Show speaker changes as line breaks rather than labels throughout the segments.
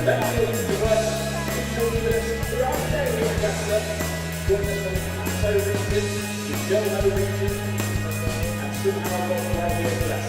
Let's see the work into this throughout the day with wrestler. Join us from the Plateau region, the Jono region, and somehow got right here for us.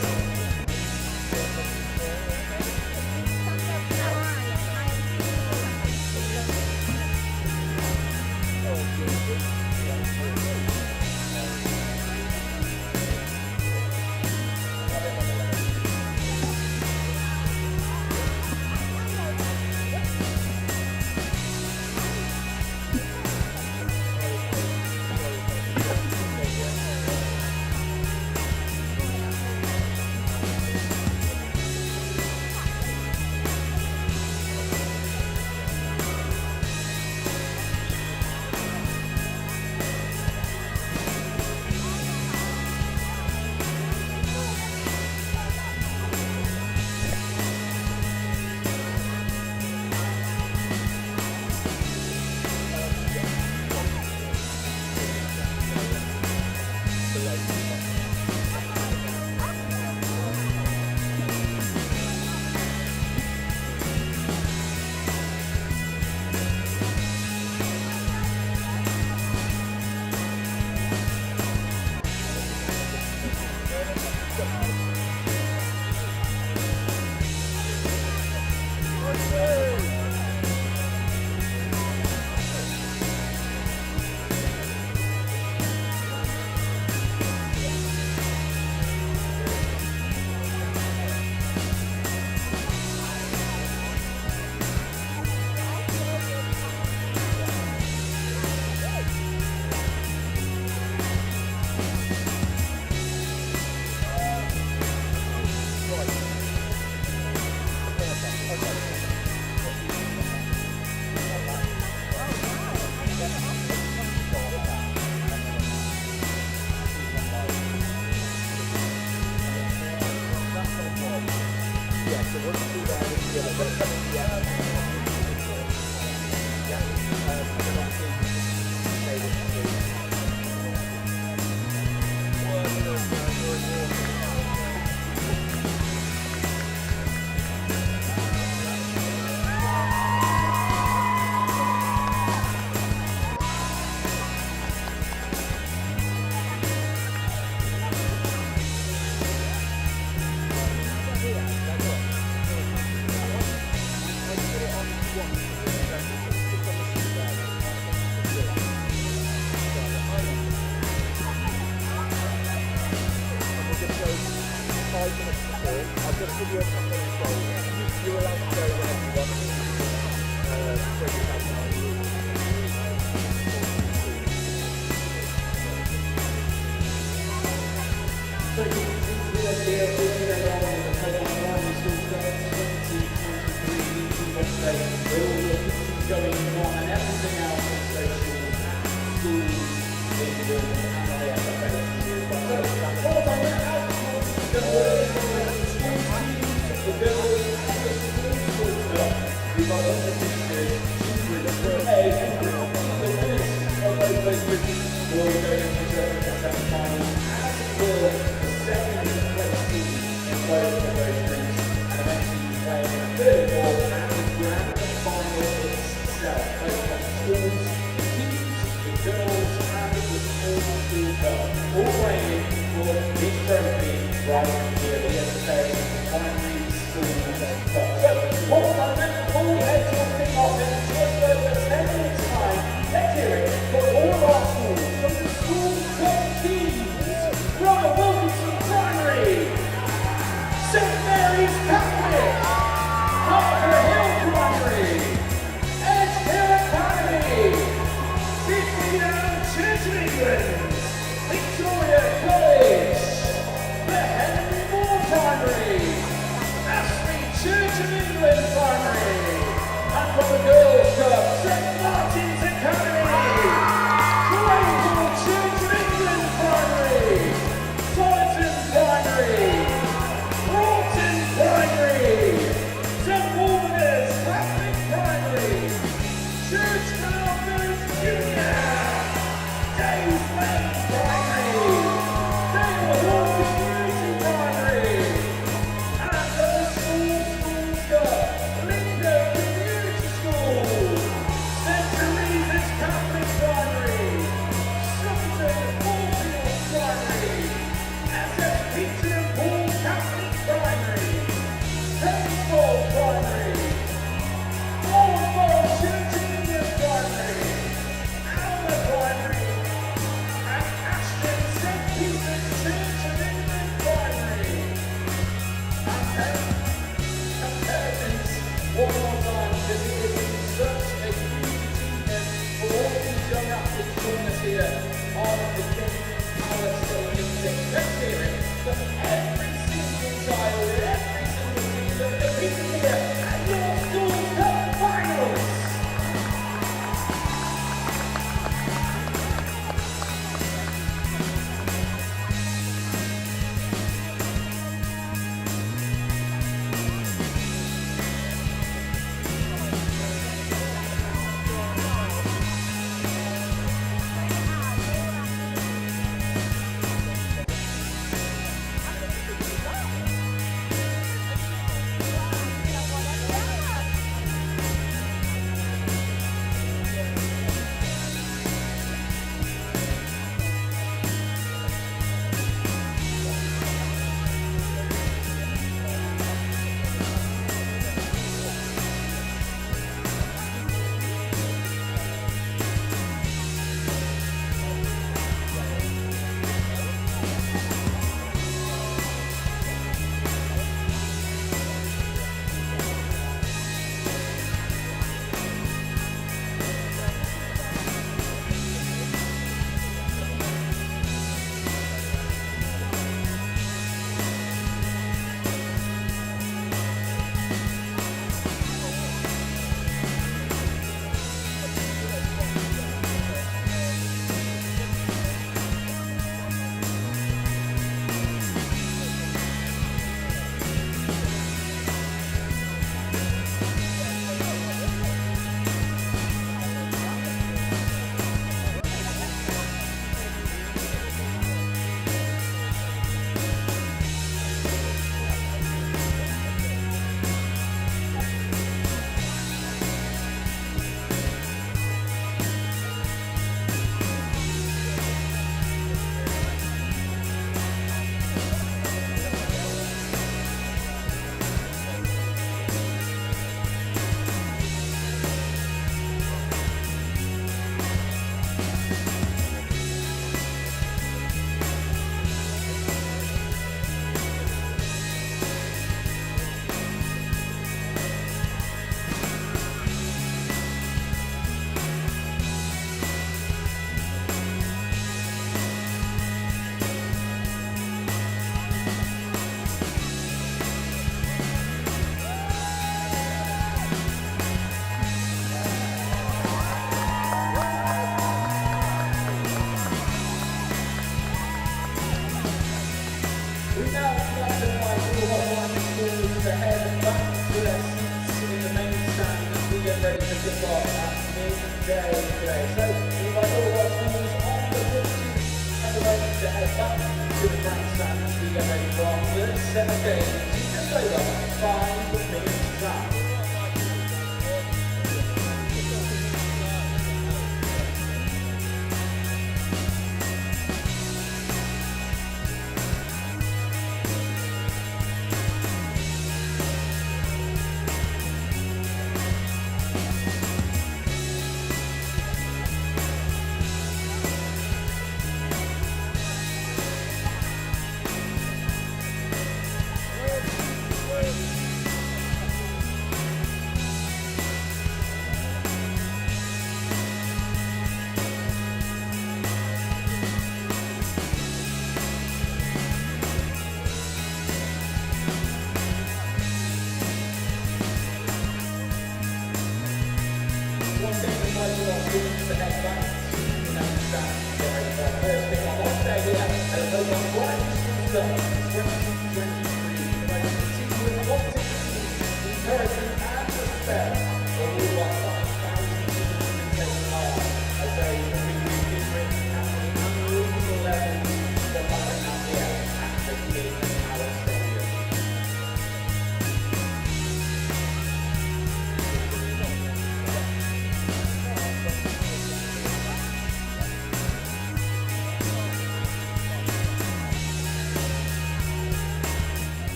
Right, welcome to the
because it has been such a huge achievement for all these young athletes joining us here on the King Power Stadium thing. Let's hear it for every single child, every single team that competes here at your school cup finals.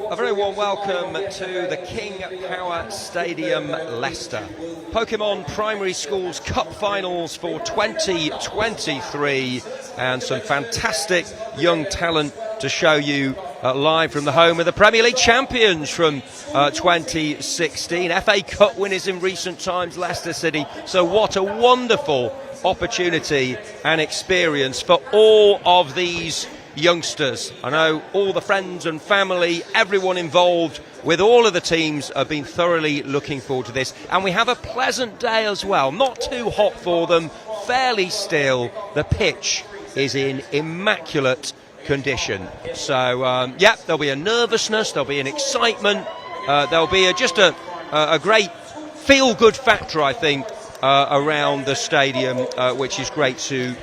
A very warm welcome to the King Power Stadium, Leicester. Pokemon Primary Schools Cup Finals for 2023, and some fantastic young talent to show you live from the home of the Premier League champions from 2016, FA Cup winners in recent times, Leicester City. So what a wonderful opportunity and experience for all of these youngsters. I know all the friends and family, everyone involved with all of the teams have been thoroughly looking forward to this. And we have a pleasant day as well, not too hot for them, fairly still. The pitch is in immaculate condition. So, yeah, there'll be a nervousness, there'll be an excitement, there'll be just a great feel-good factor, I think, around the stadium, which is great to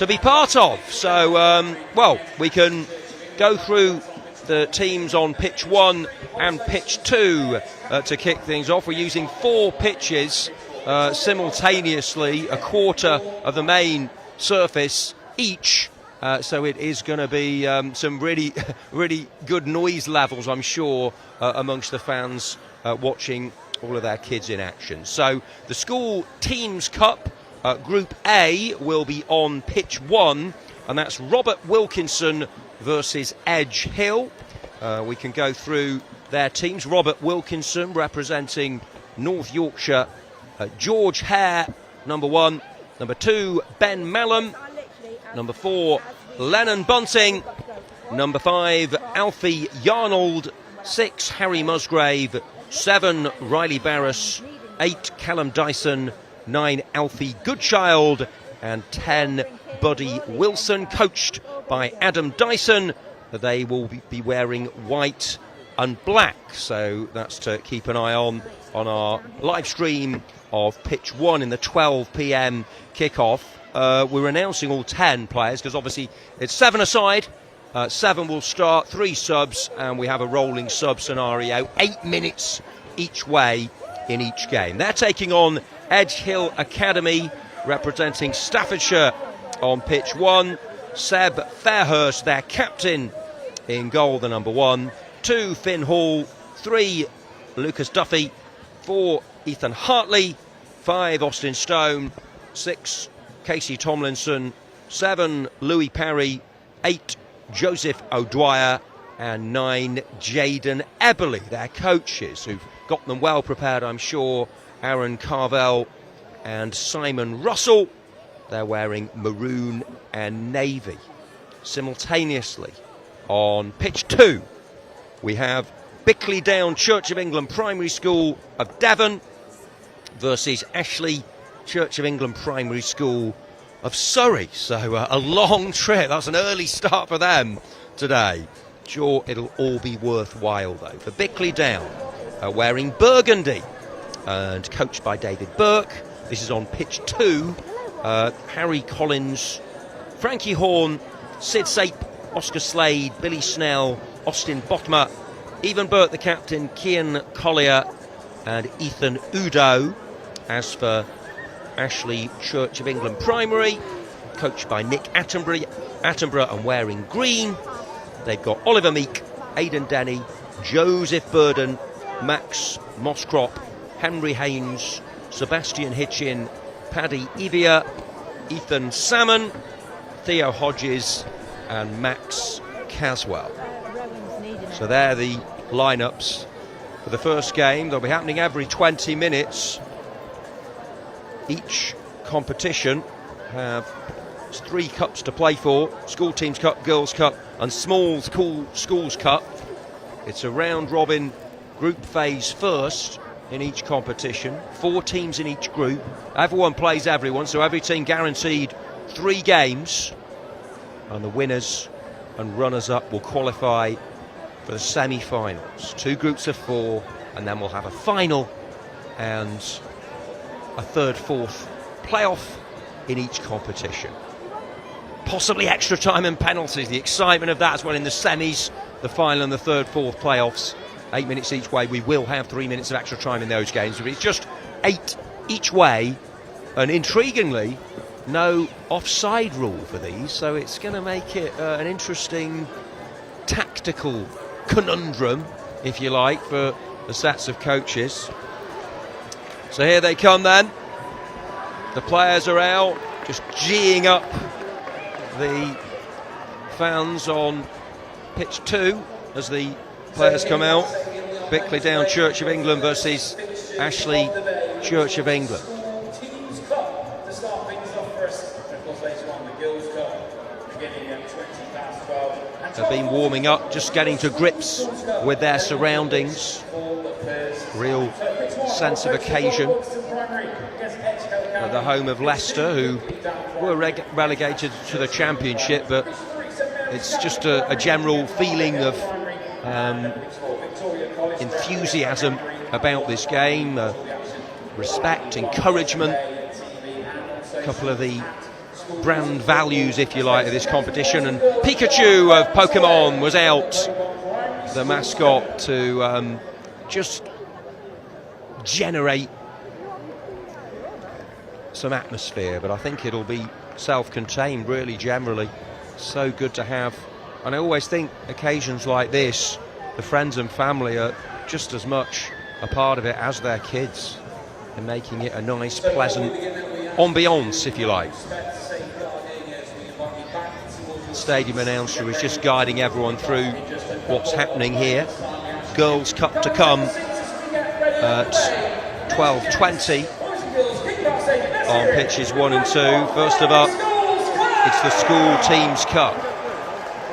be part of. So, well, we can go through the teams on pitch 1 and pitch 2 to kick things off. We're using 4 pitches simultaneously, a quarter of the main surface each. So it is going to be some really, really good noise levels, I'm sure, amongst the fans watching all of their kids in action. So the School Teams Cup Group A will be on pitch 1, and that's Robert Wilkinson versus Edge Hill. We can go through their teams. Robert Wilkinson representing North Yorkshire. George Hare, number 1. Number 2, Ben Mellon. Number 4, Lennon Bunting. Number 5, Alfie Yarnold. 6, Harry Musgrave. 7, Riley Barris. 8, Callum Dyson. 9, Alfie Goodchild. And 10, Buddy Wilson, coached by Adam Dyson. They will be wearing white and black, so that's to keep an eye on our live stream of pitch 1 in the 12 p.m. kickoff. We're announcing all 10 players because obviously it's 7 aside. 7 will start, 3 subs, and we have a rolling sub scenario, 8 minutes each way in each game. They're taking on Edge Hill Academy, representing Staffordshire on pitch 1. Seb Fairhurst, their captain, in goal, the number 1. 2, Finn Hall. 3, Lucas Duffy. 4, Ethan Hartley. 5, Austin Stone. 6, Casey Tomlinson. 7, Louis Parry. 8, Joseph O'Dwyer. And 9, Jaden Eberly, their coaches, who've got them well prepared, I'm sure. Aaron Carvel and Simon Russell. They're wearing maroon and navy. Simultaneously on pitch 2, we have Bickley Down Church of England Primary School of Devon versus Ashley Church of England Primary School of Surrey. So a long trip. That's an early start for them today. Sure, it'll all be worthwhile though. For Bickley Down, wearing burgundy and coached by David Burke. This is on pitch 2. Harry Collins, Frankie Horn, Sid Sape, Oscar Slade, Billy Snell, Austin Botma, Evan Burt the captain, Kian Collier and Ethan Udo. As for Ashley Church of England Primary, coached by Nick Attenborough and wearing green, they've got Oliver Meek, Aidan Denny, Joseph Burden, Max Moscrop, Henry Haynes, Sebastian Hitchin, Paddy Evia, Ethan Salmon, Theo Hodges and Max Caswell. So they're the lineups for the first game. They'll be happening every 20 minutes. Each competition have 3 cups to play for: School Teams Cup, Girls Cup and Small Schools Cup. It's a round robin group phase first in each competition. 4 teams in each group. Everyone plays everyone, so every team guaranteed 3 games. And the winners and runners-up will qualify for the semi-finals. 2 groups of 4, and then we'll have a final and a 3rd, 4th playoff in each competition. Possibly extra time and penalties. The excitement of that as well in the semis, the final and the 3rd, 4th playoffs. 8 minutes each way. We will have 3 minutes of extra time in those games. But it's just 8 each way, and intriguingly, no offside rule for these, so it's going to make it an interesting tactical conundrum, if you like, for the sets of coaches. So here they come then. The players are out, just geeing up the fans on pitch 2. as the players come out. Bickley Down Church of England versus Ashley Church of England.
Teams Cup to start things off first. Of course, later on, the Girls Cup beginning at 12.
They've been warming up, just getting to grips with their surroundings. Real sense of occasion at the home of Leicester, who were relegated to the Championship, but it's just a general feeling of enthusiasm about this game, respect, encouragement, a couple of the brand values, if you like, of this competition. And Pikachu of Pokemon was out, the mascot, to just generate some atmosphere, but I think it'll be self-contained really generally. So good to have, and I always think occasions like this, the friends and family are just as much a part of it as their kids, and making it a nice, pleasant ambiance, if you like. The stadium announcer is just guiding everyone through what's happening here. Girls Cup to come at 12:20 on pitches 1 and 2. First of all, it's the School Teams Cup.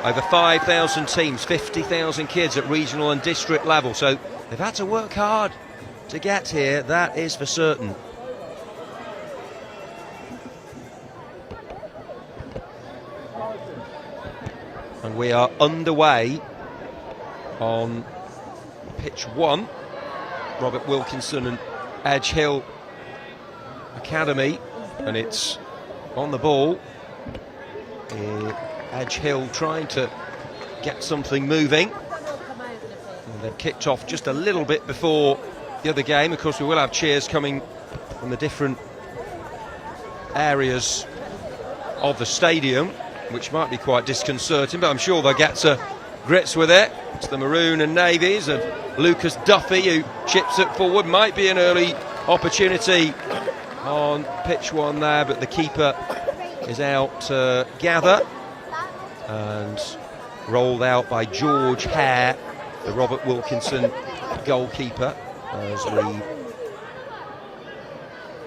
Over 5,000 teams, 50,000 kids at regional and district level. So they've had to work hard to get here, that is for certain. And we are underway on pitch 1. Robert Wilkinson and Edge Hill Academy, and it's on the ball. Edge Hill trying to get something moving. And they've kicked off just a little bit before the other game. Of course, we will have cheers coming from the different areas of the stadium, which might be quite disconcerting, but I'm sure they'll get to grips with it. It's the Maroon and Navies of Lucas Duffy, who chips it forward. Might be an early opportunity on pitch 1 there, but the keeper is out to gather, and rolled out by George Hare, the Robert Wilkinson goalkeeper, as we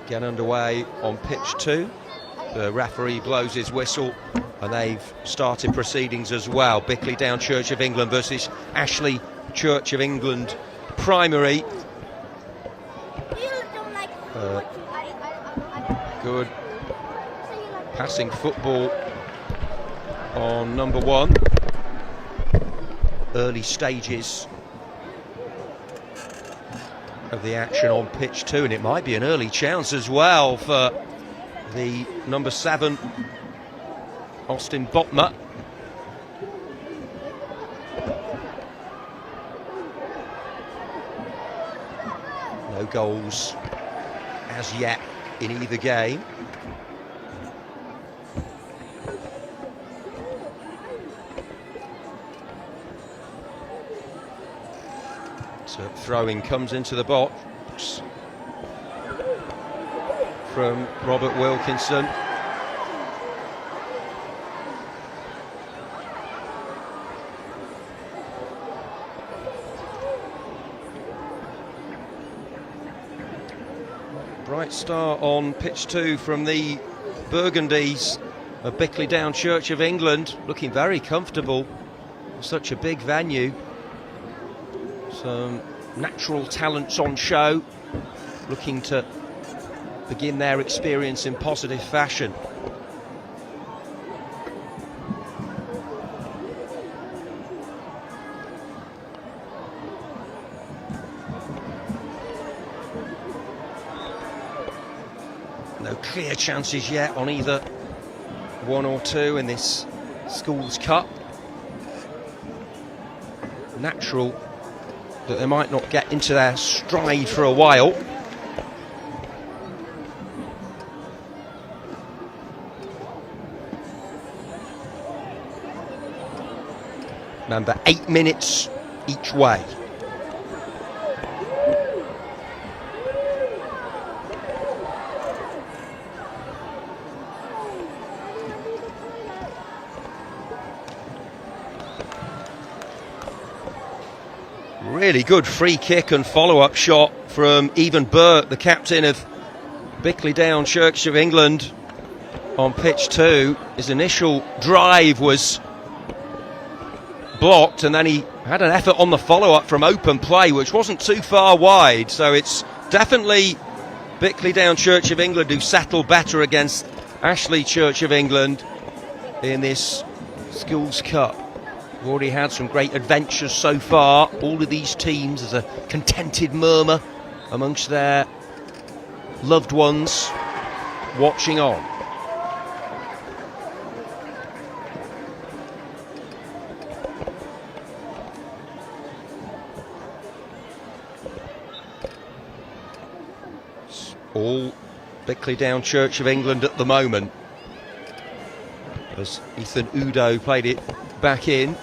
get underway on pitch 2. The referee blows his whistle, and they've started proceedings as well. Bickley Down Church of England versus Ashley Church of England Primary. Good passing football on number 1. Early stages of the action on pitch 2, and it might be an early chance as well for the number 7, Austin Botma. No goals as yet in either game. So throwing comes into the box from Robert Wilkinson. Bright start on pitch 2 from the Burgundies of Bickley Down Church of England, looking very comfortable. Such a big venue. Some natural talents on show, looking to begin their experience in positive fashion. No clear chances yet on either 1 or 2 in this Schools Cup. Natural that they might not get into their stride for a while. Remember, 8 minutes each way. Really good free kick and follow-up shot from Evan Burke, the captain of Bickley Down Church of England, on pitch 2. His initial drive was blocked, and then he had an effort on the follow-up from open play, which wasn't too far wide. So it's definitely Bickley Down Church of England who settled better against Ashley Church of England in this Schools Cup. We've already had some great adventures so far. All of these teams, there's a contented murmur amongst their loved ones watching on. It's all Bickley Down Church of England at the moment, as Ethan Udo played it back in.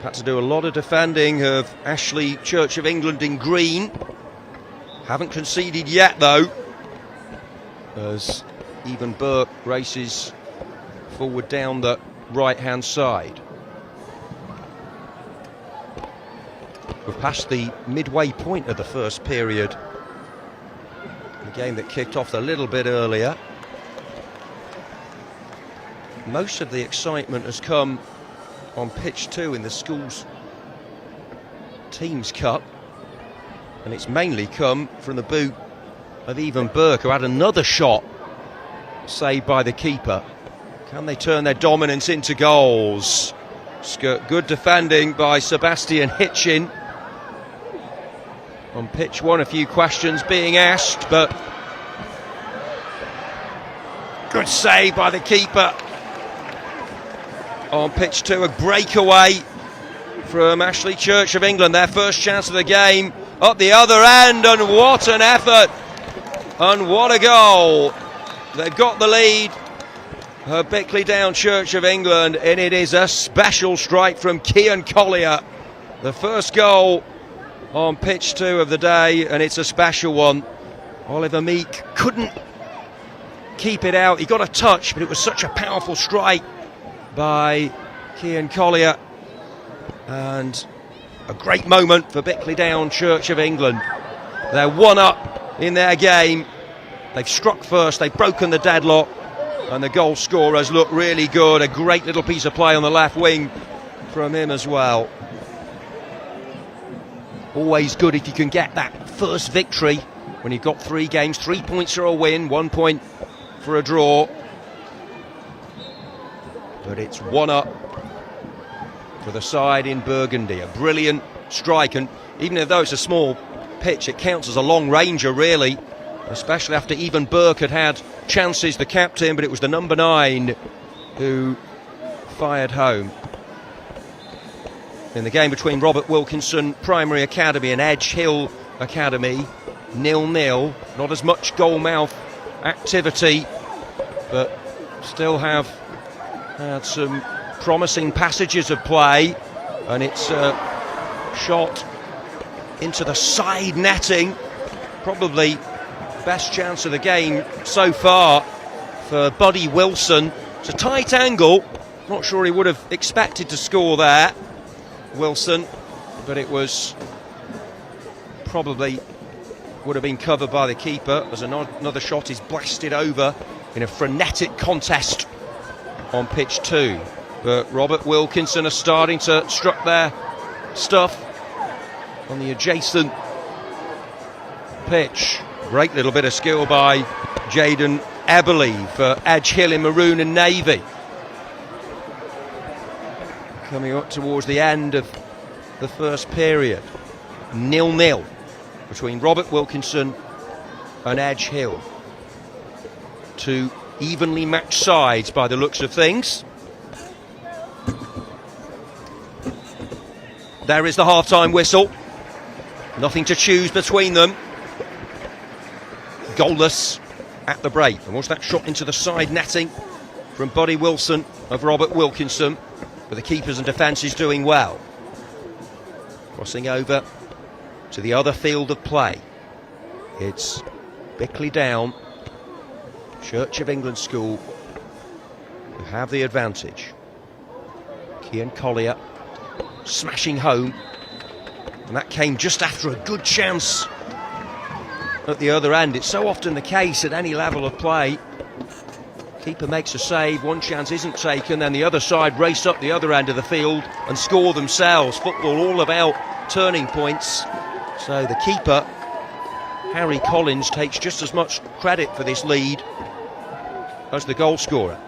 Had to do a lot of defending of Ashley Church of England in green. Haven't conceded yet though, as Evan Burke races forward down the right hand side. We've passed the midway point of the first period. The game that kicked off a little bit earlier. Most of the excitement has come on pitch 2 in the Schools Teams Cup, and it's mainly come from the boot of Evan Burke, who had another shot saved by the keeper. Can they turn their dominance into goals? Good defending by Sebastian Hitchin. On pitch 1, a few questions being asked, but good save by the keeper. On pitch 2, a breakaway from Ashley Church of England, their first chance of the game, up the other end, and what an effort and what a goal. They've got the lead, Bickley Down Church of England, and it is a special strike from Cian Collier, the first goal on pitch 2 of the day, and it's a special one. Oliver Meek couldn't keep it out. He got a touch, but it was such a powerful strike by Cian Collier, and a great moment for Bickley Down Church of England. They're 1-up in their game. They've struck first, they've broken the deadlock, and the goal scorers look really good. A great little piece of play on the left wing from him as well. Always good if you can get that first victory when you've got 3 games. 3 points for a win, 1 point for a draw. But it's 1-up for the side in Burgundy. A brilliant strike, and even though it's a small pitch, it counts as a long ranger really, especially after Evan Burke had chances, the captain, but it was the number 9 who fired home. In the game between Robert Wilkinson Primary Academy and Edge Hill Academy, 0-0. Not as much goal-mouth activity, but still have had some promising passages of play, and it's a shot into the side netting. Probably best chance of the game so far for Buddy Wilson. It's a tight angle. Not sure he would have expected to score there, Wilson, but it was probably would have been covered by the keeper, as another shot is blasted over in a frenetic contest on pitch 2. But Robert Wilkinson are starting to struck their stuff on the adjacent pitch. Great little bit of skill by Jaden Eberle for Edge Hill in maroon and navy. Coming up towards the end of the first period, 0-0 between Robert Wilkinson and Edge Hill. 2 evenly matched sides by the looks of things. There is the half-time whistle. Nothing to choose between them. Goalless at the break. And watch that shot into the side netting from Buddy Wilson of Robert Wilkinson. But the keepers and defences doing well. Crossing over to the other field of play. It's Bickley Down Church of England School who have the advantage. Cian Collier smashing home And that came just after a good chance at the other end. It's so often the case at any level of play. Keeper makes a save, one chance isn't taken, then the other side race up the other end of the field and score themselves. Football all about turning points. So the keeper, Harry Collins, takes just as much credit for this lead as the goal scorer.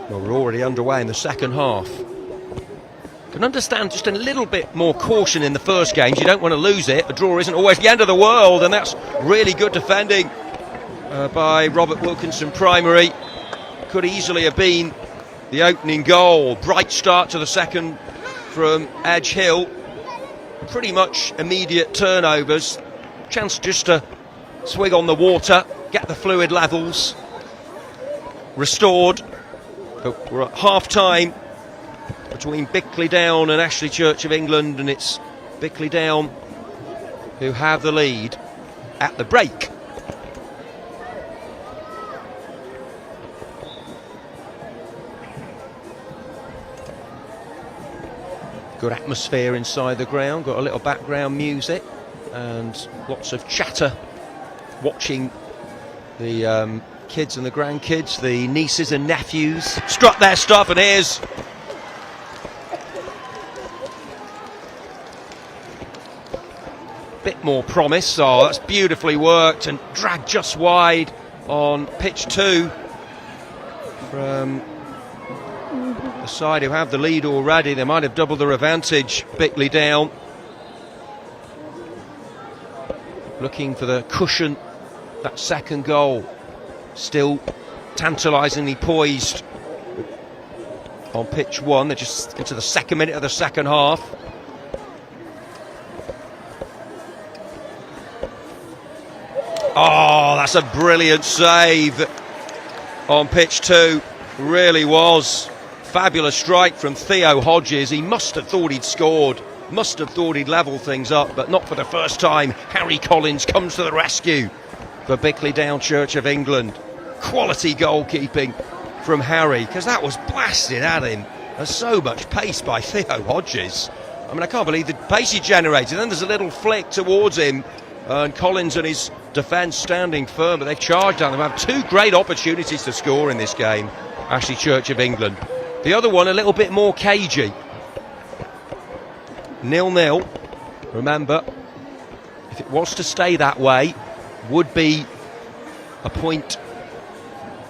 Well, we're already underway in the second half. Can understand just a little bit more caution in the first games. You don't want to lose it. A draw isn't always the end of the world, and that's really good defending by Robert Wilkinson Primary. Could easily have been the opening goal. Bright start to the second from Edge Hill. Pretty much immediate turnovers. Chance just to swig on the water, get the fluid levels restored. But we're at half-time between Bickley Down and Ashley Church of England, and it's Bickley Down who have the lead at the break. Good atmosphere inside the ground, got a little background music and lots of chatter watching the kids and the grandkids, the nieces and nephews strut their stuff, and here's bit more promise. Oh, that's beautifully worked and dragged just wide on pitch 2 from the side who have the lead already. They might have doubled their advantage. Bickley Down looking for the cushion, that second goal. Still tantalisingly poised on pitch 1. They're just into the second minute of the second half. Oh, that's a brilliant save on pitch 2. Really was. Fabulous strike from Theo Hodges. He must have thought he'd scored, must have thought he'd level things up, but not for the first time. Harry Collins comes to the rescue for Bickley Down Church of England. Quality goalkeeping from Harry, because that was blasted at him. There's so much pace by Theo Hodges. I mean, I can't believe the pace he generated. Then there's a little flick towards him, and Collins and his defence standing firm, but they've charged down. They have 2 great opportunities to score in this game, Ashley Church of England. The other one a little bit more cagey. 0-0. Remember, if it was to stay that way, would be a point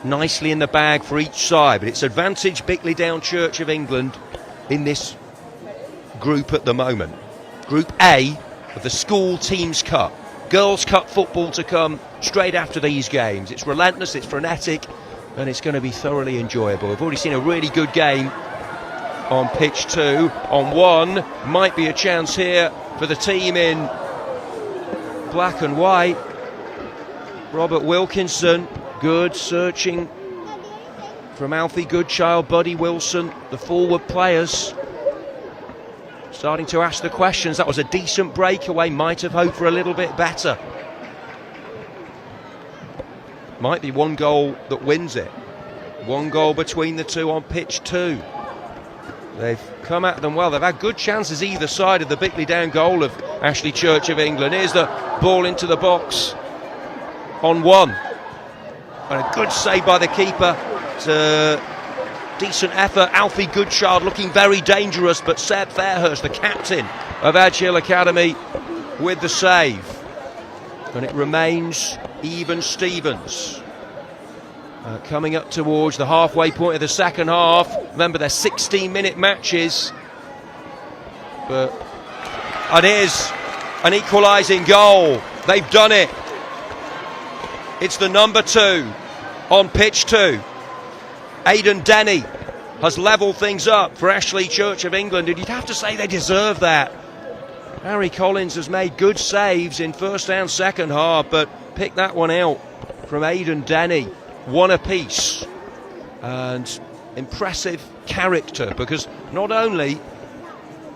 nicely in the bag for each side, but it's advantage Bickley Down Church of England in this group at the moment. Group A of the School Teams Cup. Girls' Cup football to come straight after these games. It's relentless, it's frenetic, and it's going to be thoroughly enjoyable. We've already seen a really good game on pitch 2. On 1, might be a chance here for the team in black and white. Robert Wilkinson, good, searching from Alfie Goodchild, Buddy Wilson, the forward players starting to ask the questions. That was a decent breakaway, might have hoped for a little bit better. Might be one goal that wins it. One goal between the two on pitch 2. They've come at them well. They've had good chances either side of the Bickley Down goal of Ashley Church of England. Here's the ball into the box on 1. And a good save by the keeper. It's a decent effort. Alfie Goodchild looking very dangerous, but Seb Fairhurst, the captain of Edge Hill Academy, with the save. And it remains even Stevens. Coming up towards the halfway point of the second half. Remember, they're 16-minute matches. And here's an equalising goal. They've done it. It's the number 2 on pitch 2. Aidan Denny has levelled things up for Ashley Church of England, and you'd have to say they deserve that. Harry Collins has made good saves in first and second half, but picked that one out from Aidan Denny. 1 apiece. And impressive character, because not only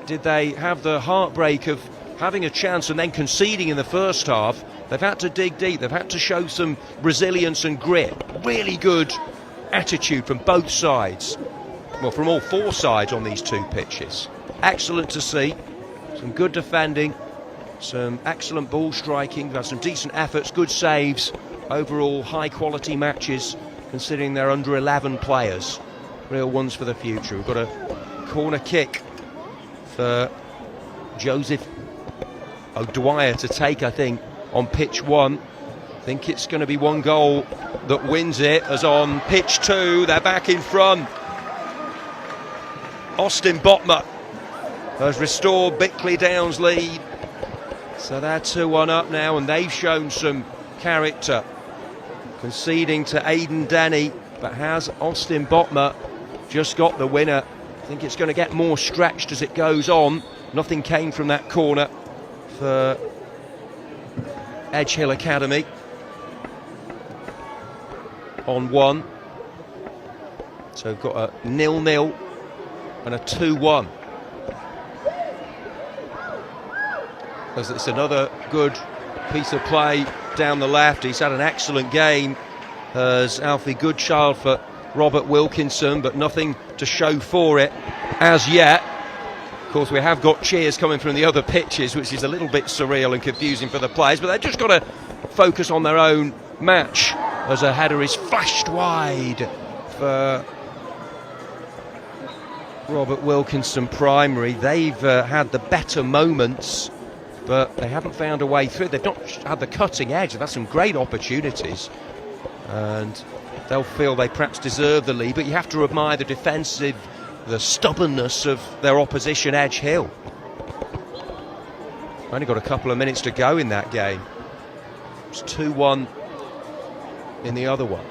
did they have the heartbreak of having a chance and then conceding in the first half, they've had to dig deep, they've had to show some resilience and grit. Really good attitude from both sides. Well, from all four sides on these two pitches. Excellent to see. Some good defending, some excellent ball striking, we've had some decent efforts, good saves. Overall, high quality matches, considering they're under 11 players. Real ones for the future. We've got a corner kick for Joseph O'Dwyer to take, I think, on pitch 1. I think it's going to be 1 goal that wins it, as on pitch 2, they're back in front. Austin Botma has restored Bickley Down's lead. So they're 2-1 up now, and they've shown some character. Conceding to Aidan Denny, but has Austin Botma just got the winner? I think it's going to get more stretched as it goes on. Nothing came from that corner for Edge Hill Academy. On 1. So we've got a 0-0 and a 2-1. It's another good piece of play down the left. He's had an excellent game as Alfie Goodchild for Robert Wilkinson, but nothing to show for it as yet. Of course, we have got cheers coming from the other pitches, which is a little bit surreal and confusing for the players, but they've just got to focus on their own match as a header is flashed wide for Robert Wilkinson Primary. They've had the better moments, but they haven't found a way through. They've not had the cutting edge. They've had some great opportunities, and they'll feel they perhaps deserve the lead, but you have to admire the stubbornness of their opposition, Edge Hill. Only got a couple of minutes to go in that game. It's 2-1 in the other one.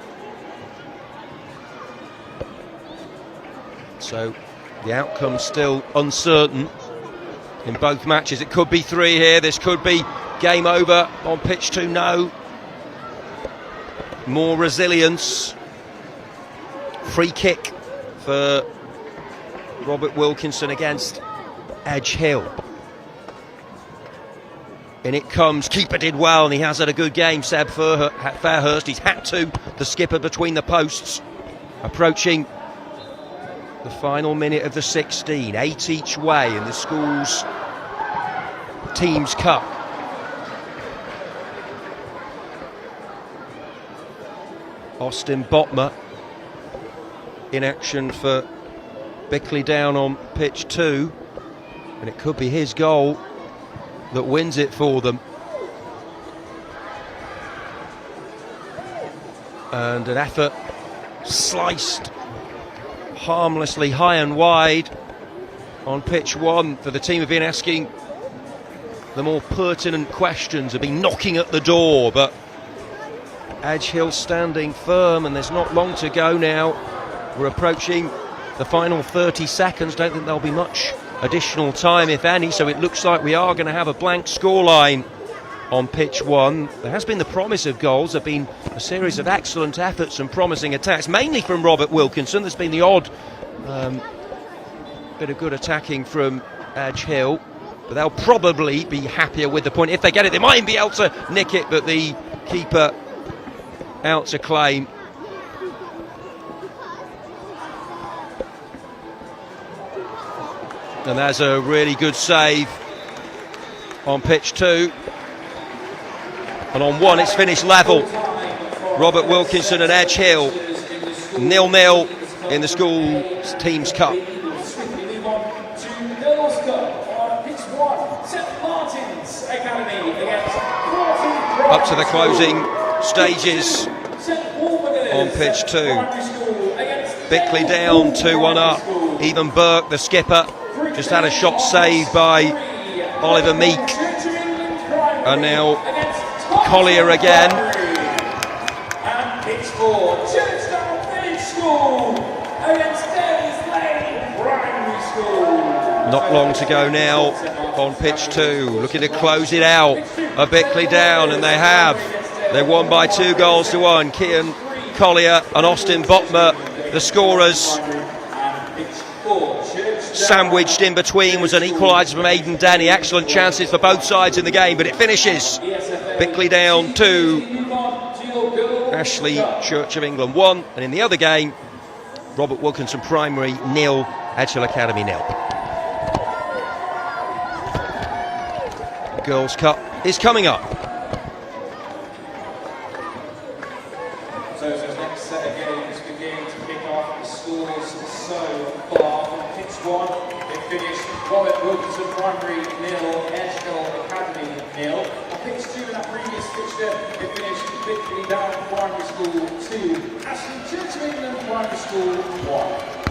So the outcome's still uncertain in both matches. It could be 3 here. This could be game over on pitch 2. No. More resilience. Free kick for Robert Wilkinson against Edge Hill. In it comes. Keeper did well, and he has had a good game. Seb Fairhurst. He's had to. The skipper between the posts. Approaching the final minute of the 16. 8 each way in the school's Teams Cup. Austin Botma in action for Bickley Down on pitch 2, and it could be his goal that wins it for them. And an effort sliced harmlessly high and wide on pitch 1 for the team who've been asking the more pertinent questions, have been knocking at the door, but Edge Hill standing firm, and there's not long to go now. We're approaching the final 30 seconds. Don't think there'll be much additional time, if any, so it looks like we are going to have a blank scoreline on pitch 1. There has been the promise of goals. There have been a series of excellent efforts and promising attacks, mainly from Robert Wilkinson. There's been the odd bit of good attacking from Edge Hill, but they'll probably be happier with the point. If they get it, they might even be able to nick it, but the keeper out to claim. And there's a really good save on pitch 2. And on 1 it's finished level. Robert Wilkinson and Edge Hill 0-0 in the school's Teams Cup. Up to the closing stages on pitch 2. Bickley Down 2-1 up. Even Burke, the skipper, just had a shot saved by Oliver Meek. And now Collier again.
And pitch 4, Churchtown Village School against Davies Lane Primary School.
Not long to go now on pitch 2. Looking to close it out. A Bickley Down, and they have. They won by 2 goals to 1. Kian Collier and Austin Botma, the scorers. Sandwiched in between was an equaliser from Aidan Denny. Excellent chances for both sides in the game, but it finishes Bickley Down 2, Ashley Church of England 1, and in the other game, Robert Wilkinson Primary 0, Edgehill Academy 0. Girls' Cup is coming up.
So the next set of games begin to kick off. The scores so far. On pitch 1, it finished Robert Wilkinson Primary 0, Edgehill Academy 0. On pitch 2 in that previous fixture, it finished Victory Down Primary School 2, Ashley Church of England Primary School 1.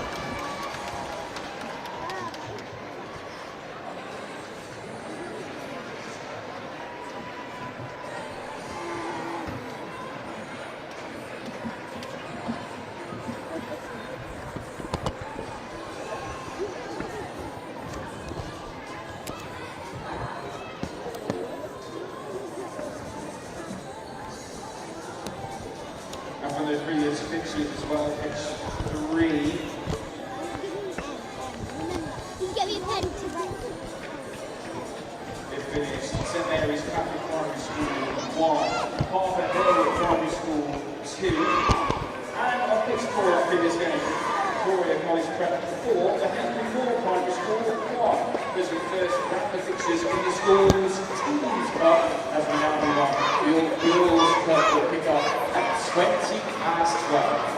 And from the previous fixtures as well, pitch 3.
Get me a pen to write.
It finished St Mary's Catholic Primary School 1, Harvard Hill Primary School 2. And on pitch 4 of previous game, Victoria College Prep 4, the Henry Moore Primary School 1. As we first wrap the fixtures in the schools teams up, as we now move on, the Girls Cup will kick off at 20 past 12.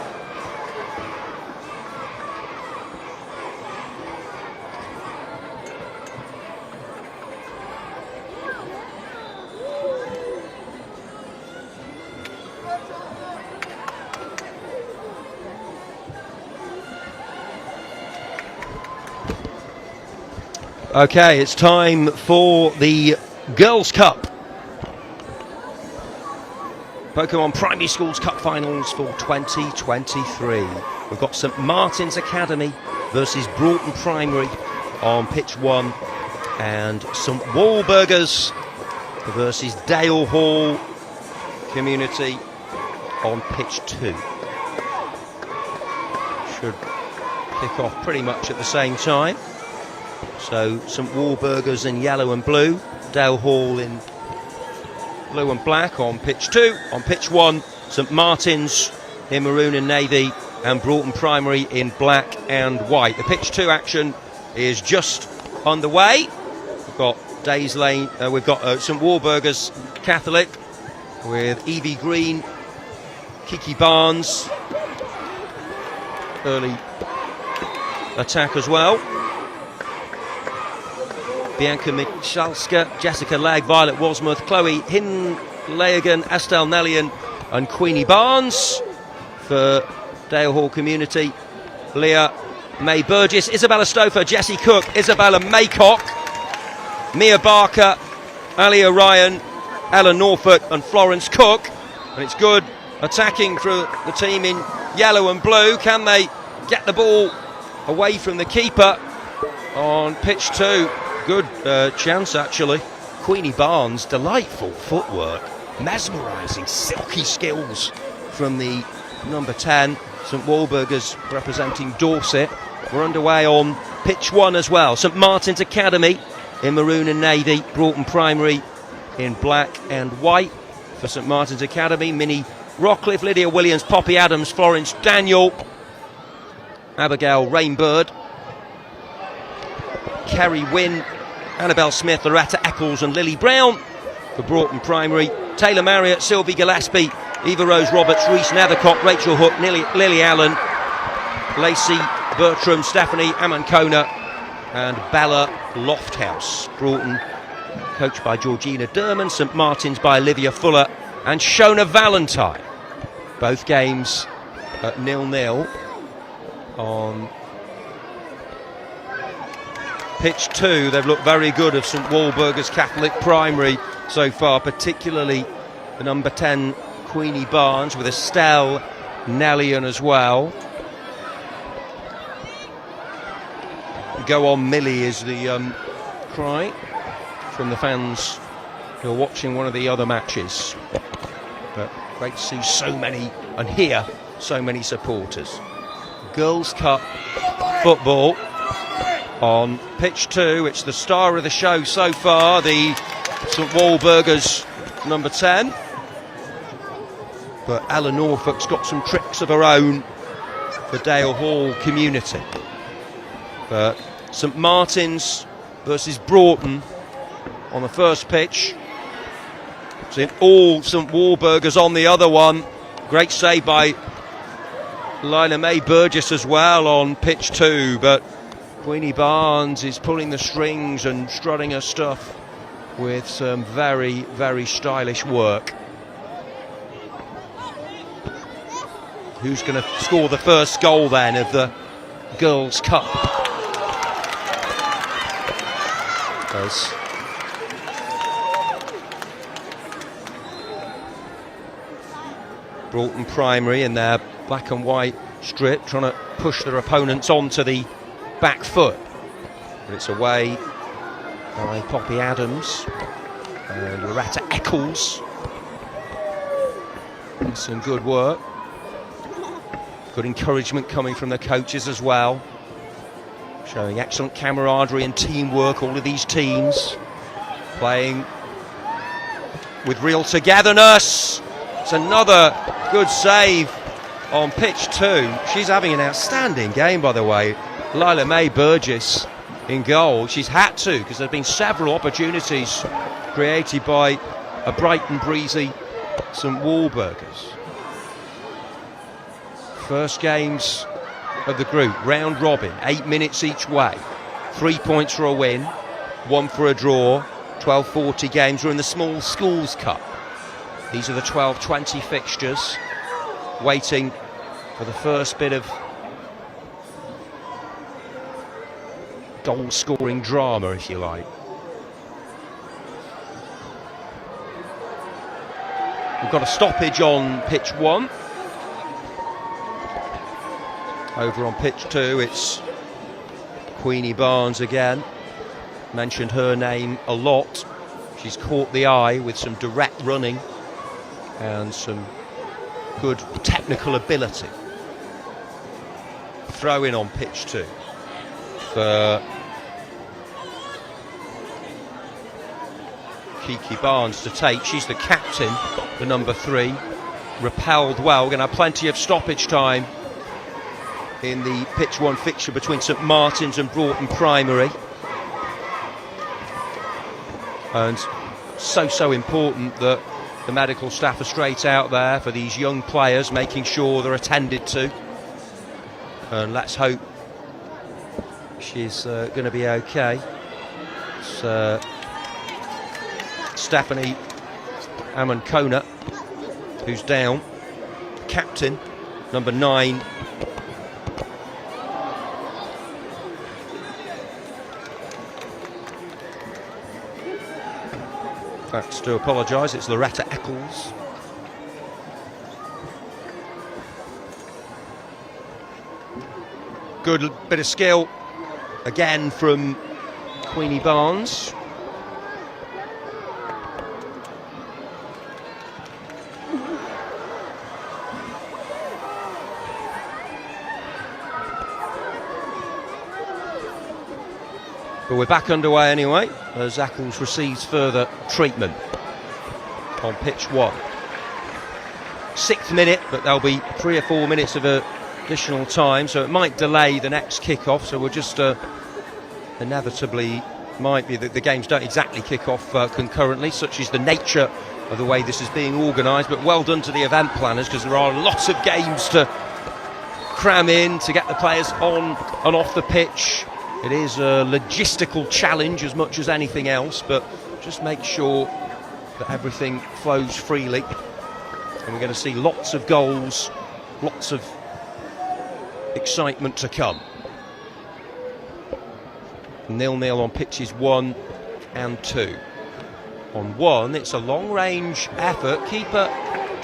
Okay, it's time for the Girls' Cup. Pokemon Primary Schools Cup Finals for 2023. We've got St Martin's Academy versus Broughton Primary on pitch 1, and St Walburgers versus Dale Hall Community on pitch 2. Should kick off pretty much at the same time. So St Walburgers in yellow and blue, Dale Hall in blue and black on pitch 2. On pitch 1, St Martin's in maroon and navy, and Broughton Primary in black and white. The pitch 2 action is just underway. We've got Days Lane, we've got St Walburgers Catholic with Evie Green, Kiki Barnes, early attack as well. Bianca Michalska, Jessica Legg, Violet Wasmuth, Chloe Hinlagan, Estelle Nellian and Queenie Barnes for Dale Hall Community. Leah May Burgess, Isabella Stouffer, Jessie Cook, Isabella Maycock, Mia Barker, Alia Ryan, Ella Norfolk and Florence Cook. And it's good attacking for the team in yellow and blue. Can they get the ball away from the keeper on pitch 2? Good chance actually. Queenie Barnes, delightful footwork, mesmerising, silky skills from the number 10. St Walburgers representing Dorset. We're underway on pitch 1 as well. St Martin's Academy in maroon and navy, Broughton Primary in black and white. For St Martin's Academy, Minnie Rockcliffe, Lydia Williams, Poppy Adams, Florence Daniel, Abigail Rainbird, Kerry Wynn, Annabelle Smith, Loretta Eccles and Lily Brown. For Broughton Primary, Taylor Marriott, Sylvie Gillespie, Eva Rose Roberts, Reese Nethercott, Rachel Hook, Lily Allen, Lacey Bertram, Stephanie Amancona and Bella Lofthouse. Broughton coached by Georgina Derman, St Martin's by Olivia Fuller and Shona Valentine. Both games at 0-0 on pitch 2. They've looked very good of St Walburgers Catholic Primary so far, particularly the number 10 Queenie Barnes with Estelle Nellian as well. Go on Millie is the cry from the fans who are watching one of the other matches. But great to see so many and hear so many supporters. Girls' Cup football on pitch 2. It's the star of the show so far, the St Walburgers number 10. But Ella Norfolk's got some tricks of her own for Dale Hall community. But St Martin's versus Broughton on the first pitch. Seeing all St Warburgers on the other one. Great save by Lila May Burgess as well on pitch 2, but Queenie Barnes is pulling the strings and strutting her stuff with some very, very stylish work. Who's going to score the first goal then of the Girls' Cup? As Broughton Primary in their black and white strip, trying to push their opponents onto the back foot. But it's away by Poppy Adams and Loretta Eccles. Some good work. Good encouragement coming from the coaches as well. Showing excellent camaraderie and teamwork, all of these teams playing with real togetherness. It's another good save on pitch 2. She's having an outstanding game, by the way. Lila May Burgess in goal. She's had to, because there have been several opportunities created by a bright and breezy St Warburgers. First games of the group, round robin, 8 minutes each way. 3 points for a win, 1 for a draw. 12:40 games. We're in the Small Schools Cup. These are the 12:20 fixtures, waiting for the first bit of goal-scoring drama, if you like. We've got a stoppage on pitch 1. Over on pitch 2, it's Queenie Barnes again. Mentioned her name a lot. She's caught the eye with some direct running and some good technical ability. Throw in on pitch 2 for Kiki Barnes to take. She's the captain, the number 3. Repelled well. We're going to have plenty of stoppage time in the pitch 1 fixture between St Martin's and Broughton Primary. And so important that the medical staff are straight out there for these young players, making sure they're attended to. And let's hope she's going to be okay. It's Stephanie Amankona who's down. Captain, number 9. In fact, to apologise, it's Loretta Eccles. Good bit of skill again from Queenie Barnes. But we're back underway anyway, as Eccles receives further treatment on pitch 1. 6th minute, but there'll be 3 or 4 minutes of additional time, so it might delay the next kick-off. So we're just inevitably might be that the games don't exactly kick off concurrently, such is the nature of the way this is being organised. But well done to the event planners, because there are lots of games to cram in to get the players on and off the pitch. It is a logistical challenge as much as anything else, but just make sure that everything flows freely. And we're going to see lots of goals, lots of excitement to come. 0-0 on pitches 1 and 2. On 1, it's a long-range effort. Keeper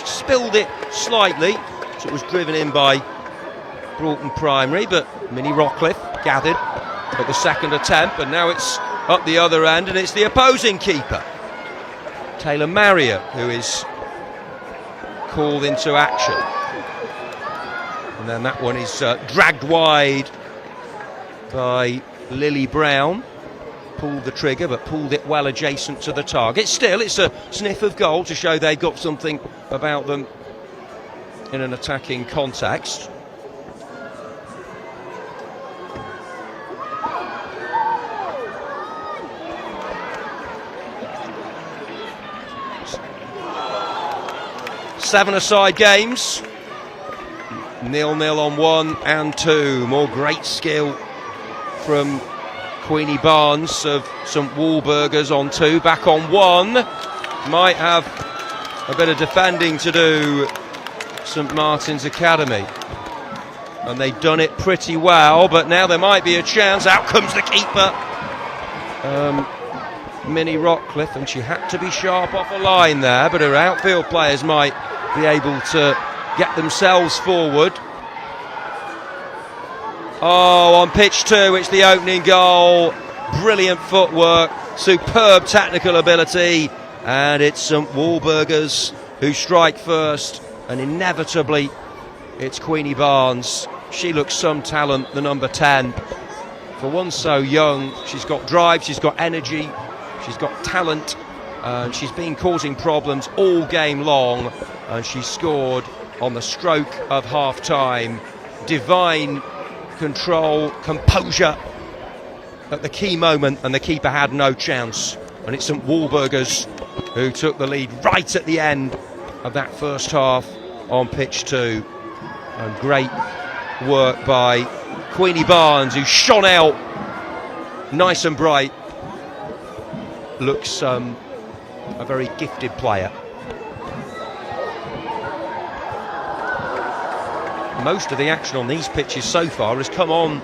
just spilled it slightly, so it was driven in by Broughton Primary, but Minnie Rockcliffe gathered at the second attempt, and now it's up the other end, and it's the opposing keeper, Taylor Marriott, who is called into action. And then that one is dragged wide by Lily Brown. Pulled the trigger, but pulled it well adjacent to the target. Still, it's a sniff of goal to show they've got something about them in an attacking context. Seven-a-side games. 0-0 on 1 and 2. More great skill from Queenie Barnes of St Walburgers on 2. Back on 1. Might have a bit of defending to do, St Martin's Academy. And they've done it pretty well, but now there might be a chance. Out comes the keeper, Minnie Rockcliffe, and she had to be sharp off a line there, but her outfield players might be able to get themselves forward. Oh, on pitch 2, it's the opening goal. Brilliant footwork, superb technical ability, and it's St Walburgers who strike first, and inevitably it's Queenie Barnes. She looks some talent, the number 10. For one so young, she's got drive, she's got energy, she's got talent, and she's been causing problems all game long, and she scored on the stroke of half-time. Divine control, composure at the key moment, and the keeper had no chance. And it's St Walburgers who took the lead right at the end of that first half on pitch 2. And great work by Queenie Barnes, who shone out nice and bright. Looks a very gifted player. Most of the action on these pitches so far has come on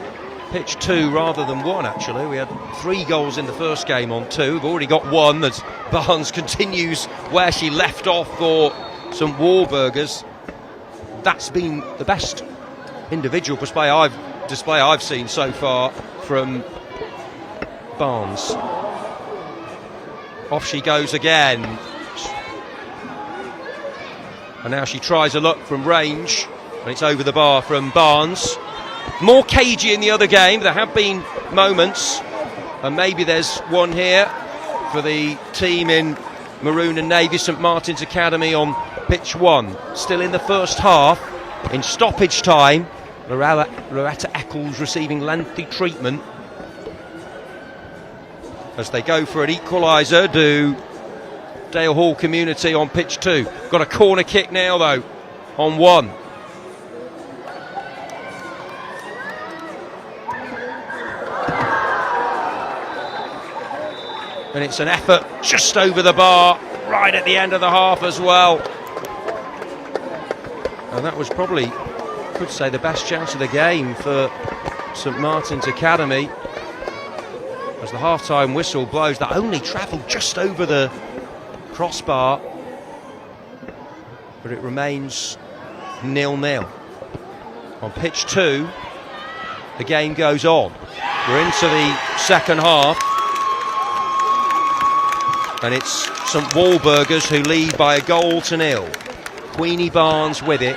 pitch 2 rather than 1, actually. We had 3 goals in the first game on 2. We've already got 1 as Barnes continues where she left off for St Walburgers. That's been the best individual display I've seen so far from Barnes. Off she goes again. And now she tries a look from range, and it's over the bar from Barnes. More cagey in the other game. There have been moments, and maybe there's one here for the team in Maroon and Navy, St Martin's Academy on pitch 1. Still in the first half. In stoppage time, Loretta Eccles receiving lengthy treatment as they go for an equaliser to Dale Hall Community on pitch 2. Got a corner kick now though on 1. And it's an effort just over the bar right at the end of the half as well. And that was probably, could say, the best chance of the game for St Martin's Academy. As the half-time whistle blows, that only travelled just over the crossbar. But it remains 0-0. On pitch 2, the game goes on. We're into the second half. And it's St Walburgers who lead by a goal to 0. Queenie Barnes with it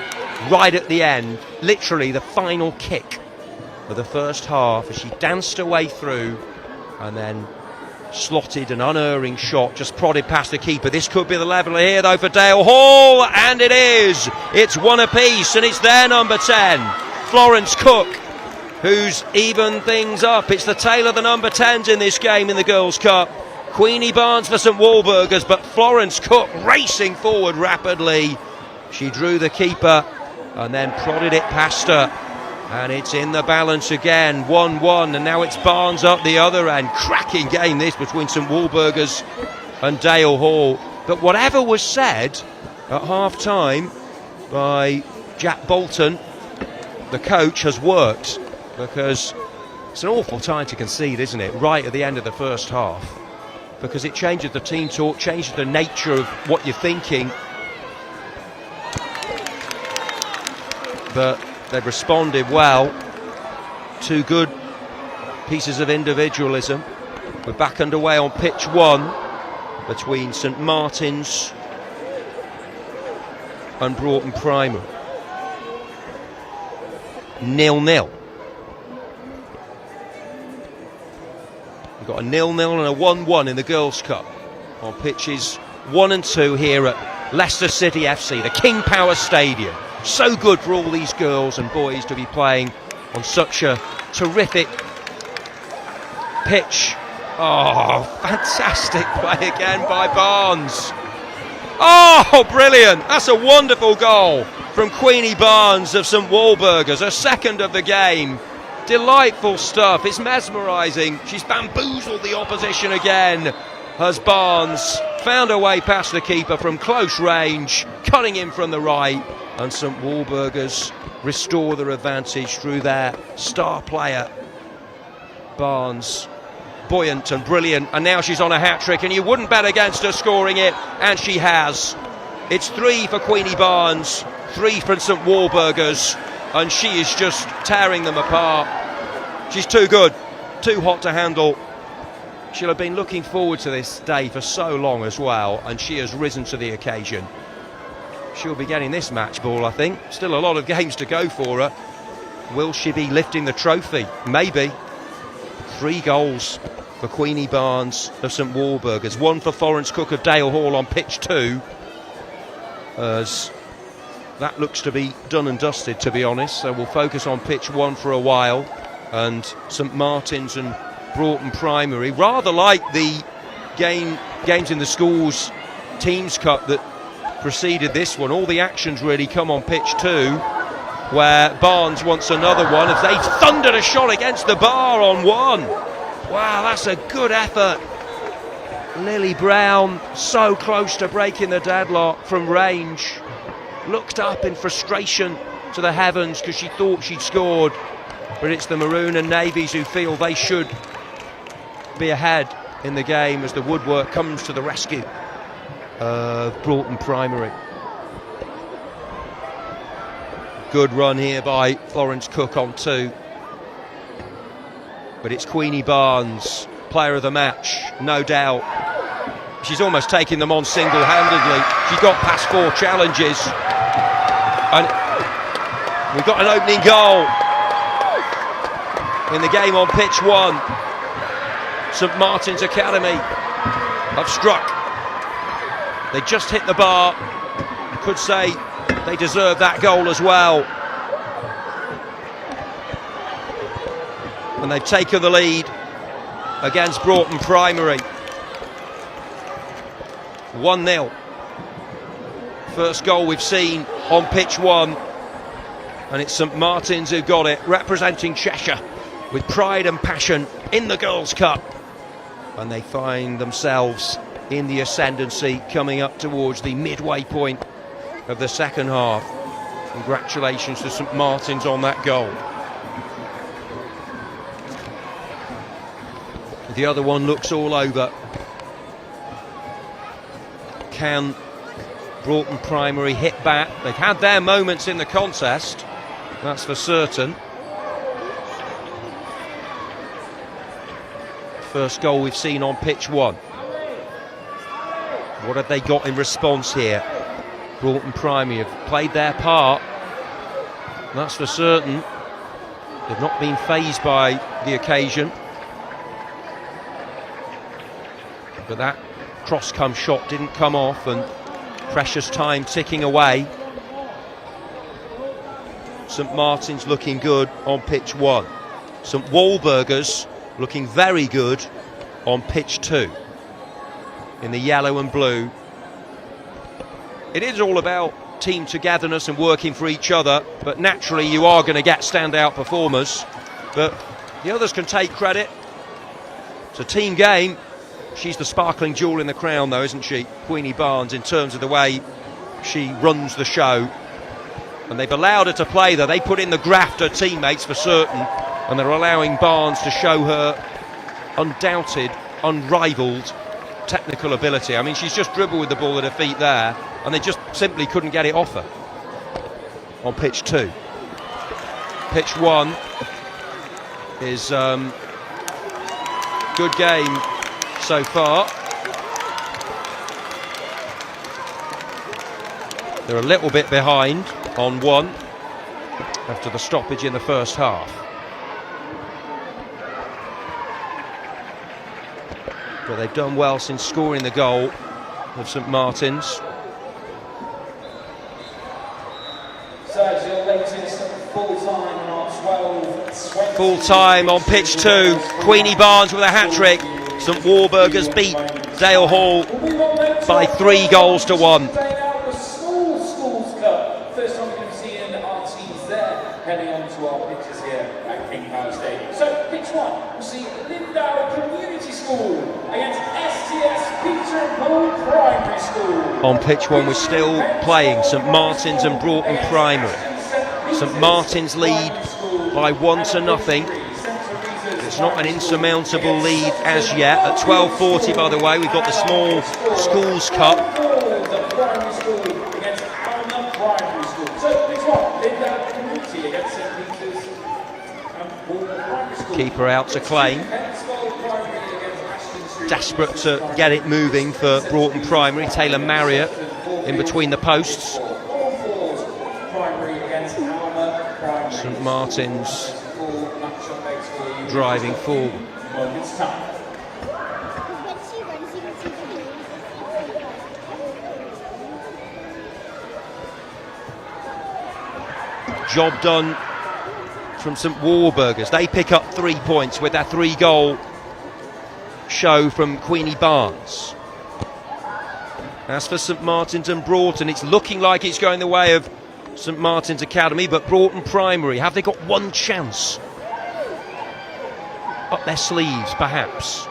right at the end, literally the final kick of the first half, as she danced her way through and then slotted an unerring shot, just prodded past the keeper. This could be the leveller here though for Dale Hall, and it is. It's 1 apiece, and it's their number 10, Florence Cook, who's evened things up. It's the tale of the number 10s in this game in the Girls' Cup. Queenie Barnes for St Walburgers, but Florence Cook racing forward rapidly. She drew the keeper and then prodded it past her, and it's in the balance again, 1-1, and now it's Barnes up the other end. Cracking game this between St Walburgers and Dale Hall. But whatever was said at half-time by Jack Bolton, the coach, has worked, because it's an awful time to concede, isn't it, right at the end of the first half, because it changes the team talk, changes the nature of what you're thinking. But they've responded well. 2 good pieces of individualism. We're back underway on pitch 1 between St Martin's and Broughton Primary. 0-0. We've got a 0-0 and a 1-1 in the Girls' Cup on pitches 1 and 2 here at Leicester City FC, the King Power Stadium. So good for all these girls and boys to be playing on such a terrific pitch. Oh, fantastic play again by Barnes. Oh, brilliant. That's a wonderful goal from Queenie Barnes of St Walburgers, her second of the game. Delightful stuff. It's mesmerising. She's bamboozled the opposition again as Barnes found her way past the keeper from close range, cutting in from the right, and St Walburgers restore their advantage through their star player Barnes. Buoyant and brilliant, and now she's on a hat-trick, and you wouldn't bet against her scoring it, and she has. It's 3 for Queenie Barnes, 3 for St Walburgers, and she is just tearing them apart. She's too good, too hot to handle. She'll have been looking forward to this day for so long as well, and she has risen to the occasion. She'll be getting this match ball, I think. Still a lot of games to go for her. Will she be lifting the trophy? Maybe. 3 goals for Queenie Barnes of St Walburgers, 1 for Florence Cook of Dale Hall on pitch 2, as that looks to be done and dusted, to be honest. So we'll focus on pitch 1 for a while, and St Martin's and Broughton Primary, rather like the games in the schools Teams Cup that preceded this one. All the actions really come on pitch 2, where Barnes wants another one as they thundered a shot against the bar on 1. Wow, that's a good effort. Lily Brown so close to breaking the deadlock from range. Looked up in frustration to the heavens because she thought she'd scored. But it's the Maroon and Navies who feel they should be ahead in the game as the woodwork comes to the rescue of Broughton Primary. Good run here by Florence Cook on 2. But it's Queenie Barnes, player of the match, no doubt. She's almost taking them on single-handedly. She got past 4 challenges. And we've got an opening goal in the game on pitch 1. St Martin's Academy have struck. They just hit the bar. Could say they deserve that goal as well. And they've taken the lead against Broughton Primary. 1-0. First goal we've seen on pitch 1. And it's St Martin's who got it, representing Cheshire with pride and passion in the Girls' Cup. And they find themselves in the ascendancy coming up towards the midway point of the second half. Congratulations to St Martin's on that goal. The other one looks all over. Can Broughton Primary hit back? They've had their moments in the contest, that's for certain. First goal we've seen on pitch 1. What have they got in response here? Broughton Primary have played their part, that's for certain. They've not been fazed by the occasion. But that cross-come shot didn't come off, and precious time ticking away. St Martin's looking good on pitch 1. St Walburgers looking very good on pitch 2 in the yellow and blue. It is all about team togetherness and working for each other, but naturally you are going to get standout performers, but the others can take credit. It's a team game. She's the sparkling jewel in the crown though, isn't she, Queenie Barnes, in terms of the way she runs the show. And they've allowed her to play there. They put in the graft, her teammates, for certain, and they're allowing Barnes to show her undoubted, unrivaled technical ability. I mean, she's just dribbled with the ball at her feet there, and they just simply couldn't get it off her on pitch 2. Pitch 1 is good game so far. They're a little bit behind on 1 after the stoppage in the first half. But they've done well since scoring the goal of St Martin's.
So
Full time on pitch 2. Queenie Barnes with a hat-trick. St Warburgers beat Dale Hall by 3 goals to 1.
The small schools cup. First time we're going to see our teams there heading on to our pitches here at King Power Stadium. So pitch 1, we'll see Lindau Community School against STS Peter and Paul Primary School.
On pitch 1 we're still playing St Martin's and Broughton Primary. St Martin's lead by 1-0. It's not an insurmountable lead as yet. At 12:40, by the way, we've got the Small Schools Cup. Keeper out to claim. Desperate to get it moving for Broughton Primary. Taylor Marriott in between the posts. St Martin's driving forward. Job done from St Warburgers. They pick up 3 points with their 3-goal show from Queenie Barnes. As for St Martin's and Broughton, it's looking like it's going the way of St Martin's Academy, but Broughton Primary, have they got one chance up their sleeves perhaps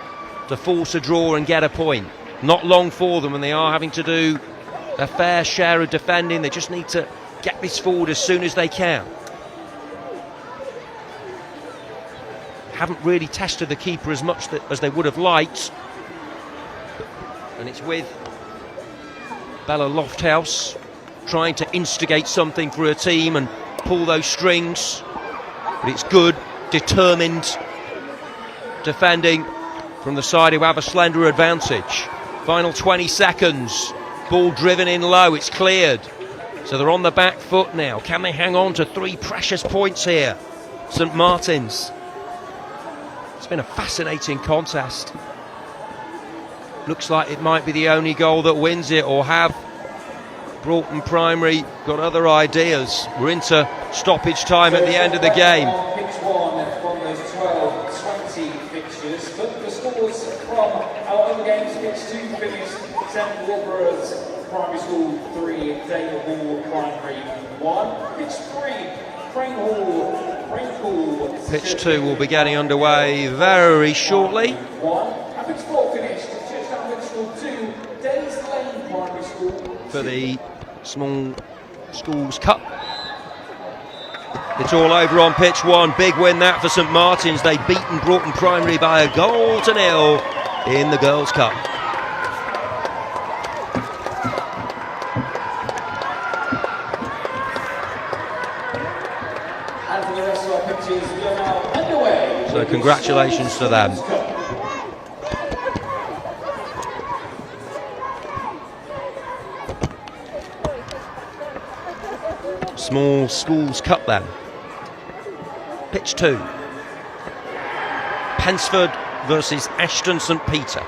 to force a draw and get a point? Not long for them, and they are having to do a fair share of defending. They just need to get this forward as soon as they can. Haven't really tested the keeper as much as they would have liked, and it's with Bella Lofthouse trying to instigate something for her team and pull those strings, but it's good, determined defending from the side who have a slender advantage. Final 20 seconds, ball driven in low, it's cleared, so they're on the back foot now. Can they hang on to 3 precious points here? St Martin's. It's been a fascinating contest. Looks like it might be the only goal that wins it, or have Broughton Primary got other ideas? We're into stoppage time at the end of the game.
Pitch 1 from those 12-20 fixtures. But the scores from our other games, pitch 2 finished St Warburgers Primary School 3, Dale Hall Primary 1. Pitch 3, Crane Hall.
Pitch 2 will be getting underway very shortly.
And pitch 4 finished Churchtown Middle School 2, Days Lane Primary School
for the Small Schools Cup. It's all over on pitch 1. Big win that for St Martin's. They've beaten Broughton Primary by 1-0 in the Girls' Cup.
And for the rest of our pitches, we are now underway.
So congratulations to them. Small Schools Cup then. Pitch 2. Pensford versus Ashton St Peter.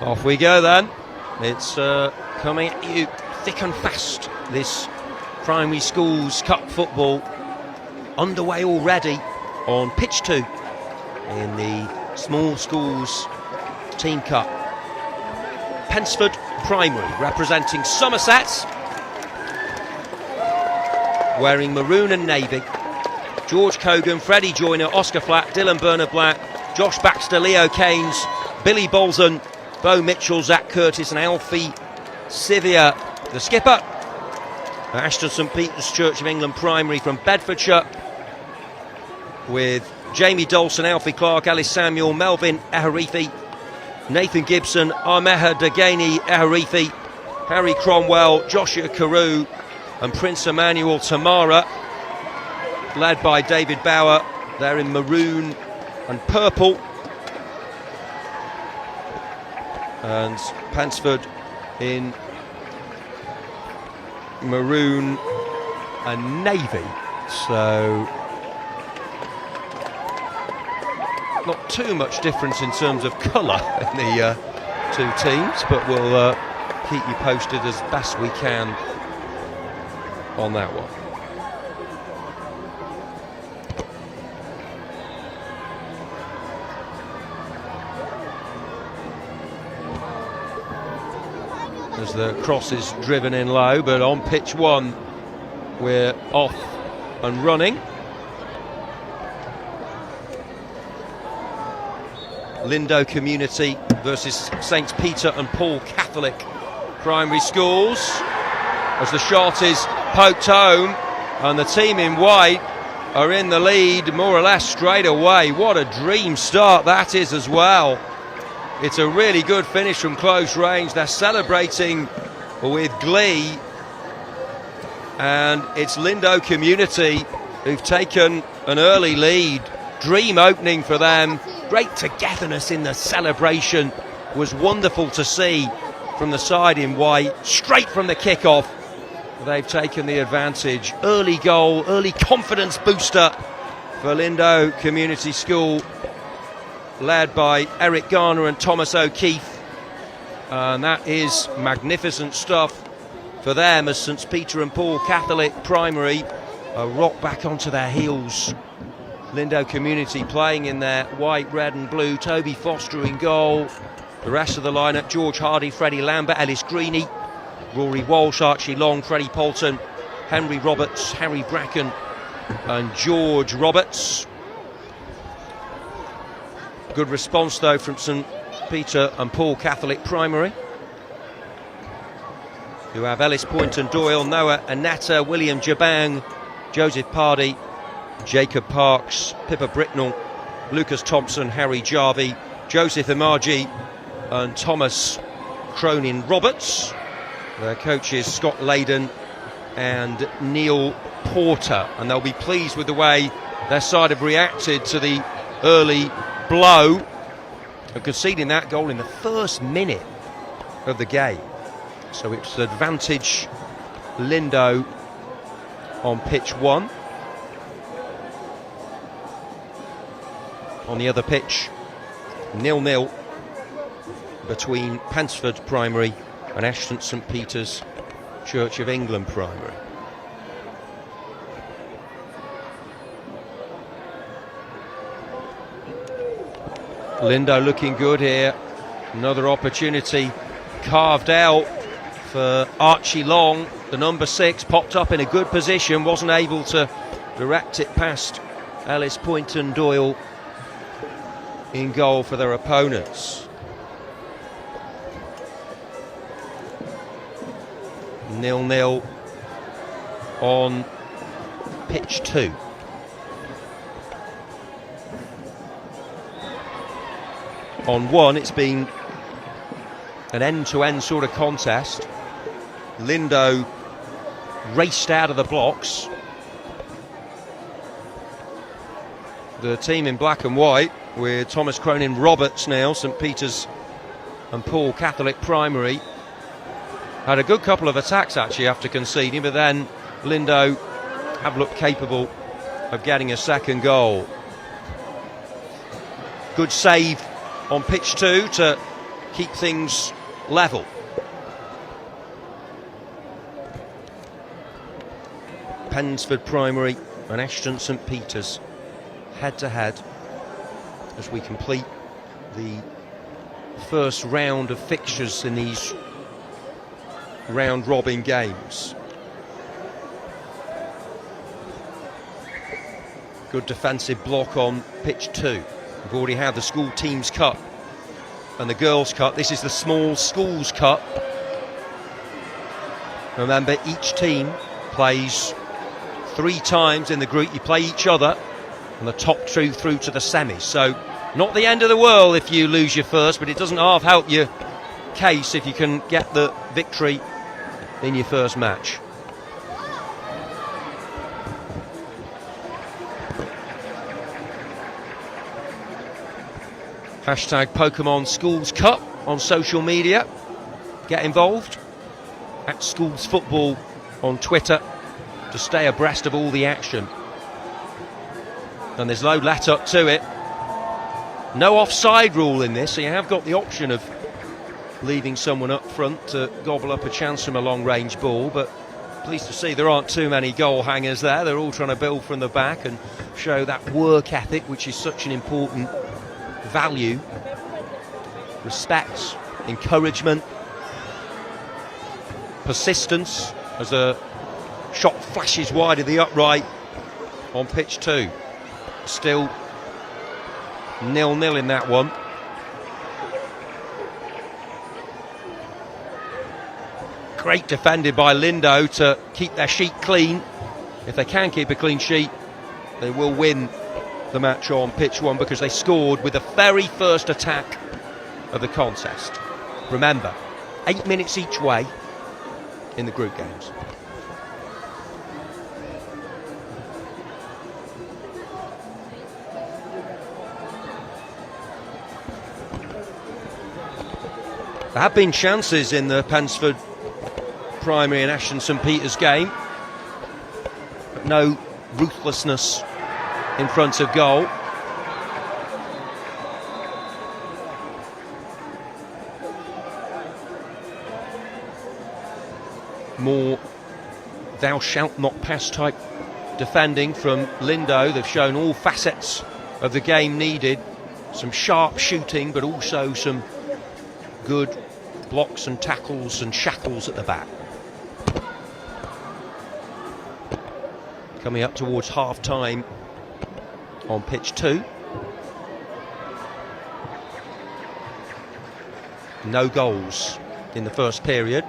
Off we go then. It's coming at you thick and fast, this Primary Schools Cup football. Underway already on pitch 2 in the Small Schools Team Cup. Pensford Primary representing Somerset, wearing maroon and navy. George Cogan, Freddie Joyner, Oscar Flack, Dylan Bernard Black, Josh Baxter, Leo Keynes, Billy Bolton, Bo Mitchell, Zach Curtis and Alfie Sivia, the skipper. Ashton St Peter's Church of England Primary from Bedfordshire, with Jamie Dolson, Alfie Clark, Alice Samuel, Melvin Eharifi, Nathan Gibson, Armeha Degani Eharifi, Harry Cromwell, Joshua Carew and Prince Emmanuel Tamara, led by David Bauer. They're in maroon and purple, and Pensford in maroon and navy. So Not too much difference in terms of colour in the two teams, but we'll keep you posted as best we can on that one. As the cross is driven in low, but on pitch one we're off and running. Lindo Community versus St Peter and Paul Catholic Primary Schools, as the shot is poked home and the team in white are in the lead more or less straight away. What a dream start that is as well. It's a really good finish from close range. They're celebrating with glee, and it's Lindo Community who've taken an early lead. Dream opening for them. Great togetherness in the celebration. Was wonderful to see from the side in white. Straight from the kickoff, they've taken the advantage. Early goal, early confidence booster for Lindo Community School, led by Eric Garner and Thomas O'Keefe, and that is magnificent stuff for them, as St Peter and Paul Catholic Primary rock back onto their heels. Lindo Community playing in their white, red and blue. Toby Foster in goal. The rest of the lineup: George Hardy, Freddie Lambert, Ellis Greeny, Rory Walsh, Archie Long, Freddie Polton, Henry Roberts, Harry Bracken and George Roberts. Good response though from St Peter and Paul Catholic Primary, who have Ellis Poynton Doyle, Noah Anetta, William Jabang, Joseph Pardy, Jacob Parks, Pippa Bricknell, Lucas Thompson, Harry Jarvie, Joseph Imaji and Thomas Cronin Roberts. Their coaches Scott Layden and Neil Porter, and they'll be pleased with the way their side have reacted to the early blow of conceding that goal in the first minute of the game. So it's advantage Lindo on pitch one. On the other pitch, 0-0 between Pensford Primary and Ashton St Peter's Church of England Primary. Lindo looking good here. Another opportunity carved out for Archie Long. The number 6 popped up in a good position, wasn't able to direct it past Ellis Poynton Doyle in goal for their opponents. 0-0 on pitch 2. On one, it's been an end-to-end sort of contest. Lindo raced out of the blocks. The team in black and white, with Thomas Cronin Roberts now, St Peter's and Paul Catholic Primary, had a good couple of attacks actually after conceding, but then Lindo have looked capable of getting a second goal. Good save on pitch 2 to keep things level. Pensford Primary and Ashton St Peter's head to head as we complete the first round of fixtures in these round-robin games. Good defensive block on pitch 2. We've already had the School Teams Cup and the Girls' Cup. This is the Small Schools Cup. Remember, each team plays 3 times in the group. You play each other, and the top 2 through to the semis. So not the end of the world if you lose your first, but it doesn't half help your case if you can get the victory in your first match. Hashtag Pokemon Schools Cup on social media. Get involved. At Schools Football on Twitter to stay abreast of all the action. And there's no let up to it. No offside rule in this, so you have got the option of leaving someone up front to gobble up a chance from a long-range ball, but pleased to see there aren't too many goal hangers there. They're all trying to build from the back and show that work ethic, which is such an important value. Respect, encouragement, persistence as a shot flashes wide of the upright on pitch 2. Still 0-0 in that one. Great defended by Lindo to keep their sheet clean. If they can keep a clean sheet, they will win the match on pitch 1 because they scored with the very first attack of the contest. Remember, 8 minutes each way in the group games. There have been chances in the Pensford Primary and Ashton St Peters game, but no ruthlessness in front of goal. More thou shalt not pass type defending from Lindo. They've shown all facets of the game needed. Some sharp shooting, but also some good blocks and tackles and shackles at the back. Coming up towards half-time on pitch 2. No goals in the first period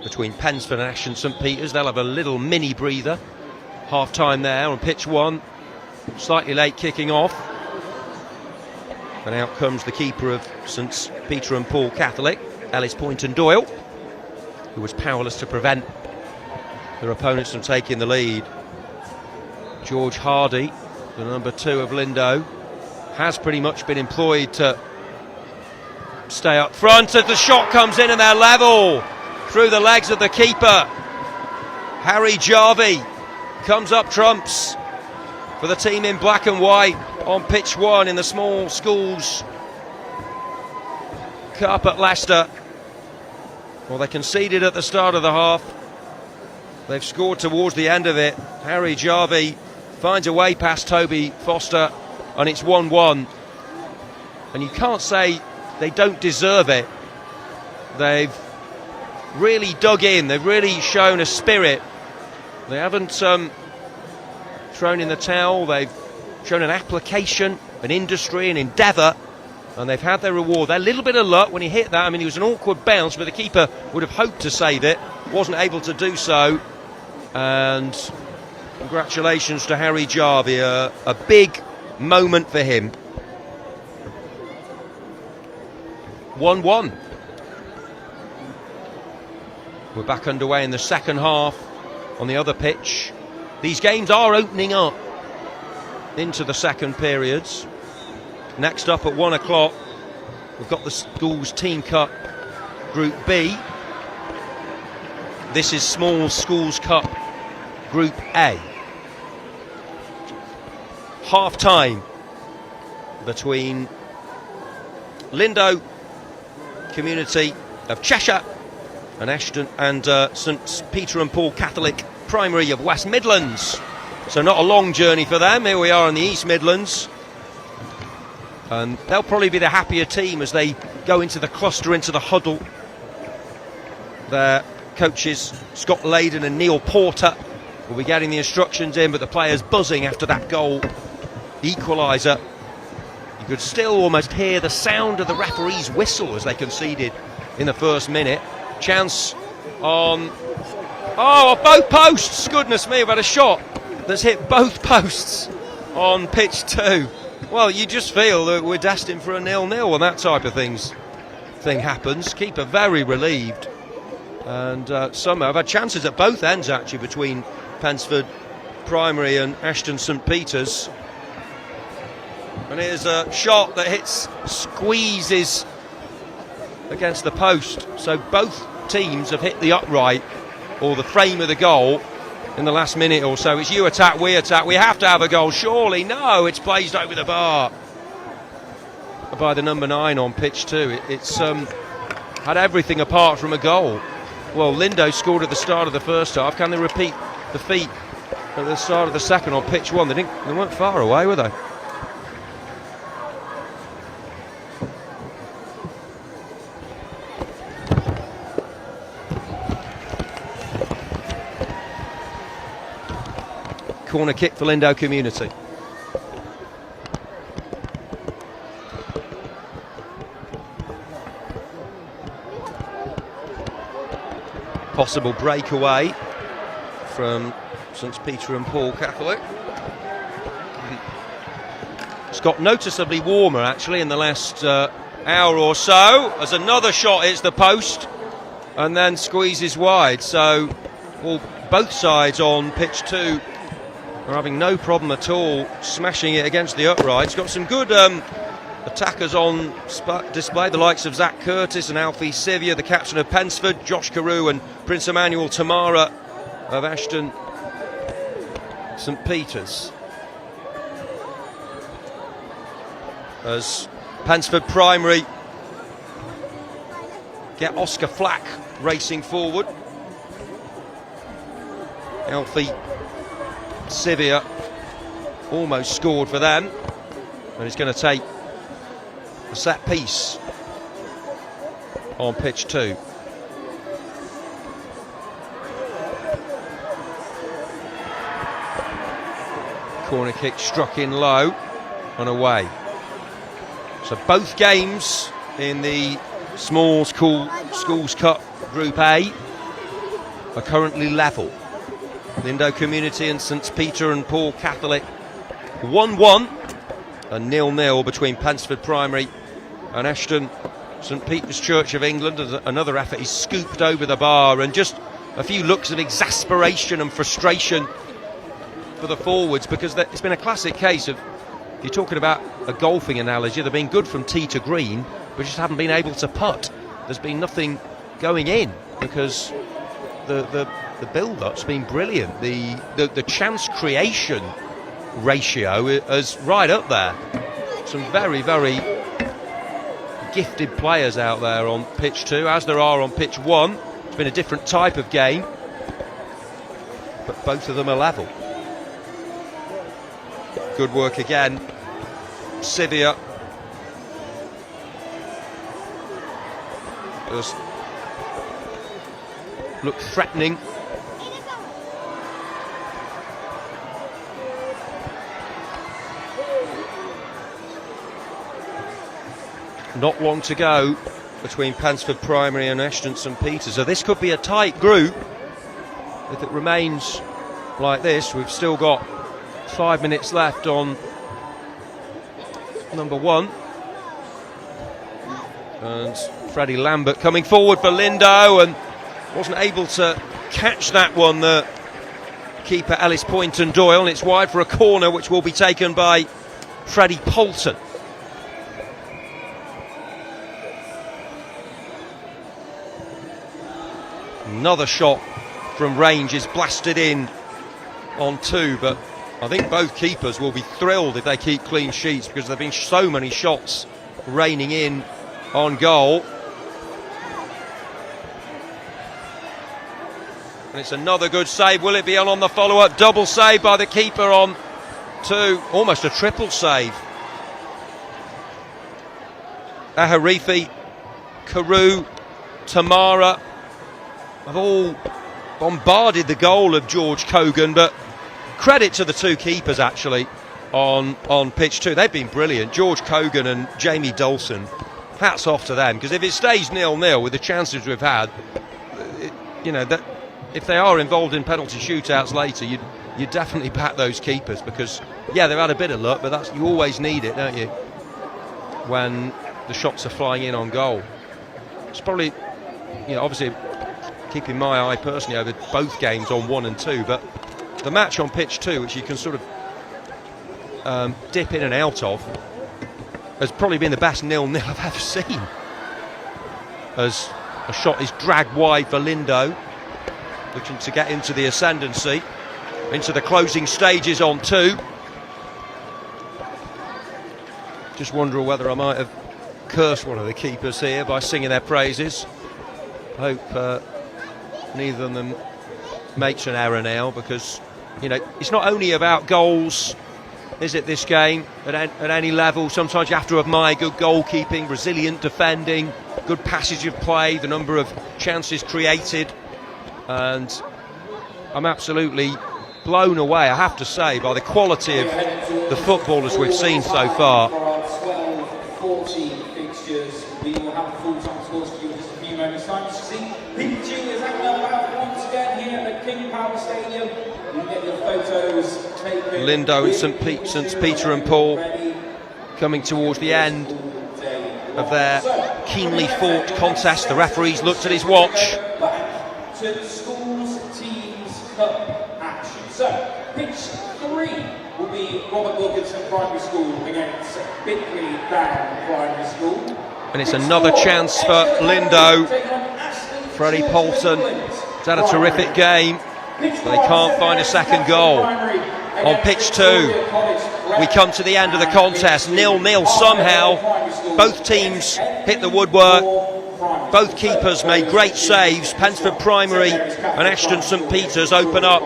between Pensford and Ashton St Peters. They'll have a little mini breather. Half-time there on pitch 1. Slightly late kicking off. And out comes the keeper of St Peter and Paul Catholic, Ellis Poynton-Doyle, who was powerless to prevent their opponents from taking the lead. George Hardy, the number 2 of Lindo, has pretty much been employed to stay up front as the shot comes in and they're level through the legs of the keeper. Harry Jarvie comes up trumps for the team in black and white on pitch 1 in the Small Schools Cup at Leicester. Well, they conceded at the start of the half. They've scored towards the end of it. Harry Jarvie finds a way past Toby Foster, and it's 1-1. And you can't say they don't deserve it. They've really dug in. They've really shown a spirit. They haven't thrown in the towel. They've shown an application, an industry, an endeavour, and they've had their reward. A little bit of luck when he hit that. I mean, it was an awkward bounce, but the keeper would have hoped to save it. Wasn't able to do so. And congratulations to Harry Jarvie, a big moment for him. 1-1. We're back underway in the second half on the other pitch. These games are opening up into the second periods. Next up at 1 o'clock, we've got the Schools Team Cup Group B. This is Small Schools Cup Group A. Half time between Lindo Community of Cheshire and Ashton and St Peter and Paul Catholic Primary of West Midlands. So not a long journey for them. Here we are in the East Midlands, and they'll probably be the happier team as they go into the cluster, into the huddle. Their coaches Scott Layden and Neil Porter will be getting the instructions in, but the players buzzing after that goal equaliser. You could still almost hear the sound of the referee's whistle as they conceded in the first minute. Chance on both posts. Goodness me, we've had a shot that's hit both posts on pitch 2. Well, you just feel that we're destined for a 0-0 when that type of thing happens. Keeper very relieved, and somehow I've had chances at both ends actually between Pensford Primary and Ashton St Peters. And here's a shot that squeezes against the post. So both teams have hit the upright or the frame of the goal in the last minute or so. It's you attack, we attack. We have to have a goal, surely. No, it's blazed over the bar. by the number 9 on pitch 2. It's had everything apart from a goal. Well, Lindo scored at the start of the first half. Can they repeat the feat at the start of the second on pitch 1? They weren't far away, were they? Corner kick for Lindo Community. Possible breakaway from St Peter and Paul Catholic. It's got noticeably warmer actually in the last hour or so, as another shot hits the post and then squeezes wide. So both sides on pitch 2 are having no problem at all smashing it against the uprights. Got some good attackers on display, the likes of Zach Curtis and Alfie Sivia, the captain of Pensford, Josh Carew and Prince Emmanuel Tamara of Ashton St Peters. As Pensford Primary get Oscar Flack racing forward. Alfie Sivia almost scored for them, and he's going to take a set piece on pitch 2. Corner kick struck in low and away. So both games in the Schools Cup Group A are currently level. Lindo Community and St Peter and Paul Catholic 1-1 and 0-0 between Pensford Primary and Ashton St Peter's Church of England. Another effort is scooped over the bar, and just a few looks of exasperation and frustration for the forwards, because it's been a classic case of, if you're talking about a golfing analogy, they've been good from tee to green but just haven't been able to putt. There's been nothing going in because the build-up's been brilliant. The chance creation ratio is right up there. Some very, very gifted players out there on pitch 2, as there are on pitch 1. It's been a different type of game, but both of them are level. Good work again. Sivia does look threatening. Not long to go between Pensford Primary and Ashton St Peters. So this could be a tight group if it remains like this. We've still got 5 minutes left on number 1. And Freddie Lambert coming forward for Lindo and wasn't able to catch that one, the keeper Ellis Poynton Doyle, and it's wide for a corner which will be taken by Freddie Poulton. Another shot from range is blasted in on 2, but I think both keepers will be thrilled if they keep clean sheets, because there have been so many shots raining in on goal. And it's another good save. Will it be on the follow-up? Double save by the keeper on 2. Almost a triple save. Aharifi, Carew, Tamara have all bombarded the goal of George Cogan, but credit to the 2 keepers actually on pitch 2. They've been brilliant. George Cogan and Jamie Dolson, hats off to them, because if it stays 0-0 with the chances we've had, that if they are involved in penalty shootouts later, you definitely back those keepers, because they've had a bit of luck, but you always need it, don't you, when the shots are flying in on goal. It's probably, obviously keeping my eye personally over both games on 1 and 2, but the match on pitch 2, which you can sort of dip in and out of, has probably been the best 0-0 I've ever seen, as a shot is dragged wide for Lindo, looking to get into the ascendancy, into the closing stages on 2. Just wonder whether I might have cursed one of the keepers here by singing their praises. Hope neither of them makes an error now, because, you know, it's not only about goals, is it, this game, at any level. Sometimes you have to admire good goalkeeping, resilient defending, good passage of play, the number of chances created. And I'm absolutely blown away, I have to say, by the quality of the footballers we've seen so far.
12-40 fixtures. We will have the full-time scores for you in just a few moments' time. You see Pikachu is out once again here at the King Power Stadium. You can get your photos taken.
Lindo and St Peter and Paul coming towards the end of their keenly fought contest. The referees looked at his watch.
Back to schools teams cup action. So, pitch 3 will be Robert Wilkinson Primary School against Bickley Down Primary School.
And it's another chance for Lindo. Freddie Poulton has had a terrific game, but they can't find a second goal. On pitch 2, we come to the end of the contest, 0-0 somehow. Both teams hit the woodwork. Both keepers made great saves. Pensford Primary and Ashton St Peters open up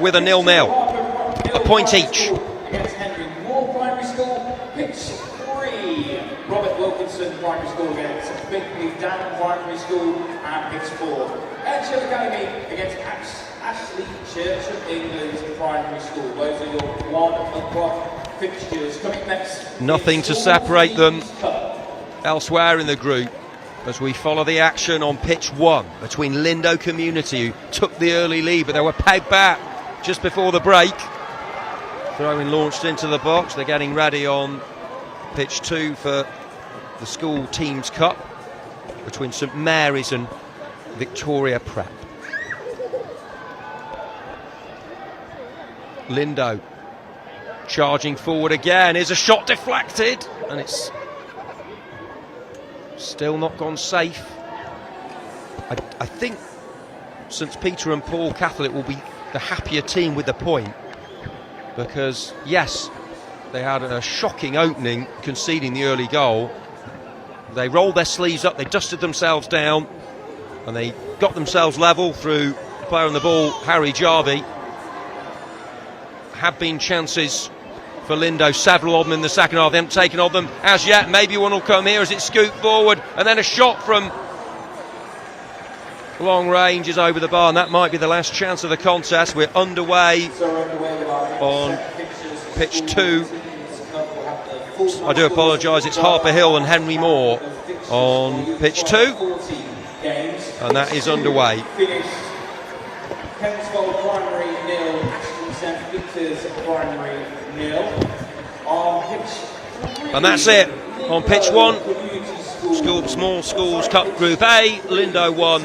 with a 0-0. A point each.
Against Henry Moore Primary School. Pitch 3, Robert Wilkinson Primary School against Bickley Down Primary School. And pitch 4, Edgehill Academy against Ashley Church of England Primary School. Those are your 1 o'clock fixtures. Coming next.
Nothing to separate them elsewhere in the group as we follow the action on pitch 1 between Lindo Community, who took the early lead, but they were pegged back just before the break. Throwing launched into the box. They're getting ready on pitch 2 for the School Teams Cup between St Mary's and Victoria Prep. Lindo charging forward again. Is a shot deflected, and it's still not gone safe. I think St Peter and Paul Catholic will be the happier team with the point, because yes, they had a shocking opening, conceding the early goal. They rolled their sleeves up, they dusted themselves down, and they got themselves level through the player on the ball, Harry Jarvie. Have been chances for Lindo, several of them in the second half. They haven't taken of them as yet. Maybe one will come here as it scooped forward, and then a shot from long range is over the bar, and that might be the last chance of the contest. We're underway on pitch 2. I do apologise, it's Harper Hill and Henry Moore on pitch 2, and that is underway.
Kenswell Primary 0, Ashton St Peters Primary 0. On pitch 3,
and that's it. On pitch 1, Small Schools Cup Group A, Lindo 1,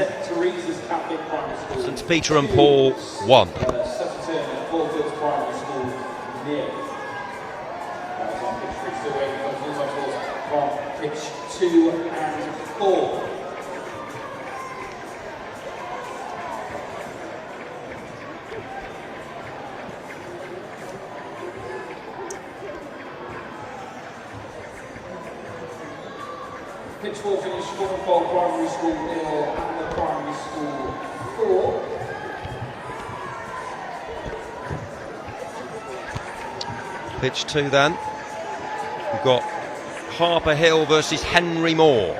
St Peter and Paul 1.
Pitch 2 and 4. Pitch 4 finished Scornfold Primary School 0 and the Primary School 4.
Pitch 2 then. We've got Harper Hill versus Henry Moore.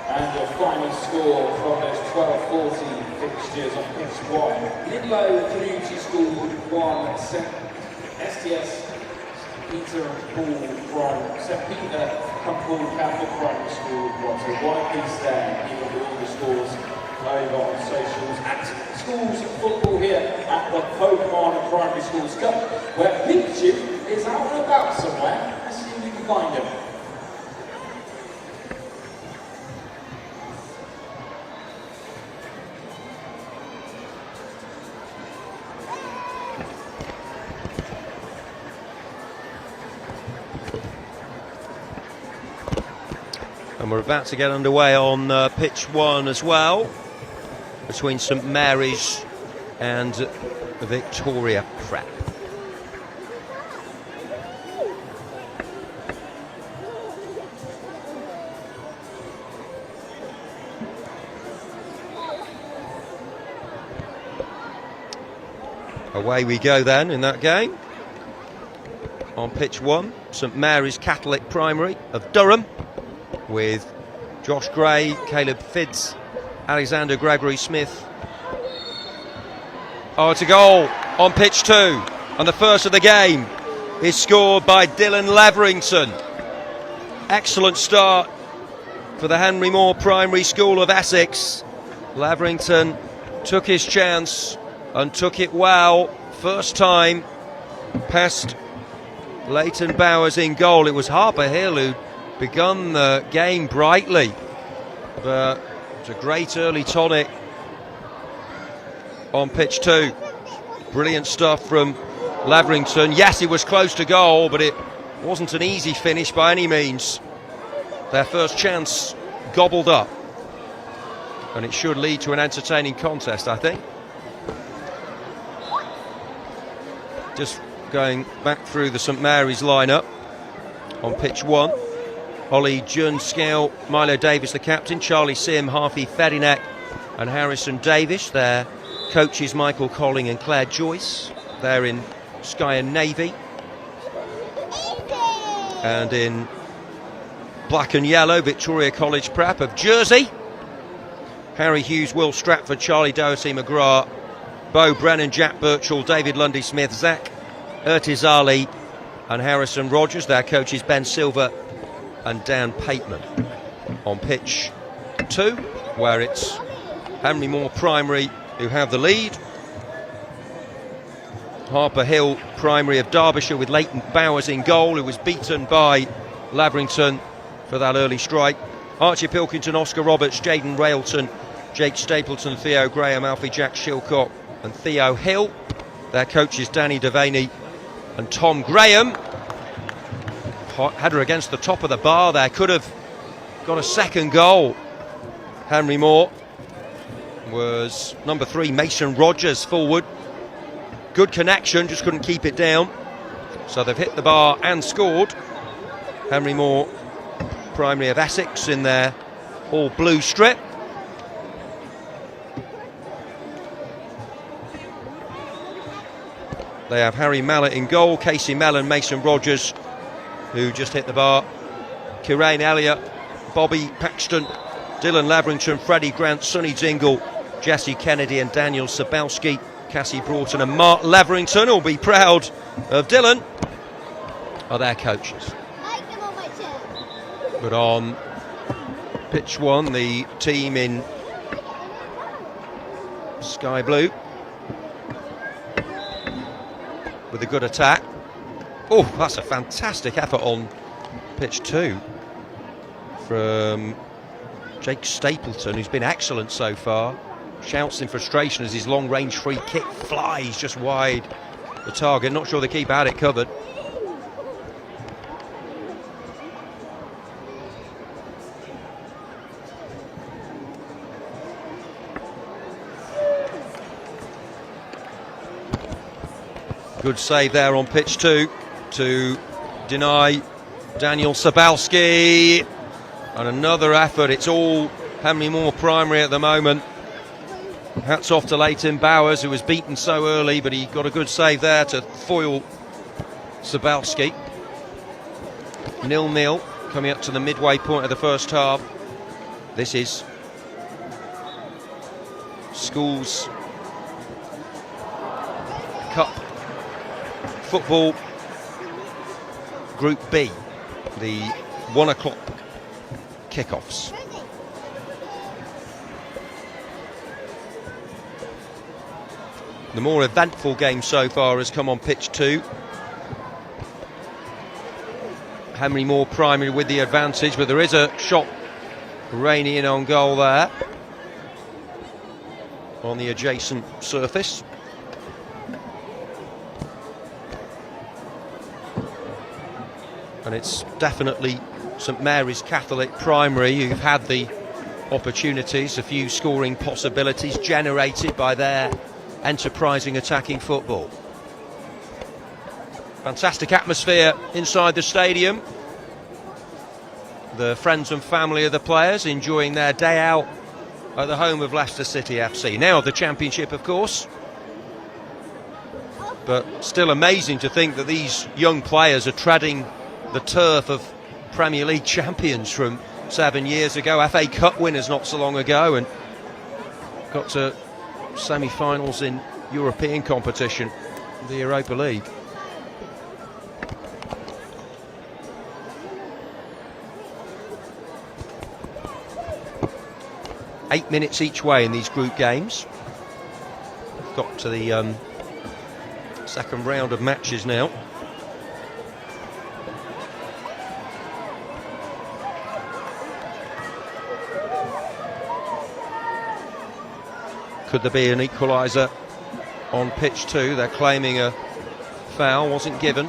And your final score from those 12-40 fixtures on pitch 1. Lidlow Community School 1, STS Peter and Paul from St Peter and Paul Catholic Primary School 1. So one apiece there, even with all the scores over on socials. At schools football here at the POKÉMON Primary Schools Cup, where Pikachu is out and about somewhere. Let's see if we can find him.
And we're about to get underway on pitch 1 as well, between St Mary's and Victoria Prep. Away we go then in that game. On pitch 1, St Mary's Catholic Primary of Durham, with Josh Gray, Caleb Fidds, Alexander Gregory Smith. Oh, it's a goal on pitch 2, and the first of the game is scored by Dylan Leverington. Excellent start for the Henry Moore Primary School of Essex. Leverington took his chance and took it well. First time past Leighton Bowers in goal. It was Harper Hill who'd begun the game brightly, but it's a great early tonic on pitch 2. Brilliant stuff from Leverington. Yes, it was close to goal, but it wasn't an easy finish by any means. Their first chance gobbled up, and it should lead to an entertaining contest, I think. Just going back through the St Mary's lineup on pitch 1. Ollie Junskell, Milo Davis the captain, Charlie Sim, Harvey Fedinek and Harrison Davis. Their coaches Michael Colling and Claire Joyce. They're in Sky and Navy. And in black and yellow, Victoria College Prep of Jersey. Harry Hughes, Will Stratford, Charlie Doherty McGrath, Bo Brennan, Jack Birchall, David Lundy Smith, Zach Ertiz Ali and Harrison Rogers. Their coaches Ben Silver and Dan Pateman. On pitch 2, where it's Henry Moore Primary who have the lead. Harper Hill Primary of Derbyshire with Leighton Bowers in goal, who was beaten by Leverington for that early strike. Archie Pilkington, Oscar Roberts, Jaden Railton, Jake Stapleton, Theo Graham, Alfie Jack Shilcock and Theo Hill. Their coaches Danny Devaney and Tom Graham. Header against the top of the bar there, could have got a second goal. Henry Moore was number 3, Mason Rogers, forward. Good connection, just couldn't keep it down. So they've hit the bar and scored. Henry Moore Primary of Essex in their all blue strip. They have Harry Mallett in goal, Casey Mellon, Mason Rogers, who just hit the bar, Kirain Elliott, Bobby Paxton, Dylan Leverington, Freddie Grant, Sonny Dingle, Jesse Kennedy and Daniel Sabelski. Cassie Broughton and Mark Leverington will be proud of Dylan, are their coaches. But on pitch 1, the team in sky blue with a good attack. Oh, that's a fantastic effort on pitch 2 from Jake Stapleton, who's been excellent so far. Shouts in frustration as his long-range free kick flies just wide the target. Not sure the keeper had it covered. Good save there on pitch 2 to deny Daniel Sabelski. And another effort. It's all Henry Moore Primary at the moment. Hats off to Leighton Bowers, who was beaten so early, but he got a good save there to foil Sabelski. 0-0 coming up to the midway point of the first half. This is Schools Cup Football Group B, the 1 o'clock kickoffs. The more eventful game so far has come on pitch 2. Henry Moore Primary with the advantage, but there is a shot raining in on goal there on the adjacent surface. And it's definitely St Mary's Catholic Primary who've had the opportunities, a few scoring possibilities generated by their enterprising attacking football. Fantastic atmosphere inside the stadium. The friends and family of the players enjoying their day out at the home of Leicester City FC. Now the Championship, of course. but still amazing to think that these young players are treading the turf of Premier League champions from 7 years ago, FA Cup winners not so long ago, and got to semi-finals in European competition, the Europa League. Eight minutes each way in these group games. Got to the second round of matches now. Could there be an equaliser on pitch 2? They're claiming a foul, wasn't given.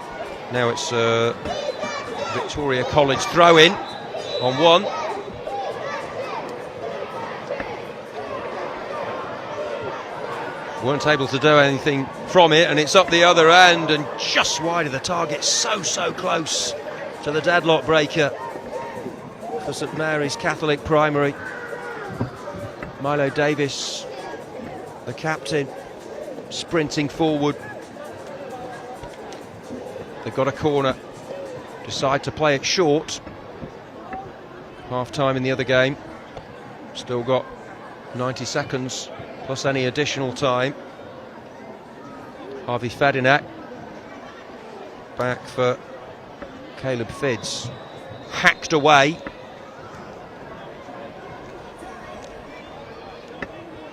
Now it's Victoria College throw-in on 1. Weren't able to do anything from it, and it's up the other end and just wide of the target. So close to the deadlock breaker for St Mary's Catholic Primary. Milo Davis, the captain, sprinting forward. They've got a corner, decide to play it short. Half time in the other game, still got 90 seconds plus any additional time. Harvey Fedinak back for Caleb Fidds. Hacked away.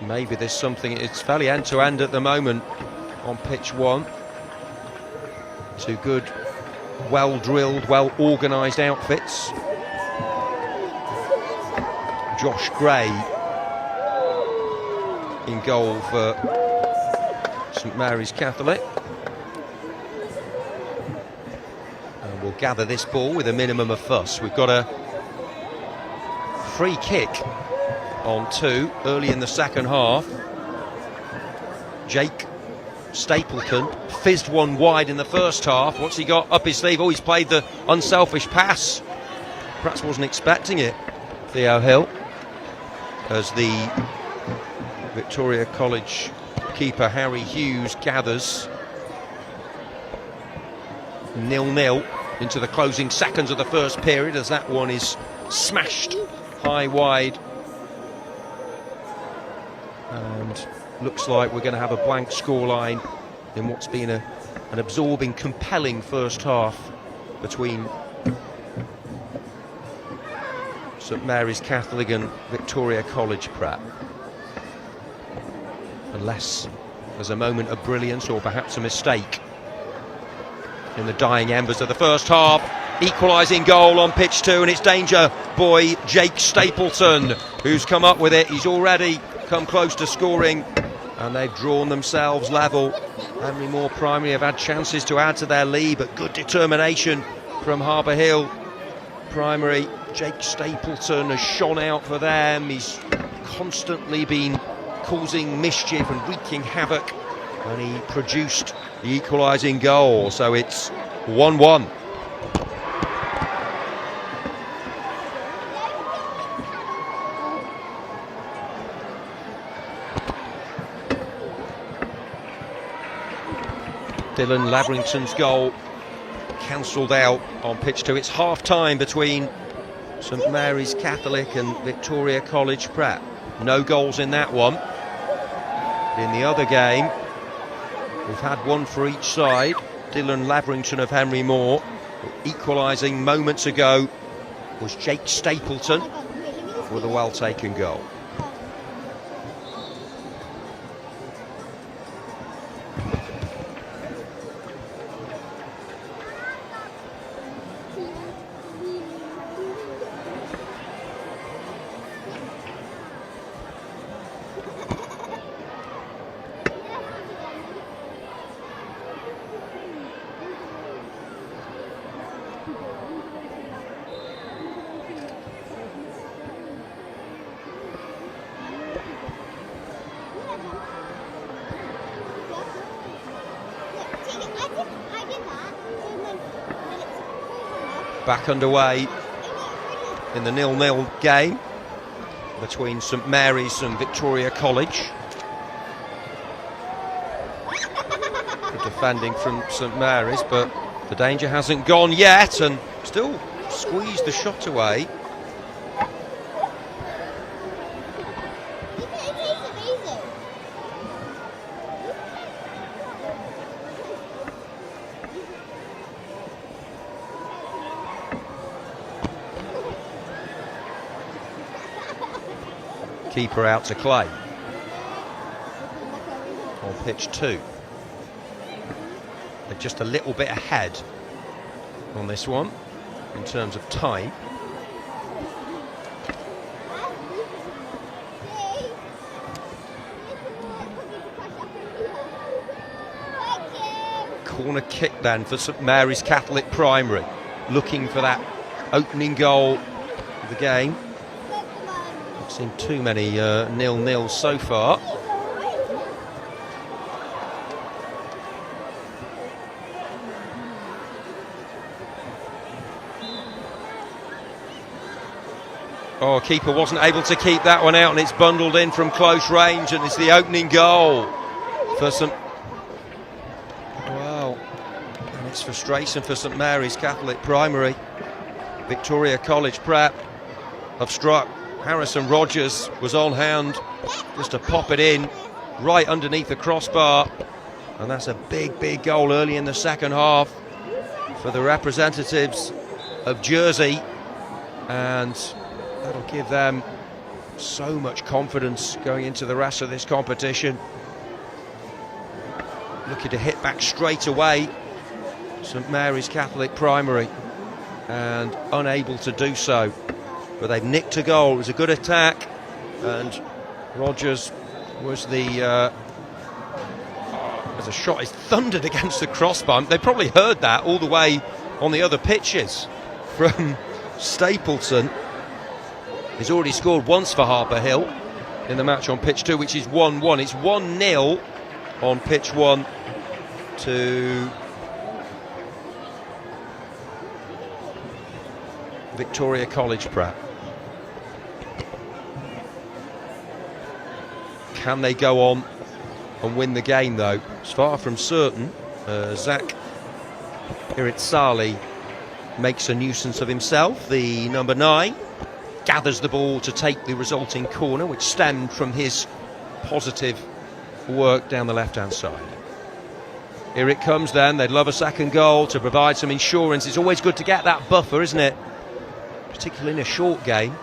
Maybe there's something, it's fairly end-to-end at the moment on pitch 1. Two good, well-drilled, well-organised outfits. Josh Gray in goal for St Mary's Catholic. And we'll gather this ball with a minimum of fuss. We've got a free kick on 2 early in the second half. Jake Stapleton fizzed one wide in the first half. What's he got up his sleeve? Oh, he's played the unselfish pass. Perhaps wasn't expecting it, Theo Hill, as the Victoria College keeper Harry Hughes gathers. 0-0 into the closing seconds of the first period, as that one is smashed high wide. And looks like we're going to have a blank scoreline in what's been an absorbing, compelling first half between St Mary's Catholic and Victoria College Prep. Unless there's a moment of brilliance or perhaps a mistake in the dying embers of the first half. Equalising goal on pitch 2, and it's danger boy Jake Stapleton who's come up with it. He's already come close to scoring, and they've drawn themselves level. Henry Moore Primary have had chances to add to their lead, but good determination from Harbour Hill Primary. Jake Stapleton has shone out for them. He's constantly been causing mischief and wreaking havoc, and he produced the equalising goal, so it's 1-1. Dylan Laverington's goal cancelled out on pitch 2. It's half time between St Mary's Catholic and Victoria College Prep. No goals in that one. In the other game, we've had one for each side. Dylan Laverington of Henry Moore. Equalising moments ago was Jake Stapleton with a well-taken goal. Back underway in the 0-0 game between St Mary's and Victoria College. Good defending from St Mary's, but the danger hasn't gone yet, and still squeezed the shot away. Keeper out to Clay on pitch 2. They're just a little bit ahead on this one in terms of time. Corner kick then for St Mary's Catholic Primary, looking for that opening goal of the game. Not seen too many 0-0 so far. Oh, keeper wasn't able to keep that one out, and it's bundled in from close range, and it's the opening goal for St. Wow, and it's frustration for St Mary's Catholic Primary. Victoria College Prep have struck. Harrison Rogers was on hand just to pop it in right underneath the crossbar, and that's a big goal early in the second half for the representatives of Jersey, and that'll give them so much confidence going into the rest of this competition. Looking to hit back straight away, St Mary's Catholic Primary, and unable to do so. But they've nicked a goal. It was a good attack, and Rogers was the as a shot is thundered against the crossbar. They probably heard that all the way on the other pitches from Stapleton. He's already scored once for Harper Hill in the match on pitch 2, which is 1-1. It's 1-0 on pitch 1 to Victoria College Prep. Can they go on and win the game, though? It's far from certain. Zach Iritsali makes a nuisance of himself, the number 9. Gathers the ball to take the resulting corner, which stemmed from his positive work down the left-hand side. Here it comes then. They'd love a second goal to provide some insurance. It's always good to get that buffer, isn't it? Particularly in a short game.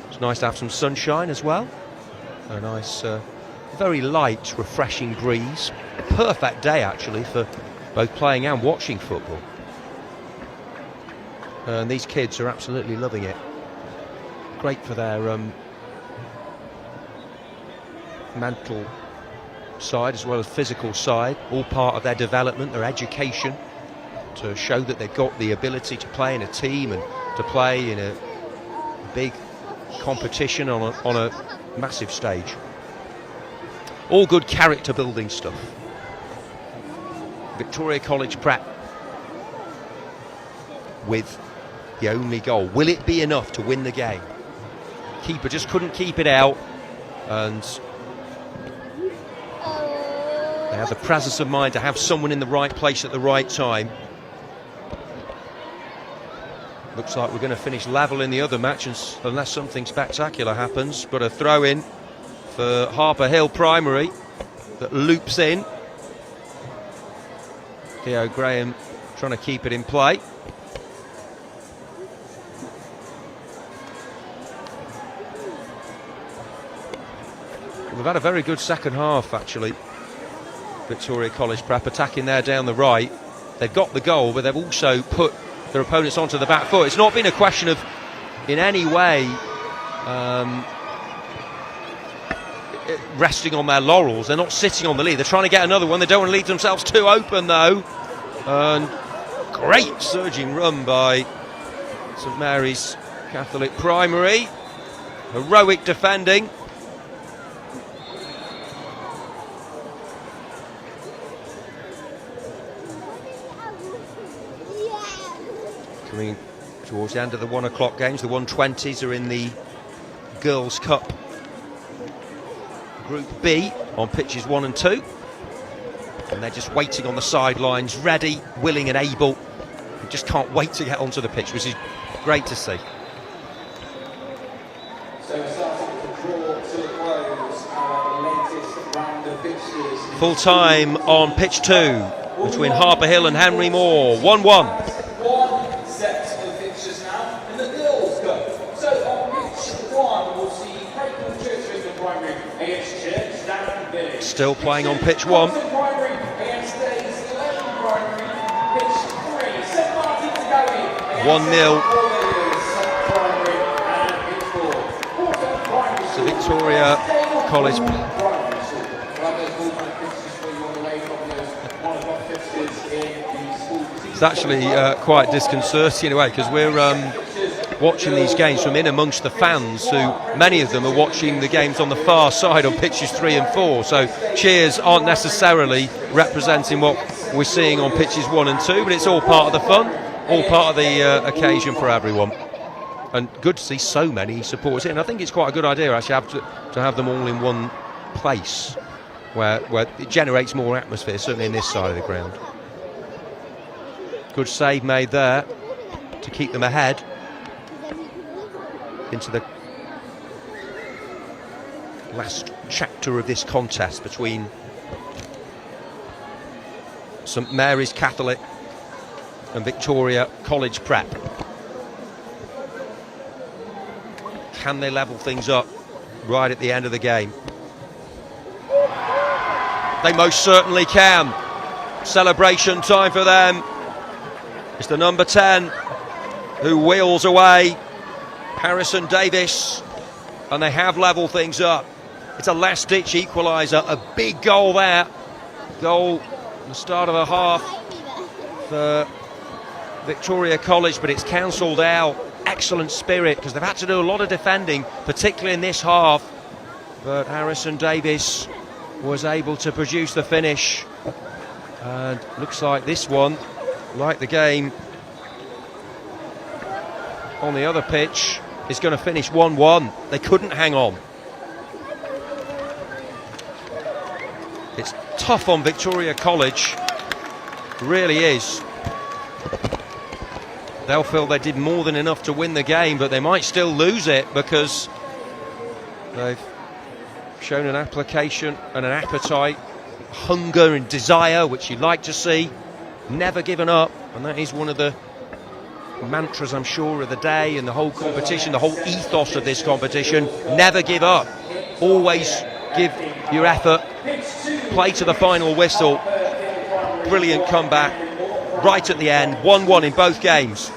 It's nice to have some sunshine as well. A nice, very light, refreshing breeze. Perfect day, actually, for both playing and watching football. And these kids are absolutely loving it. Great for their mental side as well as physical side. All part of their development, their education, to show that they've got the ability to play in a team and to play in a big competition on a massive stage. All good character building stuff. Victoria College Prep with the only goal. Will it be enough to win the game? Keeper just couldn't keep it out, and they have the presence of mind to have someone in the right place at the right time. Looks like we're going to finish level in the other match unless something spectacular happens, but a throw in for Harper Hill Primary that loops in. Theo Graham trying to keep it in play. We've had a very good second half, actually. Victoria College Prep attacking there down the right. They've got the goal, but they've also put their opponents onto the back foot. It's not been a question of, in any way, resting on their laurels. They're not sitting on the lead. They're trying to get another one. They don't want to leave themselves too open, though. And great surging run by St Mary's Catholic Primary. Heroic defending. Coming towards the end of the 1 o'clock games, the 120s are in the Girls' Cup Group B on pitches 1 and 2. And they're just waiting on the sidelines, ready, willing and able. They just can't wait to get onto the pitch, which is great to see.
So starting to draw to a close our latest round of fixtures.
Full time on pitch 2 between Harper Hill and Henry Moore, 1-1.
One set of fixtures now in the Girls' Cup. So on pitch 1 we'll see Creighton Church in the primary against Church Down Village.
Still playing on pitch 1.
Primary against Days Lane Primary. Pitch 3, St Martin's going.
1-0 to Victoria College. It's actually quite disconcerting in a way, because we're watching these games from in amongst the fans, who many of them are watching the games on the far side on pitches 3 and 4, so cheers aren't necessarily representing what we're seeing on pitches 1 and 2, but it's all part of the fun, all part of the occasion for everyone. And good to see so many supporters here. And I think it's quite a good idea actually to have them all in one place where it generates more atmosphere, certainly in this side of the ground. Good save made there to keep them ahead into the last chapter of this contest between St Mary's Catholic and Victoria College Prep. Can they level things up right at the end of the game? They most certainly can. Celebration time for them. It's the number 10 who wheels away, Harrison Davis, and they have levelled things up. It's a last-ditch equaliser, a big goal there. Goal at the start of the half for Victoria College, but it's cancelled out. Excellent spirit, because they've had to do a lot of defending, particularly in this half, but Harrison Davis was able to produce the finish, and looks like this one, like the game on the other pitch, is going to finish 1-1. They couldn't hang on. It's tough on Victoria College, it really is. They'll feel they did more than enough to win the game, but they might still lose it because they've shown an application and an appetite, hunger and desire, which you'd like to see. Never given up, and that is one of the mantras, I'm sure, of the day and the whole competition, the whole ethos of this competition. Never give up. Always give your effort. Play to the final whistle. Brilliant comeback right at the end. 1-1 in both games.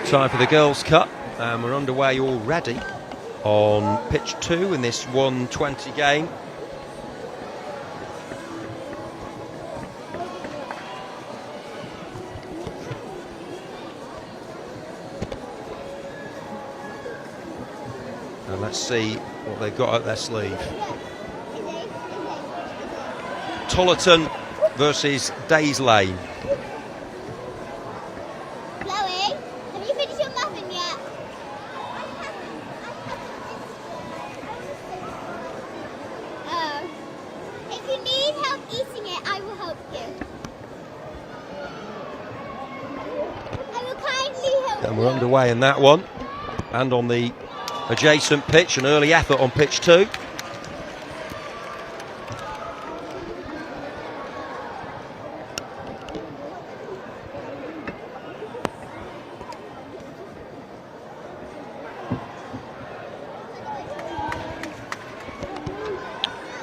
Time for the Girls' Cup, and we're underway already on pitch 2 in this 1:20 game. And let's see what they've got up their sleeve. Tollerton versus Days Lane. And we're underway in that one, and on the adjacent pitch, an early effort on pitch 2.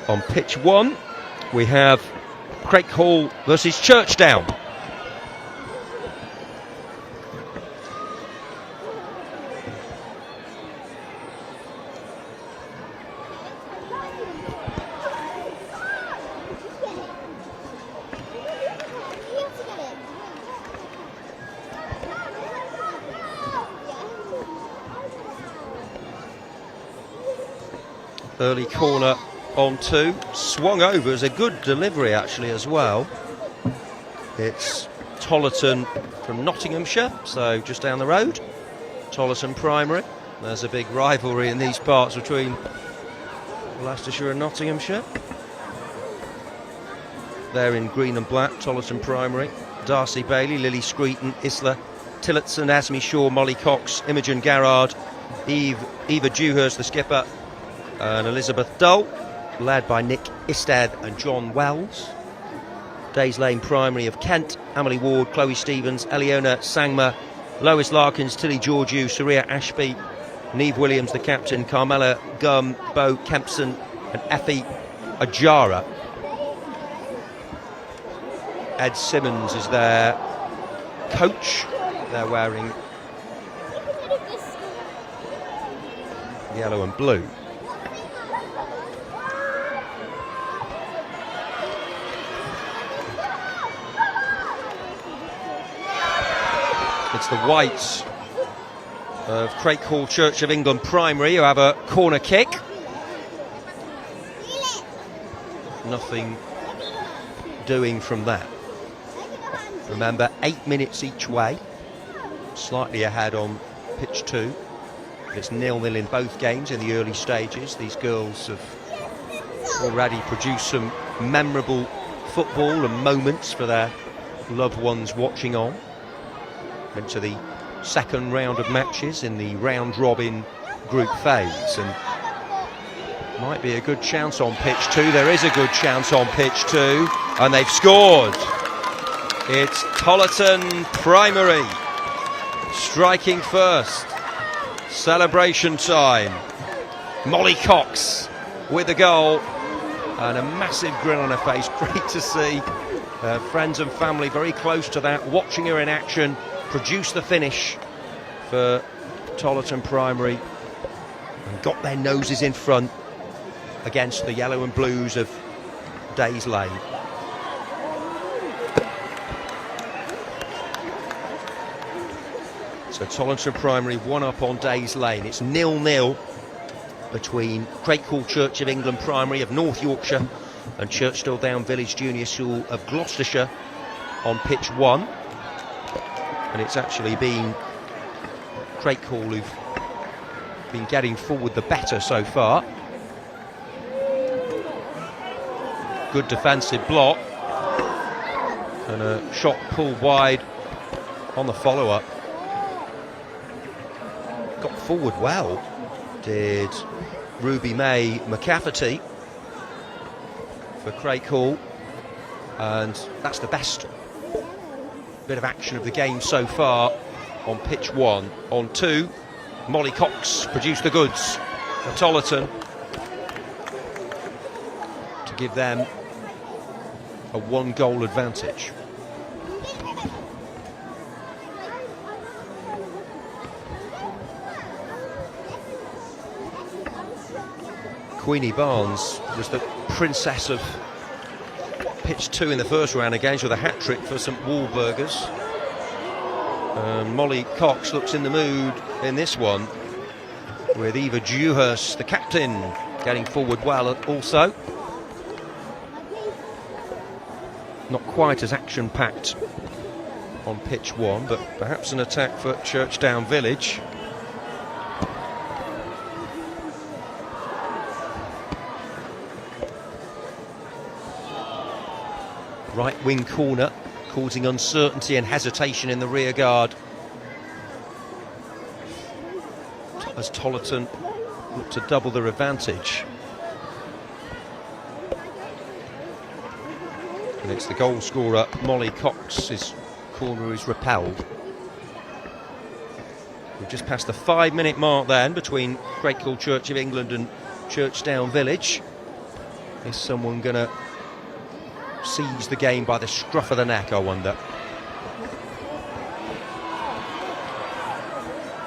On pitch 1, we have Craig Hall versus Churchdown. Early corner on 2. Swung over as a good delivery actually as well. It's Tollerton from Nottinghamshire, so just down the road. Tollerton Primary. There's a big rivalry in these parts between Leicestershire and Nottinghamshire. They're in green and black, Tollerton Primary. Darcy Bailey, Lily Screeton, Isla Tillotson, Asmi Shaw, Molly Cox, Imogen Garrard, Eva Dewhurst, the skipper, and Elizabeth Dull, led by Nick Isted and John Wells. Days Lane Primary of Kent, Emily Ward, Chloe Stevens, Eliona Sangma, Lois Larkins, Tilly Georgiou, Saria Ashby, Neve Williams, the captain, Carmela Gum, Bo Kempson, and Effie Ajara. Ed Simmons is their coach. They're wearing yellow and blue. It's the Whites of Crakehall Church of England Primary who have a corner kick. Nothing doing from that. Remember, 8 minutes each way. Slightly ahead on pitch 2. It's 0-0 in both games in the early stages. These girls have already produced some memorable football and moments for their loved ones watching on. Into the second round of matches in the round-robin group phase, and might be a good chance on pitch 2. There is a good chance on pitch 2, and they've scored. It's Tollerton Primary striking first. Celebration time. Molly Cox with the goal, and a massive grin on her face. Great to see friends and family very close to that, watching her in action, produce the finish for Tollerton Primary, and got their noses in front against the yellow and blues of Days Lane. So Tollerton Primary 1 up on Days Lane. It's 0-0 between Crakehall Church of England Primary of North Yorkshire and Churchstill Down Village Junior School of Gloucestershire on pitch 1. And it's actually been Crakehall who've been getting forward the better so far. Good defensive block, and a shot pulled wide on the follow-up. Got forward well, did Ruby May McCafferty for Crakehall, and that's the best bit of action of the game so far on pitch 1. On 2, Molly Cox produced the goods for Tollerton to give them a 1-goal advantage. Queenie Barnes was the princess of pitch 2 in the first round against with a hat-trick for St Walburgers. Molly Cox looks in the mood in this one, with Eva Dewhurst, the captain, getting forward well also. Not quite as action-packed on pitch 1, but perhaps an attack for Churchdown Village. Right wing corner, causing uncertainty and hesitation in the rear guard as Tollerton look to double their advantage. And it's the goal scorer, Molly Cox's corner is repelled. We've just passed the 5-minute mark then between Crakehall Church of England and Churchdown Village. Is someone going to seize the game by the scruff of the neck, I wonder?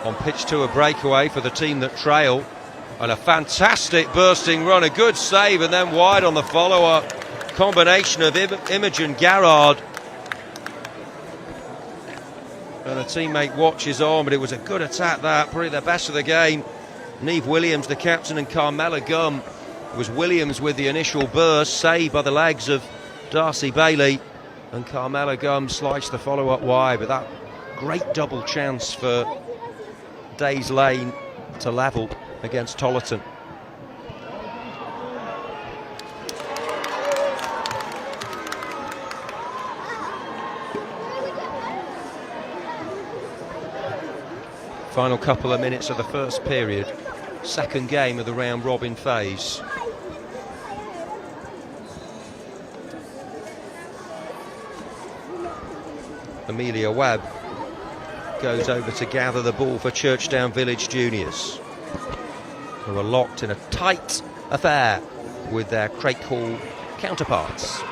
On pitch 2, a breakaway for the team that trail, and a fantastic bursting run, a good save, and then wide on the follow-up. Combination of Imogen Garrard and a teammate watches on, but it was a good attack that, probably the best of the game. Neve Williams, the captain, and Carmela Gum It was Williams with the initial burst, saved by the legs of Darcy Bailey, and Carmela Gum sliced the follow-up wide, but that great double chance for Days Lane to level against Tollerton. Final couple of minutes of the first period, second game of the round robin phase. Amelia Webb goes over to gather the ball for Churchdown Village Juniors, who are locked in a tight affair with their Craig Hall counterparts.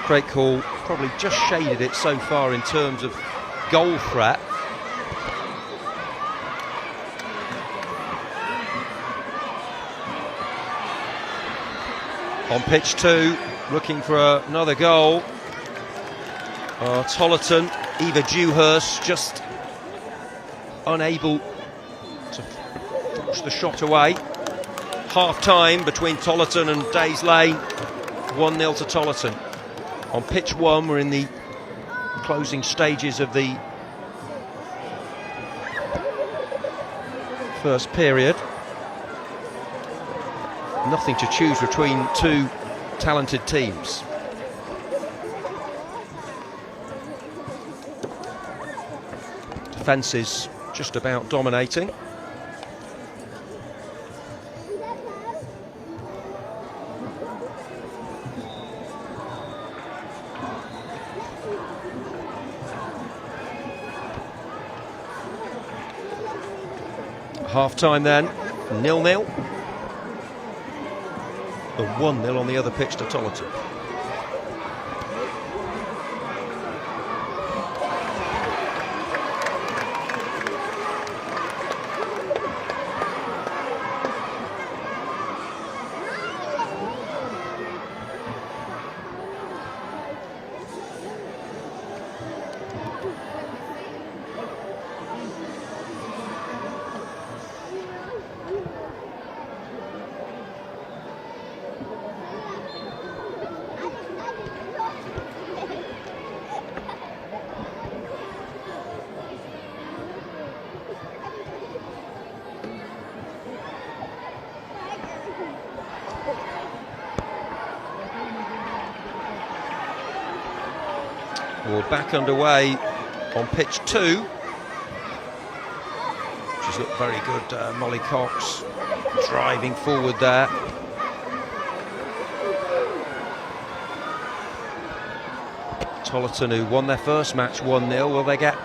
Craig Hall probably just shaded it so far in terms of goal threat. On pitch 2, looking for another goal. Tollerton, Eva Dewhurst just unable to push the shot away. Half time between Tollerton and Days Lane, 1-0 to Tollerton. On pitch 1, we're in the closing stages of the first period. Nothing to choose between two talented teams. Defence is just about dominating. Half-time then, 0-0. And 1-0 on the other pitch to Tollerton. We're back underway on pitch 2, which has looked very good. Molly Cox driving forward there. Tollerton, who won their first match 1-0, will they get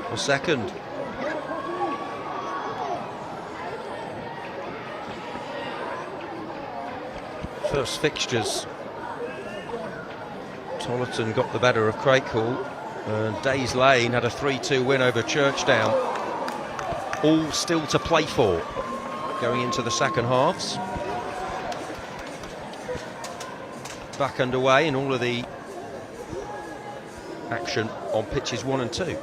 a second? First fixtures, Tollerton got the better of Craig Hall, and Days Lane had a 3-2 win over Churchdown. All still to play for going into the second halves. Back underway in all of the action on pitches 1 and 2.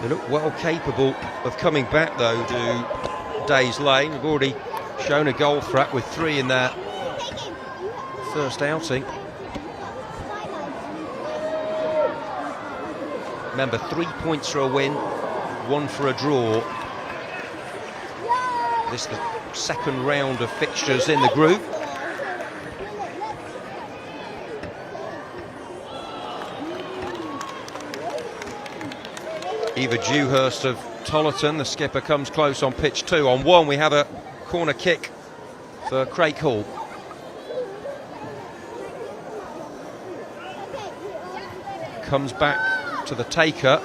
They look well capable of coming back, though, to Days Lane. We've already shown a goal threat with 3 in their first outing. Remember, 3 points for a win, 1 for a draw. This is the second round of fixtures in the group. Eva Dewhurst of Tollerton, the skipper, comes close on pitch 2. On 1, we have a corner kick for Craig Hall. Comes back to the taker,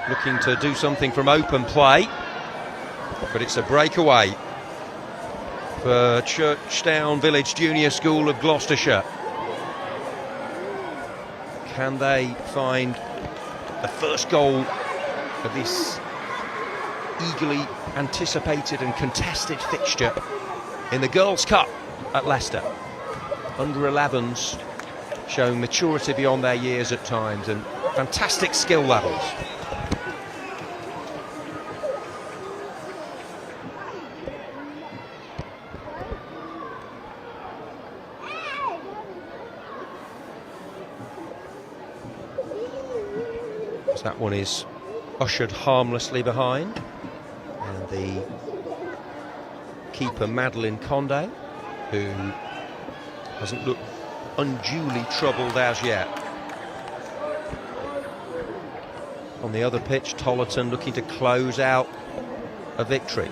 looking to do something from open play, but it's a breakaway. for Churchdown Village Junior School of Gloucestershire. Can they find the first goal of this eagerly anticipated and contested fixture in the Girls' Cup at Leicester? Under 11s showing maturity beyond their years at times and fantastic skill levels. So that one is ushered harmlessly behind, and the keeper Madeline Condé, who hasn't looked unduly troubled as yet. On the other pitch, Tollerton looking to close out a victory.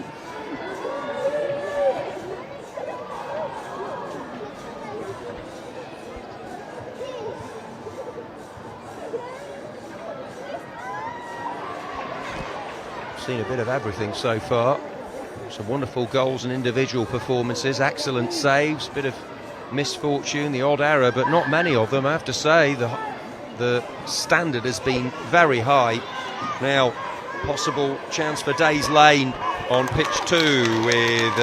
Seen a bit of everything so far. Some wonderful goals and individual performances, excellent saves, bit of misfortune, the odd error, but not many of them, I have to say. The standard has been very high. Now, possible chance for Days Lane on pitch 2 with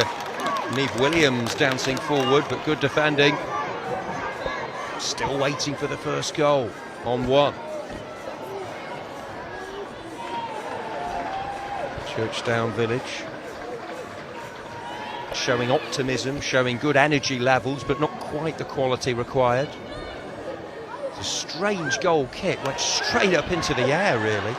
Neve Williams dancing forward, but good defending. Still waiting for the first goal on 1. Churchdown Village showing optimism, showing good energy levels, but not quite the quality required. It's a strange goal kick, went straight up into the air really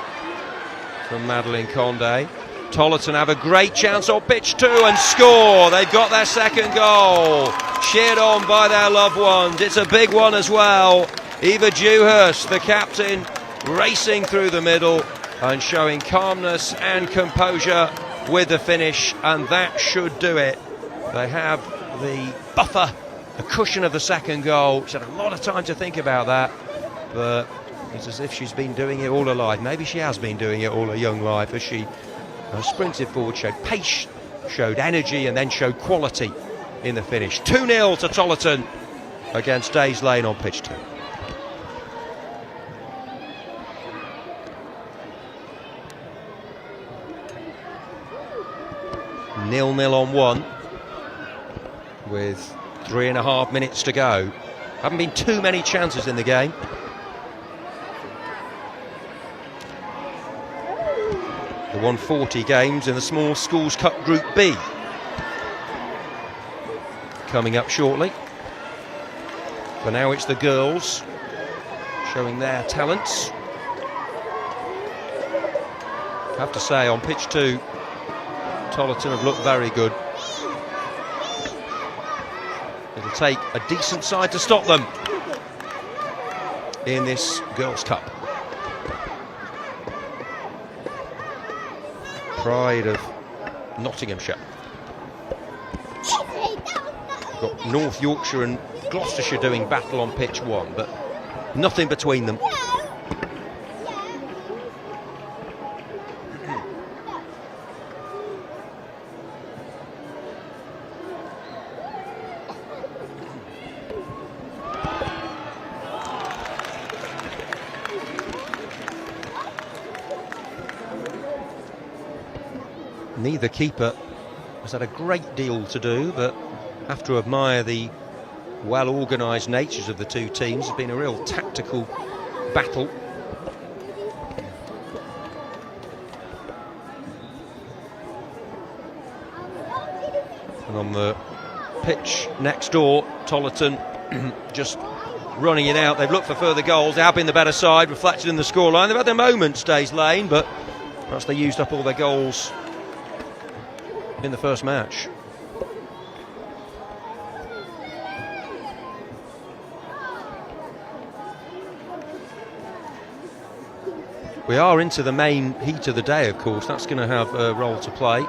from Madeline Condé. Tollerton have a great chance on pitch 2 and score. They've got their second goal, cheered on by their loved ones. It's a big one as well. Eva Dewhurst, the captain, racing through the middle and showing calmness and composure with the finish, and that should do it. They have the buffer, the cushion of the second goal. She's had a lot of time to think about that, but it's as if she's been doing it all her life. Maybe she has been doing it all her young life, as she sprinted forward, showed pace, showed energy, and then showed quality in the finish. 2-0 to Tollerton against Days Lane on pitch 2. Nil-nil on 1 with 3.5 minutes to go. Haven't been too many chances in the game. The 140 games in the Small Schools Cup Group B coming up shortly. But now it's the girls showing their talents. I have to say, on pitch 2, Tollerton have looked very good. It'll take a decent side to stop them in this Girls' Cup. Pride of Nottinghamshire. We've got North Yorkshire and Gloucestershire doing battle on pitch 1, but nothing between them. Neither keeper has had a great deal to do, but have to admire the well-organised natures of the two teams. It's been a real tactical battle. And on the pitch next door, Tollerton just running it out. They've looked for further goals. They have been the better side, reflected in the scoreline. They've had their moments, Days Lane, but perhaps they used up all their goals in the first match. We are into the main heat of the day, of course. That's going to have a role to play.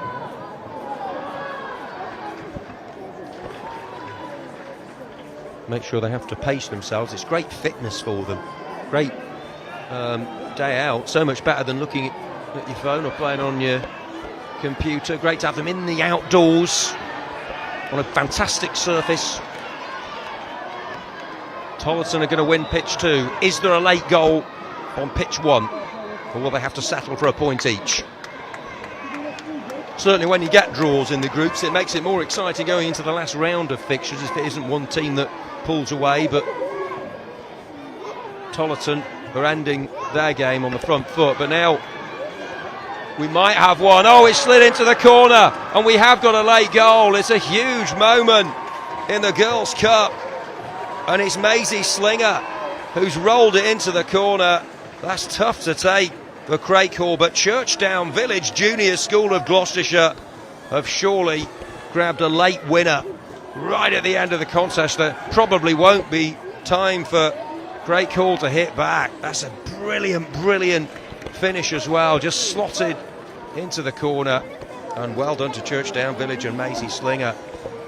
Make sure they have to pace themselves. It's great fitness for them. Great day out. So much better than looking at your phone or playing on your computer. Great to have them in the outdoors on a fantastic surface. Tollerton are going to win pitch 2. Is there a late goal on pitch 1, or will they have to settle for a point each? Certainly when you get draws in the groups, it makes it more exciting going into the last round of fixtures if it isn't one team that pulls away, but Tollerton are ending their game on the front foot. But now we might have one. Oh, it slid into the corner, and we have got a late goal. It's a huge moment in the Girls' Cup, and it's Maisie Slinger who's rolled it into the corner. That's tough to take for Craighall, but Churchdown Village Junior School of Gloucestershire have surely grabbed a late winner right at the end of the contest. There probably won't be time for Craighall to hit back. That's a brilliant finish as well, just slotted into the corner, and well done to Churchdown Village and Maisie Slinger.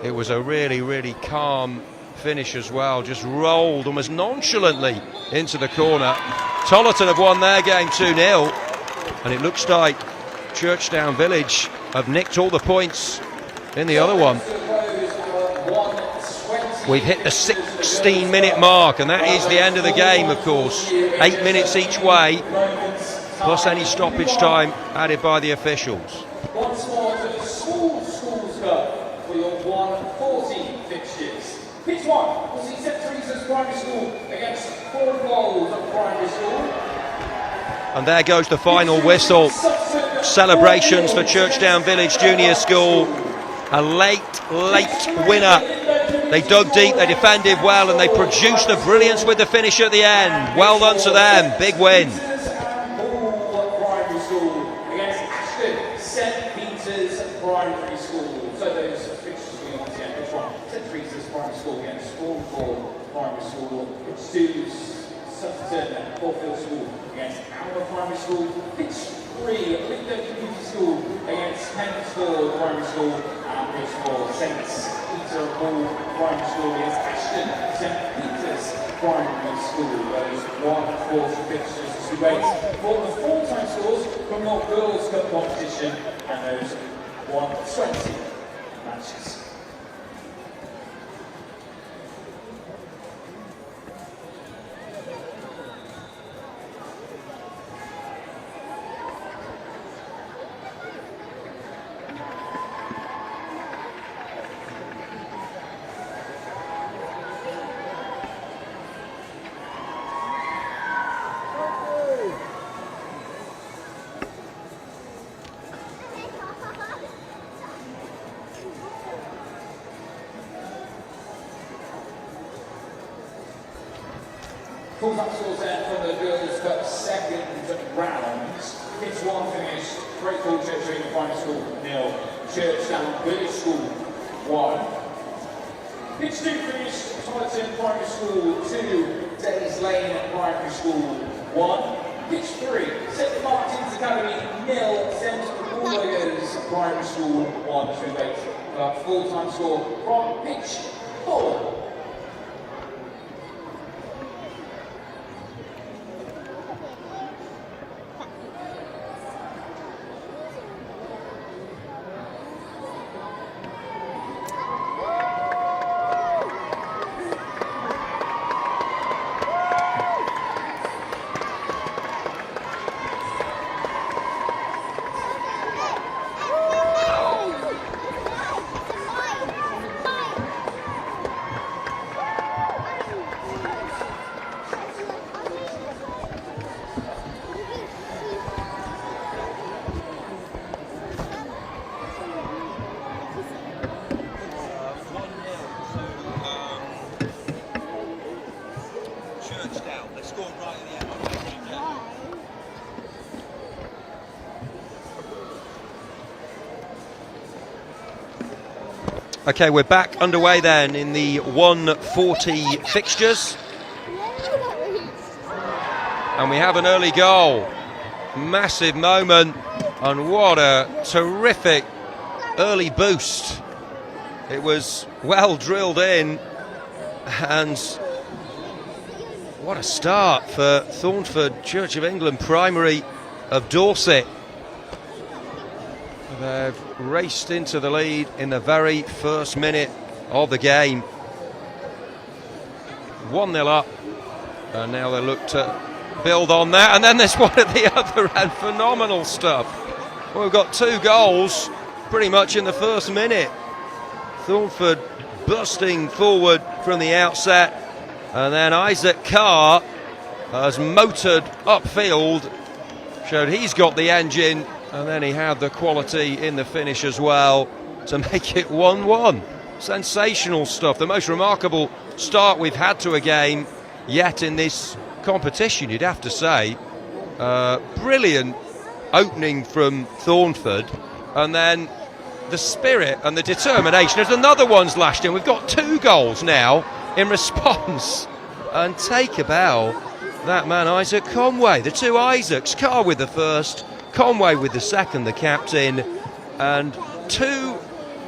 It was a really calm finish as well, just rolled almost nonchalantly into the corner. Tollerton have won their game 2-0, and it looks like Churchdown Village have nicked all the points in the other one. We've hit the 16-minute mark, and that is the end of the game, of course. 8 minutes each way, plus any stoppage time added by the officials.
Once more to the Schools Cup for your 1-14 fixtures. Pitch 1 will see St Teresa's Primary School against Ford Bowls Primary School.
And there goes the final whistle. Celebrations for Churchdown Village Junior School. A late winner. They dug deep, they defended well, and they produced the brilliance with the finish at the end. Well done to them, big win.
Primary School against Ashton St Peter's Primary School. So those fixtures we want to get. Pitch 1, St Teresa's Primary School against Stormford Primary School. Pitch 2, Sutton and Caulfield School against Alma Primary School. Pitch 3, Lincoln Community School against Pensford Primary School. And pitch 4, St Peter Hall Primary School against Ashton St Peter's Primary School. Those 1-4 fixtures as we wait for the full-time scores from your Girls' Cup competition and those 1-20 matches. Full-time scores there from the Girls' Cup second round. Pitch 1 finished, Craighall Church Primary School 0, Churchdown Village School 1. Pitch 2 finished, Tollerton Primary School 2, Days Lane Primary School 1. Pitch 3, St Martin's Academy 0, St Paul's Primary School 1. To wait for full-time score from pitch 4.
Okay, we're back underway then in the 1-40 fixtures. And we have an early goal. Massive moment, and what a terrific early boost. It was well drilled in, and what a start for Thornford Church of England Primary of Dorset. They've raced into the lead in the very first minute of the game. 1-0 up, and now they look to build on that, and then there's one at the other end. Phenomenal stuff. Well, we've got 2 goals pretty much in the first minute. Thornford busting forward from the outset, and then Isaac Carr has motored upfield, showed he's got the engine, and then he had the quality in the finish as well to make it 1-1. Sensational stuff. The most remarkable start we've had to a game yet in this competition, you'd have to say. Brilliant opening from Thornford, and then the spirit and the determination as another one's lashed in. We've got 2 goals now in response, and take a bow, that man Isaac Conway. The 2 Isaacs, Carr with the first, Conway with the second, the captain, and 2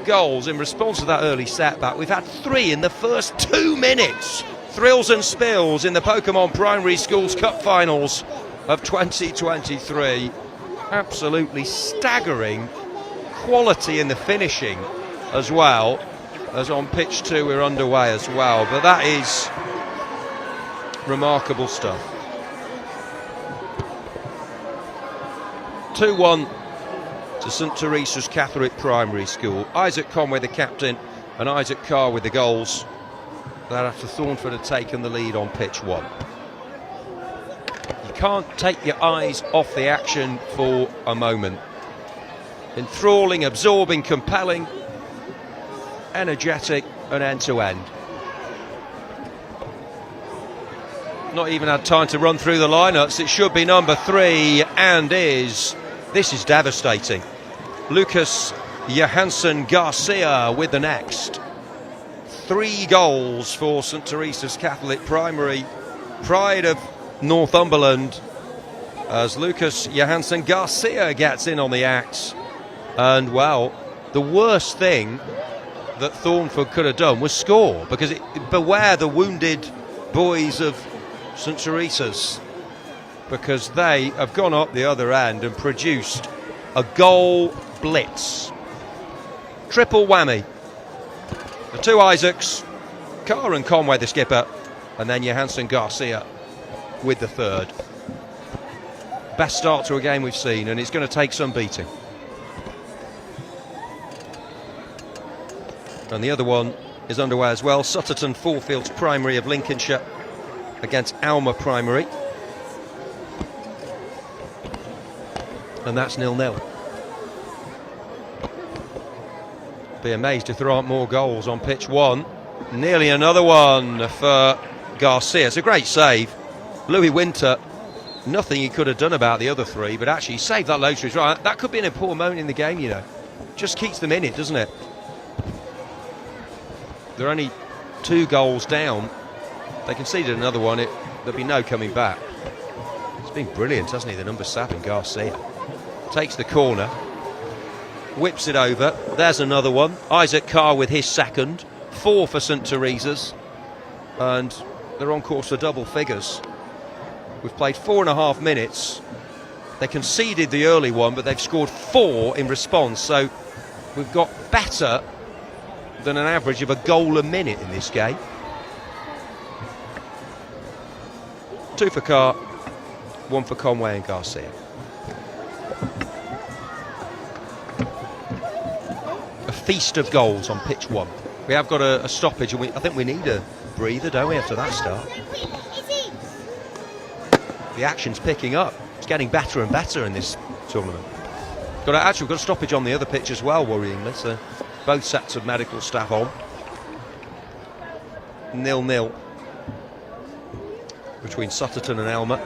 goals in response to that early setback. We've had 3 in the first 2 minutes. Thrills and spills in the POKÉMON Primary Schools Cup Finals of 2023. Absolutely staggering quality in the finishing as well, as on pitch 2 we're underway as well, but that is remarkable stuff. 2-1 to St Teresa's Catholic Primary School. Isaac Conway the captain and Isaac Carr with the goals. That after Thornford had taken the lead on pitch 1. You can't take your eyes off the action for a moment. Enthralling, absorbing, compelling, energetic and end-to-end. Not even had time to run through the lineups. It should be number 3 and this is devastating. Lucas Johansson Garcia with the next. 3 goals for St Teresa's Catholic Primary, pride of Northumberland, as Lucas Johansson Garcia gets in on the axe. And well, the worst thing that Thornford could have done was score, because beware the wounded boys of St Teresa's, because they have gone up the other end and produced a goal blitz. Triple whammy. The 2 Isaacs, Carr and Conway the skipper, and then Johansson Garcia with the 3rd. Best start to a game we've seen, and it's going to take some beating. And the other one is underway as well. Sutterton Fourfields Primary of Lincolnshire against Alma Primary. And that's 0-0. Be amazed if there aren't more goals on pitch 1. Nearly another one for Garcia. It's a great save. Louis Winter, nothing he could have done about the other 3, but actually he saved that low to his right. That could be an important moment in the game, you know. Just keeps them in it, doesn't it? They're only 2 goals down. They conceded another one, there'll be no coming back. It's been brilliant, hasn't he, the number 7, Garcia. Takes the corner, whips it over. There's another one. Isaac Carr with his 2nd. 4 for St Teresa's, and they're on course for double figures. We've played 4.5 minutes. They conceded the early one, but they've scored 4 in response, so we've got better than an average of a goal a minute in this game. 2 for Carr, 1 for Conway and Garcia. A feast of goals on pitch 1. We have got a stoppage, and I think we need a breather, don't we, after that start? The action's picking up. It's getting better and better in this tournament. We've got a stoppage on the other pitch as well, worryingly. So both sets of medical staff on. 0-0 between Sutterton and Alma.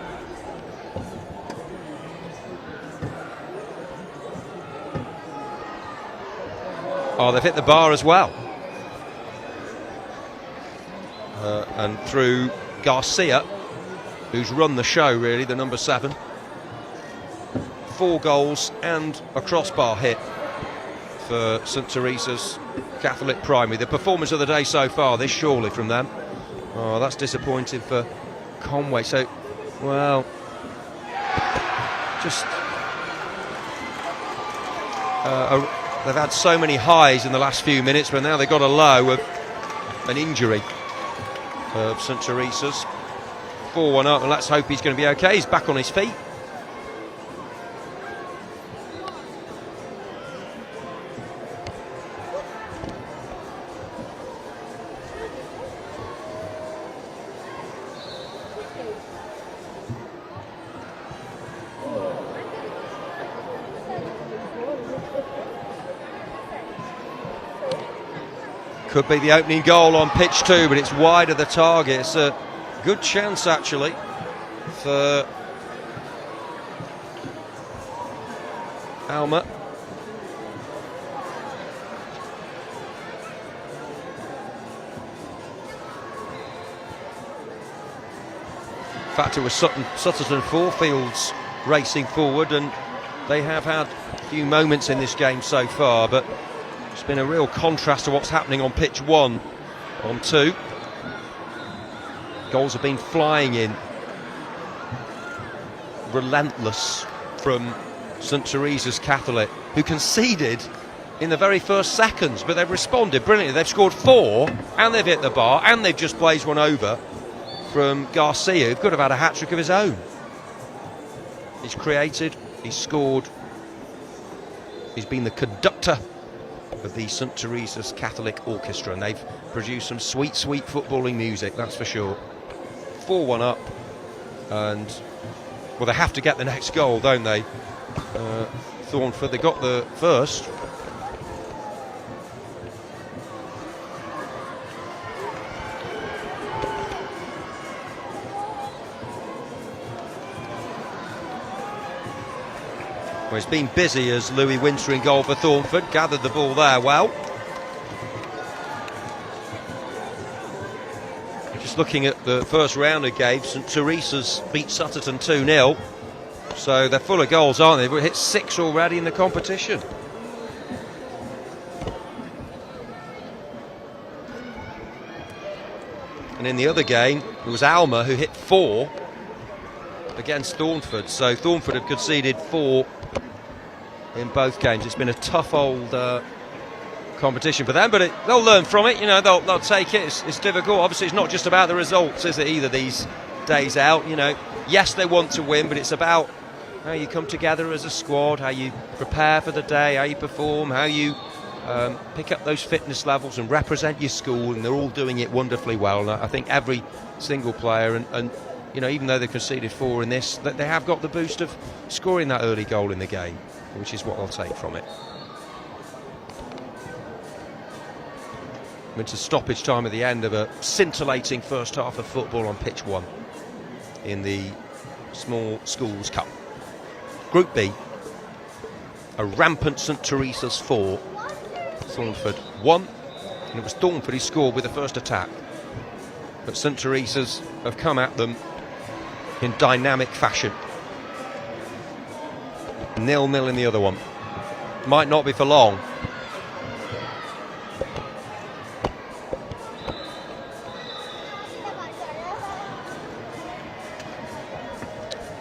Oh, they've hit the bar as well. And through Garcia, who's run the show, really, the number 7. 4 goals and a crossbar hit for St Teresa's Catholic Primary. The performance of the day so far, this surely from them. Oh, that's disappointing for Conway. So, well, just They've had so many highs in the last few minutes, but now they've got a low of an injury of St Teresa's. 4-1 up, and let's hope he's going to be okay. He's back on his feet. Could be the opening goal on pitch 2, but it's wide of the target. It's a good chance, actually, for Alma. In fact, it was Sutterton Fourfields racing forward, and they have had a few moments in this game so far, but it's been a real contrast to what's happening on pitch 1. On 2, goals have been flying in, relentless from St Teresa's Catholic, who conceded in the very first seconds, but they've responded brilliantly. They've scored 4, and they've hit the bar, and they've just blazed one over from Garcia, who could have had a hat-trick of his own. He's created, he's scored, he's been the conductor of the St Teresa's Catholic Orchestra, and they've produced some sweet, sweet footballing music, that's for sure. 4-1 up, and well, they have to get the next goal, don't they? Thornford, they got the first. Well, it's been busy as Louis Winter in goal for Thornford, gathered the ball there well. Just looking at the first round of games, St Teresa's beat Sutterton 2-0. So they're full of goals, aren't they? We've hit 6 already in the competition. And in the other game, it was Alma who hit 4 against Thornford. So Thornford have conceded 4 in both games. It's been a tough old competition for them, but they'll learn from it. You know, they'll take it. It's difficult. Obviously, it's not just about the results, is it, either, these days out? You know, yes, they want to win, but it's about how you come together as a squad, how you prepare for the day, how you perform, how you pick up those fitness levels and represent your school, and they're all doing it wonderfully well. And I think every single player, and you know, even though they conceded 4 in this, that they have got the boost of scoring that early goal in the game, which is what I'll take from it. Went to stoppage time at the end of a scintillating first half of football on pitch 1 in the Small Schools Cup. Group B, a rampant St Teresa's 4, Thornford 1, and it was Thornford who scored with the first attack. But St Teresa's have come at them in dynamic fashion. 0-0 in the other one. Might not be for long.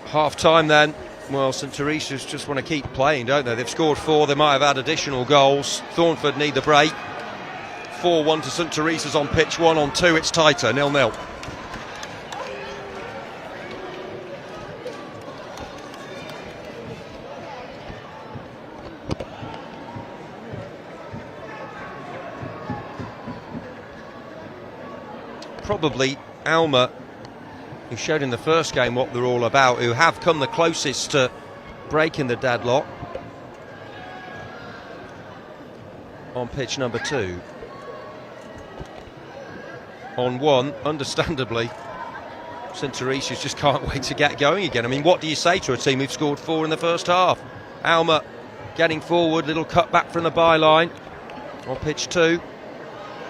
Half time then. Well, St Teresa's just want to keep playing, don't they? They've scored 4, they might have had additional goals. Thornford need the break. 4-1 to St Teresa's on pitch 1. On 2 it's tighter, 0-0. Probably Alma, who showed in the first game what they're all about, who have come the closest to breaking the deadlock on pitch number 2. On 1, understandably, St Teresa's just can't wait to get going again. I mean, what do you say to a team who've scored 4 in the first half? Alma getting forward, little cut back from the byline on pitch 2.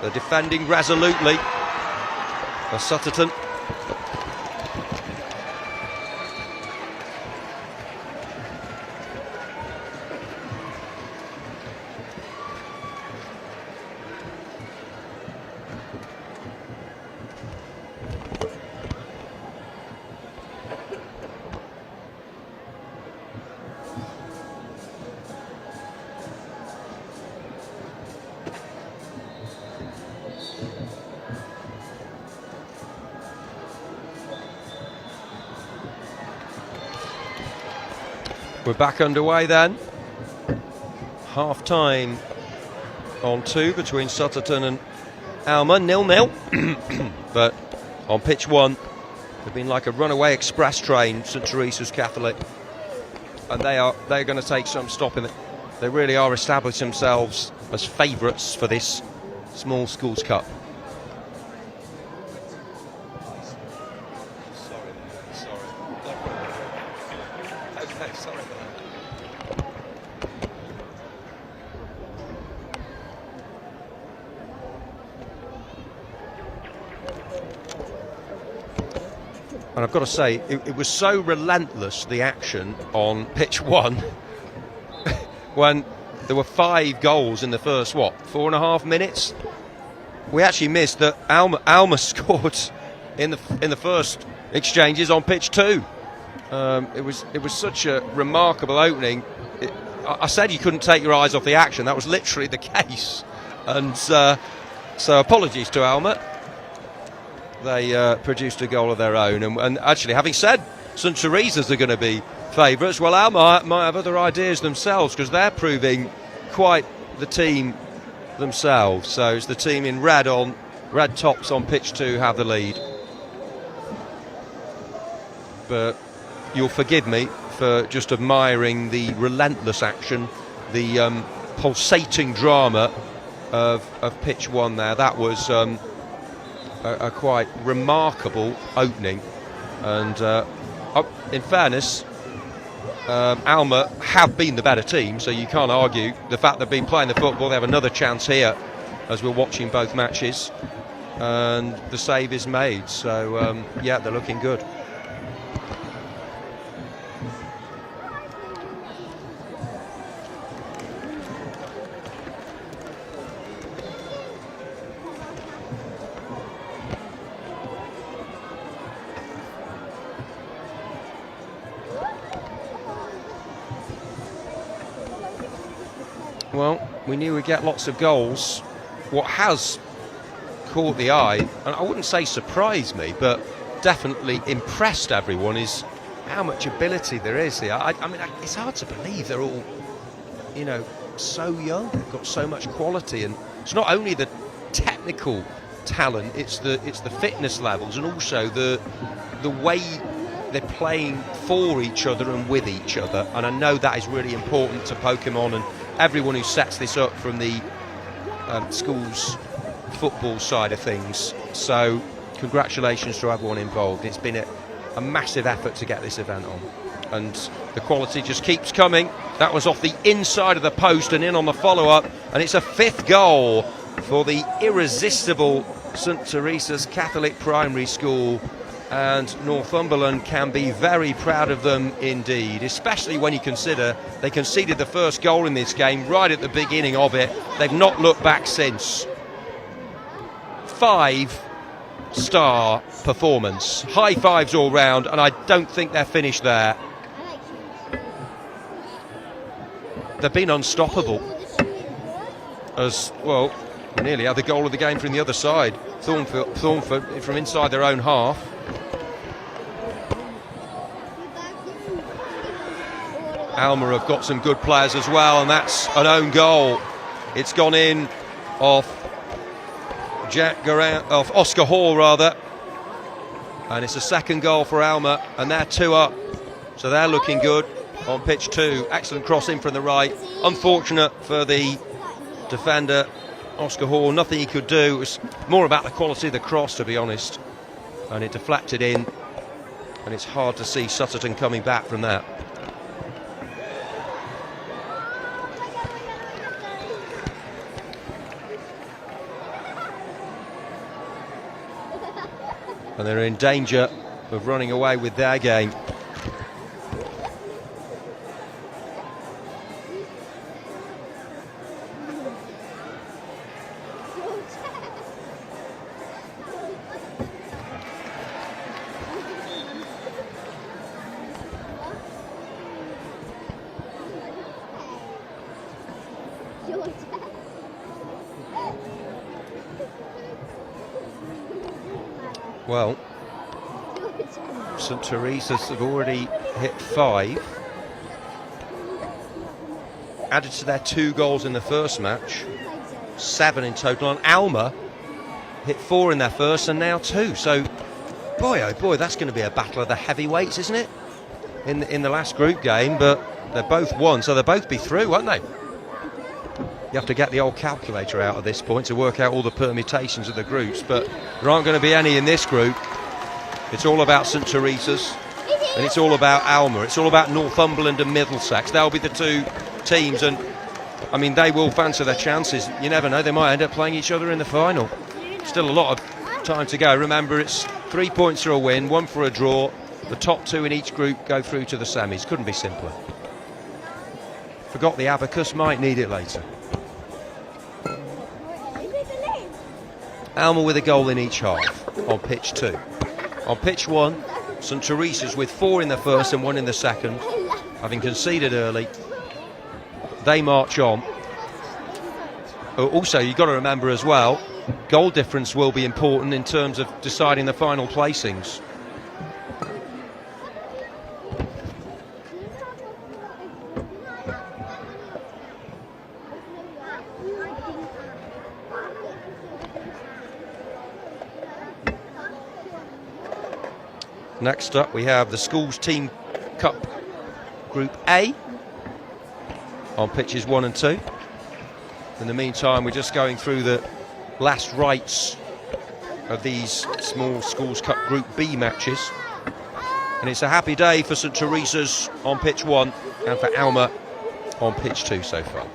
They're defending resolutely for Sutterton. We're back underway then. Half time on 2 between Sutterton and Alma, 0-0. But on pitch 1, they've been like a runaway express train, St Teresa's Catholic, and they're going to take some stopping. They really are establishing themselves as favourites for this Small Schools Cup. And I've got to say, it was so relentless, the action on pitch 1, when there were 5 goals in the first, 4.5 minutes? We actually missed that Alma scored in the first exchanges on pitch 2. It was such a remarkable opening. I said you couldn't take your eyes off the action. That was literally the case. And so apologies to Alma. They produced a goal of their own, and actually, having said St Teresa's are going to be favourites, well, Alma might have other ideas themselves, because they're proving quite the team themselves. So it's the team in red tops on pitch 2 have the lead. But you'll forgive me for just admiring the relentless action, the pulsating drama of pitch 1 there. That was a quite remarkable opening, and in fairness, Alma have been the better team, so you can't argue the fact they've been playing the football. They have another chance here as we're watching both matches, and the save is made, so yeah, they're looking good. Well, we knew we'd get lots of goals. What has caught the eye, and I wouldn't say surprised me, but definitely impressed everyone, is how much ability there is here. I mean, it's hard to believe they're all, so young. They've got so much quality, and it's not only the technical talent, it's the fitness levels, and also the way they're playing for each other and with each other. And I know that is really important to Pokemon and everyone who sets this up from the school's football side of things. So congratulations to everyone involved. It's been a massive effort to get this event on, and the quality just keeps coming. That was off the inside of the post and in on the follow-up, and it's a 5th goal for the irresistible St Teresa's Catholic Primary School, and Northumberland can be very proud of them indeed, especially when you consider they conceded the first goal in this game right at the beginning of it. They've not looked back since. 5-star performance, high fives all round, and I don't think they're finished there. They've been unstoppable. As well, we nearly had the goal of the game from the other side. Thornford from inside their own half. Alma have got some good players as well, and that's an own goal. It's gone in off Oscar Hall rather, and it's a 2nd goal for Alma, and they're 2 up, so they're looking good on pitch 2. Excellent cross in from the right. Unfortunate for the defender Oscar Hall, nothing he could do. It was more about the quality of the cross, to be honest, and it deflected in, and it's hard to see Sutterton coming back from that. And they're in danger of running away with their game. Well, St Teresa's have already hit 5. added to their 2 goals in the first match, 7 in total. And Alma hit 4 in their first and now 2. So, boy, oh boy, that's going to be a battle of the heavyweights, isn't it? In the last group game, but they're both won, so they'll both be through, won't they? You have to get the old calculator out at this point to work out all the permutations of the groups, but there aren't going to be any in this group. It's all about St Teresa's, and it's all about Alma. It's all about Northumberland and Middlesex. They'll be the 2 teams, and I mean, they will fancy their chances. You never know, they might end up playing each other in the final. Still a lot of time to go. Remember, it's 3 points for a win, 1 for a draw. The top 2 in each group go through to the semis. Couldn't be simpler. Forgot the abacus, might need it later. Alma with a goal in each half on pitch 2. On pitch 1, St Teresa's with 4 in the first and 1 in the second, having conceded early. They march on. Also, you've got to remember as well, goal difference will be important in terms of deciding the final placings. Next up, we have the Schools Team Cup Group A on pitches 1 and 2. In the meantime, we're just going through the last rites of these small Schools Cup Group B matches. And it's a happy day for St Teresa's on pitch 1 and for Alma on pitch 2 so far.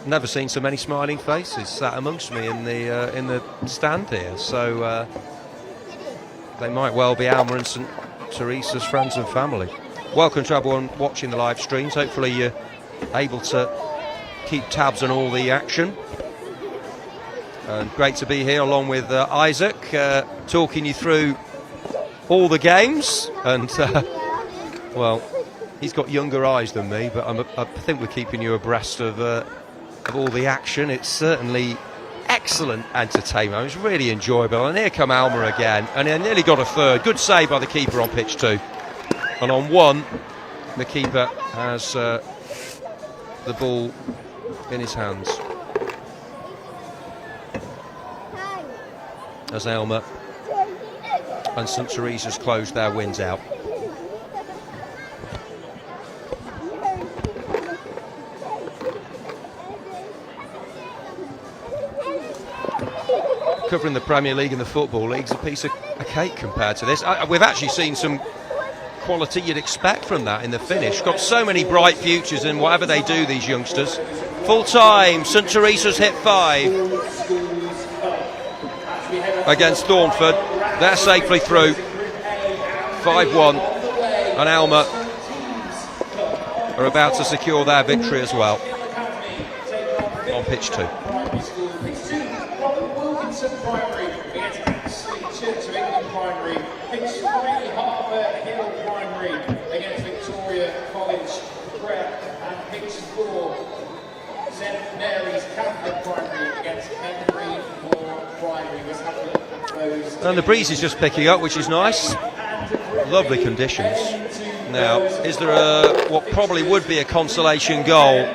Never seen so many smiling faces sat amongst me in the stand here, so they might well be Alma and St Teresa's friends and family. Welcome to everyone watching the live streams. Hopefully you're able to keep tabs on all the action. And great to be here along with Isaac, talking you through all the games. And well, he's got younger eyes than me, but I think we're keeping you abreast of all the action. It's certainly excellent entertainment. It was really enjoyable. And here come Alma again, and they nearly got a third. Good save by the keeper on pitch 2. And on 1, the keeper has the ball in his hands. As Alma and St Teresa's closed their wins out. Covering the Premier League and the Football League's a piece of a cake compared to this. We've actually seen some quality you'd expect from that in the finish. Got so many bright futures in whatever they do, these youngsters. Full time, St Teresa's hit 5 against Thornford. They're safely through, 5-1, and Alma are about to secure their victory as well on pitch 2.
Primary against Church of England Primary, pitch 3 Harbour Hill Primary against Victoria College Prep, and pitch 4 St Mary's Catholic Primary against Henry Moore Primary. Let's have a look at those.
And the breeze is just picking up, which is nice. Lovely conditions. Now, is there what probably would be a consolation goal?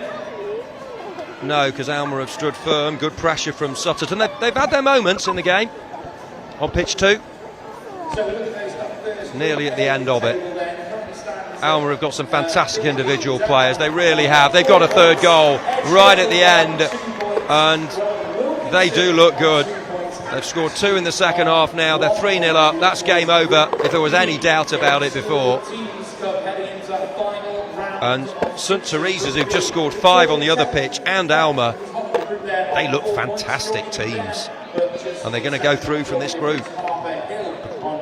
No, because Alma have stood firm. Good pressure from Sutterton. They've had their moments in the game. On pitch 2. Nearly at the end of it. Alma have got some fantastic individual players. They really have. They've got a third goal right at the end. And they do look good. They've scored 2 in the second half now. They're 3-0 up. That's game over, if there was any doubt about it before. And St Teresa's, who've just scored 5 on the other pitch, and Alma, they look fantastic teams. And they're going to go through from this group.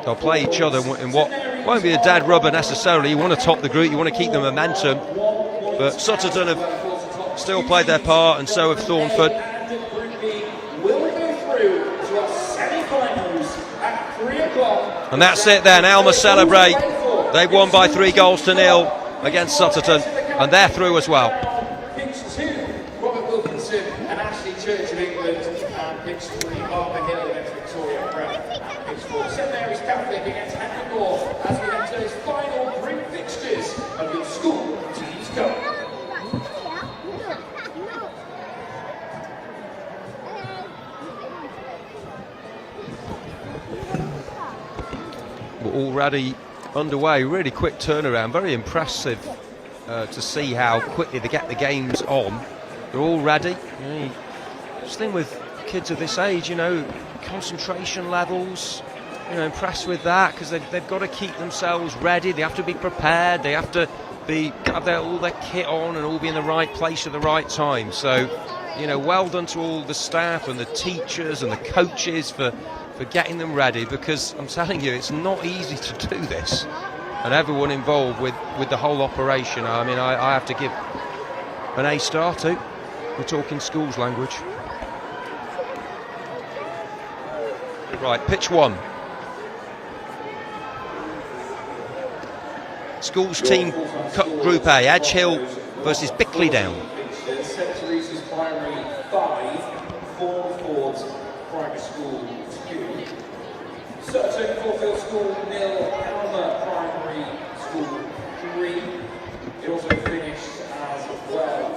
They'll play each other in what won't be a dead rubber necessarily. You want to top the group, you want to keep the momentum. But Sutterton have still played their part, and so have Thornford. And that's it then. Alma celebrate. They've won by 3 goals to 0 against Sutterton, and they're through as well.
Robert Wilkinson and Ashley Church of England, and pitch 3, Harper Hill against Victoria Prep, and pitch 4, St Mary's Catholic against Henry Moore, as we enter his final 3 fixtures of the School Teams Cup.
We're already underway, really quick turnaround, very impressive to see how quickly they get the games on. They're all ready. This thing with kids of this age, you know, concentration levels, you know, impressed with that, because they've got to keep themselves ready, they have to be prepared, they have to have all their kit on and all be in the right place at the right time. So, you know, well done to all the staff and the teachers and the coaches for getting them ready, because I'm telling you, it's not easy to do this, and everyone involved with the whole operation. I mean, I have to give an A star to. We're talking schools language. Right, pitch 1. Schools Team Cup Group A, Edge Hill versus Bickley Down.
St Teresa's Primary 5, Ford Primary School 2. Sutton Caulfield School 0, Halma Primary School 3. It also finished as well.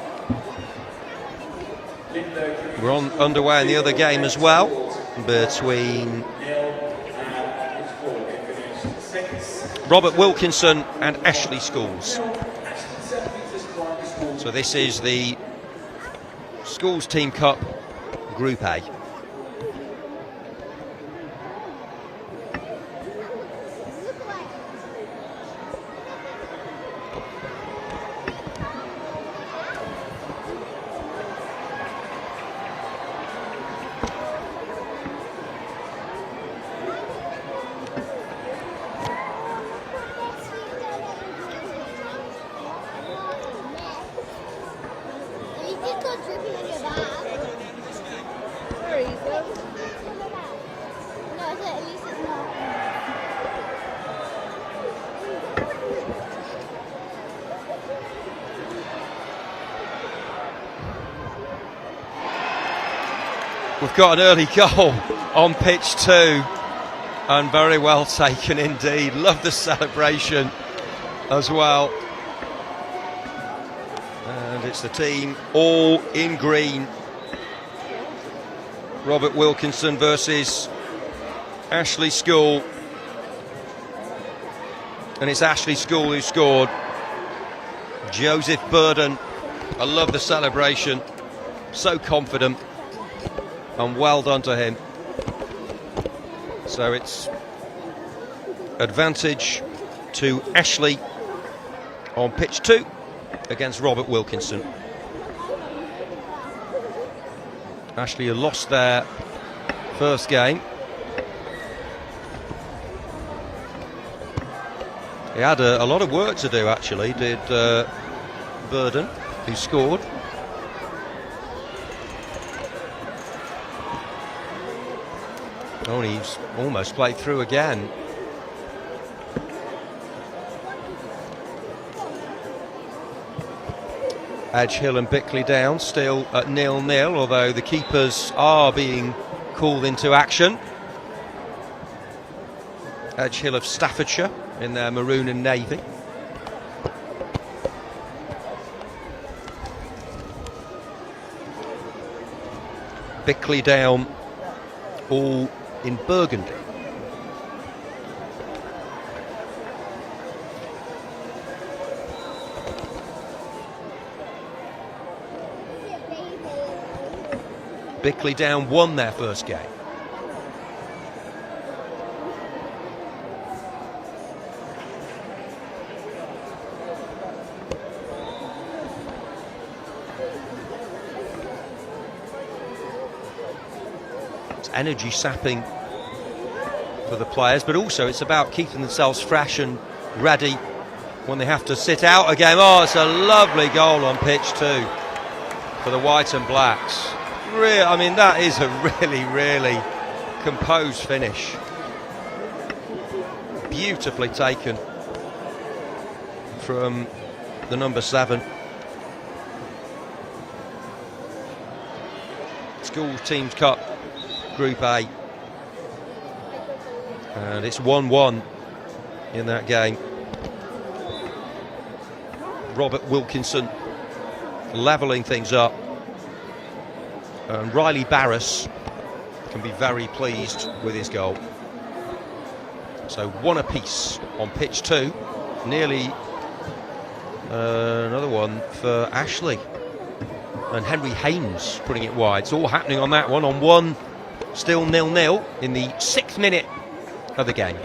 We're underway in the other game as well, between Robert Wilkinson and Ashley Schools. So this is the Schools Team Cup Group A. We've got an early goal on pitch 2, and very well taken indeed. Love the celebration as well. And it's the team all in green. Robert Wilkinson versus Ashley School. And it's Ashley School who scored. Joseph Burden. I love the celebration. So confident. And well done to him. So it's advantage to Ashley on pitch 2 against Robert Wilkinson. Ashley had lost their first game. He had a lot of work to do, actually, did Burden, who scored. Oh, and he's almost played through again. Edge Hill and Bickley Down still at 0-0, although the keepers are being called into action. Edge Hill of Staffordshire in their maroon and navy. Bickley Down all in burgundy. Bickley Down won their first game. It's energy sapping for the players, but also it's about keeping themselves fresh and ready when they have to sit out a game. Oh, it's a lovely goal on pitch 2 for the white and blacks. I mean, that is a really, really composed finish. Beautifully taken from the number 7. School Teams Cup Group A. And it's 1-1 in that game. Robert Wilkinson levelling things up. And Riley Barras can be very pleased with his goal. So 1 apiece on pitch 2. Nearly another one for Ashley. And Henry Haynes putting it wide. It's all happening on that one. On 1, still 0-0 in the 6th minute of the game.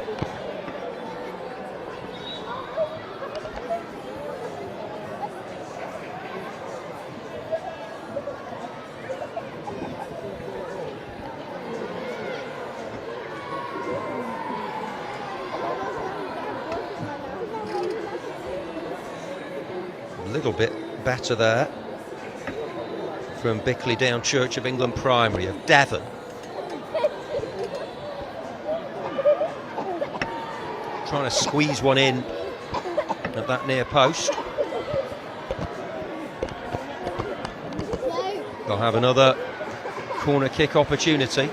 A little bit better there from Bickley Down Church of England Primary of Devon. Trying to squeeze one in at that near post. They'll have another corner kick opportunity.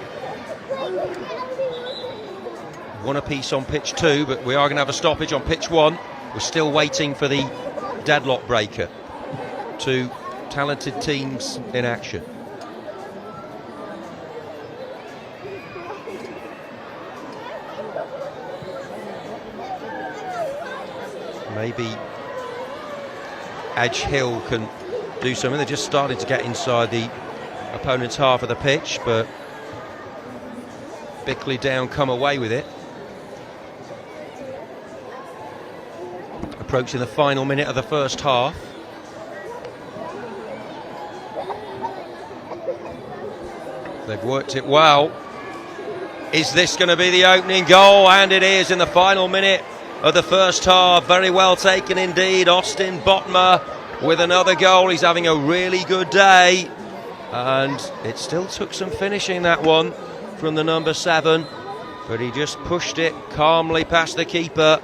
1 apiece on pitch 2, but we are going to have a stoppage on pitch 1. We're still waiting for the deadlock breaker. 2 talented teams in action. Maybe Edge Hill can do something. They're just starting to get inside the opponent's half of the pitch, but Bickley Down come away with it. Approaching the final minute of the first half. They've worked it well. Is this going to be the opening goal? And it is in the final minute of the first half. Very well taken indeed. Austin Botma with another goal. He's having a really good day. And it still took some finishing, that one, from the number 7. But he just pushed it calmly past the keeper.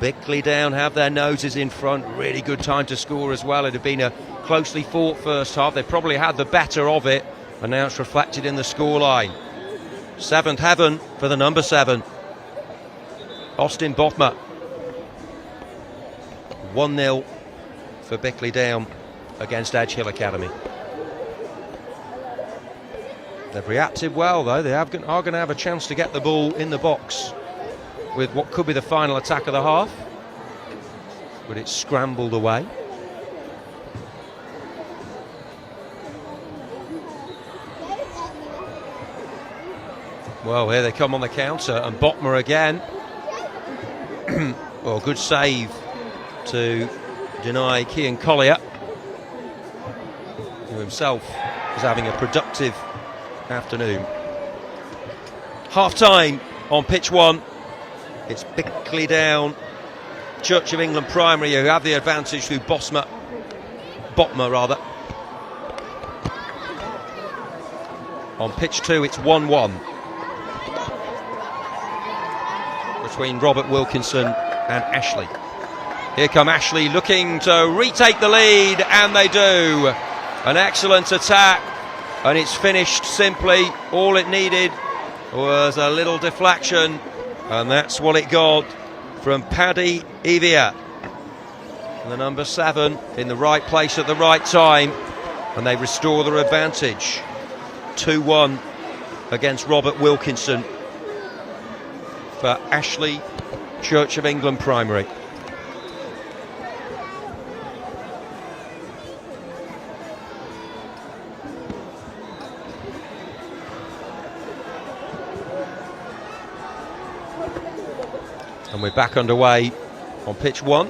Bickley Down have their noses in front. Really good time to score as well. It had been a closely fought first half. They probably had the better of it. And now it's reflected in the scoreline. 7th heaven for the number 7. Austin Botma. 1-0 for Bickley Down against Edge Hill Academy. They've reacted well, though. They are going to have a chance to get the ball in the box with what could be the final attack of the half. But it's scrambled away. Well, here they come on the counter, and Botma again. Well, good save to deny Cian Collier, who himself is having a productive afternoon. Half-time on pitch 1. It's Bickley Down, Church of England Primary, who have the advantage through Botma. On pitch 2, it's 1-1. Between Robert Wilkinson and Ashley. Here come Ashley looking to retake the lead, and they do. An excellent attack, and it's finished simply. All it needed was a little deflection, and that's what it got from Paddy Evia. The number 7 in the right place at the right time, and they restore their advantage. 2-1 against Robert Wilkinson for Ashley Church of England Primary. And we're back underway on pitch 1.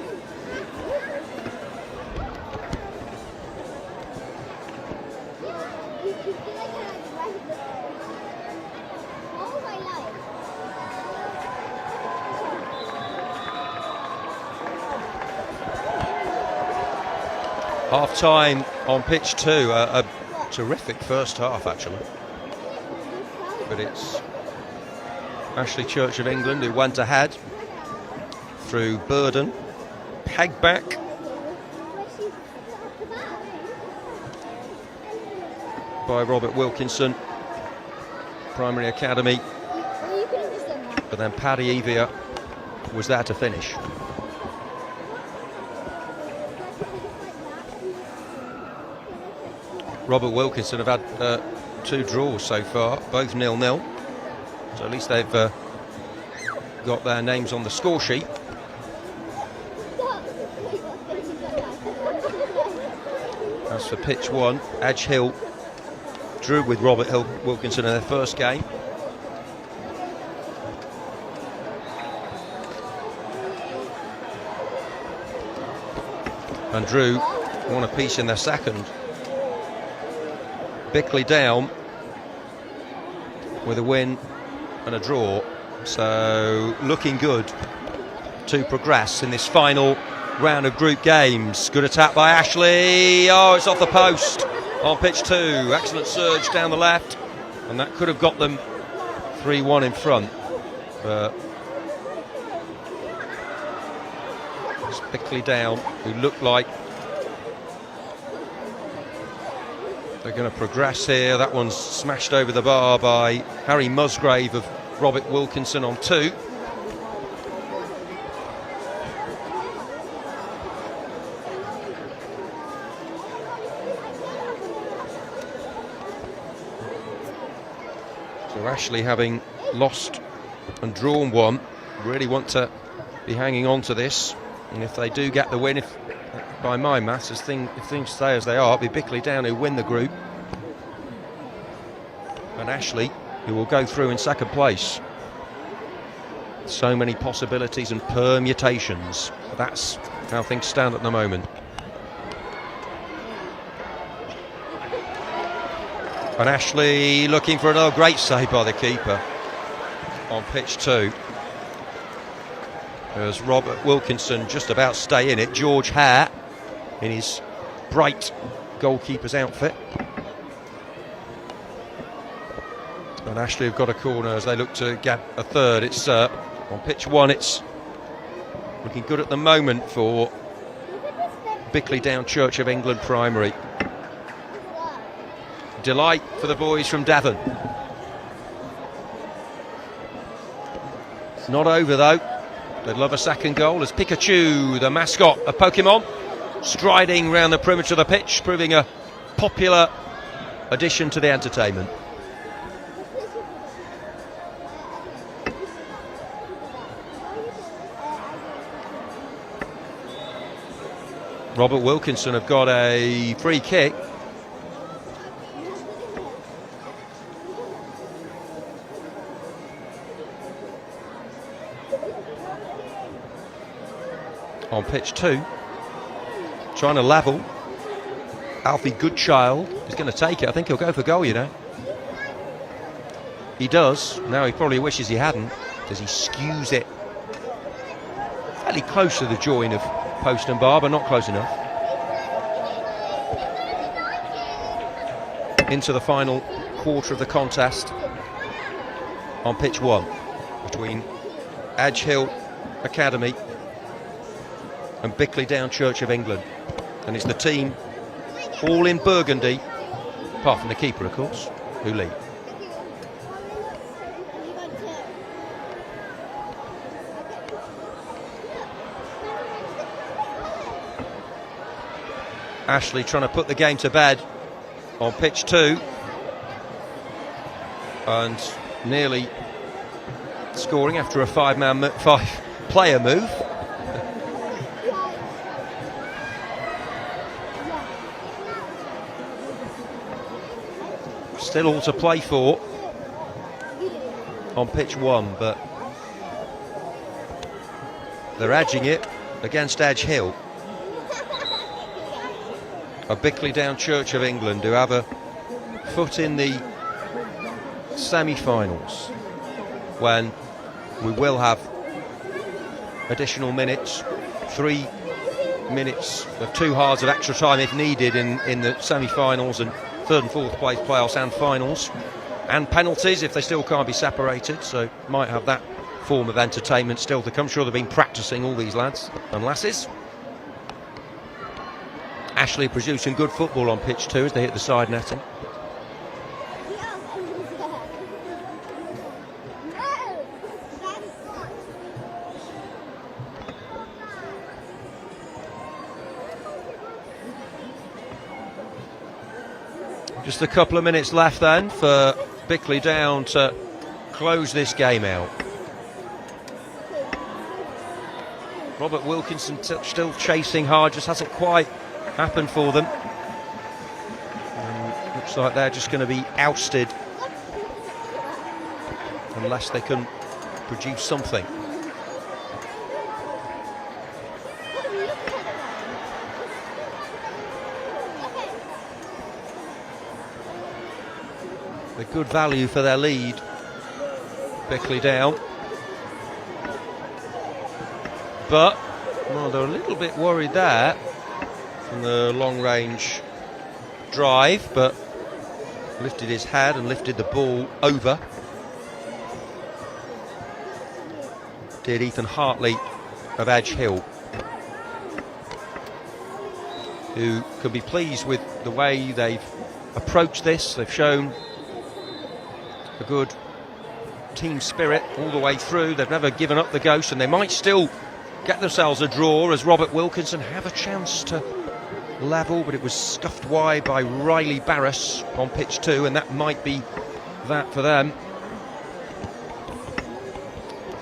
Half time on pitch 2. A terrific first half, actually. But it's Ashley Church of England who went ahead through Burden, Pegback, by Robert Wilkinson, Primary Academy,
Well, you could have just done that.
but then Paddy Evia was there to finish. Robert Wilkinson have had 2 draws so far, both 0-0. So at least they've got their names on the score sheet. As for pitch 1, Edge Hill drew with Robert Wilkinson in their first game. And drew 1 apiece in their second. Bickley down with a win and a draw, so looking good to progress in this final round of group games. Good attack by Ashley. Oh, it's off the post on pitch 2. Excellent surge down the left, and that could have got them 3-1 in front. But it's Bickley down, who looked like they're going to progress here. That one's smashed over the bar by Harry Musgrave of Robert Wilkinson on 2. So Ashley, having lost and drawn 1, really want to be hanging on to this. And if they do get the win, by my maths, if things stay as they are, it'll be Bickley down who win the group, and Ashley who will go through in second place. So many possibilities and permutations. That's how things stand at the moment. And Ashley looking for another great save by the keeper on pitch 2. As Robert Wilkinson just about stay in it. George Hare in his bright goalkeeper's outfit. And Ashley have got a corner as they look to get a third. It's on pitch 1. It's looking good at the moment for Bickley Down Church of England Primary. Delight for the boys from Devon. It's not over though. They'd love a second goal as Pikachu, the mascot of Pokemon, striding round the perimeter of the pitch, proving a popular addition to the entertainment. Robert Wilkinson have got a free kick. On pitch 2, trying to level. Alfie Goodchild is going to take it. I think he'll go for goal, you know. He does. Now he probably wishes he hadn't, because he skews it fairly close to the join of post and bar, but not close enough. Into the final quarter of the contest on pitch 1 between Edge Hill Academy and Bickley Down Church of England. And it's the team all in burgundy, apart from the keeper of course, who lead. Ashley trying to put the game to bed on pitch 2 and nearly scoring after a five-player move. Still all to play for on pitch 1, but they're edging it against Edge Hill, a Bickley Down Church of England who have a foot in the semi-finals, when we will have additional minutes, 3 minutes of 2 halves of extra time if needed in the semi-finals and third and fourth place playoffs and finals, and penalties if they still can't be separated, so might have that form of entertainment still to come. Sure, they've been practicing, all these lads and lasses. Ashley producing good football on pitch 2 as they hit the side netting. Just a couple of minutes left then for Bickley Down to close this game out. Robert Wilkinson still chasing hard, just hasn't quite happened for them. Looks like they're just going to be ousted unless they can produce something. The good value for their lead, Bickley Down. But, well, they're a little bit worried there from the long-range drive, but lifted his head and lifted the ball over. Did Ethan Hartley of Edge Hill, who can be pleased with the way they've approached this. They've shown a good team spirit all the way through. They've never given up the ghost, and they might still get themselves a draw as Robert Wilkinson have a chance to level, but it was stuffed wide by Riley Barras on pitch 2, and that might be that for them.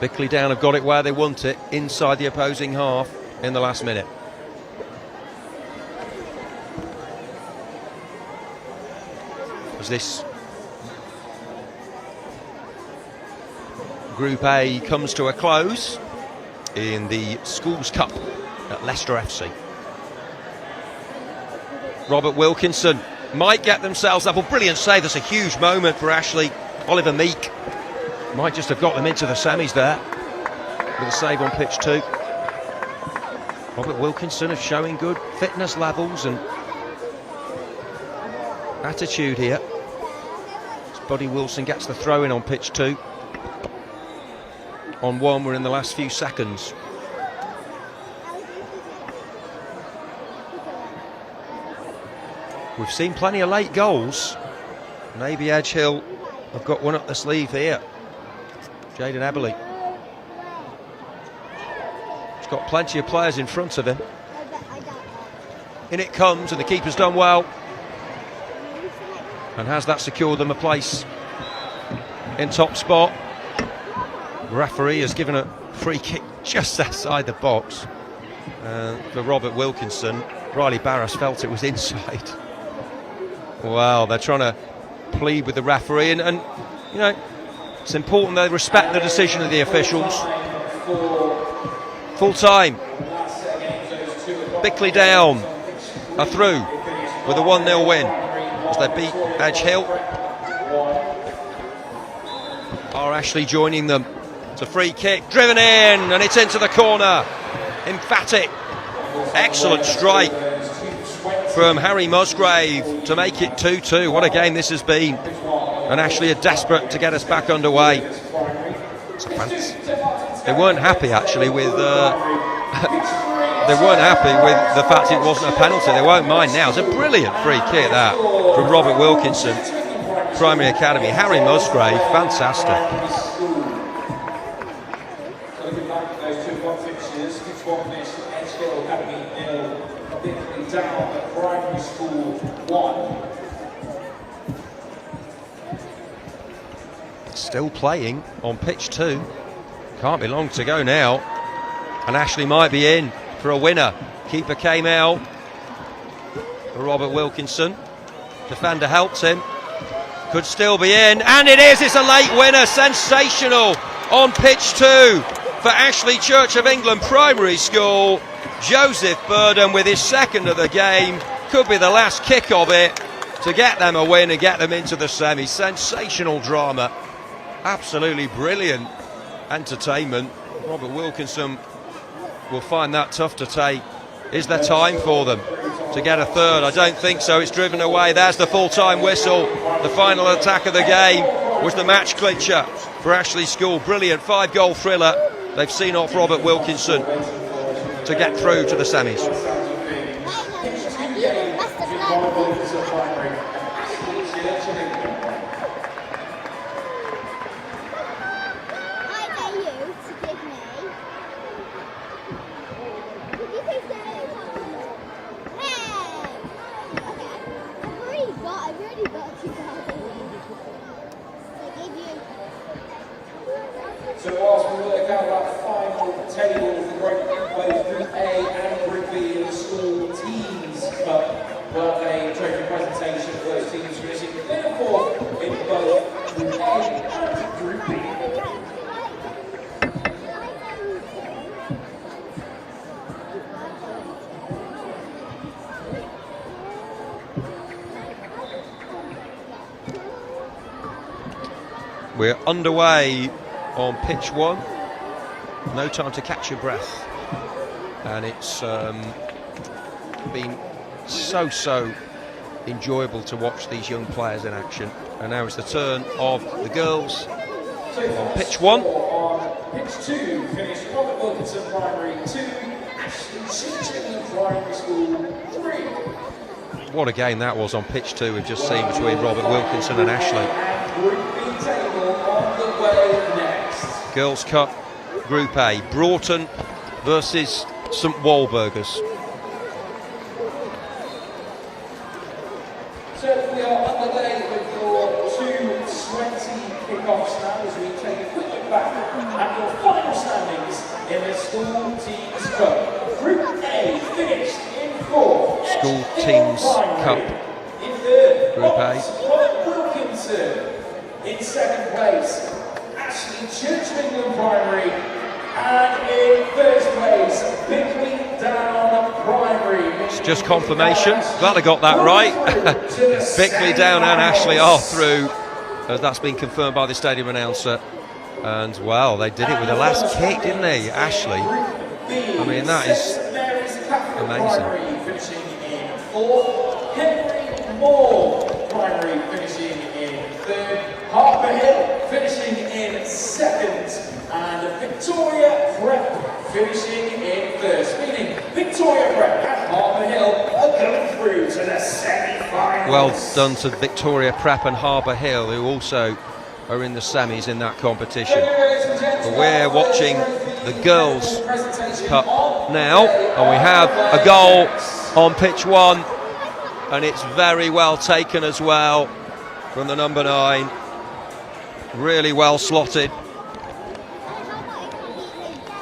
Bickley Down have got it where they want it, inside the opposing half in the last minute. As this Group A comes to a close in the Schools Cup at Leicester FC. Robert Wilkinson might get themselves level. Brilliant save. That's a huge moment for Ashley. Oliver Meek might just have got them into the semis there with a save on pitch 2. Robert Wilkinson is showing good fitness levels and attitude here. As Buddy Wilson gets the throw in on pitch 2. On 1, we're in the last few seconds. We've seen plenty of late goals. Maybe Edge Hill have got one up the sleeve here. Jaden Eberle. He's got plenty of players in front of him. In it comes, and the keeper's done well. And has that secured them a place in top spot? The referee has given a free kick just outside the box for Robert Wilkinson. Riley Barras felt it was inside. Wow, they're trying to plead with the referee, and you know, it's important they respect the decision of the officials. Full time. Bickley Down are through with a 1-0 win as they beat Edge Hill. Are Ashley joining them? It's a free kick, driven in, and it's into the corner. Emphatic, excellent strike from Harry Musgrave to make it 2-2. What a game this has been, and Ashley are desperate to get us back underway. They weren't happy actually with they weren't happy with the fact it wasn't a penalty. They won't mind now. It's a brilliant free kick that from Robert Wilkinson, Primary Academy. Harry Musgrave, fantastic.
Down at Primary School 1.
Still playing on pitch 2. Can't be long to go now. And Ashley might be in for a winner. Keeper came out for Robert Wilkinson. Defender helped him. Could still be in. And it is. It's a late winner. Sensational on pitch 2 for Ashley Church of England Primary School. Joseph Burden with his second of the game. Could be the last kick of it to get them a win and get them into the semi. Sensational drama. Absolutely brilliant entertainment. Robert Wilkinson will find that tough to take. Is there time for them to get a third? I don't think so. It's driven away. There's the full-time whistle. The final attack of the game was the match clincher for Ashley School. Brilliant 5-goal thriller. They've seen off Robert Wilkinson to get through to the semis.
I've already got
We're underway on pitch 1. No time to catch your breath. And it's been so enjoyable to watch these young players in action. And now it's the turn of the girls on pitch 1.
On pitch 2, finished Robert Wilkinson Primary 2, Ashley Chinchin Primary School 3.
What a game that was on pitch 2 we've just seen between Robert Wilkinson and Ashley.
Group B table on the way next.
Girls Cup Group A, Broughton versus St Walburgers.
So we are underway with your 2:20 kickoffs now as we take a quick look back at your final standings in the School Teams Cup. Group A finished in 4th.
School Teams Cup
in 3rd.
Group A.
Robert Wilkinson in 2nd place. Ashley Church of England Primary. And in 1st place, Bickley Down Primary.
It's just confirmation. Glad I got that right. Bickley Down and Ashley are through, as that's been confirmed by the stadium announcer. And well, they did it with the last kick, didn't they, Ashley? I mean, that is amazing.
Finishing in 4th. Henry Moore Primary finishing in 3rd. Harper Hill finishing in 2nd. And Victoria Prep finishing in 1st, meaning Victoria Prep and Harper Hill are going through to the semi-finals.
Well done to Victoria Prep and Harper Hill, who also are in the semis in that competition. But we're watching the Girls Cup now, and we have a goal on pitch 1, and it's very well taken as well from the number 9. Really well slotted.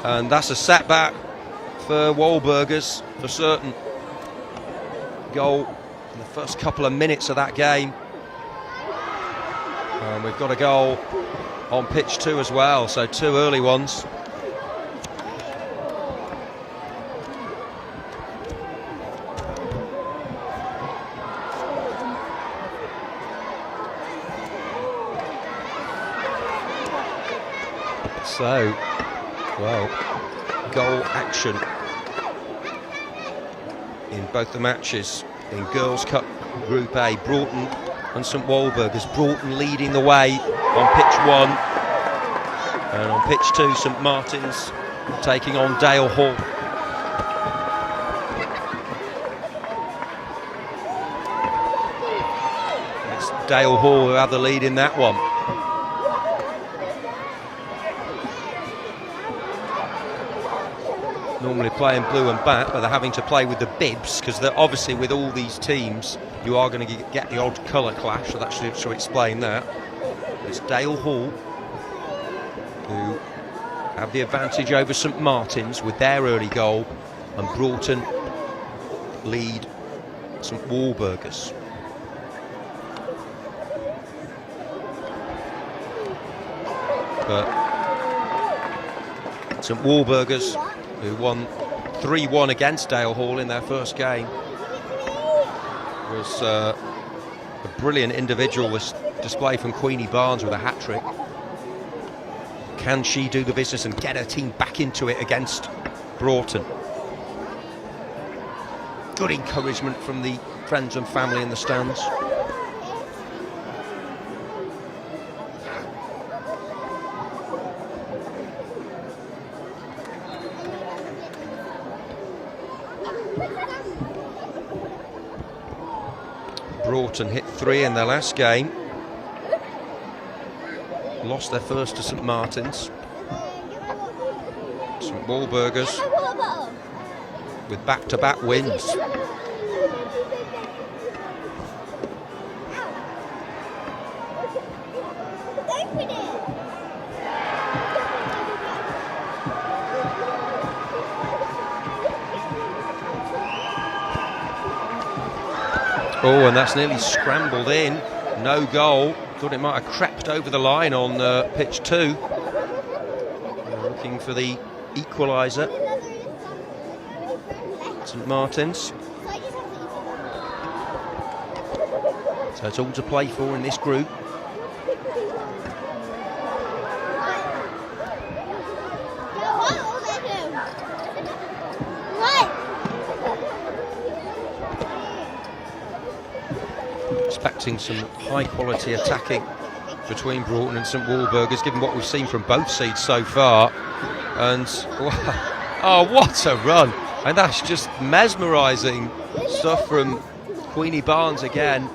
And that's a setback for Walburgers for certain. Goal in the first couple of minutes of that game. And we've got a goal on pitch 2 as well, so 2 early ones. So, well, goal action in both the matches in Girls Cup Group A. Broughton and St Walburgers. Broughton leading the way on pitch 1, and on pitch 2 St Martin's taking on Dale Hall. It's Dale Hall who have the lead in that one. Normally playing blue and bat, but they're having to play with the bibs because they're obviously, with all these teams, you are going to get the odd colour clash, so that should explain that. It's Dale Hall who have the advantage over St Martin's with their early goal, and Broughton lead St Walburgers. But St Walburgers, who won 3-1 against Dale Hall in their first game, was a brilliant individual display from Queenie Barnes with a hat-trick. Can she do the business and get her team back into it against Broughton? Good encouragement from the friends and family in the stands. Broughton hit 3 in their last game. Lost their first to St Martin's. St Walburgers with back-to-back wins. Oh, and that's nearly scrambled in. No goal. Thought it might have crept over the line on pitch 2. Looking for the equaliser. St Martin's. So it's all to play for in this group. expecting some high quality attacking between Broughton and St Walburgers, given what we've seen from both sides so far. And oh, what a run! And that's just mesmerising stuff from Queenie Barnes again.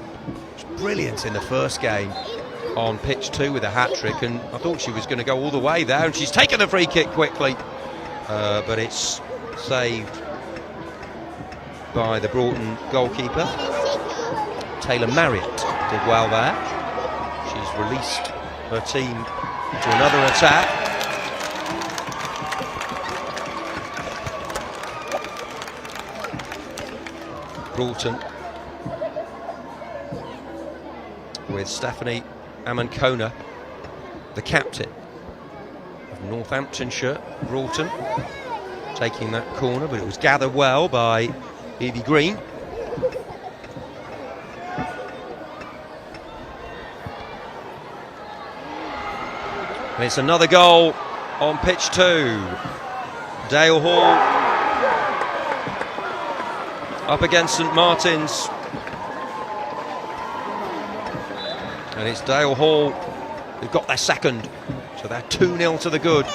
It's brilliant in the first game on pitch 2 with a hat-trick, and I thought she was going to go all the way there, and she's taken the free kick quickly, but it's saved by the Broughton goalkeeper. Taylor Marriott did well there. She's released her team to another attack. Broughton with Stephanie Amankona, the captain of Northamptonshire. Broughton taking that corner, but it was gathered well by Evie Green. And it's another goal on pitch 2. Dale Hall up against St Martin's. And it's Dale Hall who've got their second. So they're 2-0 to the good.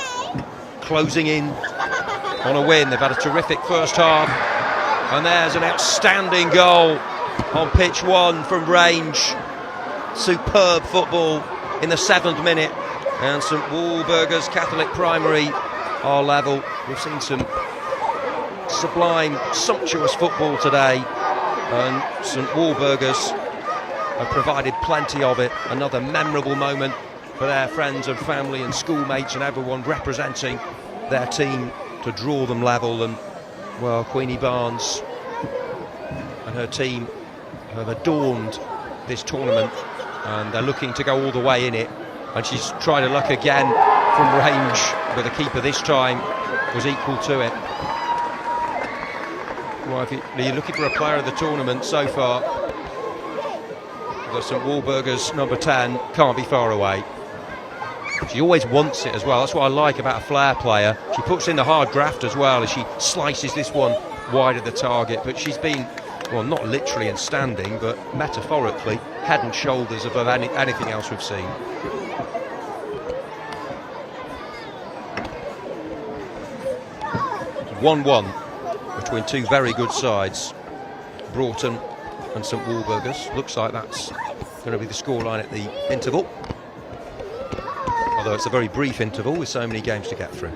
Closing in on a win. They've had a terrific first half. And there's an outstanding goal on pitch 1 from range. Superb football in the 7th minute. And St Walburgers Catholic Primary are level. We've seen some sublime, sumptuous football today. And St Walburgers have provided plenty of it. Another memorable moment for their friends and family and schoolmates and everyone representing their team to draw them level. And, well, Queenie Barnes and her team have adorned this tournament, and they're looking to go all the way in it. And she's tried her luck again from range, but the keeper this time was equal to it. Well, if you're looking for a player of the tournament so far, the St Walburgers number 10 can't be far away. She always wants it as well. That's what I like about a flair player. She puts in the hard graft as well as she slices this one wide of the target. But she's been, well, not literally and standing, but metaphorically, head and shoulders above anything else we've seen. It's 1-1 between two very good sides, Broughton and St Walburgers. Looks like that's going to be the scoreline at the interval. Although it's a very brief interval with so many games to get through.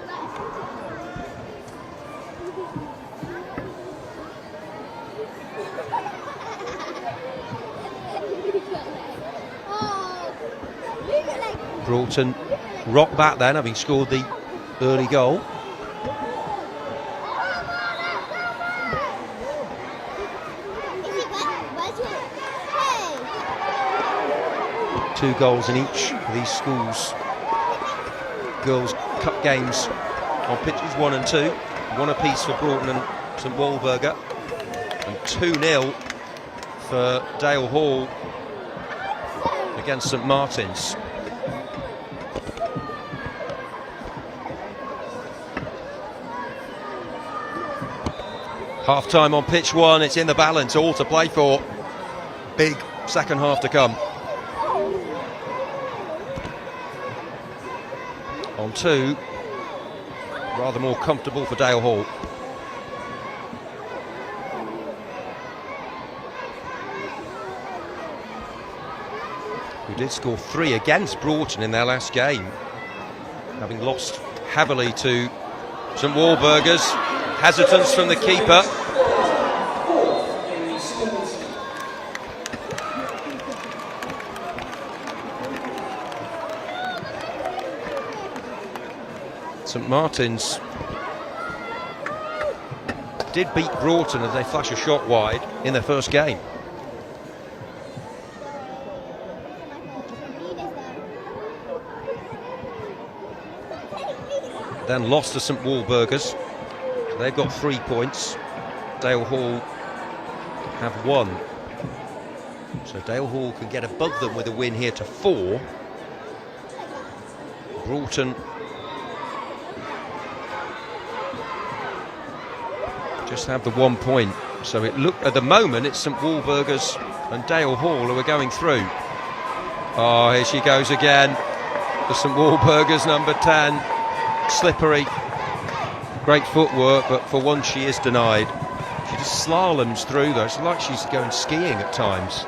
Broughton rock back then, having scored the early goal. Two goals in each of these schools' Girls' Cup games on pitches 1 and 2. 1 apiece for Broughton and St Walburger, and 2-0 for Dale Hall against St Martin's. Half time on pitch 1, it's in the balance, all to play for. Big second half to come. On 2, rather more comfortable for Dale Hall. Who did score 3 against Broughton in their last game, having lost heavily to St Walburgers. Hesitance from the keeper. St Martin's did beat Broughton as they flash a shot wide in their first game. Then lost to St Walburgers. They've got 3 points. Dale Hall have 1. So Dale Hall can get above them with a win here to 4. Broughton just have the 1 point. So it look at the moment it's St Walburgers and Dale Hall, who are going through. Oh, here she goes again. The St Walburgers, number 10. Slippery. Great footwork, but for once she is denied. She just slaloms through though. It's like she's going skiing at times.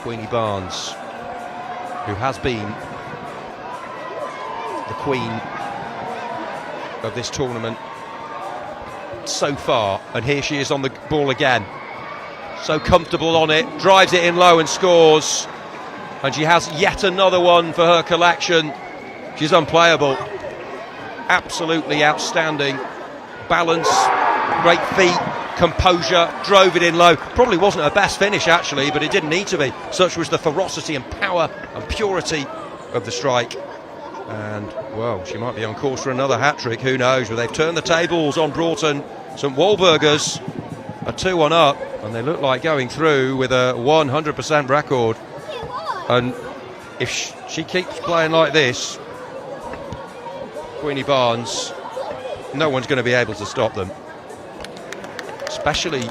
Queenie Barnes, who has been the queen of this tournament so far, and here she is on the ball again. So comfortable on it, drives it in low and scores. And she has yet another one for her collection. She's unplayable. Absolutely outstanding. Balance, great feet, composure, drove it in low. Probably wasn't her best finish actually, but it didn't need to be. Such was the ferocity and power and purity of the strike. And, well, she might be on course for another hat-trick, who knows. But they've turned the tables on Broughton. St Walburgers are 2-1 up, and they look like going through with a 100% record. And if she keeps playing like this, Queenie Barnes, no one's going to be able to stop them. Especially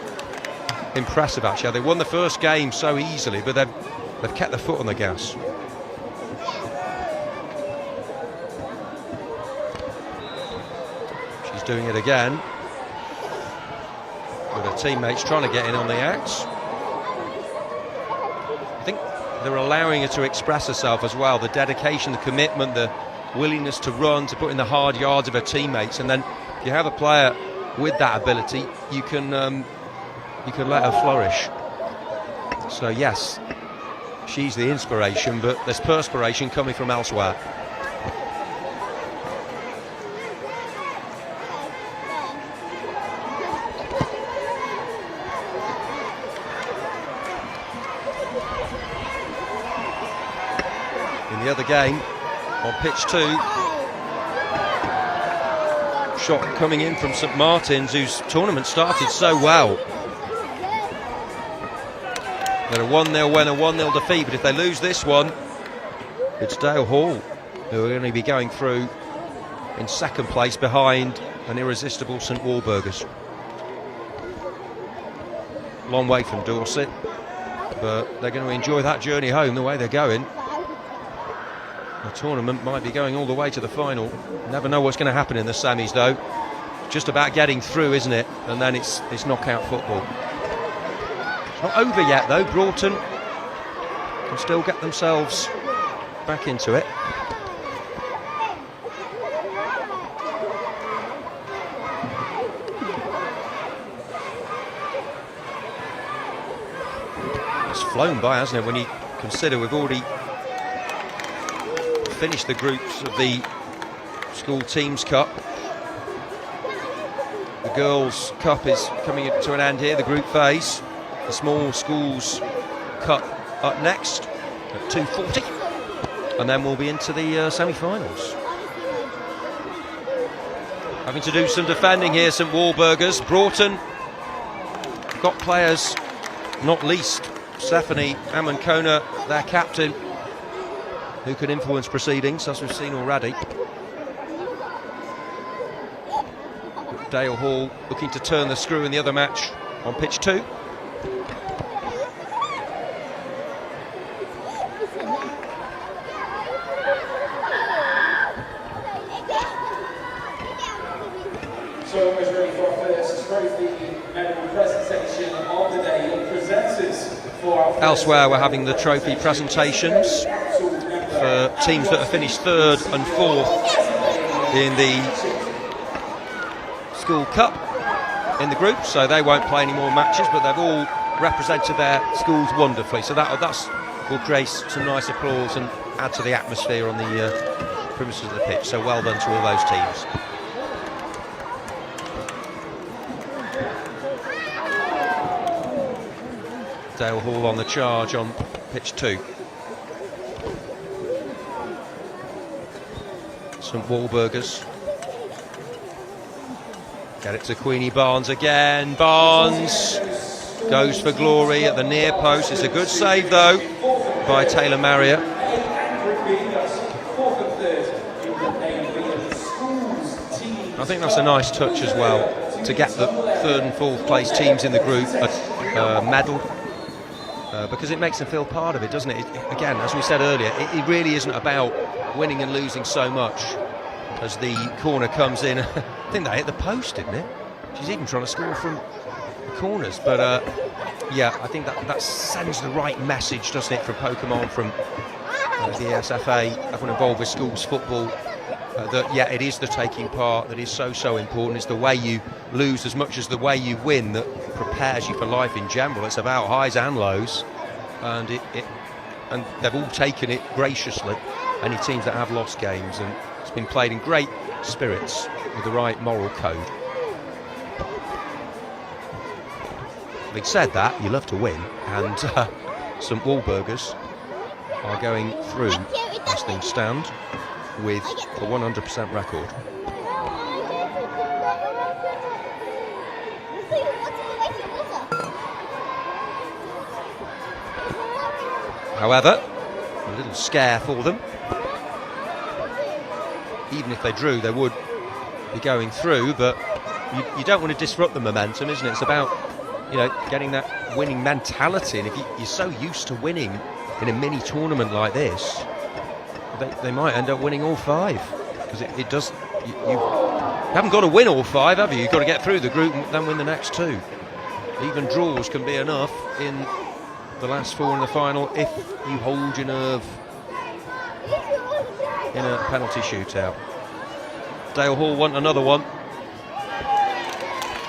impressive actually. They won the first game so easily, but they've kept their foot on the gas. She's doing it again with her teammates trying to get in on the act. I think they're allowing her to express herself as well. The dedication, the commitment, the willingness to run, to put in the hard yards of her teammates. And then if you have a player with that ability, you can let her flourish. So yes, she's the inspiration, but there's perspiration coming from elsewhere. In the other game, on pitch 2, shot coming in from St Martin's, whose tournament started so well. They're a 1-0 win, a 1-0 defeat, but if they lose this one, it's Dale Hall who are going to be going through in second place behind an irresistible St Walburgers. Long way from Dorset, but they're going to enjoy that journey home the way they're going. The tournament might be going all the way to the final. Never know what's going to happen in the semis though. Just about getting through, isn't it? And then it's knockout football. It's not over yet though. Broughton can still get themselves back into it. It's flown by, hasn't it, when you consider we've already finished the groups of the School Teams Cup. The Girls' Cup is coming to an end here, the group phase. The Small Schools Cup up next at 2:40, and then we'll be into the semi-finals. Having to do some defending here, St Walburgers. Broughton got players, not least Stephanie Amankona, their captain, who can influence proceedings, as we've seen already. Dale Hall looking to turn the screw in the other match on pitch 2.
So almost ready for our first trophy medal presentation of the day. Your presenters for our
Elsewhere, we're having the trophy presentations for teams that have finished 3rd and 4th in the School Cup in the group, so they won't play any more matches, but they've all represented their schools wonderfully, so that will create some nice applause and add to the atmosphere on the premises of the pitch. So well done to all those teams. Dale Hall on the charge on pitch 2. St Walburgers get it to Queenie Barnes again. Barnes goes for glory at the near post. It's a good save though by Taylor Marriott. I think that's a nice touch as well, to get the 3rd and 4th place teams in the group a medal because it makes them feel part of it, doesn't it? Again, as we said earlier, it really isn't about winning and losing so much. As the corner comes in, I think they hit the post, didn't it? She's even trying to score from the corners, but yeah, I think that sends the right message, doesn't it, from POKÉMON, from the ESFA, everyone involved with schools football, that yeah, it is the taking part that is so important. It's the way you lose as much as the way you win that prepares you for life in general. It's about highs and lows, and and they've all taken it graciously. Any teams that have lost games, and it's been played in great spirits with the right moral code. Having said that, you love to win, and St Walburgers are going through as things stand with a 100% record. However, a little scare for them. Even if they drew, they would be going through, but you don't want to disrupt the momentum, isn't it? It's about, you know, getting that winning mentality, and if you're so used to winning in a mini tournament like this, they might end up winning all 5, because it does. You haven't got to win all 5, have you? You've got to get through the group and then win the next 2. Even draws can be enough in the last 4 in the final if you hold your nerve in a penalty shootout. Dale Hall want another one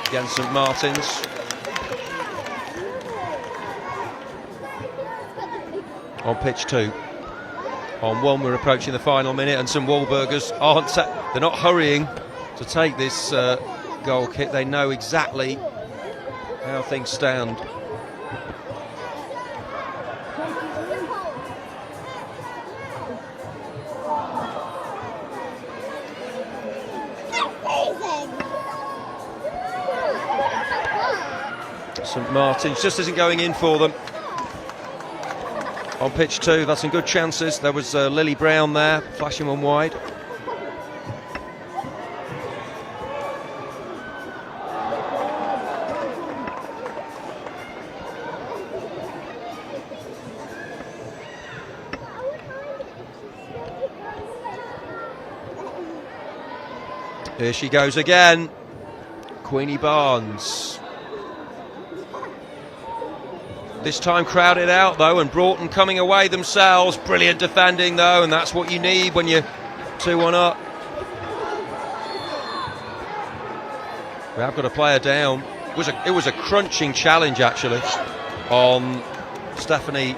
against St Martin's. On pitch 2. On 1, we're approaching the final minute, and St Walburgers they're not hurrying to take this goal kick. They know exactly how things stand. St Martin's just isn't going in for them. On pitch 2, that's some good chances. There was Lily Brown there, flashing one wide. Here she goes again, Queenie Barnes. This time crowded out though, and Broughton coming away themselves. Brilliant defending though, and that's what you need when you're 2-1 up. We have got a player down. It was a crunching challenge actually on Stephanie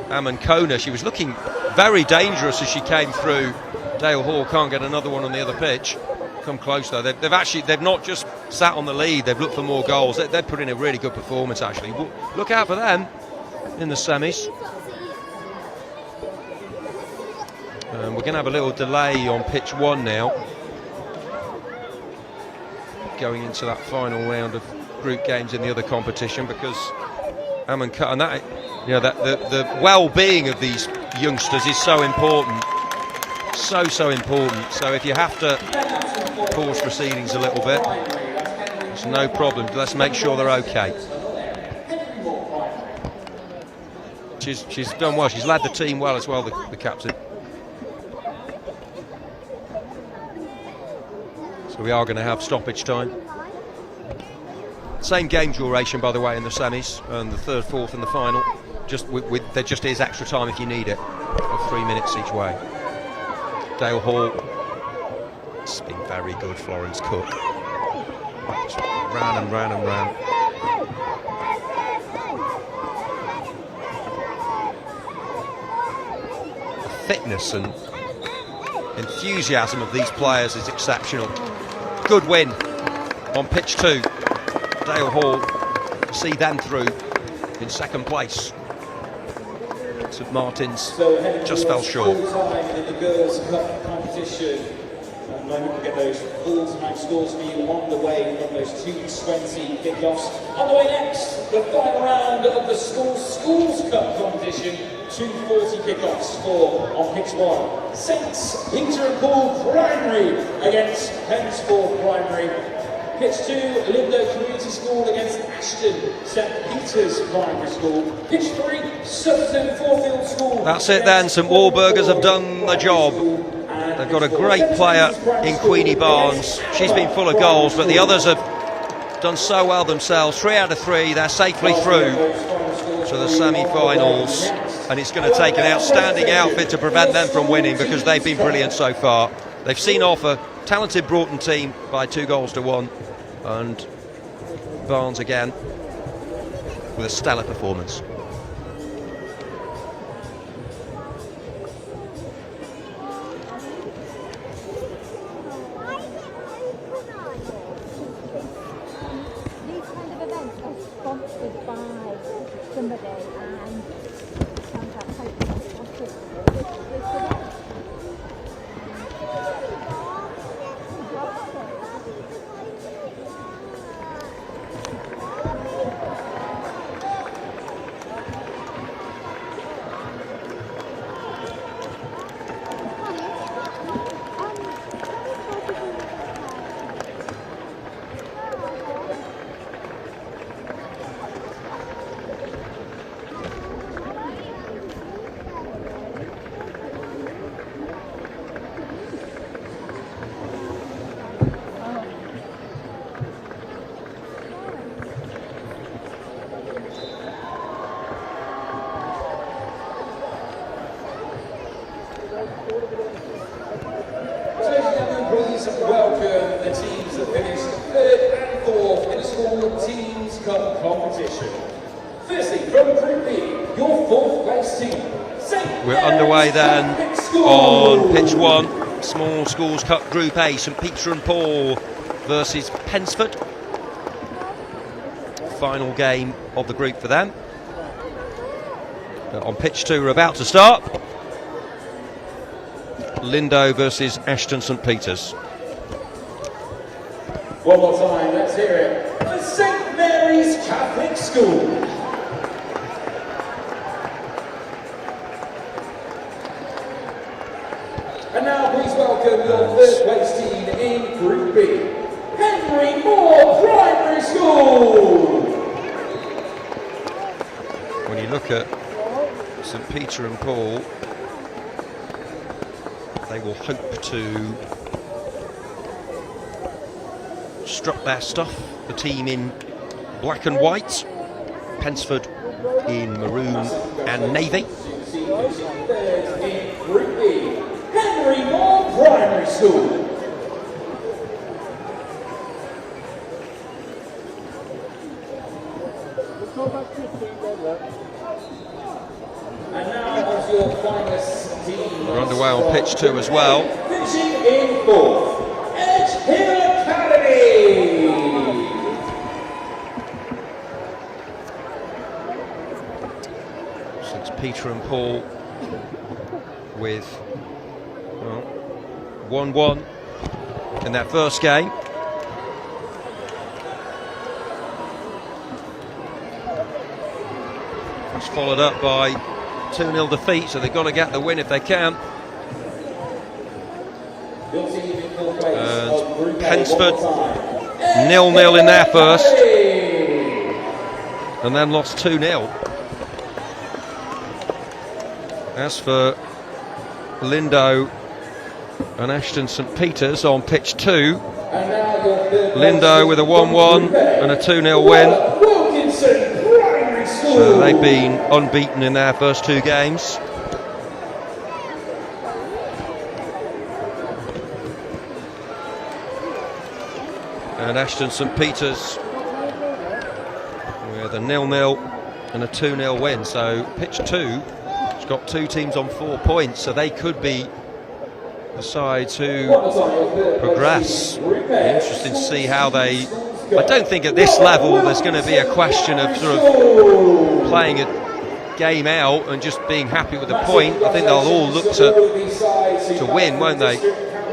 Amankona. She was looking very dangerous as she came through. Dale Hall can't get another one on the other pitch. Come close though. They've not just sat on the lead, they've looked for more goals. They've put in a really good performance actually. Look out for them in the semis. We're going to have a little delay on pitch 1 now, going into that final round of group games in the other competition, because Amankona, and that, you know, that the well-being of these youngsters is so important. So important. So if you have to pause proceedings a little bit, it's no problem. Let's make sure they're okay. She's done well. She's led the team well as well, the captain. So we are going to have stoppage time. Same game duration, by the way, in the semis, and the 3rd, 4th in the final. There just is extra time if you need it, of 3 minutes each way. Dale Hall. It's been very good, Florence Cook. Just ran and ran and ran. The fitness and enthusiasm of these players is exceptional. Good win on pitch 2. Dale Hall, see them through in 2nd place. St Martin's just fell short.
Time in the Girls' Cup competition. At the moment we get those full-time scores for you on the way from those 2:20 kickoffs. On the way next, the final round of the Schools Cup competition. 2:40 kickoffs for on pitch 1. St Peter and Paul Primary against Pensford Primary. Pitch 2, Lindo Community School against Ashton St Peter's Primary School. Pitch 3, Sutton Fourfield School.
That's it then, St Walburgers have done the job. They've got a great player in Queenie Barnes. She's been full of goals, but the others have done so well themselves. 3 out of 3, they're safely through to the semi-finals, and it's going to take an outstanding outfit to prevent them from winning, because they've been brilliant so far. They've seen off a talented Broughton team by 2-1, and Barnes again with a stellar performance.
These kind of events are sponsored by somebody, and sounds like hopefully sponsored this event.
Please welcome the teams that finished 3rd and 4th in the School Teams Cup competition. Firstly, from Group B, your 4th place team, St.
We're underway then on pitch 1, Small Schools Cup Group A, St Peter and Paul versus Pensford. Final game of the group for them. On pitch 2, we're about to start. Lindo versus Ashton St Peter's.
One more time, let's hear it. For St Mary's Catholic School. And now please welcome your 3rd place team in Group B, Henry Moore Primary School.
When you look at St Peter and Paul, they will hope to strut their stuff. The team in black and white, Pensford in maroon and navy.
Third in Group B, Henry Moore Primary School. And now onto your finest team.
We're underway on pitch 2 as well.
Finishing in 4th, Edge Hill Academy.
St Peter and Paul with 1-1 in that first game. It's followed up by 2-0 defeat, so they've got to get the win if they can. And Pensford 0-0 in their first, and then lost 2-0. As for Lindo and Ashton St Peter's on pitch 2, Lindo with a 1-1 and a 2-0 win. So they've been unbeaten in their first 2 games. And Ashton St Peter's with a 0-0 and a 2-0 win. So pitch 2 has got 2 teams on 4 points, so they could be the sides who progress. Interesting to see how they... I don't think at this level there's going to be a question of sort of playing a game out and just being happy with the point. I think they'll all look to win, won't they?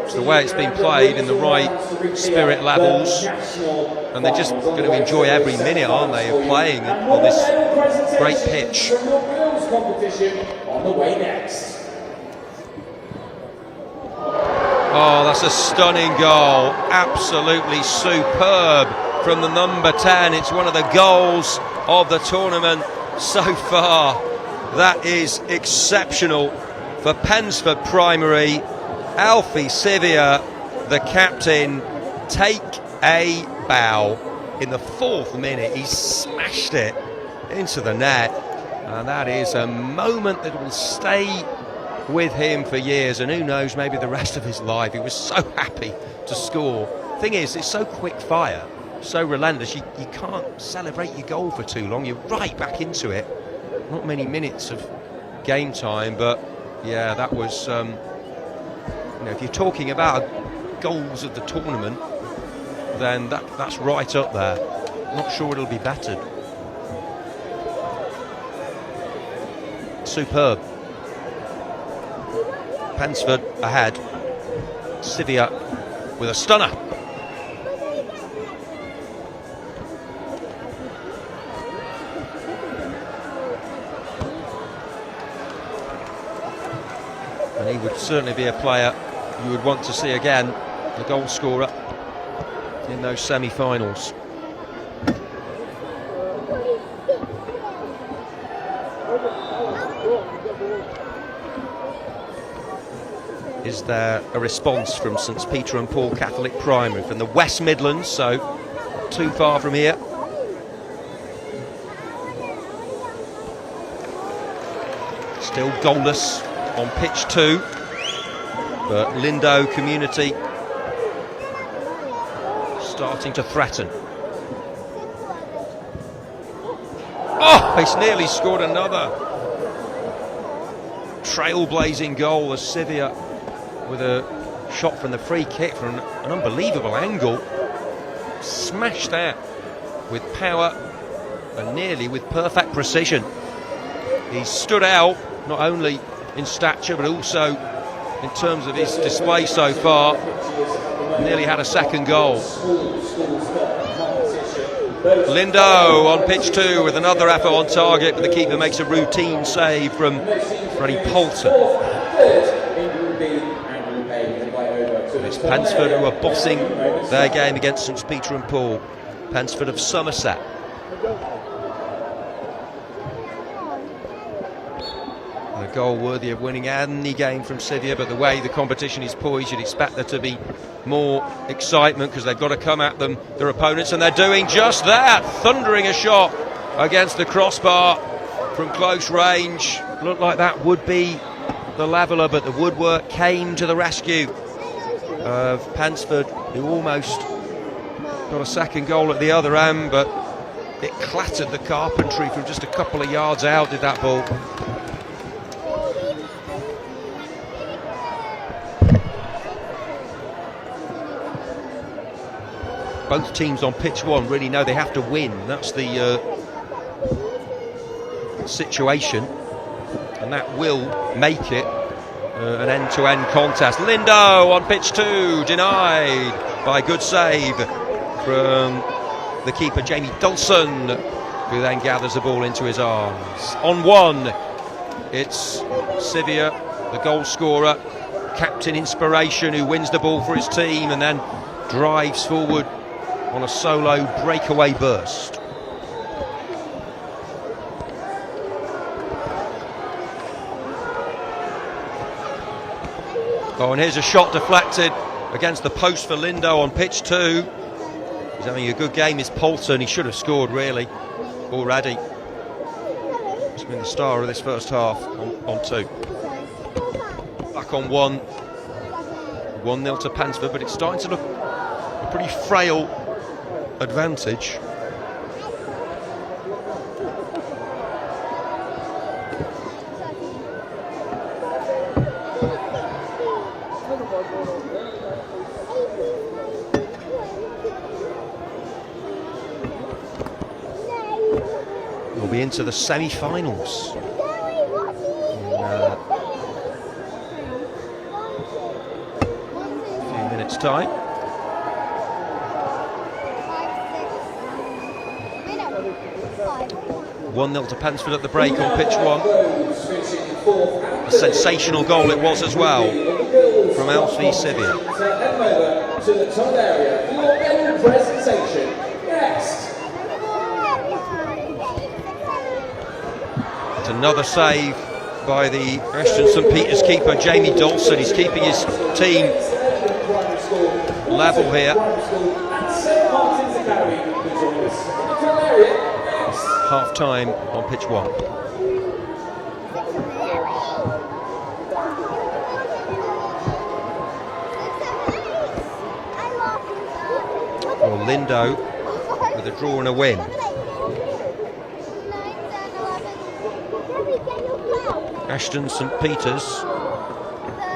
It's the way it's been played in the right spirit levels, and they're just going to enjoy every minute, aren't they, of playing on this great pitch. Oh, That's a stunning goal, absolutely superb from the number 10. It's one of the goals of the tournament so far. That is exceptional for Pensford Primary. Alfie Sivia, the captain, take a bow. In the 4th minute, he smashed it into the net, and that is a moment that will stay with him for years, and who knows, maybe the rest of his life. He was so happy to score. Thing is, it's so quick fire, so relentless, you can't celebrate your goal for too long. You're right back into it. Not many minutes of game time, but yeah, that was if you're talking about goals of the tournament, then that's right up there. Not sure it'll be bettered. Superb. Pensford ahead. Sivia with a stunner. And he would certainly be a player you would want to see again, the goal scorer in those semi-finals. Is there a response from St Peter and Paul Catholic Primary from the West Midlands, so not too far from here? Still goalless on pitch 2, but Lindo Community starting to threaten. Oh, he's nearly scored another trailblazing goal as Sivia, with a shot from the free kick from an unbelievable angle, smashed that with power and nearly with perfect precision. He stood out not only in stature but also in terms of his display so far. Nearly had a second goal. Lindo on pitch 2 with another effort on target, but the keeper makes a routine save from Freddie Poulter. It's Pensford who are bossing their game against St Peter and Paul. Pensford of Somerset. And a goal worthy of winning any game from Sivia, but the way the competition is poised, you'd expect there to be more excitement because they've got to come at them, their opponents, and they're doing just that. Thundering a shot against the crossbar from close range. Looked like that would be the leveller, but the woodwork came to the rescue of Pensford, who almost got a second goal at the other end, but it clattered the carpentry from just a couple of yards out, did that ball. Both teams on pitch 1 really know they have to win. That's the situation, and that will make it an end-to-end contest. Lindo on pitch 2, denied by good save from the keeper Jamie Dulson, who then gathers the ball into his arms. On 1, it's Sivia, the goal scorer, captain inspiration, who wins the ball for his team and then drives forward on a solo breakaway burst. Oh, and here's a shot deflected against the post for Lindo on pitch 2. He's having a good game, is Poulton. He should have scored really already. He's been the star of this first half on 2. Back on 1. 1-0 to Pensford, but it's starting to look a pretty frail advantage. We'll be into the semi-finals in a few minutes' time. 1-0 to Pensford at the break on pitch 1. A sensational goal it was as well from from Alfie Sivier.
Head over to the top area for your medal presentation. Next.
It's another save by the Ashton St Peters keeper, Jamie Dawson. He's keeping his team level here. Half time on pitch 1. Well, Lindo with a draw and a win. Ashton St Peters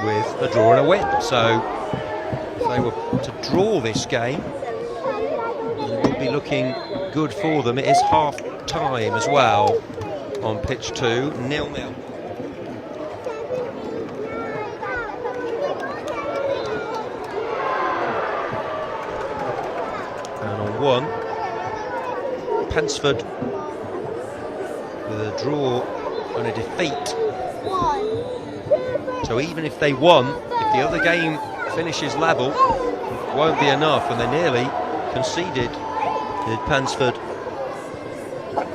with a draw and a win. So if they were to draw this game, it would be looking good for them. It is half time as well on pitch 2, 0-0. And on 1, Pensford with a draw and a defeat. So even if they won, if the other game finishes level, it won't be enough, and they nearly conceded, did Pensford.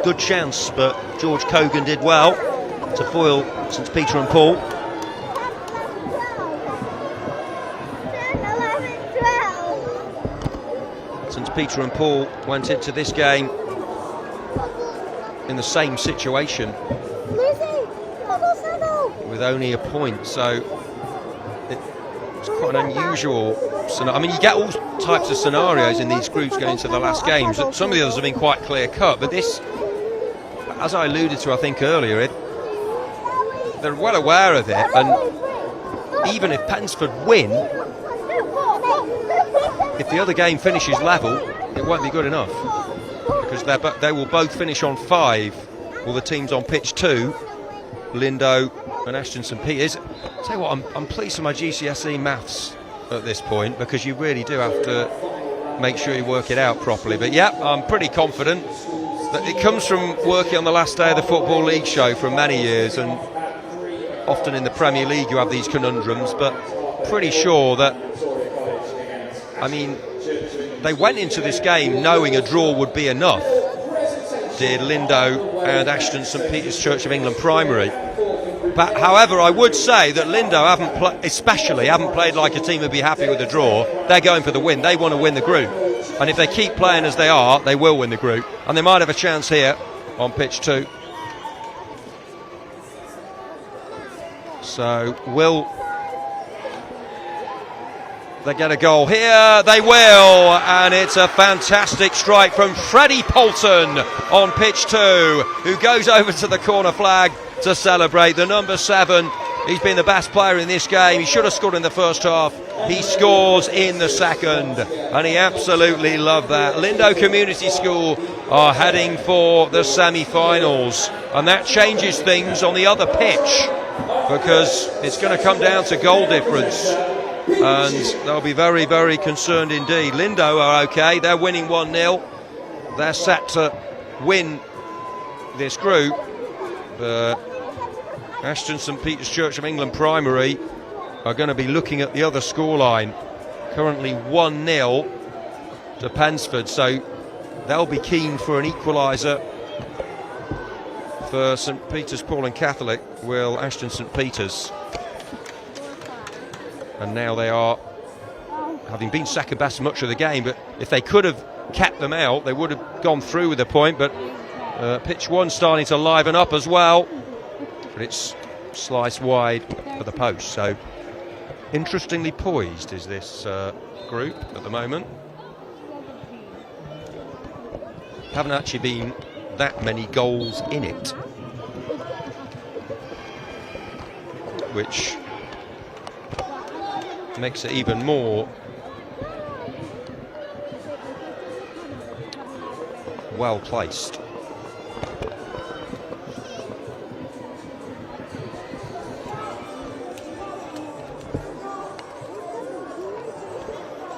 Good chance, but George Cogan did well to foil St Peter and Paul. St Peter and Paul went into this game in the same situation with only a point, so it's quite an unusual scenario. I mean, you get all types of scenarios in these groups going into the last games. Some of the others have been quite clear cut, but this, as I alluded to I think earlier, they're well aware of it, and even if Pensford win, if the other game finishes level, it won't be good enough, because they will both finish on 5. Well, the teams on pitch 2, Lindo and Ashton St Peters. Tell you what, I'm pleased with my GCSE maths at this point, because you really do have to make sure you work it out properly. But yeah, I'm pretty confident that it comes from working on the last day of the Football League show for many years, and often in the Premier League you have these conundrums, but pretty sure that, I mean, they went into this game knowing a draw would be enough, did Lindo and Ashton St Peters Church of England Primary. But however, I would say that Lindo haven't played like a team would be happy with a draw. They're going for the win. They want to win the group, and if they keep playing as they are, they will win the group, and they might have a chance here on pitch 2. So will they get a goal here? They will, and it's a fantastic strike from Freddie Poulton on pitch 2, who goes over to the corner flag to celebrate. The number 7, he's been the best player in this game. He should have scored in the first half. He scores in the second, and he absolutely loved that. Lindo Community School are heading for the semi-finals, and that changes things on the other pitch, because it's going to come down to goal difference, and they'll be very, very concerned indeed. Lindo are okay. They're winning 1-0. They're set to win this group. Ashton St Peters Church of England Primary are going to be looking at the other scoreline. Currently 1-0 to Pensford, so they'll be keen for an equaliser. For St Peter's Paul and Catholic, will Ashton St Peters. And now they are, having been second best much of the game, but if they could have kept them out, they would have gone through with a point. But pitch 1 starting to liven up as well, but it's sliced wide for the post. So interestingly poised is this group at the moment. Haven't actually been that many goals in it, which makes it even more well placed.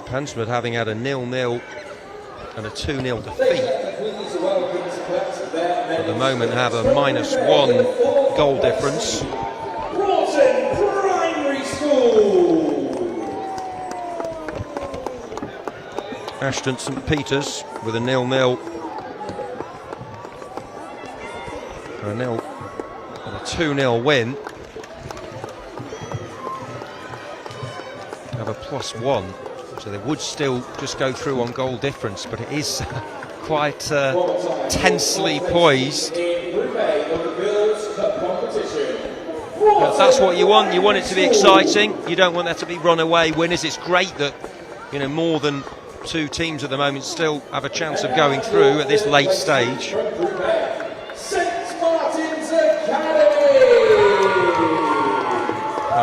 Pensford, having had a 0-0 and a 2-0 defeat, at the moment have a -1 goal difference.
Primary School.
Ashton St Peters with a 0-0. A 2-0 win. Have a +1, so they would still just go through on goal difference, but it is quite tensely poised. But that's what you want. You want it to be exciting. You don't want there to be runaway winners. It's great that, you know, more than 2 teams at the moment still have a chance of going through at this late stage. And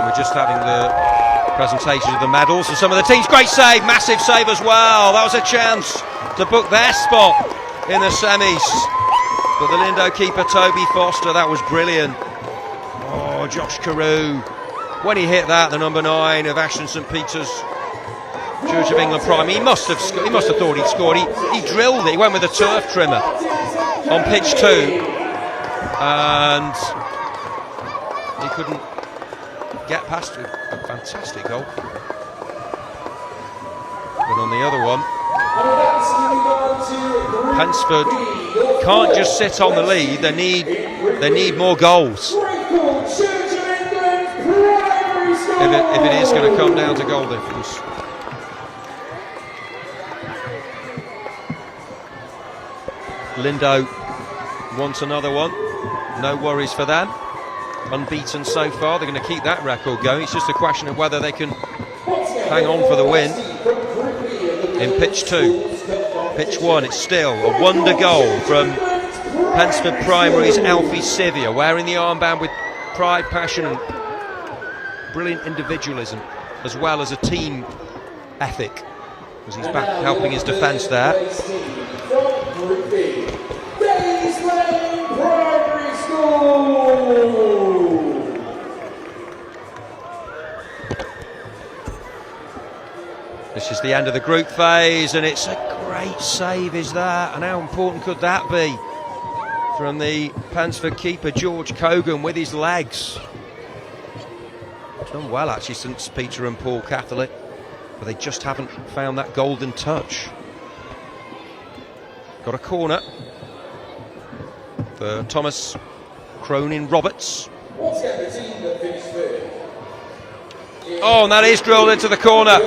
we're just having the presentation of the medals and some of the teams. Great save, massive save as well. That was a chance to book their spot in the semis. But the Lindo keeper, Toby Foster, that was brilliant. Oh, Josh Carew. When he hit that, the number 9 of Ashton St Peters, Church of England Prime, he must have thought he'd scored. He drilled it. He went with a turf trimmer on pitch 2, and he couldn't get past it. A fantastic goal. But on the other one, Pensford can't just sit on the lead. They need more goals if it is going to come down to goal difference. Lindo wants another one. No worries for them. Unbeaten so far. They're going to keep that record going. It's just a question of whether they can hang on for the win in pitch 2. Pitch 1, it's still a wonder goal from Pensford Primary's Alfie Sivia, wearing the armband with pride, passion and brilliant individualism, as well as a team ethic, as he's back helping his defence there. This is the end of the group phase, and it's a great save, is that? And how important could that be from the Pensford keeper, George Cogan, with his legs? He's done well, actually, since Peter and Paul Catholic, but they just haven't found that golden touch. Got a corner for Thomas Cronin Roberts. Oh, and that is drilled into the corner.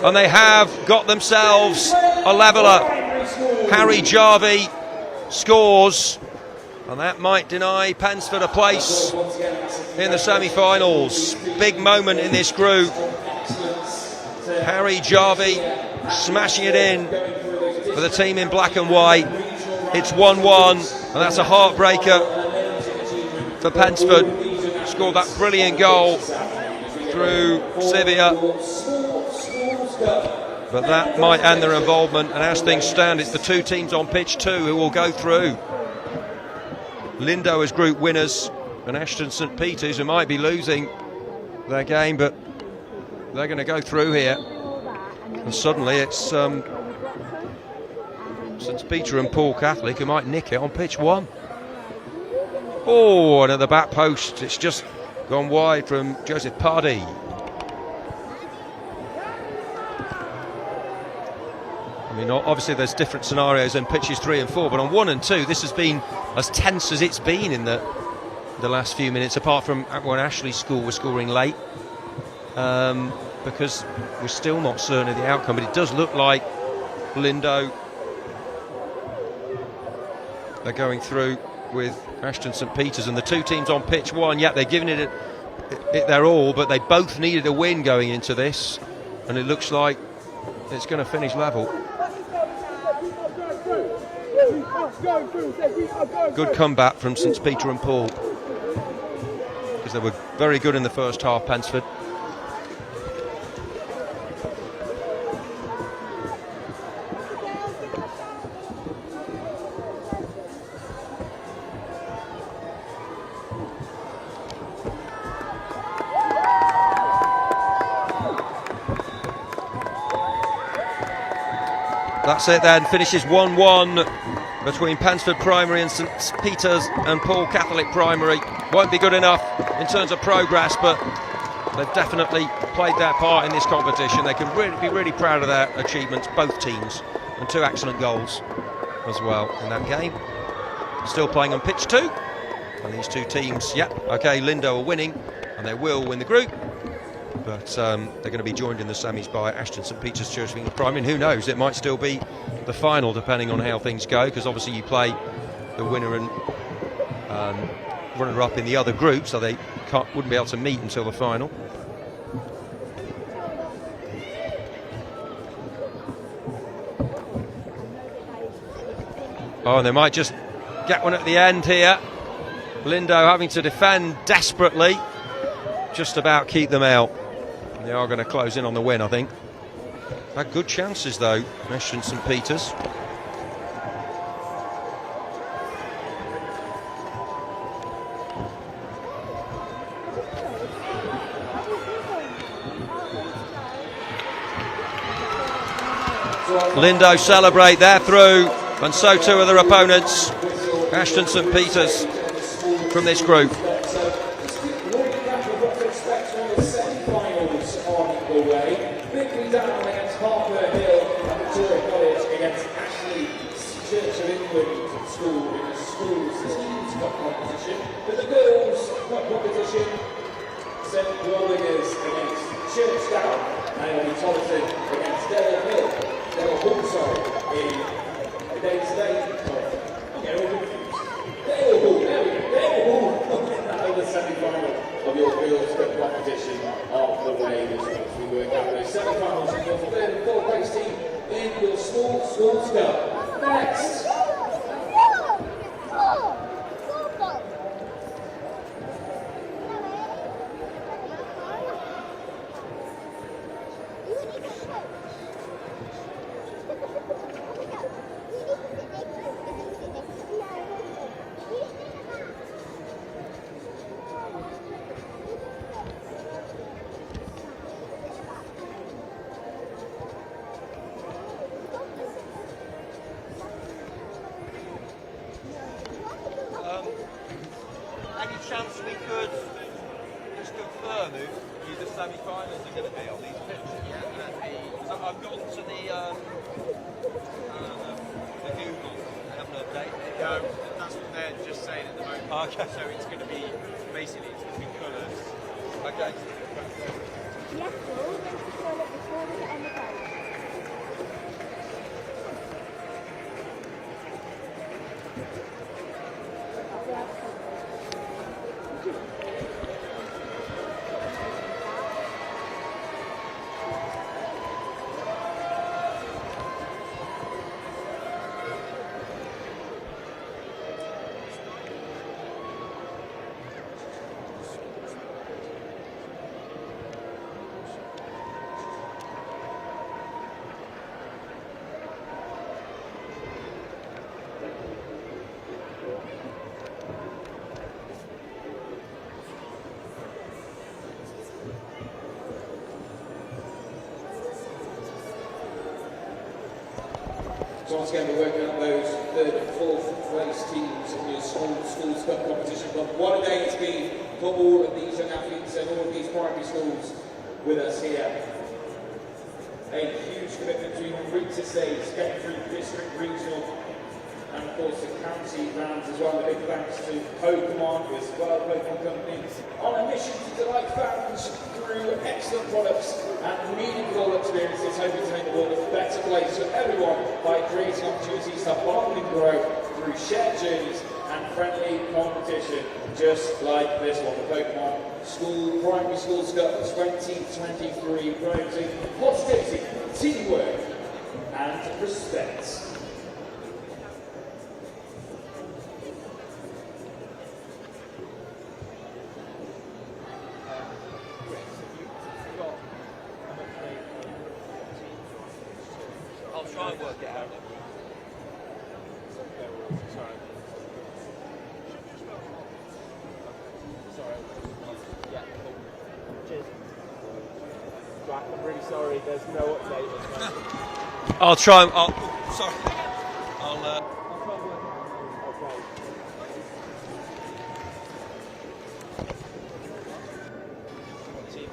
And they have got themselves a leveller. Harry Jarvie scores, and that might deny Pensford a place in the semi-finals. Big moment in this group. Harry Jarvie smashing it in for the team in black and white. It's 1-1, and that's a heartbreaker for Pensford. Scored that brilliant goal through Sivia. But that might end their involvement, and as things stand, it's the 2 teams on pitch 2 who will go through. Lindo as group winners, and Ashton St Peters, who might be losing their game, but they're going to go through here. And suddenly it's St Peter and Paul Catholic who might nick it on pitch 1. Oh, and at the back post, it's just gone wide from Joseph Pardee. I mean, obviously there's different scenarios in pitches 3 and 4, but on 1 and 2, this has been as tense as it's been in the last few minutes, apart from when Ashley's school was scoring late, because we're still not certain of the outcome. But it does look like Lindo are going through with Ashton St Peters, and the 2 teams on pitch 1, yeah, they're giving it their all, but they both needed a win going into this, and it looks like it's going to finish level. Good comeback from St Peter and Paul, because they were very good in the first half, Pensford. That's it then, finishes 1-1 between Pensford Primary and St Peters and Paul Catholic Primary. Won't be good enough in terms of progress, but they've definitely played their part in this competition. They can be really proud of their achievements, both teams, and 2 excellent goals as well in that game. Still playing on pitch 2, and these 2 teams, Lindo are winning, and they will win the group, but they're going to be joined in the semis by Ashton St Peter's Church of England Primary, and who knows, it might still be the final depending on how things go, because obviously you play the winner and runner-up in the other group, so they wouldn't be able to meet until the final. Oh, and they might just get one at the end here. Lindo having to defend desperately, just about keep them out. And they are going to close in on the win, I think. Had good chances though, Ashton St Peter's. Lindo celebrate, they're through, and so too are their opponents, Ashton St Peter's, from this group.
Church of England School in the schools teams cup competition. For the girls cup competition, St Walligers against Churchdown, Naomi Tolleson against Dale Hill, in today's day. Okay, we're confused. Dale Hall, there we go. Dale Hall in that other semi-final of your girls cup competition of the way this week. We work out those semi-finals in your 3rd and 4th place team in your small schools cup. Next.
Any chance we could just confirm who the semi-finals are going to be on these pitches? Yeah, I've gone to the Google. They haven't updated.
No, that's what they're just saying at the moment.
Okay.
So it's going to be, basically, it's going to be colours.
Okay.
Yes, we're all going to show up before we get on the boat.
So once again, we're working on those 3rd and 4th place teams in your schools cup competition. But what a day it's been for all of these young athletes and all of these primary schools with us here. A huge commitment to even reach this stage, getting through district, regional, and of course the county rounds as well. A big thanks to POKÉMON as well, POKÉMON Company, on a mission to delight fans through excellent products and meaningful experiences, hoping to make the world a better place for everyone by creating opportunities to bond and grow through shared journeys and friendly competition, just like this one, the POKÉMON Primary Schools Cup 2023, promoting positivity, teamwork, and respect.
I'll try and work it out.
Sorry. Yeah, cool. Cheers. Right, I'm really sorry, there's no update at the moment.
I'll try and... sorry. I'll...
I'll try and work it out. Okay.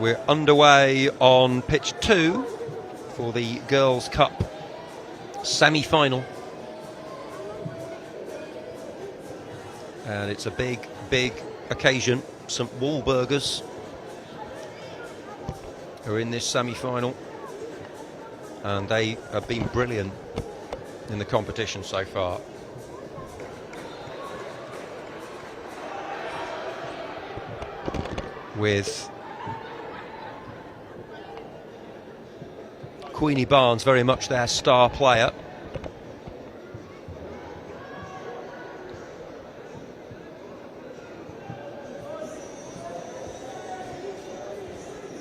We're underway on pitch 2 for the Girls' Cup semi-final. And it's a big, big occasion. St Walburgers are in this semi-final, and they have been brilliant in the competition so far. With Queenie Barnes very much their star player.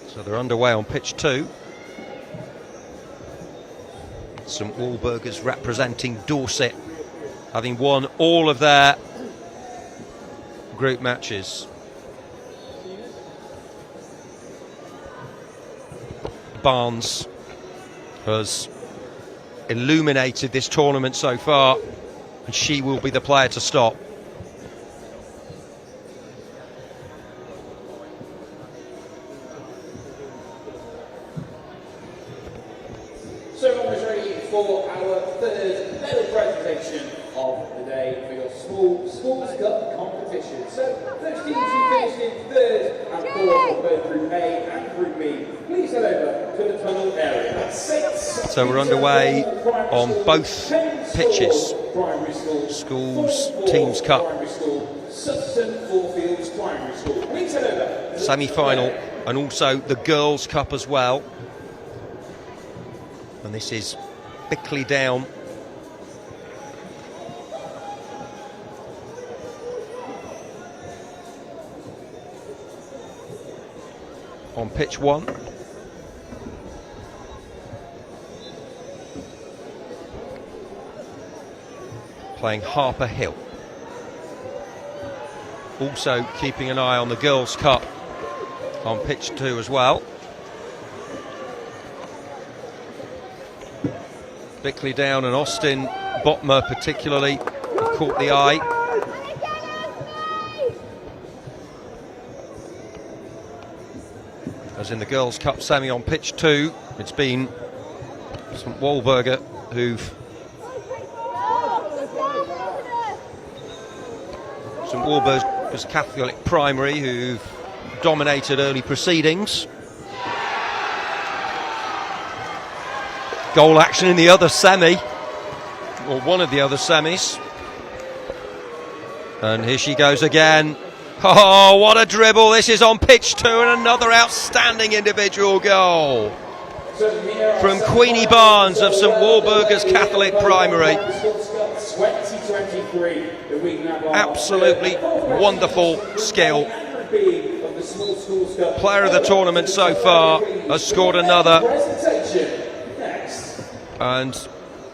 So they're underway on pitch 2. St Walburgers representing Dorset, having won all of their group matches. Barnes has illuminated this tournament so far, and she will be the player to stop.
So everyone is ready for our third medal presentation of the day for your Schools Cup competition. So those teams who finished in third and fourth for both Group A and Group B, please head over to the tunnel area. That's 6.
So we're underway on both pitches. Schools Teams Cup semi-final, and also the Girls' Cup as well. And this is Bickley Down. On pitch 1. Playing Harper Hill. Also keeping an eye on the Girls' Cup on pitch 2 as well. Bickley Down and Austin Botmer particularly have caught the eye. as in the Girls' Cup semi on pitch 2. It's been St Walburga who've St Walburga's Catholic Primary who've dominated early proceedings. Goal action in the other semi, or one of the other semis. And here she goes again. Oh, what a dribble. This is on pitch 2 and another outstanding individual goal from Queenie Barnes of St Walburga's Catholic Primary. Absolutely wonderful skill. Player of the tournament so far has scored another. And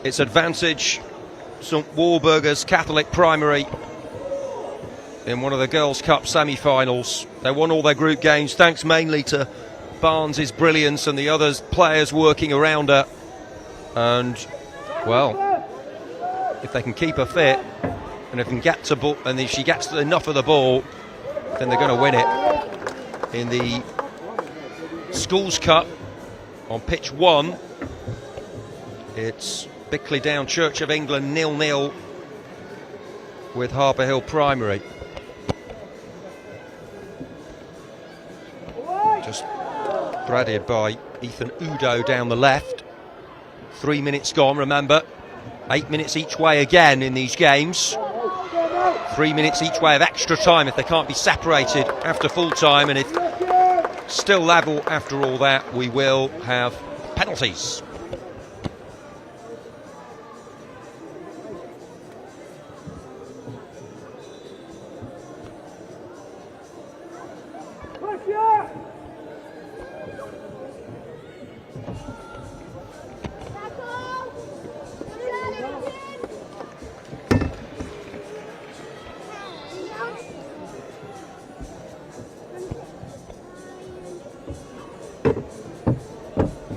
it's advantage St Walburga's Catholic Primary in one of the Girls' Cup semi-finals. They won all their group games thanks mainly to Barnes' brilliance and the other players working around her. And, well, if they can keep her fit and if they can get to ball, and if she gets enough of the ball, then they're going to win it. In the Schools Cup on pitch 1, it's Bickley Down Church of England 0-0 with Harper Hill Primary. Just threaded by Ethan Udo down the left. 3 minutes gone, remember. 8 minutes each way again in these games. 3 minutes each way of extra time if they can't be separated after full time. And if still level after all that, we will have penalties.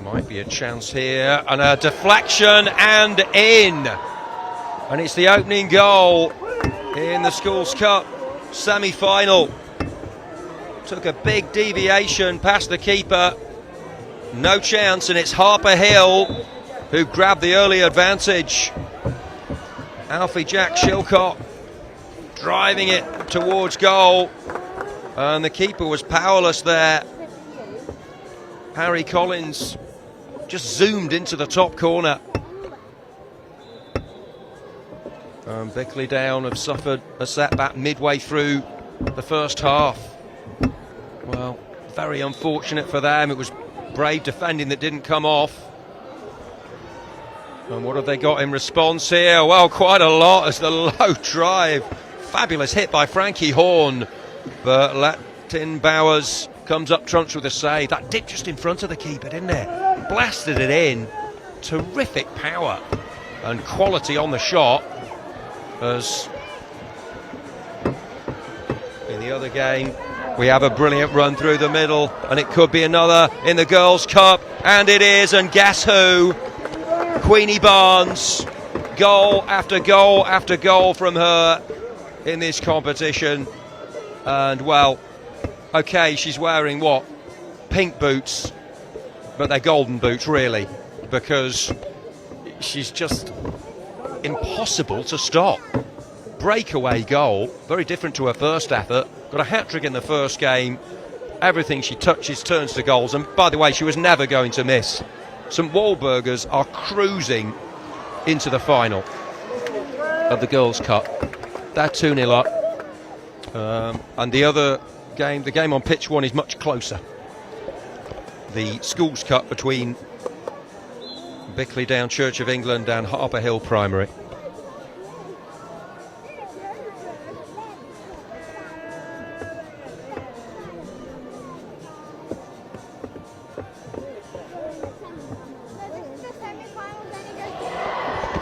Might be a chance here, and a deflection and in. And it's the opening goal in the Schools Cup semi-final. Took a big deviation past the keeper. No chance, and it's Harper Hill who grabbed the early advantage. Alfie Jack Shilcott driving it towards goal, and the keeper was powerless there. Harry Collins just zoomed into the top corner. Bickley Down have suffered a setback midway through the first half. Well, very unfortunate for them. It was brave defending that didn't come off. And what have they got in response here? Well, quite a lot as the low drive. Fabulous hit by Frankie Horn. But Latin Bowers comes up trumps with a save. That dipped just in front of the keeper, didn't it? Blasted it in. Terrific power and quality on the shot. As in the other game, we have a brilliant run through the middle, and it could be another in the Girls' Cup, and it is. And guess who? Queenie Barnes. Goal after goal after goal from her in this competition. And, well, okay, she's wearing what? Pink boots, but they're golden boots, really, because she's just impossible to stop. Breakaway goal, very different to her first effort. Got a hat-trick in the first game. Everything she touches turns to goals, and by the way, she was never going to miss. St Walburgers are cruising into the final of the Girls' Cup. They're 2-0 up. And the other game, the game on pitch 1, is much closer. The Schools Cup between Bickley Down Church of England and Harper Hill Primary.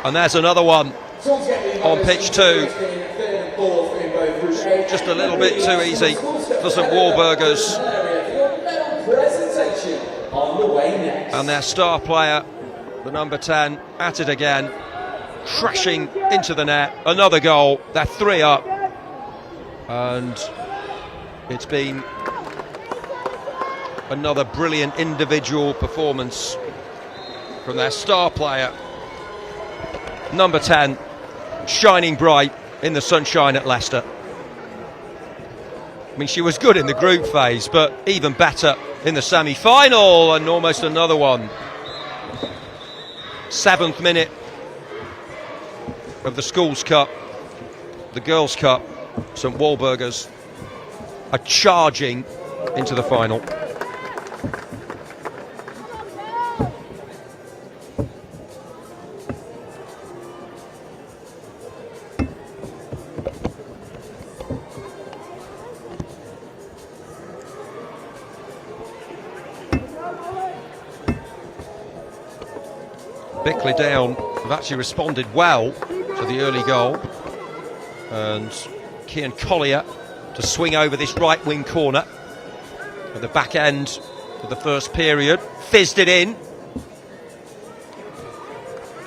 And there's another one on pitch 2. Just a little bit too easy for St Walburgers. And their star player, the number 10, at it again, crashing into the net. Another goal. They're 3 up. And it's been another brilliant individual performance from their star player, number 10, shining bright in the sunshine at Leicester. I mean, she was good in the group phase, but even better in the semi-final, and almost another one. 7th minute of the Schools Cup, the Girls' Cup. St Walburgers are charging into the final. Bickley Down have actually responded well to the early goal, and Kian Collier to swing over this right wing corner at the back end of the first period, fizzed it in.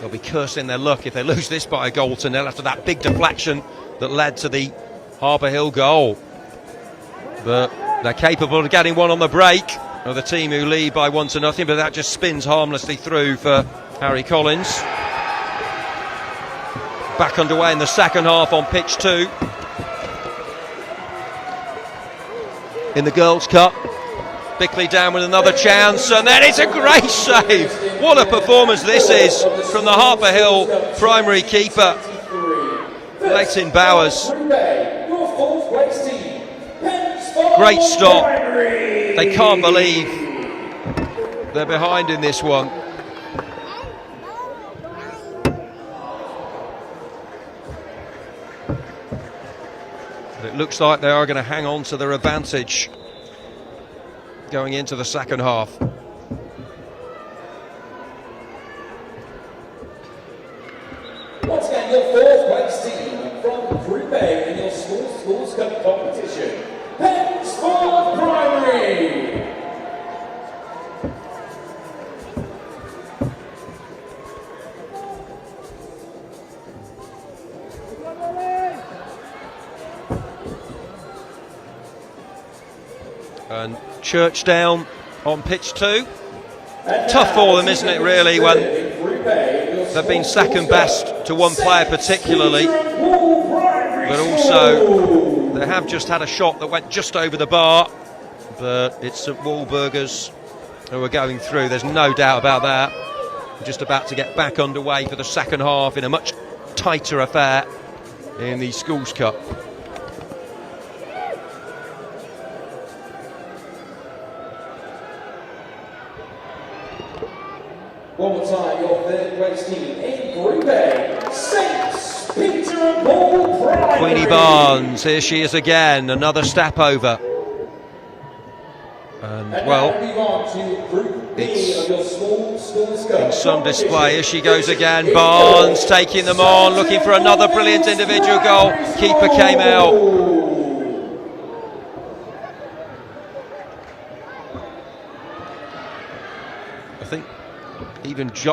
They'll be cursing their luck if they lose this by a goal to nil after that big deflection that led to the Harbour Hill goal. But they're capable of getting one on the break, of the team who lead by 1-0, but that just spins harmlessly through for Harry Collins. Back underway in the second half on pitch 2. In the Girls' Cup, Bickley Down with another chance, and then it's a great save. What a performance this is from the Harbour Hill primary keeper, Leighton Bowers. Great stop. They can't believe they're behind in this one. It looks like they are going to hang on to their advantage going into the second half.
Once again, your fourth place team from Group A in your Schools Cup competition, Pensforth Primary.
And Churchdown on pitch 2. Tough for them, isn't it, really, when they've been second best to one player particularly, but also they have just had a shot that went just over the bar, but it's St Walburgers who are going through, there's no doubt about that. We're just about to get back underway for the second half in a much tighter affair in the Schools Cup.
One more time, your third place team in Group A, Saints Peter and Paul Primary.
Queenie Barnes, here she is again, another step over. And well, it's in some display. Here she goes again, Barnes taking them on, looking for another brilliant individual goal. Keeper came out.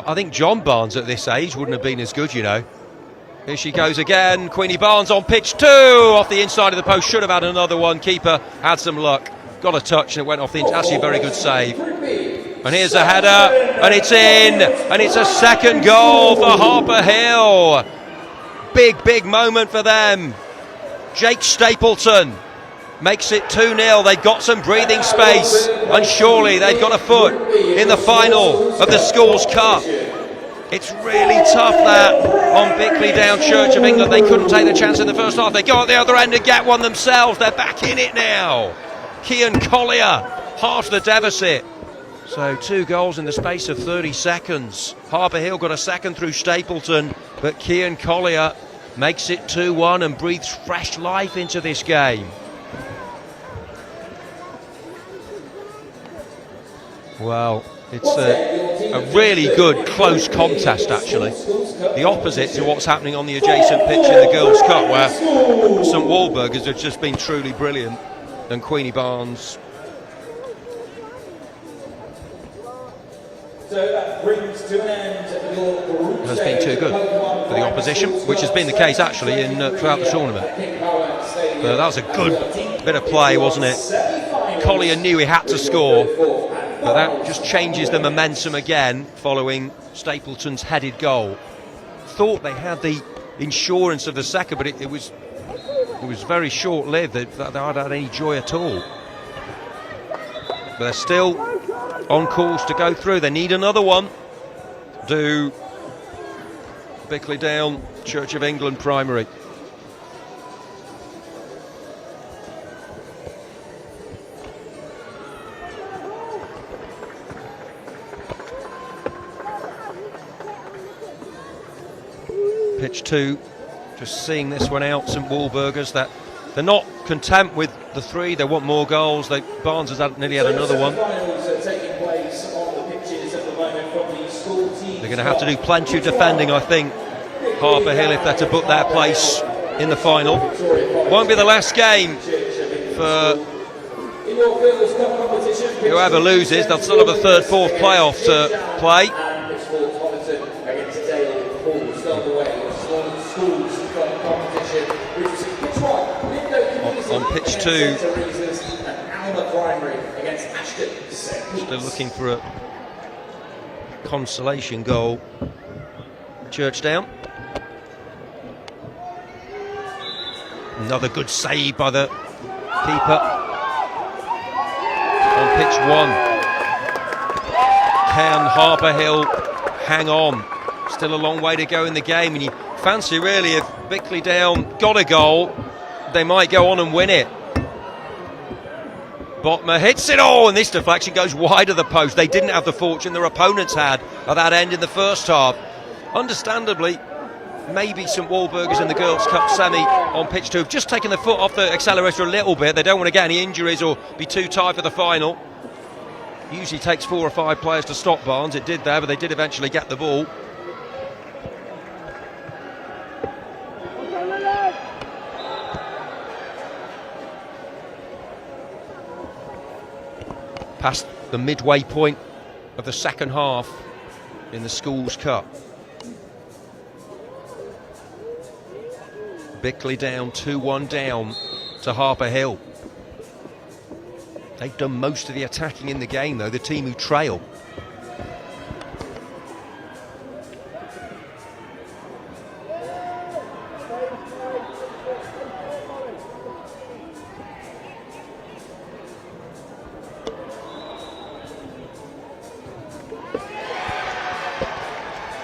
I think John Barnes at this age wouldn't have been as good, you know. Here she goes again, Queenie Barnes on pitch 2, off the inside of the post, should have had another one. Keeper had some luck, got a touch and it went off the inside. Actually a very good save. And here's a header, and it's in, and it's a second goal for Harbour Hill. Big moment for them. Jake Stapleton makes it 2-0. They've got some breathing space, and surely they've got a foot in the final of the Schools Cup. It's really tough that on Bickley Down Church of England. They couldn't take the chance in the first half. They go at the other end and get one themselves. They're back in it now. Kian Collier, half the deficit. So 2 goals in the space of 30 seconds. Harbour Hill got a second through Stapleton, but Kian Collier makes it 2-1 and breathes fresh life into this game. Well, it's a really good close contest, actually. The opposite to what's happening on the adjacent pitch in the Girls' Cup, where St Walburgers have just been truly brilliant, and Queenie Barnes.
So that brings to an end your group
has been too good for the opposition, which has been the case actually in throughout the tournament. That was a good bit of play, wasn't it? Collier knew he had to score, but that just changes the momentum again following Stapleton's headed goal. Thought they had the insurance of the second, but it was very short-lived. They hadn't had any joy at all. But they're still on course to go through. They need another one. Do Bickley Down Church of England Primary. Pitch 2, just seeing this one out, St Walburgers, that they're not content with the 3, they want more goals. Barnes has nearly had another one. They're going to have to do plenty of defending, I think, Harper Hill, if they're to book their place in the final. Won't be the last game for whoever loses. They'll still have a third, fourth playoff to play. On pitch 2, still looking for a consolation goal. Churchdown. Another good save by the keeper. On pitch 1, can Harper Hill hang on? Still a long way to go in the game, and you fancy really if Bickley Down got a goal, they might go on and win it. Botma hits it, and this deflection goes wide of the post. They didn't have the fortune their opponents had at that end in the first half. Understandably, maybe St Walburgers in the Girls' Cup semi on pitch 2 have just taken the foot off the accelerator a little bit. They don't want to get any injuries or be too tight for the final. Usually takes 4 or 5 players to stop Barnes. It did there, but they did eventually get the ball. Past the midway point of the second half in the Schools Cup. Bickley Down 2-1 down to Harper Hill. They've done most of the attacking in the game though, the team who trail.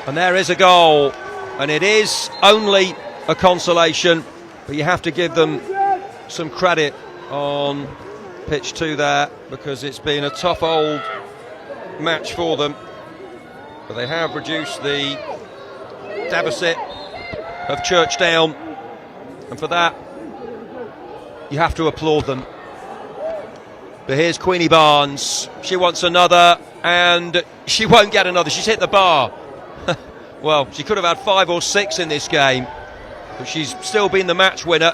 And there is a goal, and it is only a consolation, but you have to give them some credit on pitch 2 there, because it's been a tough old match for them, but they have reduced the deficit of Churchdown, and for that you have to applaud them. But here's Queenie Barnes, she wants another, and she won't get another. She's hit the bar. Well, she could have had 5 or 6 in this game, but she's still been the match winner.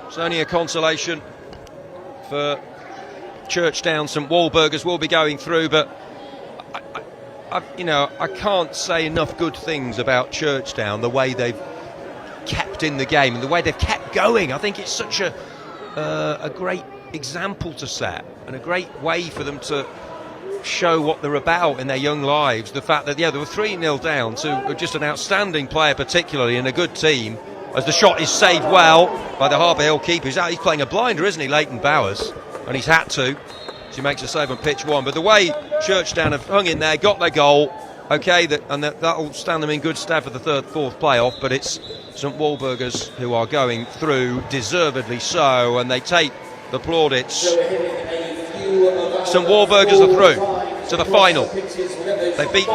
It's only a consolation for Churchdown. St Walburgers will be going through, but I can't say enough good things about Churchdown, the way they've kept in the game and the way they've kept going. I think it's such a great example to set, and a great way for them to show what they're about in their young lives. The fact that they were 3-0 down to just an outstanding player, particularly in a good team, as the shot is saved well by the Harper Hill keeper. He's playing a blinder, isn't he, Leighton Bowers, and he's had to. She makes a save on pitch 1, but the way Churchdown have hung in there, got their goal, okay, that'll stand them in good stead for the third, fourth playoff. But it's St Walburgers who are going through, deservedly so, and they take the plaudits. St Walburgers are through to the final. They've beaten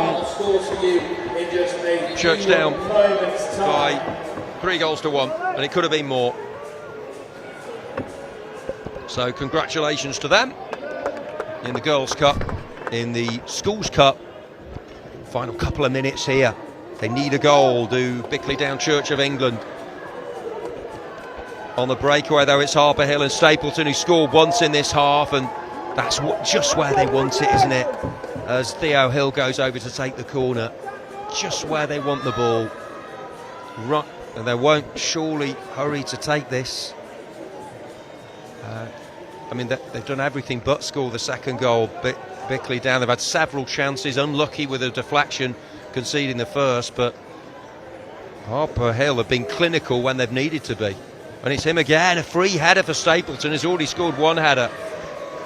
Churchdown by 3-1, and it could have been more. So congratulations to them in the Girls' Cup. In the Schools' Cup, final couple of minutes here. They need a goal, do Bickley Down Church of England. On the breakaway though, it's Harper Hill and Stapleton who scored once in this half, and that's just where they want it, isn't it? As Theo Hill goes over to take the corner, just where they want the ball. Right, and they won't surely hurry to take this. I mean, they've done everything but score the second goal. Bickley Down, they've had several chances, unlucky with a deflection, conceding the first, but Harper Hill have been clinical when they've needed to be. And it's him again, a free header for Stapleton. He's already scored one header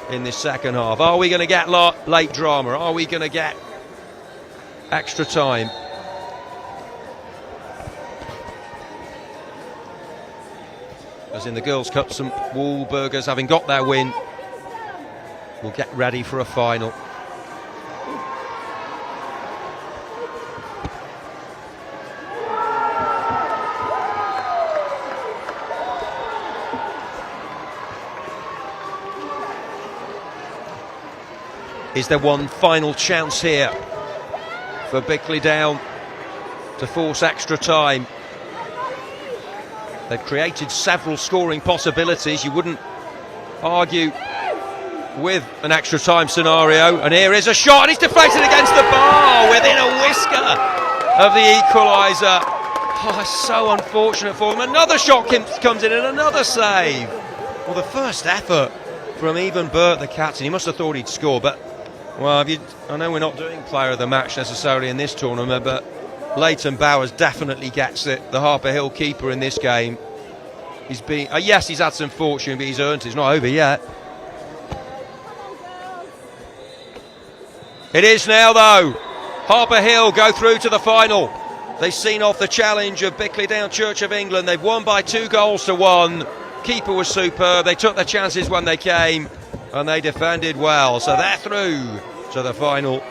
in this second half. Are we going to get late drama? Are we going to get extra time? As in the Girls' Cup, St Woolburgers, having got their win, will get ready for a final. Is there one final chance here for Bickley Down to force extra time? They've created several scoring possibilities. You wouldn't argue with an extra time scenario. And here is a shot, and it's deflected against the bar within a whisker of the equaliser. Oh, it's so unfortunate for them. Another shot comes in and another save. Well, the first effort from Even Burt, the captain, he must have thought he'd score, but well, I know we're not doing player of the match necessarily in this tournament, but Leighton Bowers definitely gets it. The Harper Hill keeper in this game. He's been, yes, he's had some fortune, but he's earned it. It's not over yet. It is now, though. Harper Hill go through to the final. They've seen off the challenge of Bickley Down Church of England. They've won by 2-1. Keeper was superb. They took their chances when they came, and they defended well. So they're through to the final.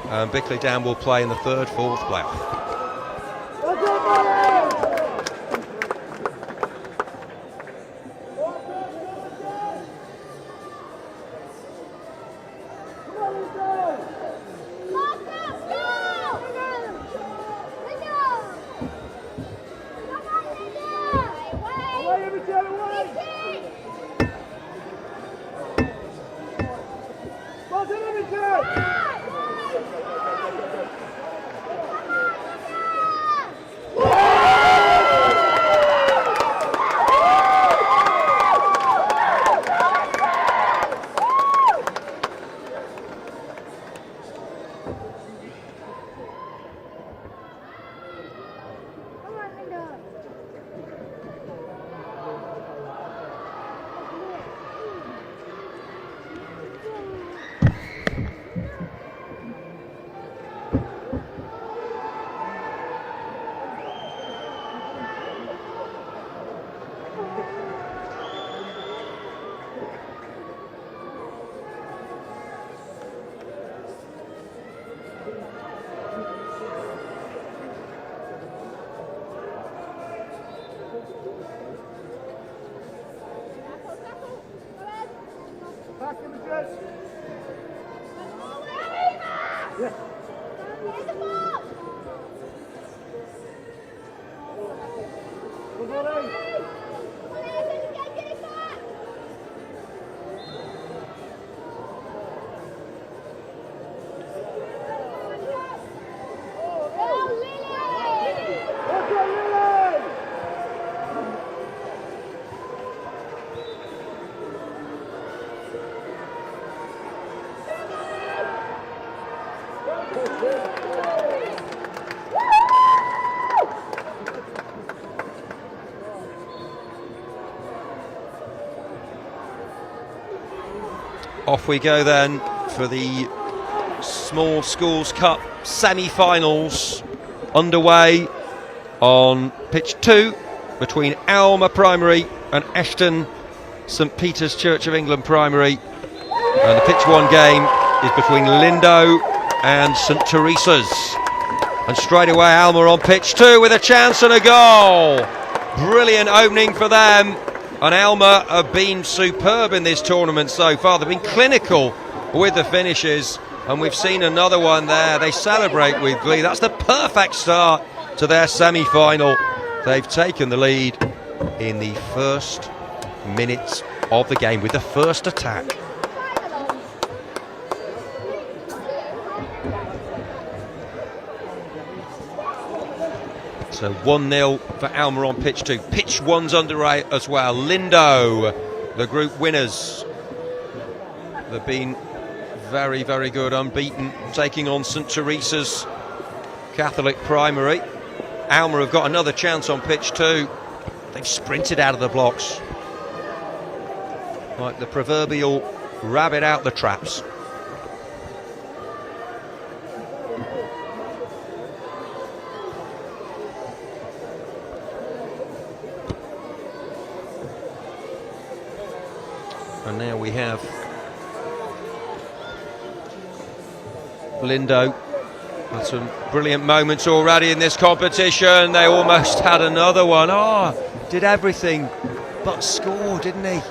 And Bickley Down will play in the third, fourth playoff. Off we go then for the Small Schools Cup semi-finals, underway on pitch 2 between Alma Primary and Ashton St Peter's Church of England Primary, and the pitch 1 game is between Lindo and St Teresa's. And straight away Alma on pitch 2 with a chance and a goal. Brilliant opening for them. And Alma have been superb in this tournament so far. They've been clinical with the finishes, and we've seen another one there. They celebrate with glee. That's the perfect start to their semi-final. They've taken the lead in the first minutes of the game with the first attack. So 1-0 for Alma on pitch 2. Pitch 1's underway as well. Lindo, the group winners They've been very, very good, unbeaten, taking on St Teresa's Catholic Primary. Alma have got another chance on pitch 2. They've sprinted out of the blocks like the proverbial rabbit out the traps. And now we have Lindo with some brilliant moments already in this competition. They almost had another one. Did everything but score, didn't he?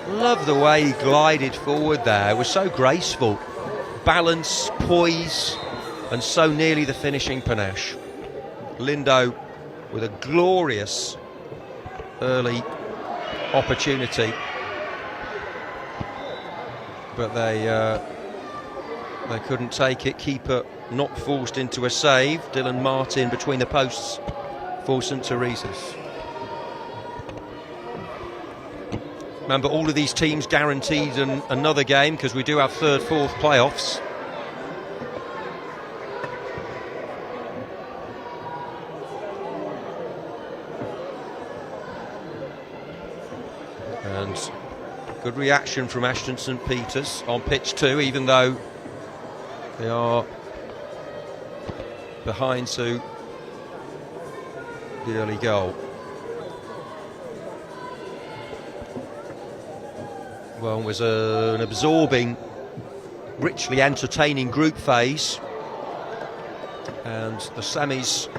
Love the way he glided forward there. It was so graceful. Balance, poise, and so nearly the finishing panache. Lindo with a glorious early opportunity. But they couldn't take it. Keeper not forced into a save. Dylan Martin between the posts for St Teresa's. Remember, all of these teams guaranteed another game because we do have third, fourth playoffs. And good reaction from Ashton St Peters on pitch 2, even though they are behind to the early goal. Well, it was an absorbing, richly entertaining group phase, and the semis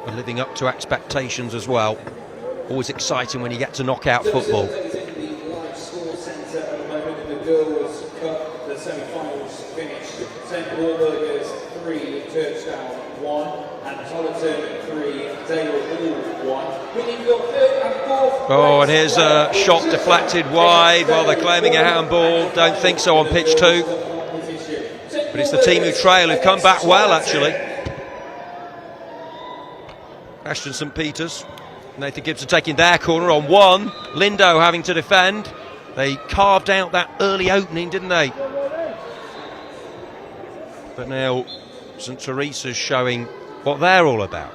are living up to expectations as well. Always exciting when you get to knockout football.
The Girls Cup, the semi-finals finished. St Walburgers 3, Churchtown 1, and Tollerton 3, Dale Hall 1. Winning your third and fourth.
Oh, and here's a shot deflected wide while they're claiming a handball. Don't think so on pitch 2. But it's the team who trail who've come back well, actually. Ashton St Peters, Nathan Gibson taking their corner on 1. Lindo having to defend. They carved out that early opening, didn't they? But now St Teresa's showing what they're all about.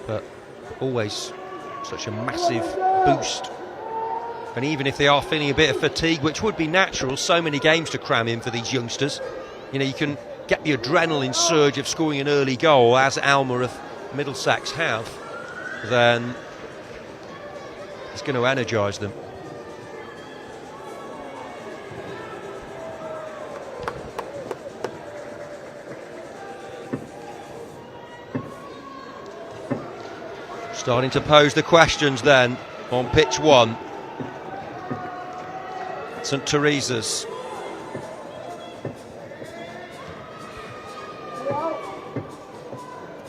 But always such a massive boost. And even if they are feeling a bit of fatigue, which would be natural, so many games to cram in for these youngsters, you know, you can get the adrenaline surge of scoring an early goal, as Alma of Middlesex have, then it's going to energise them. Starting to pose the questions then on pitch 1. St Teresa's.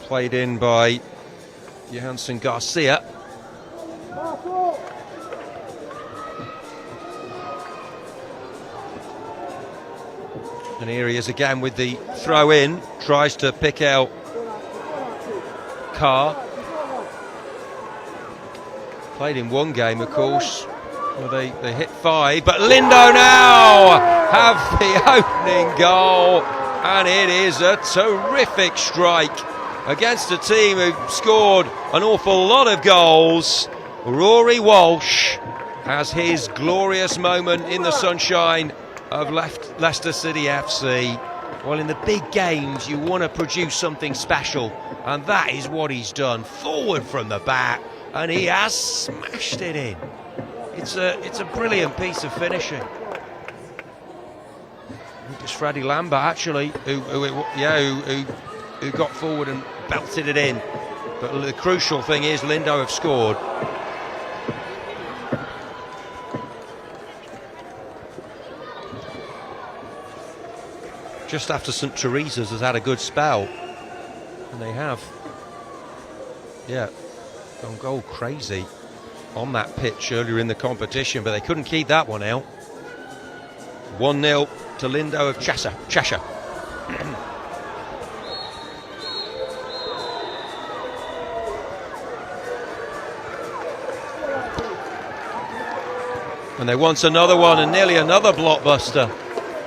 Played in by Johansson Garcia. And here he is again with the throw in, tries to pick out Carr. Played in one game, of course, where they hit 5, but Lindo now have the opening goal, and it is a terrific strike against a team who scored an awful lot of goals. Rory Walsh has his glorious moment in the sunshine of Leicester City FC. Well, in the big games you want to produce something special, and that is what he's done. Forward from the back, and he has smashed it in. It's a brilliant piece of finishing. It's Freddie Lambert actually who got forward and belted it in. But the crucial thing is Lindo have scored. Just after St Teresa's has had a good spell, and they have, gone goal crazy on that pitch earlier in the competition, but they couldn't keep that one out. 1-0 to Lindo of Cheshire. And they want another one, and nearly another blockbuster.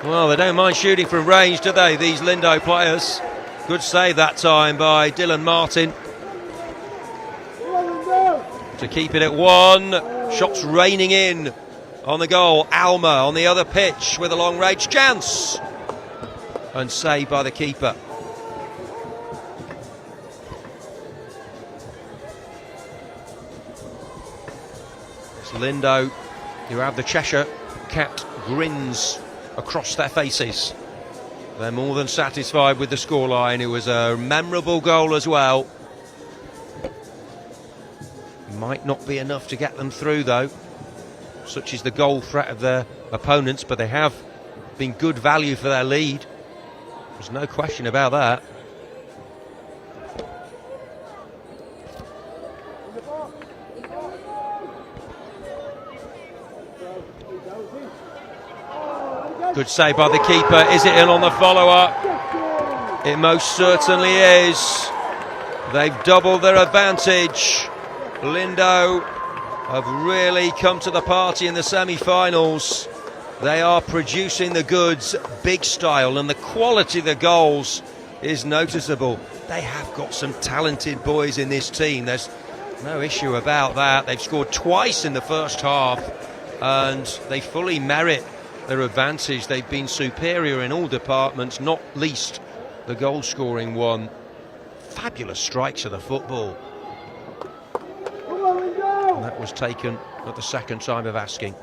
Well, they don't mind shooting from range, do they, these Lindo players? Good save that time by Dylan Martin to keep it at 1. Shots raining in on the goal. Alma on the other pitch with a long range chance, and saved by the keeper. It's Lindo who have the Cheshire Cat grins across their faces. They're more than satisfied with the scoreline. It was a memorable goal as well. Might not be enough to get them through though. Such is the goal threat of their opponents, but they have been good value for their lead. There's no question about that. Good save by the keeper. Is it in on the follow-up? It most certainly is. They've doubled their advantage. Lindo have really come to the party in the semi-finals. They are producing the goods, big style, and the quality of the goals is noticeable. They have got some talented boys in this team. There's no issue about that. They've scored twice in the first half, and they fully merit their advantage. They've been superior in all departments, not least the goal scoring one. Fabulous strikes of the football. And that was taken at the second time of asking,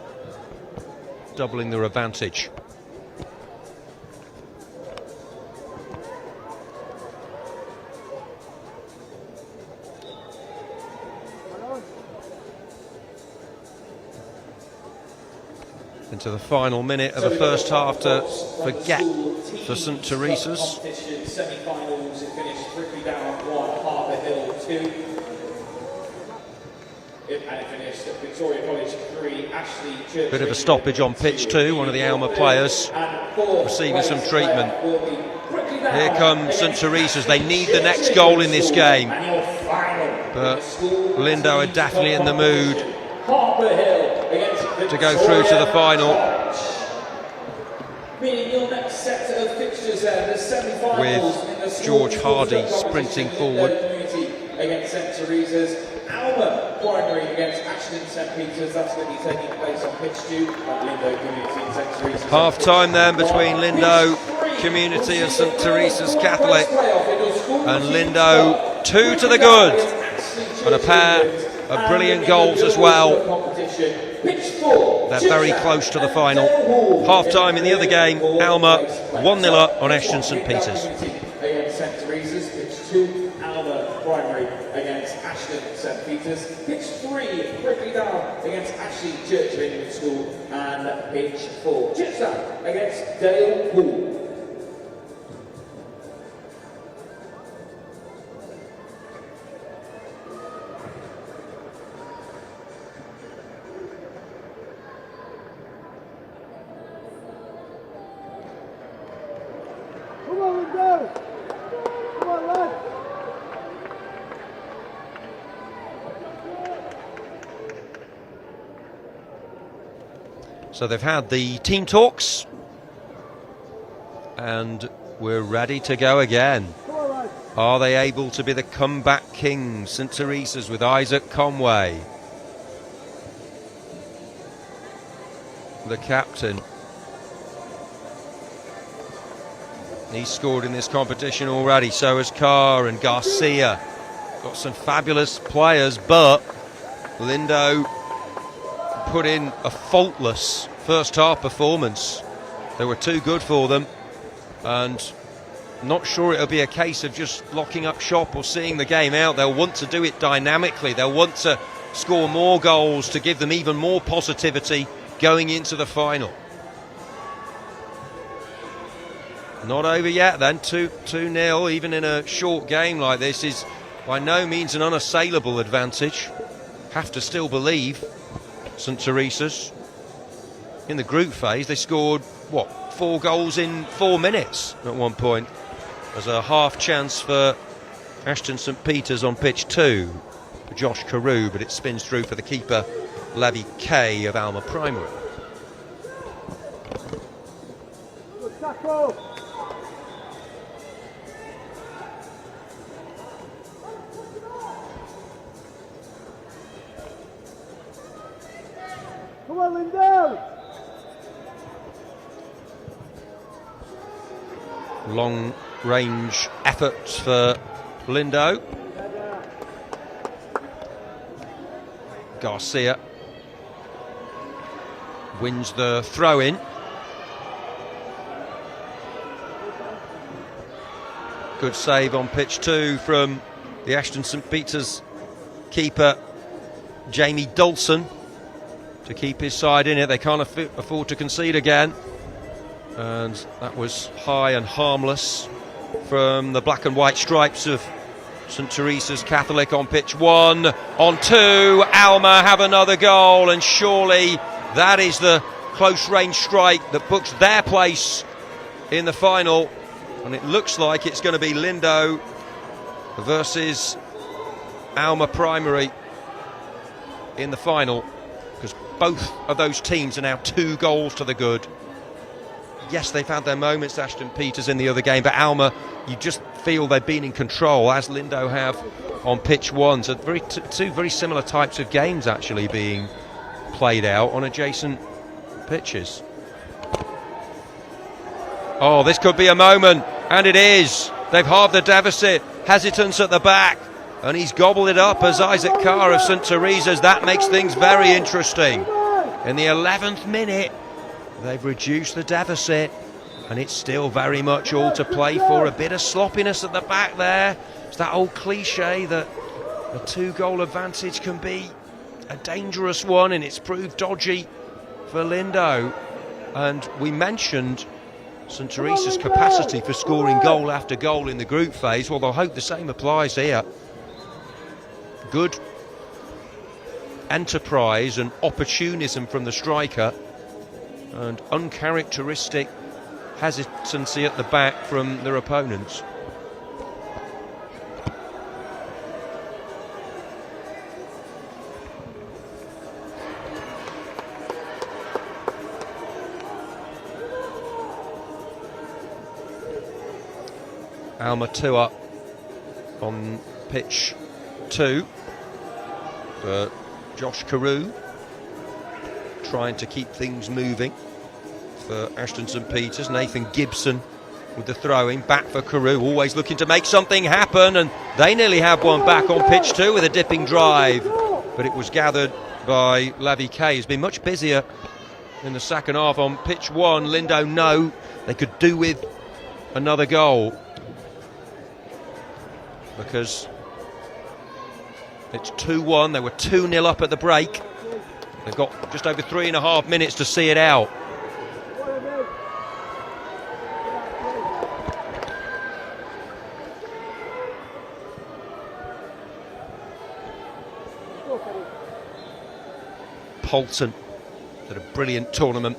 doubling their advantage. Into the final minute of the first half to forget for St Teresa's.
Semi-finals, it finished Brickley Down 1, Harbour Hill 2. And it finished at Victoria College 3, Ashley Church.
Bit of a stoppage on pitch 2, one of the Alma players receiving some treatment. Here comes St Teresa's. They need the next goal in this game, but Lindo are definitely in the mood to go through to the final. With George Hardy sprinting forward.
Against St Teresa's. Alma primary against Ashton St Peters. That's going to be taking place on pitch 2 at Lindo Community and St Teresa's.
Half time then between Lindo Community and St Teresa's Catholic. And Lindo 2 to the good. And a pair of brilliant goals as well. They're very close to the final. Half time in the other game, Alma 1-0 up on Ashton St Peters.
Against St Teresa's, pitch 2, Alma primary against Ashton St Peters. Pitch 3, Brickley Down against Ashley Church of England School. And pitch 4, Chipstown against Dale Hall.
So they've had the team talks, and we're ready to go again. Are they able to be the comeback kings, St Teresa's, with Isaac Conway, the captain? He's scored in this competition already, so has Carr and Garcia. Got some fabulous players, but Lindo put in a faultless first half performance. They were too good for them, and not sure it'll be a case of just locking up shop or seeing the game out. They'll want to do it dynamically. They'll want to score more goals to give them even more positivity going into the final. Not over yet then. 2-0 even in a short game like this is by no means an unassailable advantage. Have to still believe. St Teresa's in the group phase, they scored 4 goals in 4 minutes at one point. There's a half chance for Ashton St Peters on pitch 2 for Josh Carew, but it spins through for the keeper Levy Kay of Alma Primary.
Good tackle. Come on, Lindo.
Long range efforts for Lindo. Garcia wins the throw-in. Good save on pitch 2 from the Ashton St Peters keeper Jamie Dawson to keep his side in it. They can't afford to concede again. And that was high and harmless from the black and white stripes of St Teresa's Catholic on pitch 1. On 2, Alma have another goal, and surely that is the close range strike that books their place in the final. And it looks like it's going to be Lindo versus Alma Primary in the final, because both of those teams are now 2 goals to the good. Yes, they've had their moments, Ashton Peters, in the other game, but Alma, you just feel they've been in control, as Lindo have on pitch 1. So two very similar types of games actually being played out on adjacent pitches. Oh, this could be a moment, and it is. They've halved the deficit. Hesitance at the back, and he's gobbled it up as Isaac Carr of St Teresa's. That makes things very interesting. In the 11th minute, they've reduced the deficit, and it's still very much all to play for. A bit of sloppiness at the back there. It's that old cliche that a 2-goal advantage can be a dangerous one, and it's proved dodgy for Lindo. And we mentioned St Teresa's capacity for scoring goal after goal in the group phase. Well, they'll hope the same applies here. Good enterprise and opportunism from the striker, and uncharacteristic hesitancy at the back from their opponents. Alma 2 up on pitch 2 for Josh Carew, trying to keep things moving for Ashton St Peters. Nathan Gibson with the throwing back for Carew, always looking to make something happen, and they nearly have one back on pitch 2 with a dipping drive, but it was gathered by Levy Kay. He's been much busier in the second half. On pitch 1, Lindo know they could do with another goal, because it's 2-1. They were 2-0 up at the break. They've got just over 3.5 minutes to see it out. Polton had a brilliant tournament.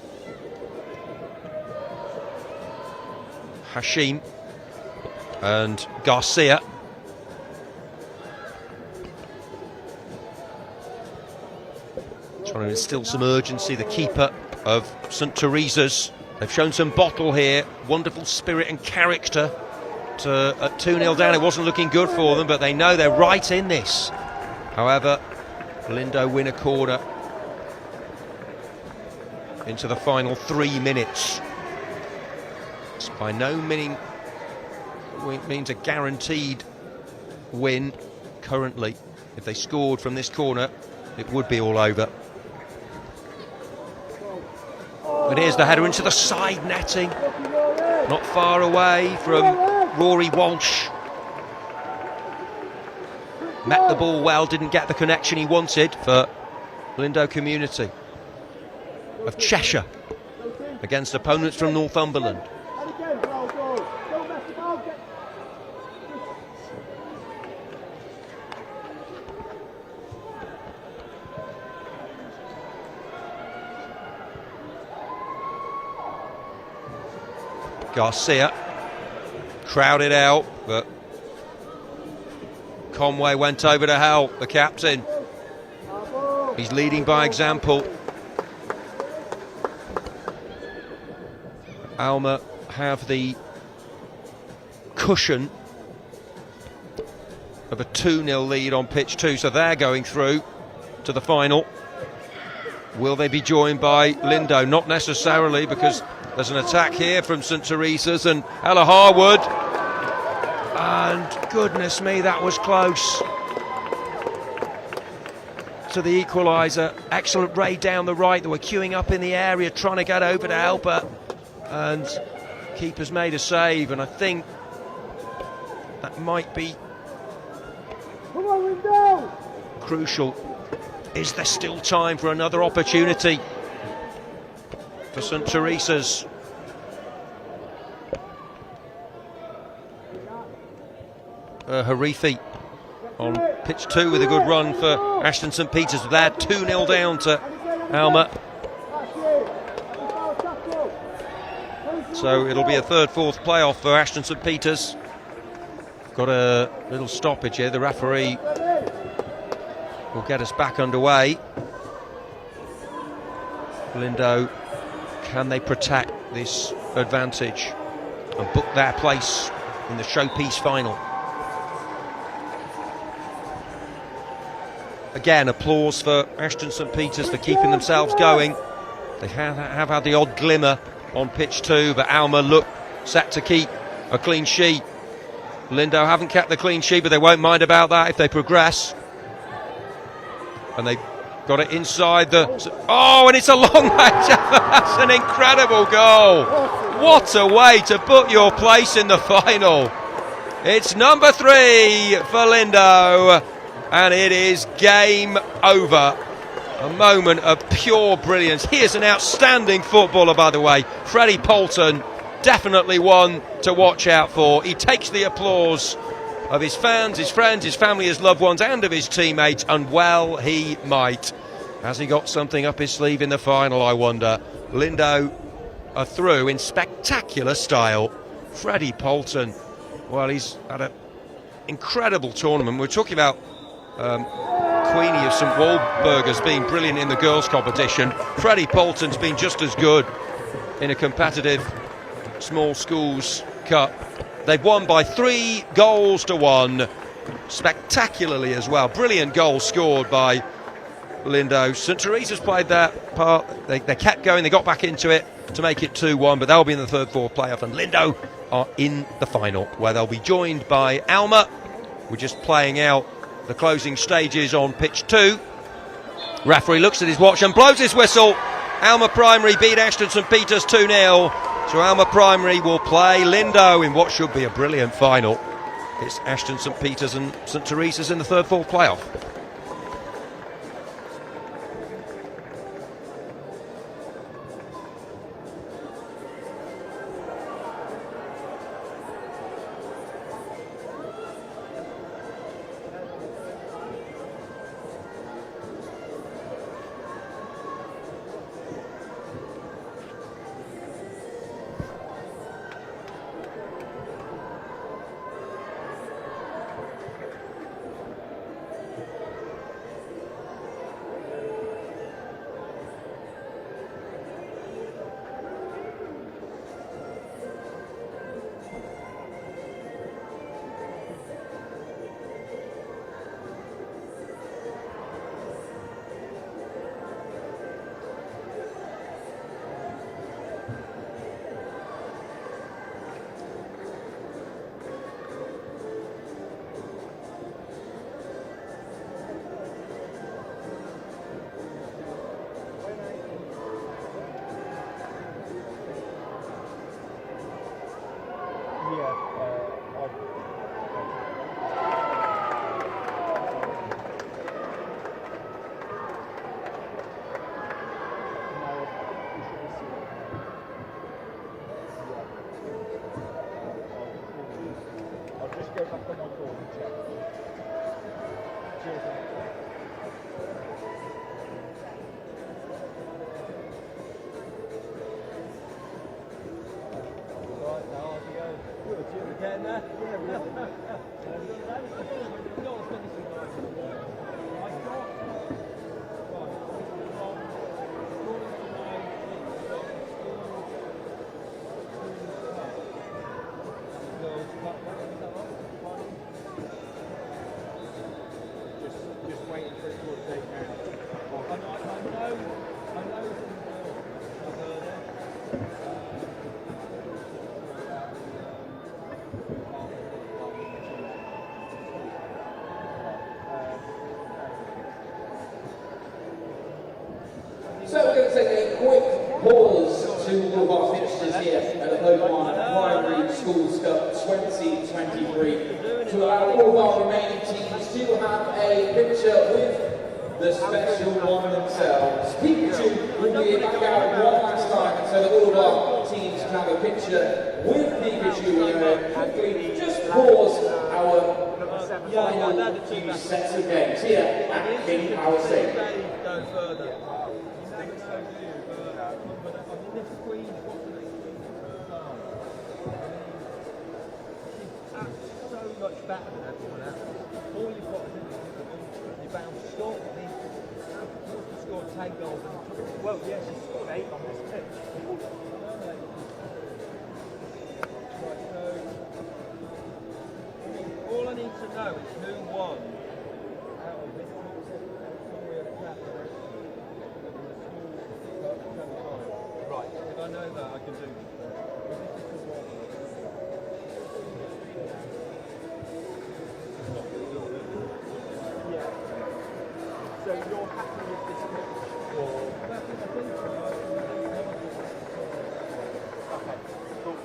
Hashim and Garcia. Trying to instill some urgency, the keeper of St Teresa's. They've shown some bottle here, wonderful spirit and character. At 2-0 down, it wasn't looking good for them, but they know they're right in this. However, Lindo win a corner into the final 3 minutes. It's by no means a guaranteed win currently. If they scored from this corner, it would be all over. But here's the header into the side netting, not far away from Rory Walsh. Met the ball well, didn't get the connection he wanted for Lindo Community of Cheshire against opponents from Northumberland. Garcia crowded out, but Conway went over to help the captain. He's leading by example. Alma have the cushion of a 2-0 lead on pitch 2, so they're going through to the final. Will they be joined by Lindo? Not necessarily, because there's an attack here from St Teresa's and Ella Harwood. And goodness me, that was close to the equaliser. Excellent raid down the right. They were queuing up in the area trying to get over to help her, and keeper's made a save, and I think that might be crucial. Is there still time for another opportunity for St Teresa's? Harifi on pitch 2 with a good run for Ashton St Peters. They're 2-0 down to Alma. So it'll be a 3rd-4th playoff for Ashton St Peters. Got a little stoppage here. The referee will get us back underway. Lindo, can they protect this advantage and book their place in the showpiece final? Again, applause for Ashton St Peters for keeping themselves going. They have had the odd glimmer on pitch 2, but Alma look set to keep a clean sheet. Lindo haven't kept the clean sheet, but they won't mind about that if they progress. And they got it inside the... Oh, and it's a long way. That's an incredible goal. What a way to book your place in the final. It's number 3 for Lindo, and it is game over. A moment of pure brilliance. He is an outstanding footballer, by the way. Freddie Poulton, definitely one to watch out for. He takes the applause of his fans, his friends, his family, his loved ones, and of his teammates, and well he might. Has he got something up his sleeve in the final, I wonder? Lindo are through in spectacular style. Freddie Poulton, well, he's had an incredible tournament. We're talking about Queenie of St Walburga's being brilliant in the girls' competition. Freddie Poulton's been just as good in a competitive small schools cup. They've won by 3-1, spectacularly as well. Brilliant goal scored by Lindo. St Teresa's played that part. They kept going, they got back into it to make it 2-1, but they'll be in the 3rd-4th playoff, and Lindo are in the final, where they'll be joined by Alma. We're just playing out the closing stages on pitch 2. Referee looks at his watch and blows his whistle. Alma Primary beat Ashton St Peters 2-0. So Alma Primary will play Lindo in what should be a brilliant final. It's Ashton St Peters and St Teresa's in the 3rd-4th playoff.
So we're going to take a quick pause to all of our fixtures here at the Pokemon Primary Schools Cup 2023 to allow all of our remaining teams to have a picture with the special one themselves. Pikachu will be back out one last time so that all of our teams can have a picture with Pikachu. We're going to quickly just pause our final few sets of games here at King Power Stadium.
Much better than everyone else. All you've got to do is you bounce score. I mean, you scored 10 goals. And, well, yes, you scored 8 on this pitch. Right, so, all I need to know is who won out of this right, if I know that, I can do this. So you're happy with this pitch? Or okay, cool.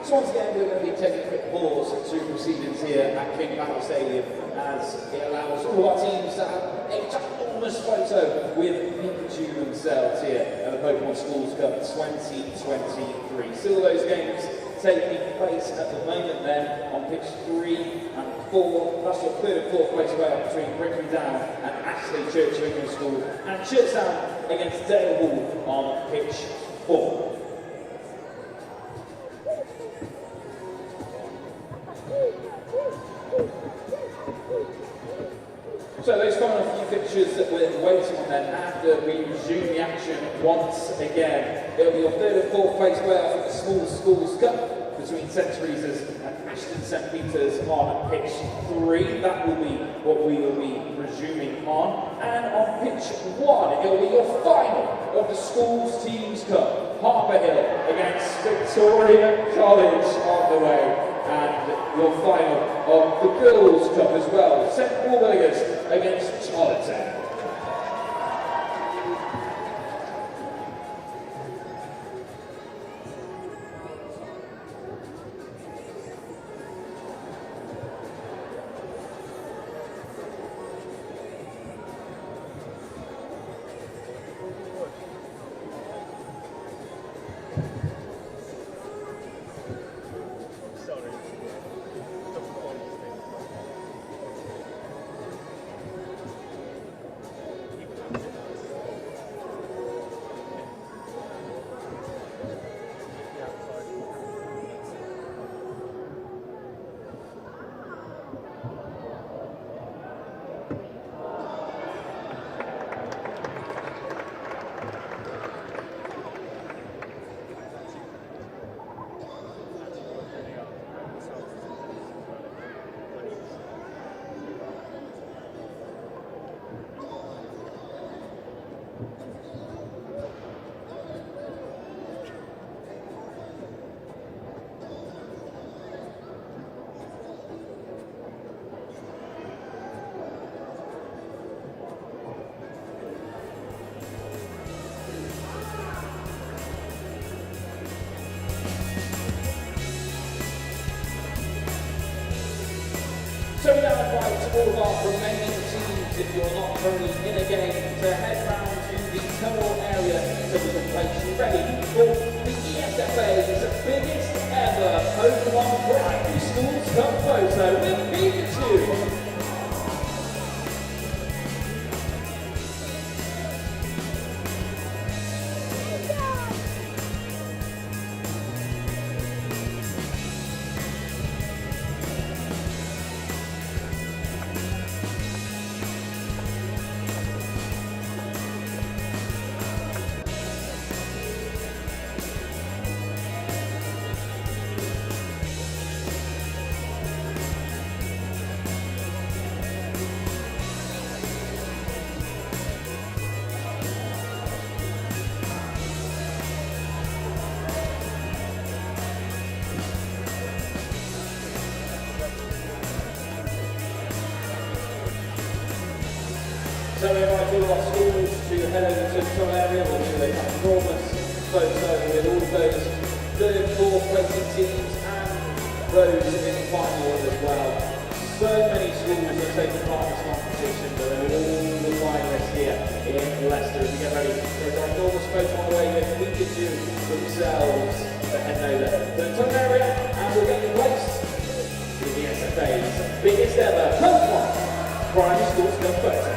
So once again, we're going to be taking a quick pause to proceedings here at King Power Stadium as it allows all our teams to have a ginormous photo with Pikachu themselves here at the Pokemon Schools Cup 2023. Still those games taking place at the moment then on pitch 3 and 4. That's your third and fourth place away between Brickley Down and Ashley Church England School, and Churchtown against Dale Hall on pitch 4. So those final few fixtures that we're waiting on then after we resume the action once again. It'll be your third and fourth place playoff at the Small Schools Cup between St Teresa's and Ashton St Peters on pitch 3. That will be what we will be resuming on. And on pitch 1, it'll be your final of the Schools Teams Cup. Harper Hill against Victoria College on the way. And your final of the Girls' Cup as well. St Paul Willigers against Charlottetown. So we now invite all of our remaining teams, if you're not currently in a game, to head round to the tunnel area so we can place you ready for the ESFA's biggest ever Pokemon Primary Schools Cup photo with Pikachu. So we invite all of our schools to head over to the tunnel area. We'll do an enormous photo with all of those third and fourth placing teams and those in the final as well. So many schools have taken part in this competition, but they're all the finalists here in Leicester. As we get ready, there's an enormous photo on the way with Pikachu themselves to head over to the tunnel area, and we'll get you placed in the ESFA's biggest ever Pokemon Primary Schools Cup photo.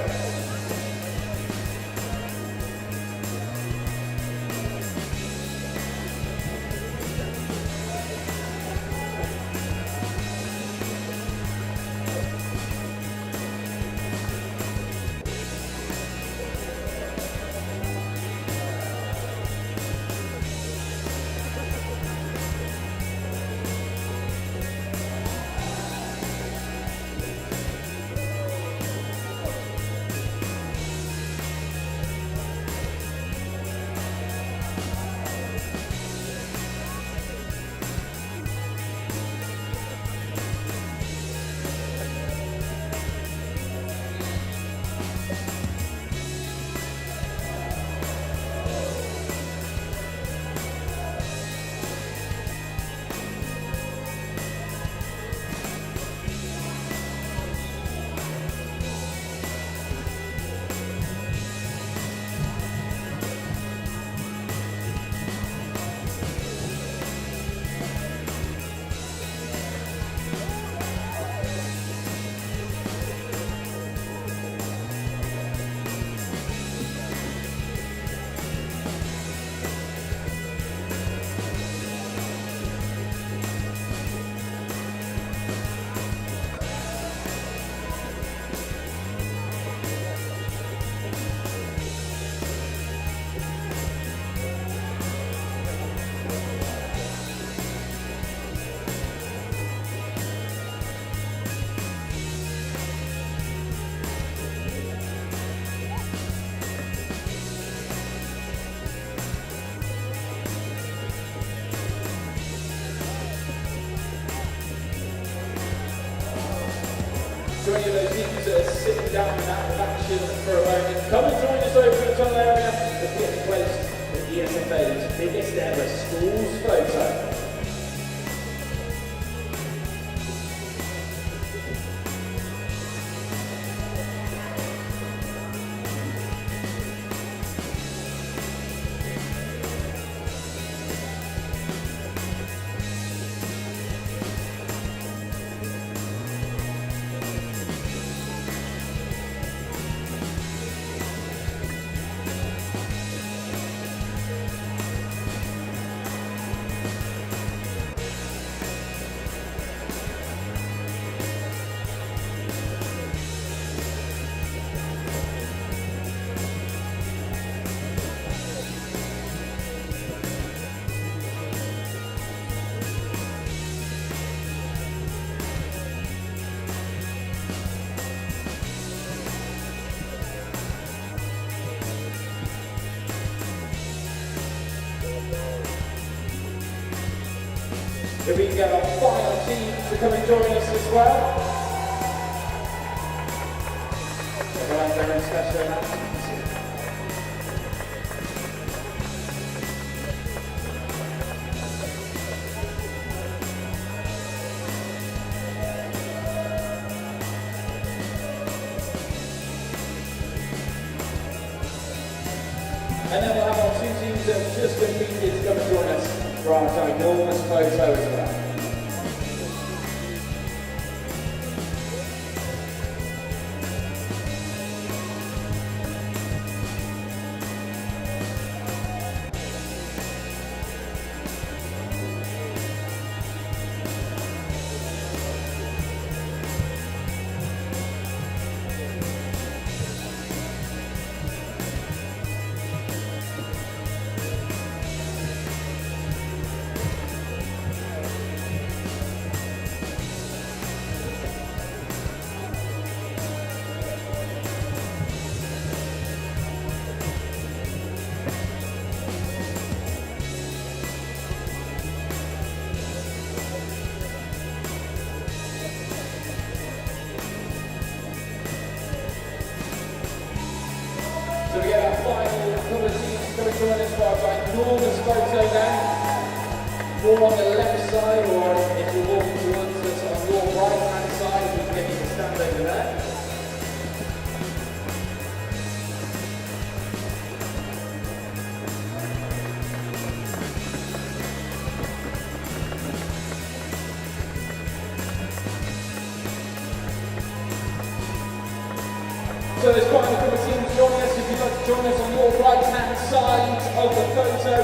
So any of those teams that are sitting down and out of action for a moment, come and join us over in the tunnel area as we get placed with ESFA's biggest ever schools photo. If we can get our final team to come and join us as well. They'll have their own special announcements. And then we'll have our two teams that have just competed to come and join us for our ginormous photo as well. So we get our final couple of teams coming to join us for our ginormous photo now. More on the left side, or if you're walking towards us on your right hand side, we can get you to stand over there. So there's quite a couple of teams joining us. If you'd like to join us on your right hand side of the photo.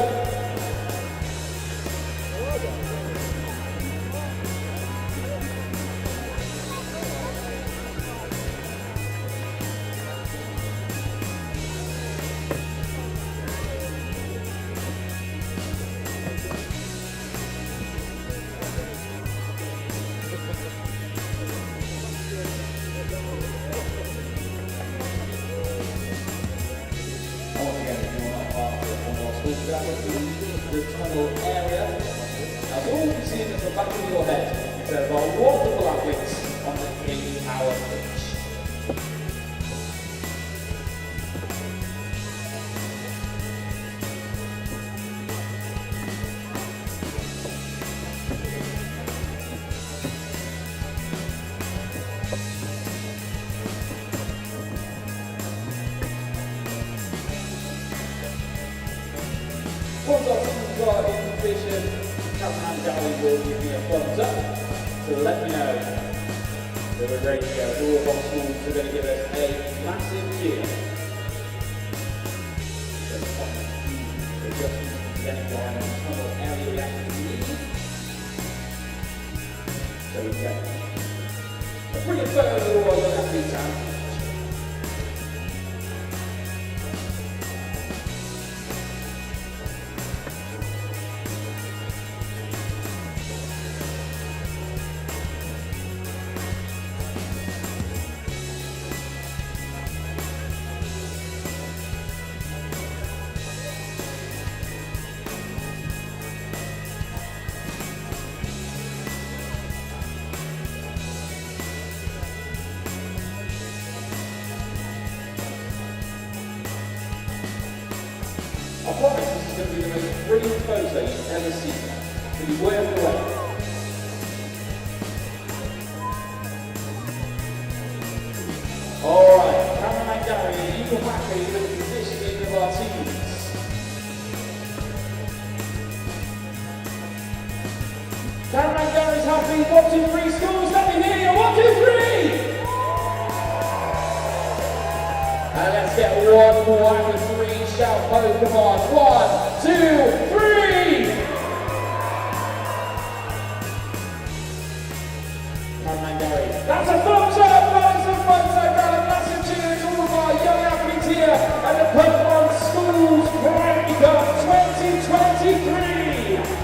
The tunnel area. Now all you see is the back of your head. So our wonderful athletes on the in our pitch. Once our teams are in position, Captain Gary will give me a thumbs up to let me know that we're ready to go. All of our schools are going to give us a massive cheer. So just identifying the tunnel area we actually need. So we get a brilliant photo of all the athletes out. I promise this is going to be the most brilliant photo you've ever seen. It's going to be worth the wait. Alright, cameraman Gary, are you happy with the positioning of our teams? Cameraman Gary's happy. 1, 2, 3 schools, let me hear you. 1, 2, 3! And let's get one more out of 3. Shout POKÉMON. 1, 2, 3! Cameraman Gary. That's a thumbs up! That's a photo! Got a massive cheer to all of our young athletes here at the POKÉMON Schools Pride Cup 2023!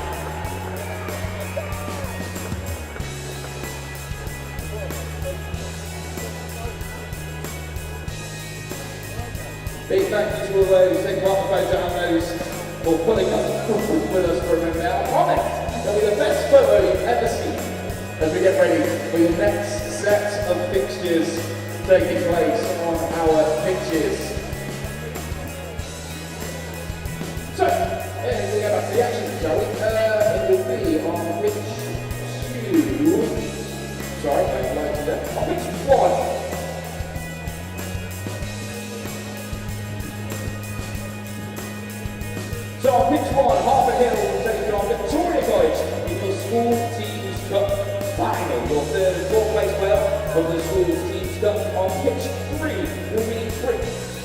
Big thank you to all those taking part in the photo and those for pulling up with us for a minute now. I promise it'll be the best photo you've ever seen as we get ready for your next set of fixtures taking place on our pitches. So, we go back to the action, shall we? It will be on pitch 2. Sorry, don't lie to that. On pitch 1. So on pitch 1, Harbour Hill will take on Victoria College in your school teams cup final. Your third and fourth place player from the school teams cup on pitch 3 will be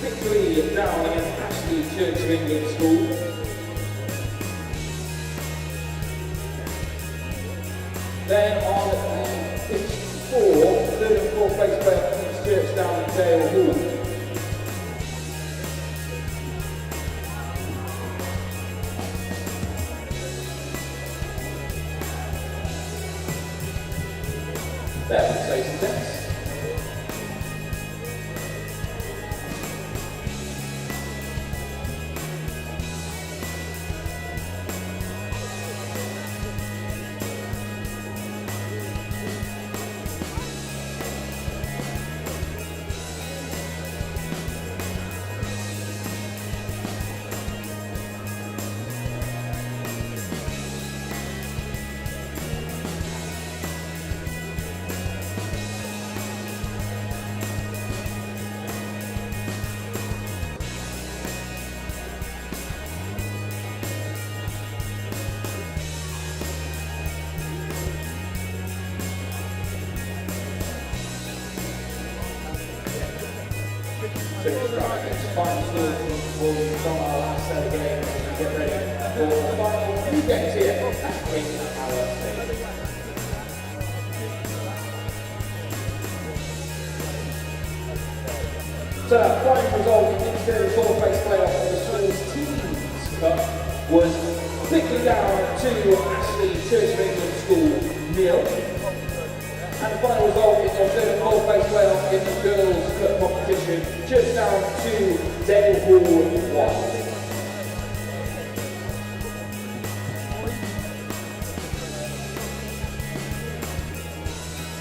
Victory down against Ashley Church of England School. Then on pitch 4, third and fourth place player from Church down in Dale Hall. There we say some things. Final score will be from our last set of games and get ready for the final few games here at Queen Power Stadium. So that final result in the third and fourth place playoff of the school's teams cup was Bickley down to Ashley Church of England School 0. And the final result in the third and fourth place playoff in the girls' cup competition, just down to Dale Hall 1.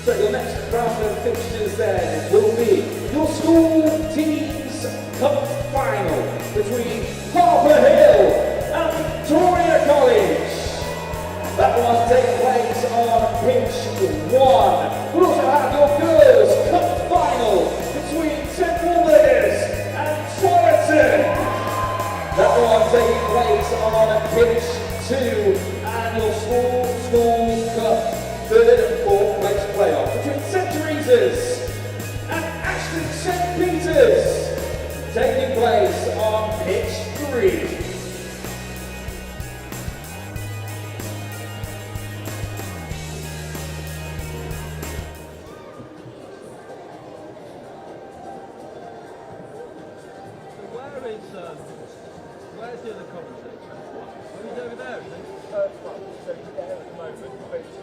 So your next round of fixtures then will be your school teams cup final between Harbour Hill and Victoria College. That one taking place on pitch 1. We'll also have your girls' cup final between St Walters and Chorlton. That one taking place on pitch 2. And your school cup third and fourth place playoff between St Teresa's and Ashton St Peters, taking place on pitch 3.
Where's the other commentator? Oh, he's over there, isn't he?
So he's there at the moment, but it's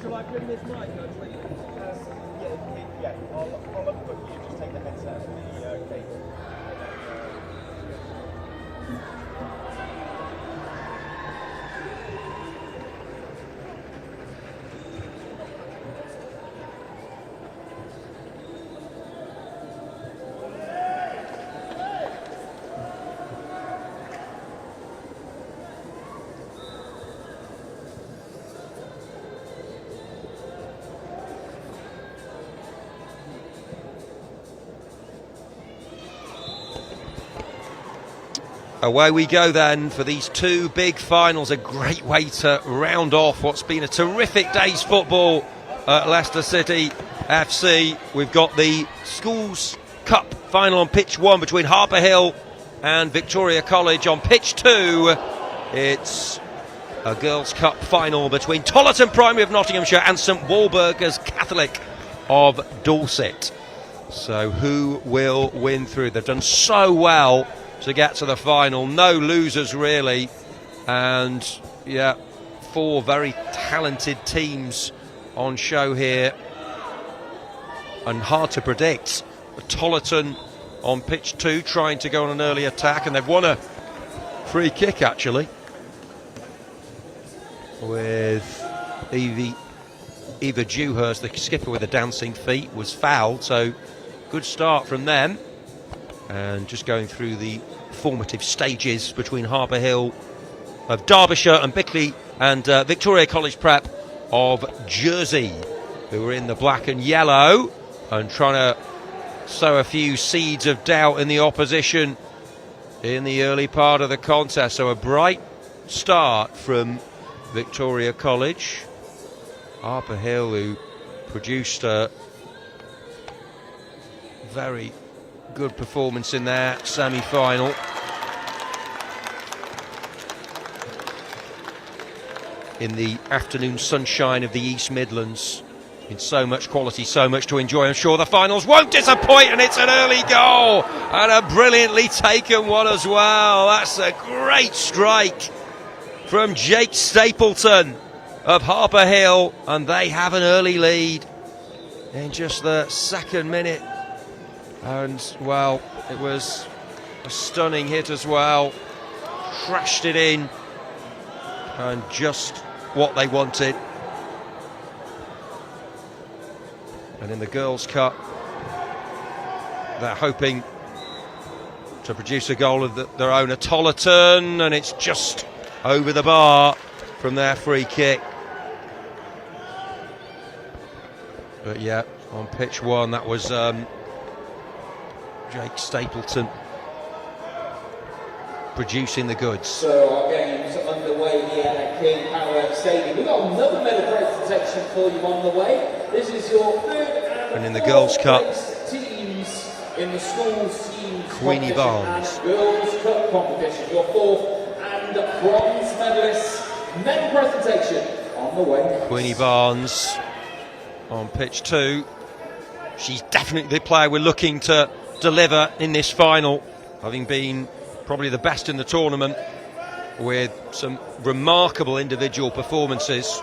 Shall I bring this mic over with you?
yeah, I'll unbook you, just take the headset and the cable.
Away we go then for these two big finals. A great way to round off what's been a terrific day's football at Leicester City FC. We've got the Schools Cup final on pitch 1 between Harbour Hill and Victoria College. On pitch 2, it's a Girls' Cup final between Tollerton Primary of Nottinghamshire and St Walburga's Catholic of Dorset. So who will win through? They've done so well to get to the final. No losers really, and yeah, 4 very talented teams on show here, and hard to predict. Tollerton on pitch 2 trying to go on an early attack, and they've won a free kick actually with Eva Dewhurst, the skipper with the dancing feet, was fouled, so good start from them. And just going through the formative stages between Harper Hill of Derbyshire and Bickley and Victoria College Prep of Jersey, who are in the black and yellow and trying to sow a few seeds of doubt in the opposition in the early part of the contest. So a bright start from Victoria College. Harper Hill, who produced a very good performance in their semi-final. In the afternoon sunshine of the East Midlands, in so much quality, so much to enjoy. I'm sure the finals won't disappoint, and it's an early goal and a brilliantly taken one as well. That's a great strike from Jake Stapleton of Harper Hill, and they have an early lead in just the second minute. And well, it was a stunning hit as well, crashed it in, and just what they wanted. And in the Girls' Cup, they're hoping to produce a goal of their own at Tollerton, and it's just over the bar from their free kick. But yeah, on pitch 1, that was Jake Stapleton producing the goods.
So our game's underway here at King Power Stadium. We've got another medal presentation for you on the way. This is your third
and in the Girls' Cup,
teams in the schools teams
Queenie Barnes.
and Girls' Cup competition. Your 4th and bronze medalists medal presentation on the way.
Queenie Barnes on pitch 2. She's definitely the player we're looking to deliver in this final, having been probably the best in the tournament with some remarkable individual performances.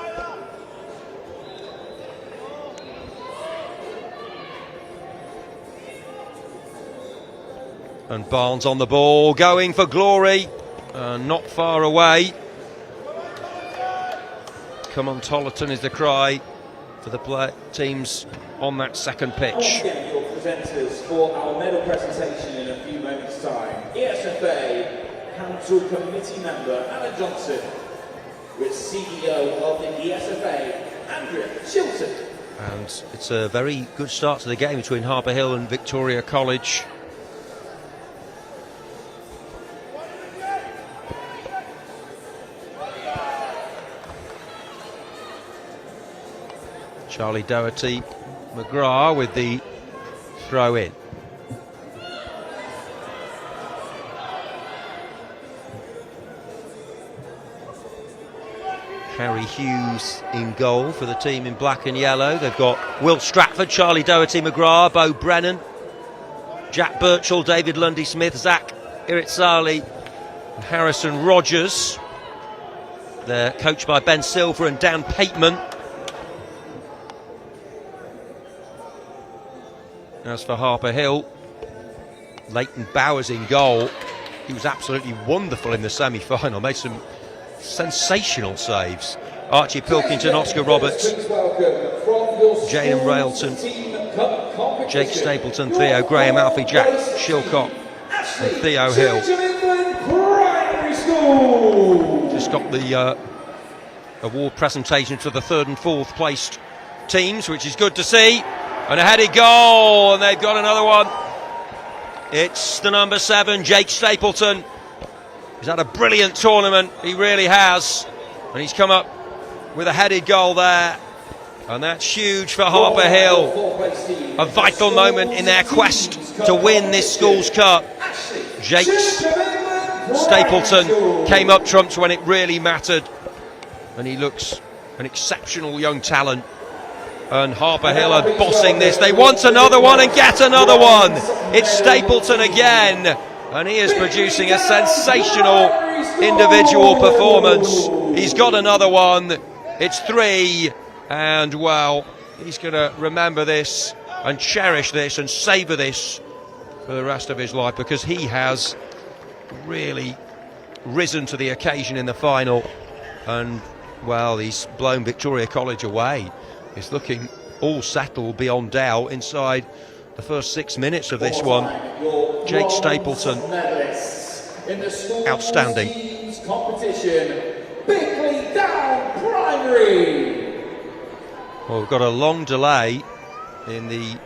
And Barnes on the ball, going for glory, not far away. Come on Tollerton is the cry for the teams on that second pitch.
Once again, your presenters for our medal presentation in a few moments' time. ESFA Council Committee Member Anna Johnson with CEO of the ESFA, Andrea Chilton.
And it's a very good start to the game between Harper Hill and Victoria College. Charlie Doherty McGrath with the throw in. Harry Hughes in goal for the team in black and yellow. They've got Will Stratford, Charlie Doherty McGrath, Bo Brennan, Jack Birchall, David Lundy Smith, Zach Iritzali, and Harrison Rogers. They're coached by Ben Silver and Dan Pateman. As for Harper Hill, Leighton Bowers in goal. He was absolutely wonderful in the semi-final, made some sensational saves. Archie Pilkington, Oscar Roberts, Jayden Railton, Jake Stapleton, Theo Graham, Alfie Jack Shilcock and Theo Hill. Just got the award presentation for the 3rd and 4th placed teams, which is good to see. And a headed goal, and they've got another one. It's the number 7, Jake Stapleton. He's had a brilliant tournament, he really has. And he's come up with a headed goal there. And that's huge for Harper Hill. A vital moment in their quest to win this Schools Cup. Jake Stapleton came up trumps when it really mattered. And he looks an exceptional young talent. And Harper Hill are bossing this. They want another one and get another one. It's Stapleton again. And he is producing a sensational individual performance. He's got another one. It's 3, and well, he's going to remember this and cherish this and savour this for the rest of his life, because he has really risen to the occasion in the final, and well, he's blown Victoria College away. It's looking all settled beyond doubt inside the first 6 minutes of this one. Jake Stapleton, outstanding.
Competition, Bickley Down Primary.
Well, we've got a long delay in the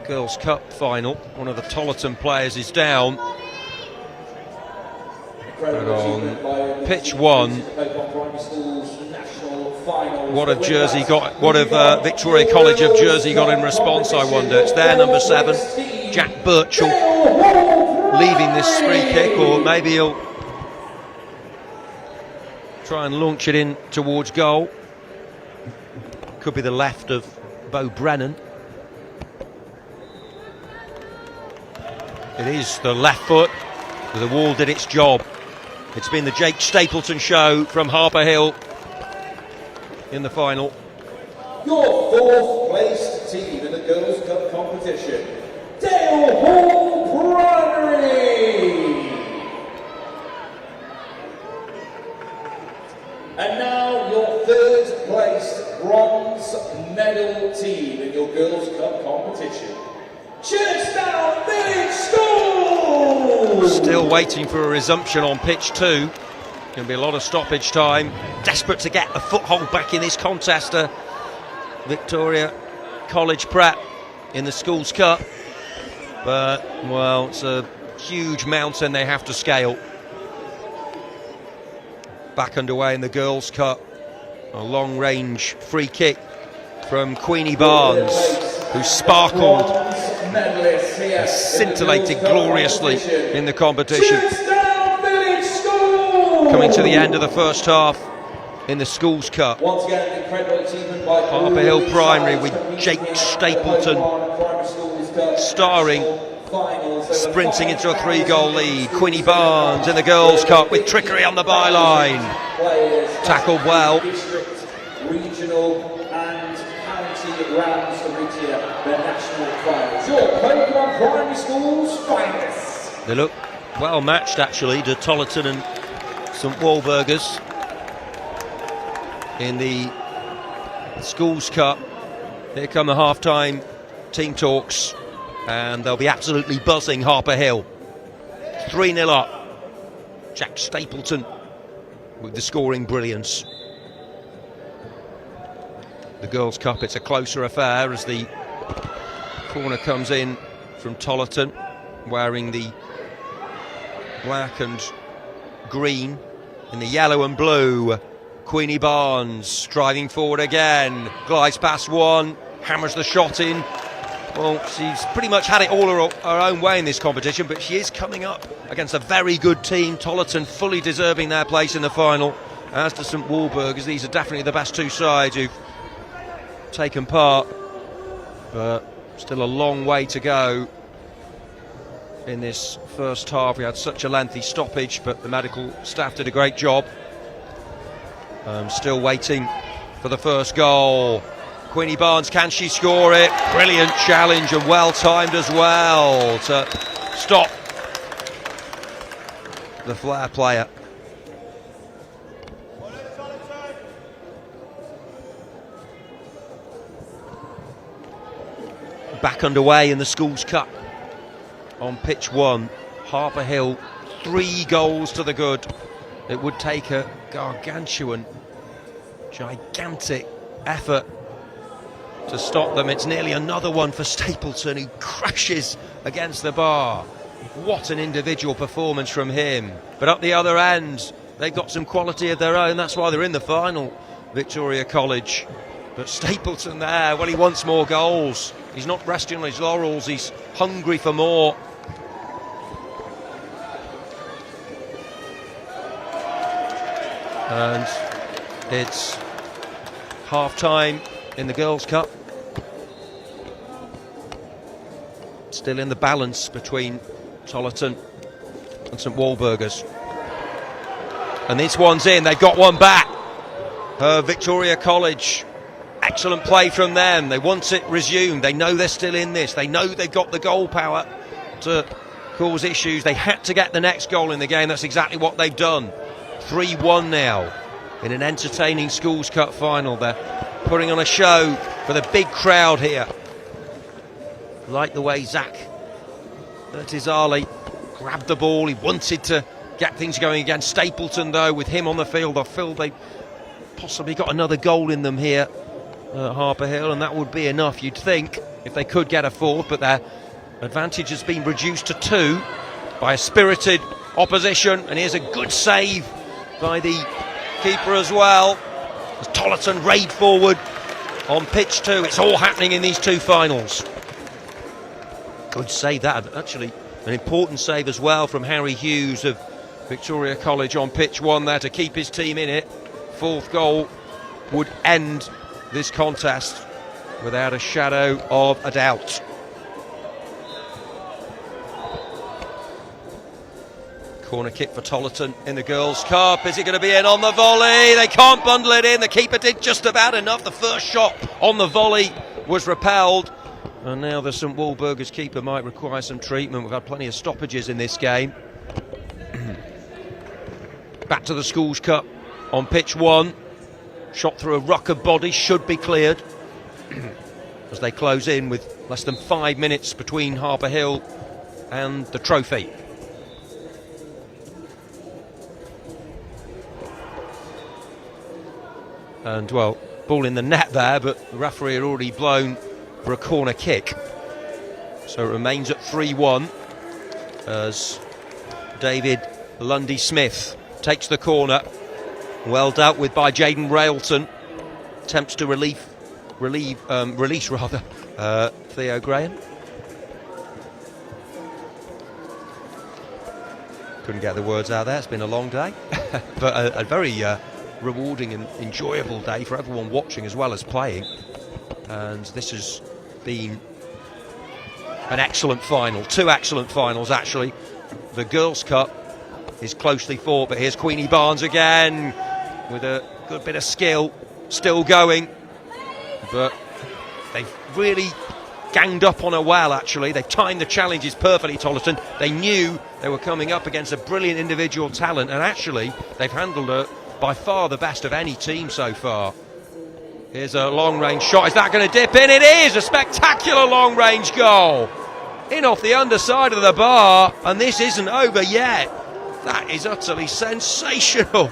Girls' Cup final. One of the Tollerton players is down. But on pitch 1, what have Jersey got? What have Victoria College of Jersey got in response, I wonder? It's their number 7, Jack Birchall, leaving this free kick, or maybe he'll try and launch it in towards goal. Could be the left of Bo Brennan. It is the left foot. The wall did its job. It's been the Jake Stapleton show from Harper Hill in the final.
Your 4th placed team in the Girls' Cup competition, Dale Hall Primary. And now your 3rd placed bronze medal team in your Girls' Cup competition, Churchdown Village School.
Still waiting for a resumption on pitch 2. Going to be a lot of stoppage time. Desperate to get a foothold back in this contest. Victoria College Prep in the Schools Cup. But, well, it's a huge mountain they have to scale. Back underway in the Girls' Cup. A long-range free kick from Queenie Barnes, who sparkled and scintillated gloriously in the competition. Coming to the end of the first half in the Schools Cup. Harper Hill Primary with Jake Stapleton starring, sprinting into a 3-goal lead. Queenie Barnes in the Girls' Cup with trickery on the byline. Tackled well.
Regional and county rounds to reach the national finals. Your POKÉMON Primary School's finest.
They look well matched, actually, to Tollerton and St Walburgers in the Schools Cup. Here come the half-time team talks, and they'll be absolutely buzzing Harper Hill. 3-0 up. Jack Stapleton with the scoring brilliance. The Girls' Cup, it's a closer affair as the corner comes in from Tollerton, wearing the black and green in the yellow and blue. Queenie Barnes driving forward again, glides past one, hammers the shot in. Well, she's pretty much had it all her own way in this competition, but she is coming up against a very good team. Tollerton fully deserving their place in the final, as to St Walburgers. These are definitely the best two sides who've taken part, but still a long way to go in this first half. We had such a lengthy stoppage, but the medical staff did a great job. Still waiting for the first goal. Queenie Barnes, can she score it? Brilliant challenge, and well timed as well to stop the flair player. Back underway in the Schools Cup on pitch 1. Harper Hill, 3 goals to the good. It would take a gargantuan, gigantic effort to stop them. It's nearly another one for Stapleton, who crashes against the bar. What an individual performance from him. But up the other end, they've got some quality of their own. That's why they're in the final, Victoria College. But Stapleton there, well, he wants more goals. He's not resting on his laurels, he's hungry for more. And it's half-time in the Girls' Cup. Still in the balance between Tollerton and St Walburgers. And this one's in, they've got one back. Victoria College. Excellent play from them. They want it resumed. They know they're still in this. They know they've got the goal power to cause issues. They had to get the next goal in the game. That's exactly what they've done. 3-1 now in an entertaining Schools Cup final. They're putting on a show for the big crowd here. Like the way Zach Ertizali grabbed the ball. He wanted to get things going against Stapleton, though. With him on the field, I feel they possibly got another goal in them here at Harper Hill, and that would be enough, you'd think, if they could get a fourth, but their advantage has been reduced to 2 by a spirited opposition. And here's a good save by the keeper as well, as Tollerton raid forward on pitch 2. It's all happening in these 2 finals. Good save that, actually an important save as well from Harry Hughes of Victoria College on pitch 1 there to keep his team in it. 4th goal would end this contest without a shadow of a doubt. Corner kick for Tollerton in the Girls' Cup. Is it going to be in on the volley? They can't bundle it in. The keeper did just about enough. The first shot on the volley was repelled. And now the St Walburga's keeper might require some treatment. We've had plenty of stoppages in this game. Back to the Schools Cup on pitch 1. Shot through a ruck of bodies, should be cleared. As they close in with less than 5 minutes between Harper Hill and the trophy. And, well, ball in the net there, but the referee had already blown for a corner kick. So it remains at 3-1 as David Lundy-Smith takes the corner. Well dealt with by Jaden Railton. Attempts to release Theo Graham. Couldn't get the words out there. It's been a long day. But a very rewarding and enjoyable day for everyone watching as well as playing. And this has been an excellent final. 2 excellent finals, actually. The Girls' Cup is closely fought, but here's Queenie Barnes again with a good bit of skill, still going. But they've really ganged up on her well, actually. They've timed the challenges perfectly, Tollerton. They knew they were coming up against a brilliant individual talent, and actually they've handled her by far the best of any team so far. Here's a long-range shot. Is that going to dip in? It is! A spectacular long-range goal. In off the underside of the bar, and this isn't over yet. That is utterly sensational.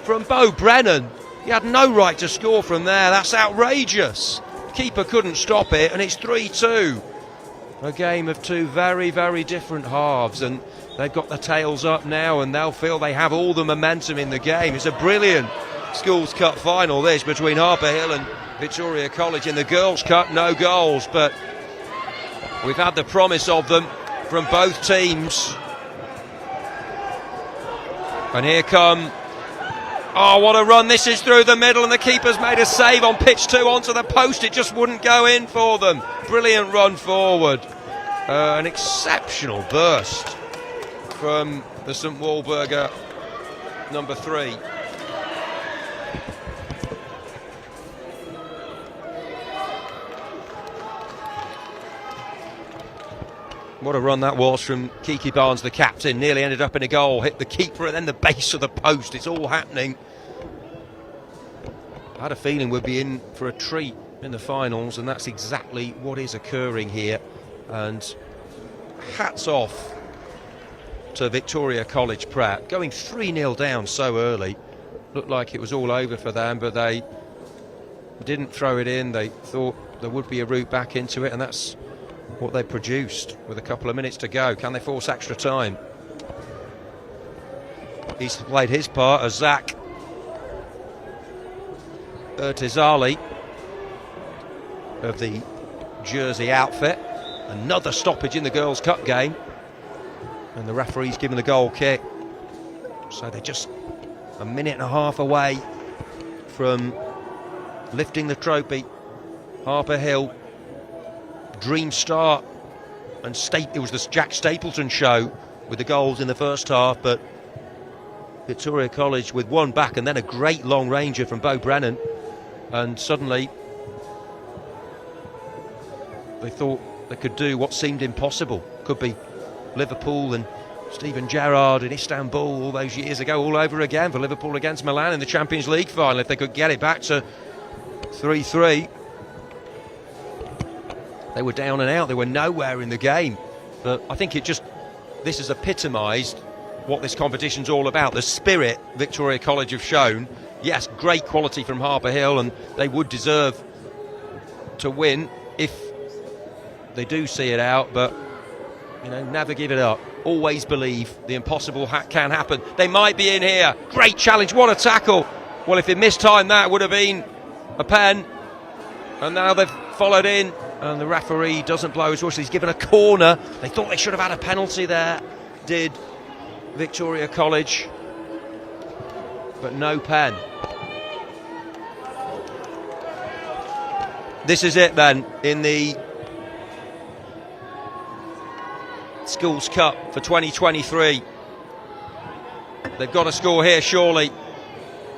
From Bo Brennan. He had no right to score from there. That's outrageous. Keeper couldn't stop it, and it's 3-2. A game of 2 very, very different halves, and they've got the tails up now, and they'll feel they have all the momentum in the game. It's a brilliant Schools Cup final, this, between Harper Hill and Victoria College. In the Girls' Cup, no goals, but we've had the promise of them from both teams. And here come... Oh, what a run. This is through the middle, and the keeper's made a save on pitch 2 onto the post. It just wouldn't go in for them. Brilliant run forward. An exceptional burst from the St Walburga number 3. What a run that was from Kiki Barnes, the captain. Nearly ended up in a goal, hit the keeper and then the base of the post. It's all happening. I had a feeling we'd be in for a treat in the finals, and that's exactly what is occurring here. And hats off to Victoria College Pratt. Going 3-0 down so early. Looked like it was all over for them, but they didn't throw it in. They thought there would be a route back into it, and that's what they produced with a couple of minutes to go. Can they force extra time? He's played his part as Zach Ertizali of the Jersey outfit. Another stoppage in the Girls' Cup game, and the referee's given the goal kick. So they're just a minute and a half away from lifting the trophy. Harper Hill, dream start, and it was the Jack Stapleton show with the goals in the first half, but Victoria College with one back, and then a great long ranger from Bo Brennan, and suddenly they thought they could do what seemed impossible. Could be Liverpool and Steven Gerrard in Istanbul all those years ago, all over again for Liverpool against Milan in the Champions League final, if they could get it back to 3-3. They were down and out, they were nowhere in the game, but I think this has epitomised what this competition's all about. The spirit Victoria College have shown. Yes, great quality from Harper Hill, and they would deserve to win if they do see it out, but never give it up. Always believe the impossible can happen. They might be in here. Great challenge, what a tackle. Well, if he mistimed that, it would have been a pen, and now they've followed in, and the referee doesn't blow his whistle. He's given a corner. They thought they should have had a penalty there, did Victoria College, but no pen. This is it then in the Schools Cup for 2023. They've got to score here, surely.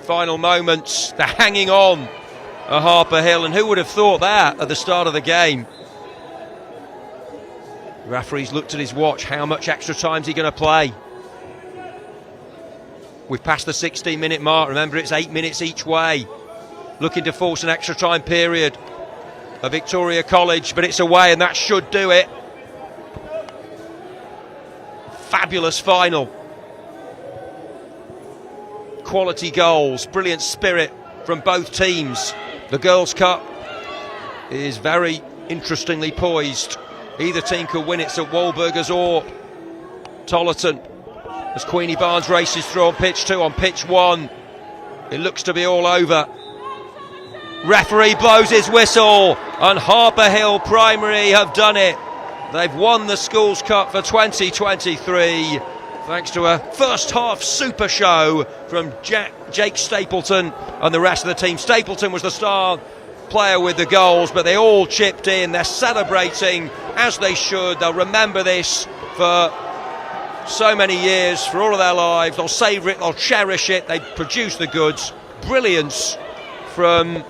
Final moments, they're hanging on at Harper Hill, and who would have thought that at the start of the game? The referee's looked at his watch. How much extra time's he going to play? We've passed the 16-minute mark. Remember, it's 8 minutes each way. Looking to force an extra time period at Victoria College, but it's away, and that should do it. Fabulous final. Quality goals, brilliant spirit from both teams. The Girls' Cup is very interestingly poised. Either team could win it, St Walburgers or Tollerton. As Queenie Barnes races through on pitch 2, on pitch 1, it looks to be all over. Referee blows his whistle, and Harper Hill Primary have done it. They've won the Schools Cup for 2023 thanks to a first half super show from Jake Stapleton and the rest of the team. Stapleton was the star player with the goals, but they all chipped in. They're celebrating as they should. They'll remember this for so many years, for all of their lives. They'll savour it, they'll cherish it. They produce the goods. Brilliance from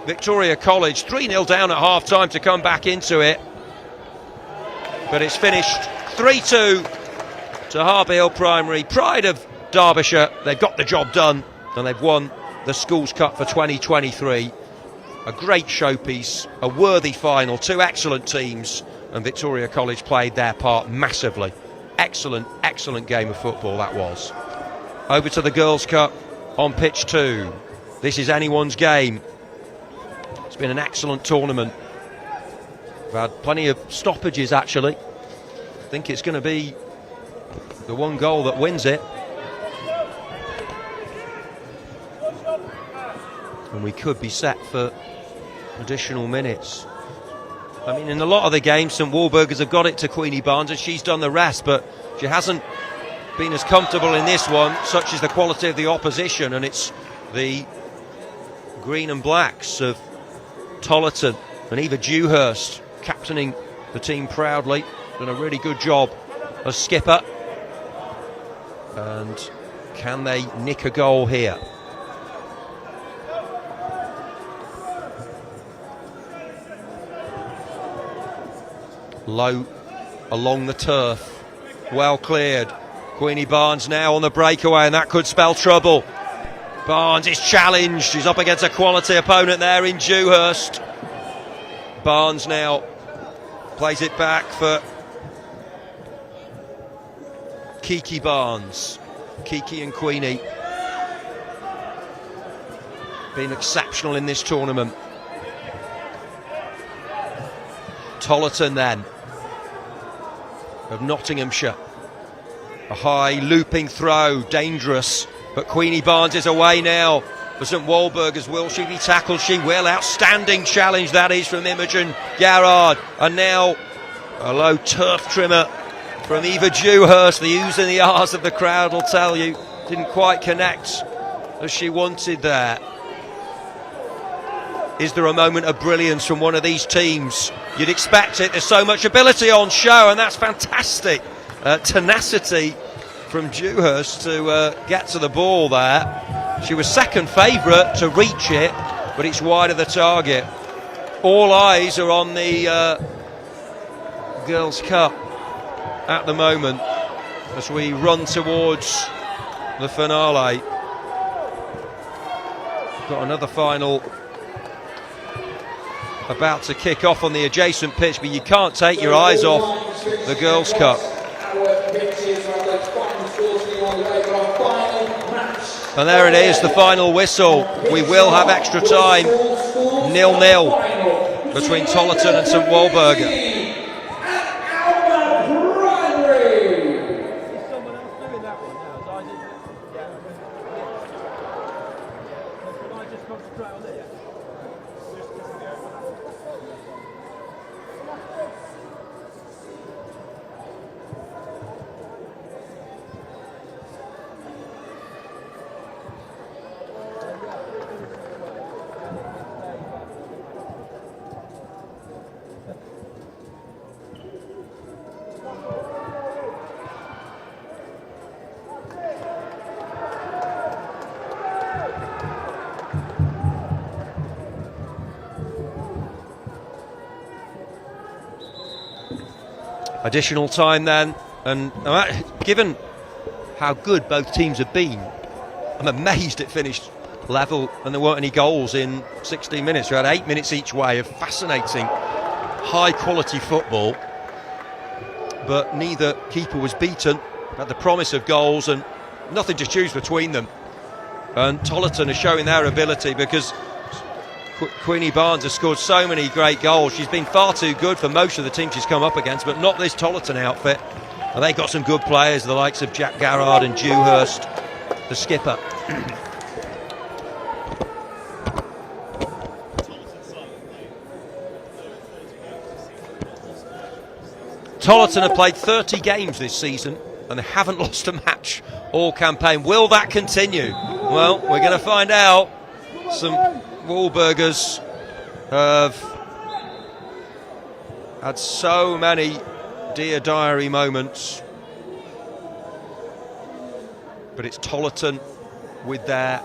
Victoria College. 3-0 down at half time to come back into it, but it's finished 3-2 to Harper Hill Primary. Pride of Derbyshire. They've got the job done, and they've won the Schools Cup for 2023. A great showpiece, a worthy final, two excellent teams, and Victoria College played their part massively. Excellent, excellent game of football that was. Over to the Girls' Cup on pitch 2. This is anyone's game. It's been an excellent tournament. We've had plenty of stoppages, actually. I think it's going to be the one goal that wins it. And we could be set for additional minutes. I mean, in a lot of the games, St Walburgers have got it to Queenie Barnes, and she's done the rest, but she hasn't been as comfortable in this one. Such is the quality of the opposition, and it's the green and blacks of Tollerton and Eva Dewhurst captaining the team proudly. Done a really good job as skipper. And can they nick a goal here? Low along the turf, well cleared. Queenie Barnes now on the breakaway, and that could spell trouble. Barnes is challenged. She's up against a quality opponent there in Dewhurst. Barnes now plays it back for Kiki Barnes. Kiki and Queenie been exceptional in this tournament. Tollerton then of Nottinghamshire. A high looping throw, dangerous, but Queenie Barnes is away now for St Walburgers. Will she be tackled? She will. Outstanding challenge that is from Imogen Garrard. And now a low turf trimmer from Eva Dewhurst. The oohs and the ahs of the crowd will tell you. Didn't quite connect as she wanted there. Is there a moment of brilliance from one of these teams? You'd expect it. There's so much ability on show, and that's fantastic. Tenacity from Dewhurst to get to the ball there. She was second favourite to reach it, but it's wide of the target. All eyes are on the Girls' Cup at the moment as we run towards the finale. Got another final about to kick off on the adjacent pitch, but you can't take your eyes off the Girls' Cup. And there it is, the final whistle. We will have extra time, 0-0 between Tollerton and St Walburga. Additional time then, and given how good both teams have been, I'm amazed it finished level and there weren't any goals in 16 minutes. We had 8 minutes each way of fascinating, high quality football, but neither keeper was beaten. Had the promise of goals and nothing to choose between them. And Tollerton is showing their ability, because Queenie Barnes has scored so many great goals. She's been far too good for most of the teams she's come up against, but not this Tollerton outfit. And they got some good players, the likes of Jack Garrard and Dewhurst, the skipper. Tollerton have played 30 games this season and they haven't lost a match all campaign. Will that continue? Well, we're going to find out. Some Walburgers have had so many dear diary moments, but it's Tollerton with their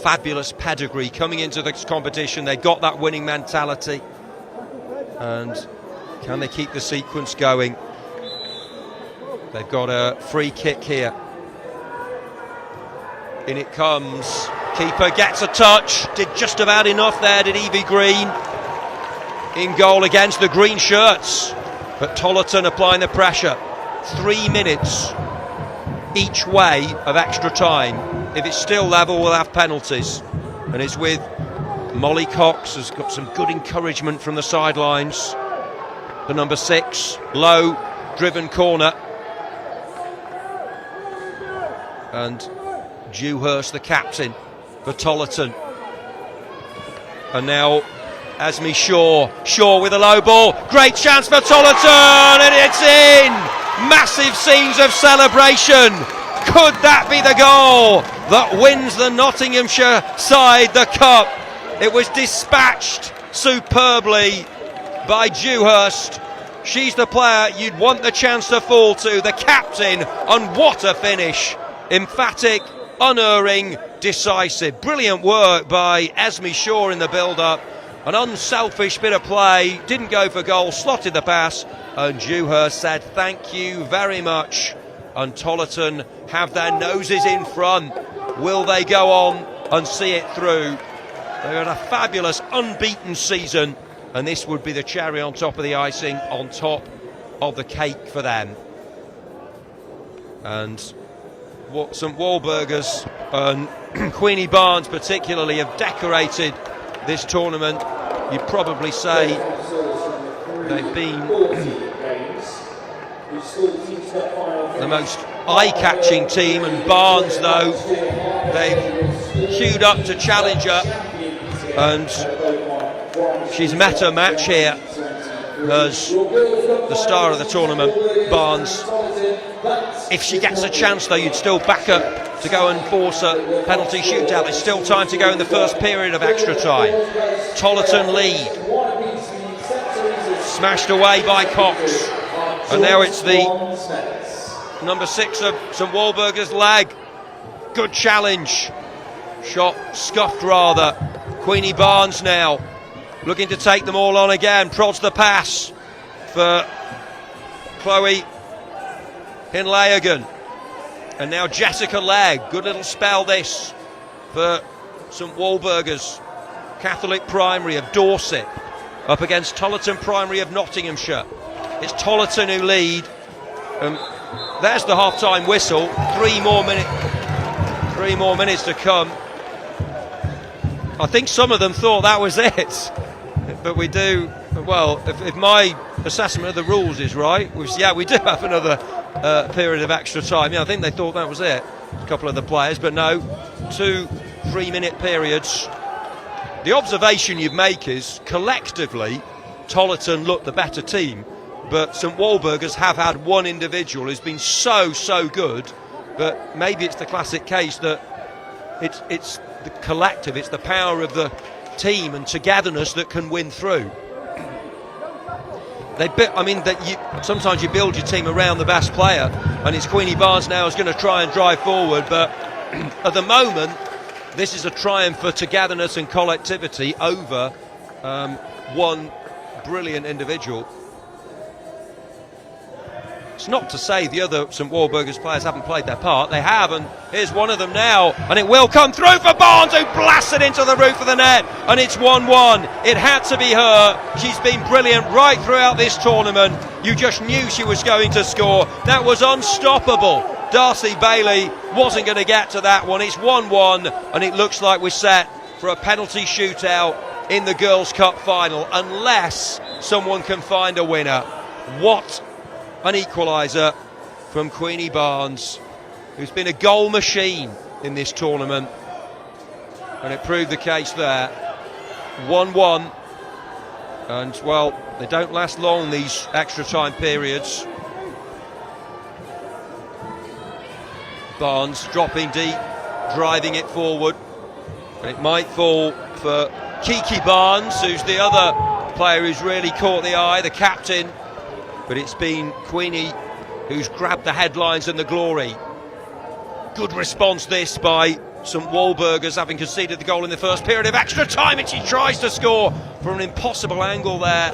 fabulous pedigree coming into this competition. They've got that winning mentality, and can they keep the sequence going? They've got a free kick here. In it comes. Keeper gets a touch, did just about enough there, did Evie Green. In goal against the green shirts, but Tollerton applying the pressure. 3 minutes each way of extra time. If it's still level, we'll have penalties. And it's with Molly Cox, has got some good encouragement from the sidelines. The number 6, low, driven corner. And Dewhurst, the captain for Tollerton. And now Asmi Shaw with a low ball, great chance for Tollerton, and it's in! Massive scenes of celebration. Could that be the goal that wins the Nottinghamshire side the cup? It was dispatched superbly by Dewhurst. She's the player you'd want the chance to fall to, the captain, and what a finish. Emphatic, unerring, decisive. Brilliant work by Esme Shaw in the build-up. An unselfish bit of play, didn't go for goal, slotted the pass, and Dewhurst said thank you very much. And Tollerton have their noses in front. Will they go on and see it through? They've had a fabulous unbeaten season, and this would be the cherry on top of the icing, on top of the cake for them. And what St Walburgers and Queenie Barnes particularly have decorated this tournament. You'd probably say they've been the most eye-catching team, and Barnes, though, they've queued up to challenge her, and she's met her match here as the star of the tournament, Barnes. If she gets a chance, though, you'd still back her to go and force a penalty shootout. There's still time to go in the first period of extra time. Tollerton lead. Smashed away by Cox. And now it's the number 6 of St Walburga's leg. Good challenge. Shot scuffed rather. Queenie Barnes now looking to take them all on again. Prods the pass for Chloe Hinlayagan. And now Jessica Legg. Good little spell this for St Walburga's Catholic Primary of Dorset up against Tollerton Primary of Nottinghamshire. It's Tollerton who lead. There's the half-time whistle. 3 more minutes to come. I think some of them thought that was it, but we do. Well, if my assessment of the rules is right, we do have another period of extra time. Yeah, I think they thought that was it. A couple of the players, but no, 2 3-minute periods. The observation you make is collectively Tollerton looked the better team, but St Walburga's have had one individual who's been so good, but maybe it's the classic case that it's the collective, it's the power of the team and togetherness that can win through. Sometimes you build your team around the best player, and it's Queenie Barnes now who's going to try and drive forward, but at the moment this is a triumph for togetherness and collectivity over one brilliant individual. It's not to say the other St Walburga's players haven't played their part. They have, and here's one of them now, and it will come through for Barnes, who blasts it into the roof of the net, and it's 1-1. It had to be her. She's been brilliant right throughout this tournament. You just knew she was going to score. That was unstoppable. Darcy Bailey wasn't going to get to that one. It's 1-1, and it looks like we're set for a penalty shootout in the Girls' Cup final, unless someone can find a winner. What an equaliser from Queenie Barnes, who's been a goal machine in this tournament, and it proved the case there. 1-1, and well, they don't last long, these extra time periods. Barnes dropping deep, driving it forward, and it might fall for Kiki Barnes, who's the other player who's really caught the eye, the captain. But it's been Queenie who's grabbed the headlines and the glory. Good response this by St Walburga's, having conceded the goal in the first period of extra time, and she tries to score from an impossible angle there,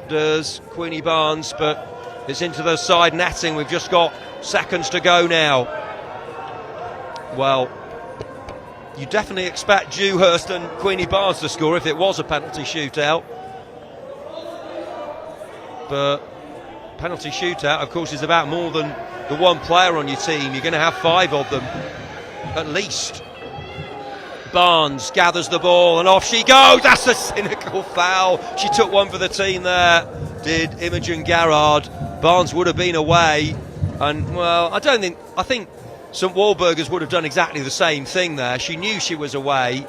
does Queenie Barnes, but it's into the side netting. We've just got seconds to go now. Well, you definitely expect Dewhurst and Queenie Barnes to score if it was a penalty shootout, but penalty shootout, of course, is about more than the one player on your team. You're going to have 5 of them, at least. Barnes gathers the ball, and off she goes. That's a cynical foul. She took one for the team there, did Imogen Garrard. Barnes would have been away, and, well, I think St Walburga's would have done exactly the same thing there. She knew she was away,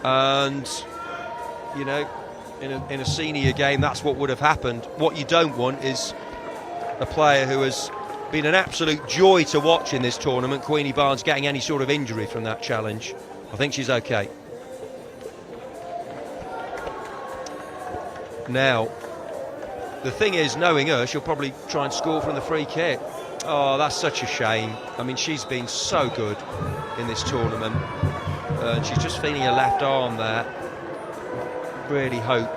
and, you know, in a senior game, that's what would have happened. What you don't want is a player who has been an absolute joy to watch in this tournament, Queenie Barnes, getting any sort of injury from that challenge. I think she's okay. Now, the thing is, knowing her, she'll probably try and score from the free kick. Oh, that's such a shame. I mean, she's been so good in this tournament. And she's just feeling her left arm there. Really hope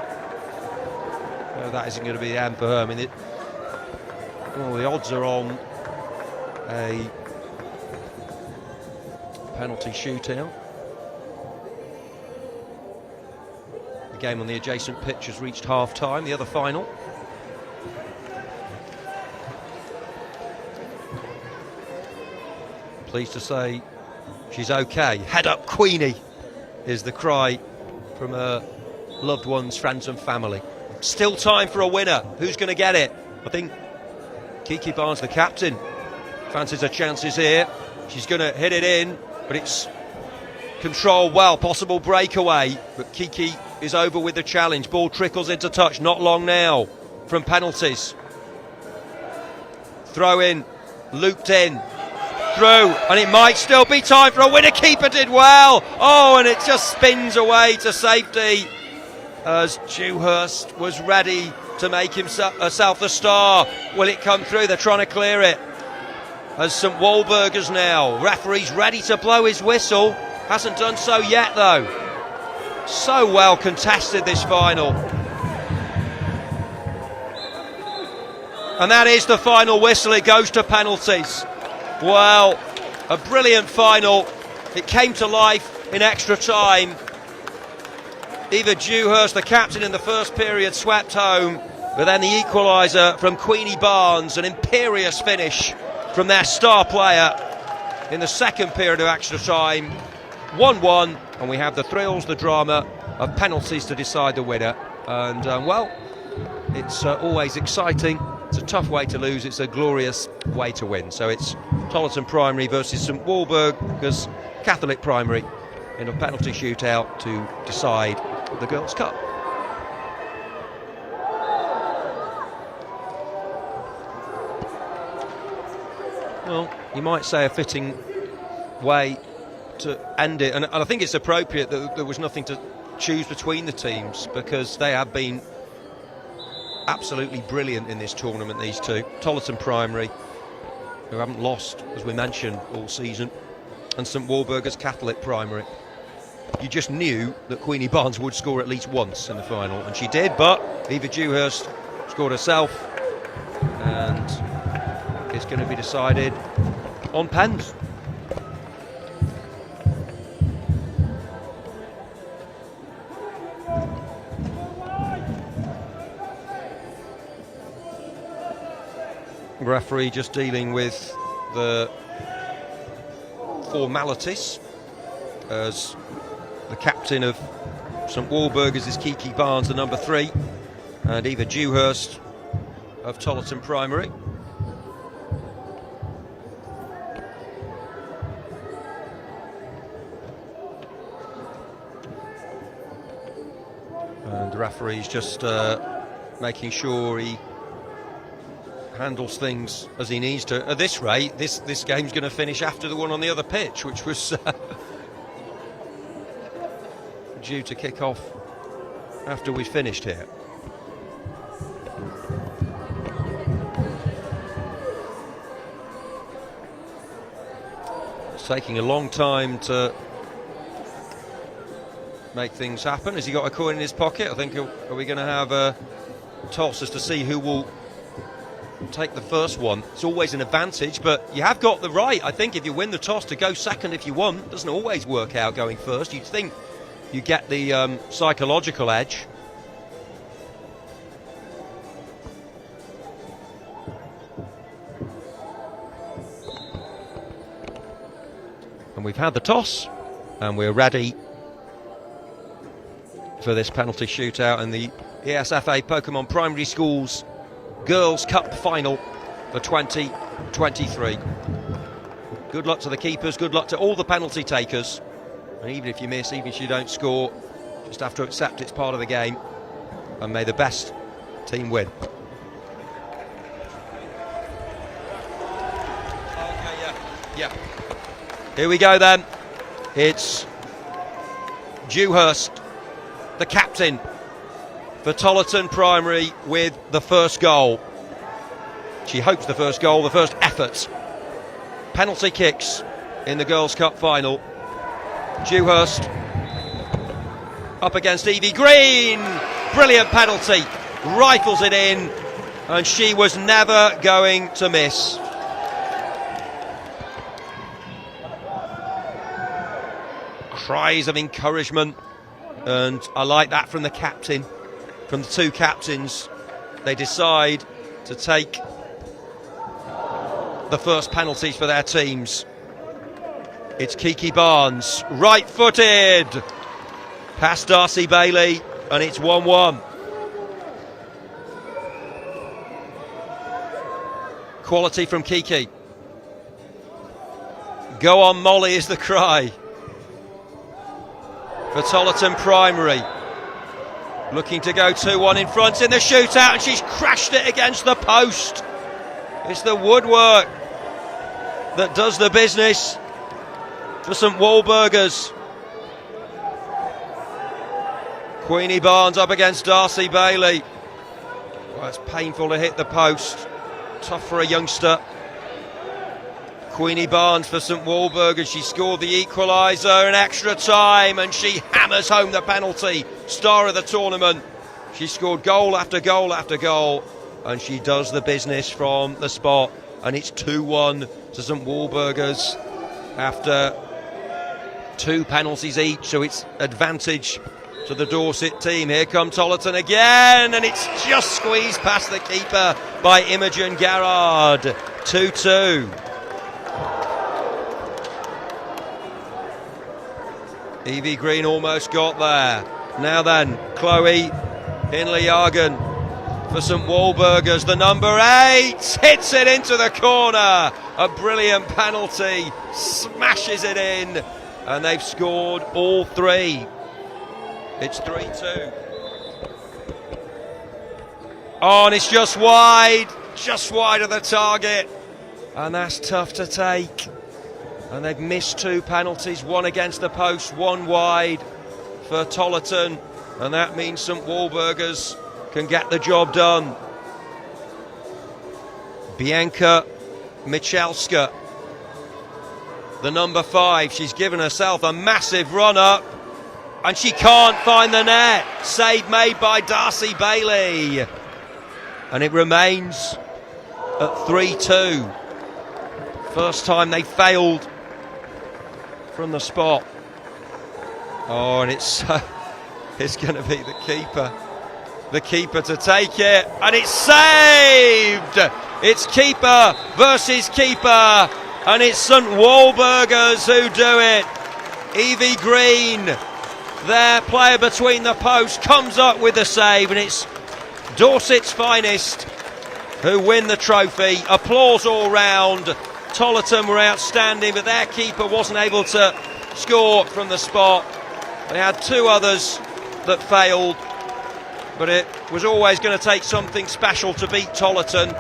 that isn't going to be the end for her. I mean, the odds are on a penalty shootout. The game on the adjacent pitch has reached half-time, the other final. Pleased to say she's okay. Head up, Queenie, is the cry from her loved ones, friends and family. Still time for a winner. Who's going to get it? I think Kiki Barnes, the captain, fancies her chances here. She's going to hit it in, but it's controlled well. Possible breakaway, but Kiki is over with the challenge. Ball trickles into touch, not long now from penalties. Throw in, looped in, through, and it might still be time for a winner. Keeper did well. Oh, and it just spins away to safety as Dewhurst was ready to make herself the star. Will it come through? They're trying to clear it. as St Walburgers now. Referee's ready to blow his whistle. Hasn't done so yet though. So well contested this final. And that is the final whistle. It goes to penalties. Well, a brilliant final. It came to life in extra time. Eva Dewhurst, the captain in the first period, swept home. But then the equaliser from Queenie Barnes, an imperious finish from their star player in the second period of extra time. 1-1, and we have the thrills, the drama of penalties to decide the winner. And well, it's always exciting. It's a tough way to lose, it's a glorious way to win. So it's Tollerton Primary versus St Walburgers Catholic Primary in a penalty shootout to decide the Girls' Cup. Well, you might say a fitting way to end it, and I think it's appropriate that there was nothing to choose between the teams, because they have been absolutely brilliant in this tournament, these two. Tollerton Primary, who haven't lost, as we mentioned, all season, and St Walburgers Catholic Primary. You just knew that Queenie Barnes would score at least once in the final, and she did, but Eva Dewhurst scored herself, and it's going to be decided on pens. Referee just dealing with the formalities as the captain of St Walburgers is Kiki Barnes, the number 3, and Eva Dewhurst of Tollerton Primary. And the referee's just making sure he handles things as he needs to. At this rate, this game's going to finish after the one on the other pitch, which was due to kick off after we finished here. It's taking a long time to make things happen. Has he got a coin in his pocket? I think, are we going to have a toss as to see who will take the first one? It's always an advantage, but you have got the right, I think, if you win the toss, to go second if you want. It doesn't always work out going first. You'd think you get the psychological edge. And we've had the toss, and we're ready for this penalty shootout in the ESFA Pokemon Primary Schools Girls' Cup Final for 2023. Good luck to the keepers, good luck to all the penalty takers. And even if you miss, even if you don't score, just have to accept it's part of the game. And may the best team win. Okay, yeah. Here we go then. It's Dewhurst, the captain for Tollerton Primary, with the first goal. She hopes the first goal, the first effort. Penalty kicks in the Girls' Cup final. Dewhurst up against Evie Green. Brilliant penalty. Rifles it in, and she was never going to miss. Cries of encouragement, and I like that from the captain. From the two captains, they decide to take the first penalties for their teams. It's Kiki Barnes, right-footed, past Darcy Bailey, and it's 1-1. Quality from Kiki. Go on, Molly, is the cry for Tollerton Primary. Looking to go 2-1 in front in the shootout, and she's crashed it against the post. It's the woodwork that does the business for St Walburgers. Queenie Barnes up against Darcy Bailey. Well, it's painful to hit the post. Tough for a youngster. Queenie Barnes for St Walburga. She scored the equaliser in extra time and she hammers home the penalty. Star of the tournament. She scored goal after goal after goal and she does the business from the spot. And it's 2-1 to St Walburga's after 2 penalties each. So it's advantage to the Dorset team. Here comes Tollerton again and it's just squeezed past the keeper by Imogen Garrard. 2-2. Evie Green almost got there. Now then, Chloe Hindley-Yagan for St Walburga's. The number 8 hits it into the corner. A brilliant penalty, smashes it in, and they've scored all 3. It's 3-2. Oh, and it's just wide of the target, and that's tough to take. And they've missed 2 penalties, one against the post, one wide for Tollerton, and that means St Walburga's can get the job done. Bianca Michalska, the number 5, she's given herself a massive run up and she can't find the net. Save made by Darcy Bailey, and it remains at 3-2. First time they failed from the spot. Oh, and it's going to be the keeper to take it, and it's saved. It's keeper versus keeper, and it's St Walburga's who do it. Evie Green, their player between the posts, comes up with the save, and it's Dorset's finest who win the trophy. Applause all round. Tollerton were outstanding, but their keeper wasn't able to score from the spot. They had 2 others that failed, but it was always going to take something special to beat Tollerton.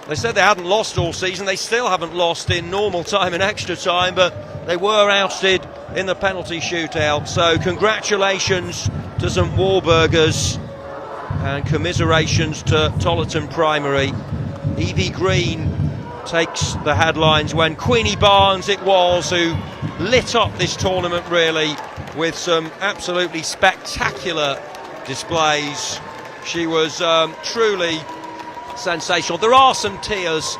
They said they hadn't lost all season. They still haven't lost in normal time and extra time, but they were ousted in the penalty shootout. So congratulations to St Walburga's and commiserations to Tollerton Primary. Evie Green takes the headlines when Queenie Barnes it was who lit up this tournament really with some absolutely spectacular displays. She was truly sensational. There are some tears.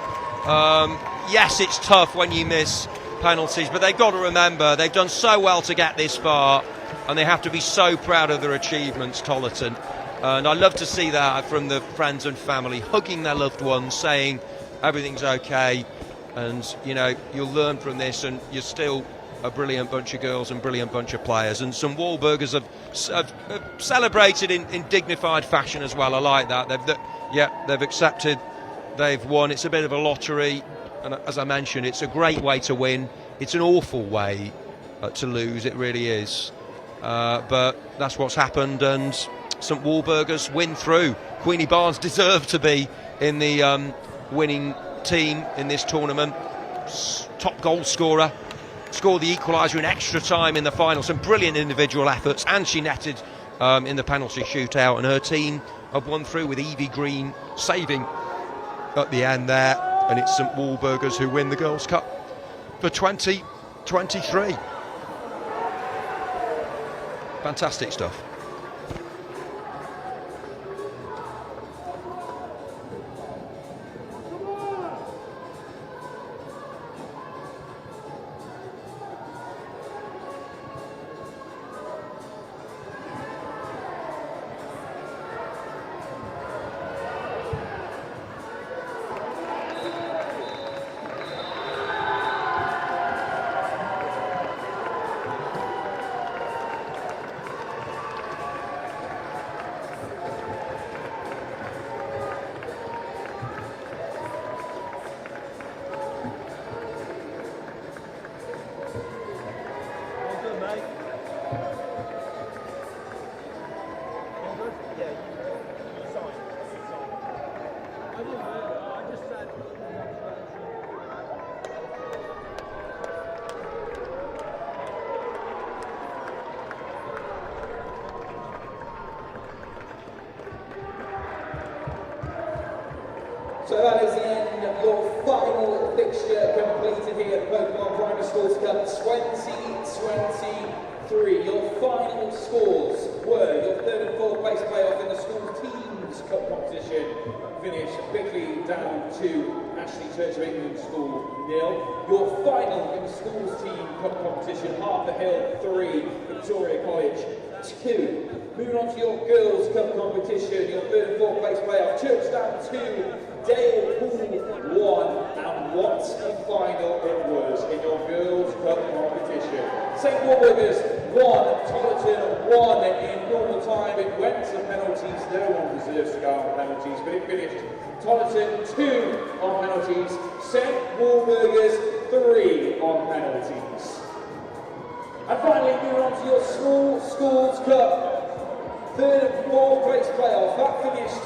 Yes, it's tough when you miss penalties, but they've got to remember they've done so well to get this far and they have to be so proud of their achievements, Tollerton. And I love to see that from the friends and family, hugging their loved ones, saying everything's okay, and you know you'll learn from this, and you're still a brilliant bunch of girls and brilliant bunch of players. And some Walburgers have celebrated in dignified fashion as well. I like that. They've accepted, they've won. It's a bit of a lottery, and as I mentioned, it's a great way to win. It's an awful way to lose. It really is. But that's what's happened, and St Walburgers win through. Queenie Barnes deserved to be in the winning team in this tournament. Top goal scorer, scored the equaliser in extra time in the final. Some brilliant individual efforts, and she netted in the penalty shootout, and her team have won through with Evie Green saving at the end there, and it's St Walburga's who win the Girls' Cup for 2023. Fantastic stuff.
So that is the end of your final fixture completed. here at the Pokemon Primary Schools Cup 2023. Your final scores were your third and fourth place playoff in the school teams cup competition. Finished quickly down to Ashley Church of England School 0. Your final in the schools team cup competition, Harper Hill 3, Victoria College 2. Moving on to your girls cup competition, your third and fourth place playoff, Churchdown 2, Dale Pool 1, and what a final it was in your girls cup competition. St Warburgers 1, Tollerton 1 in normal time. It went to penalties. No one deserves to go on penalties, but it finished Tollerton 2 on penalties, St Warburgers 3 on penalties. And finally, moving on to your small schools cup third and fourth place playoff. That finished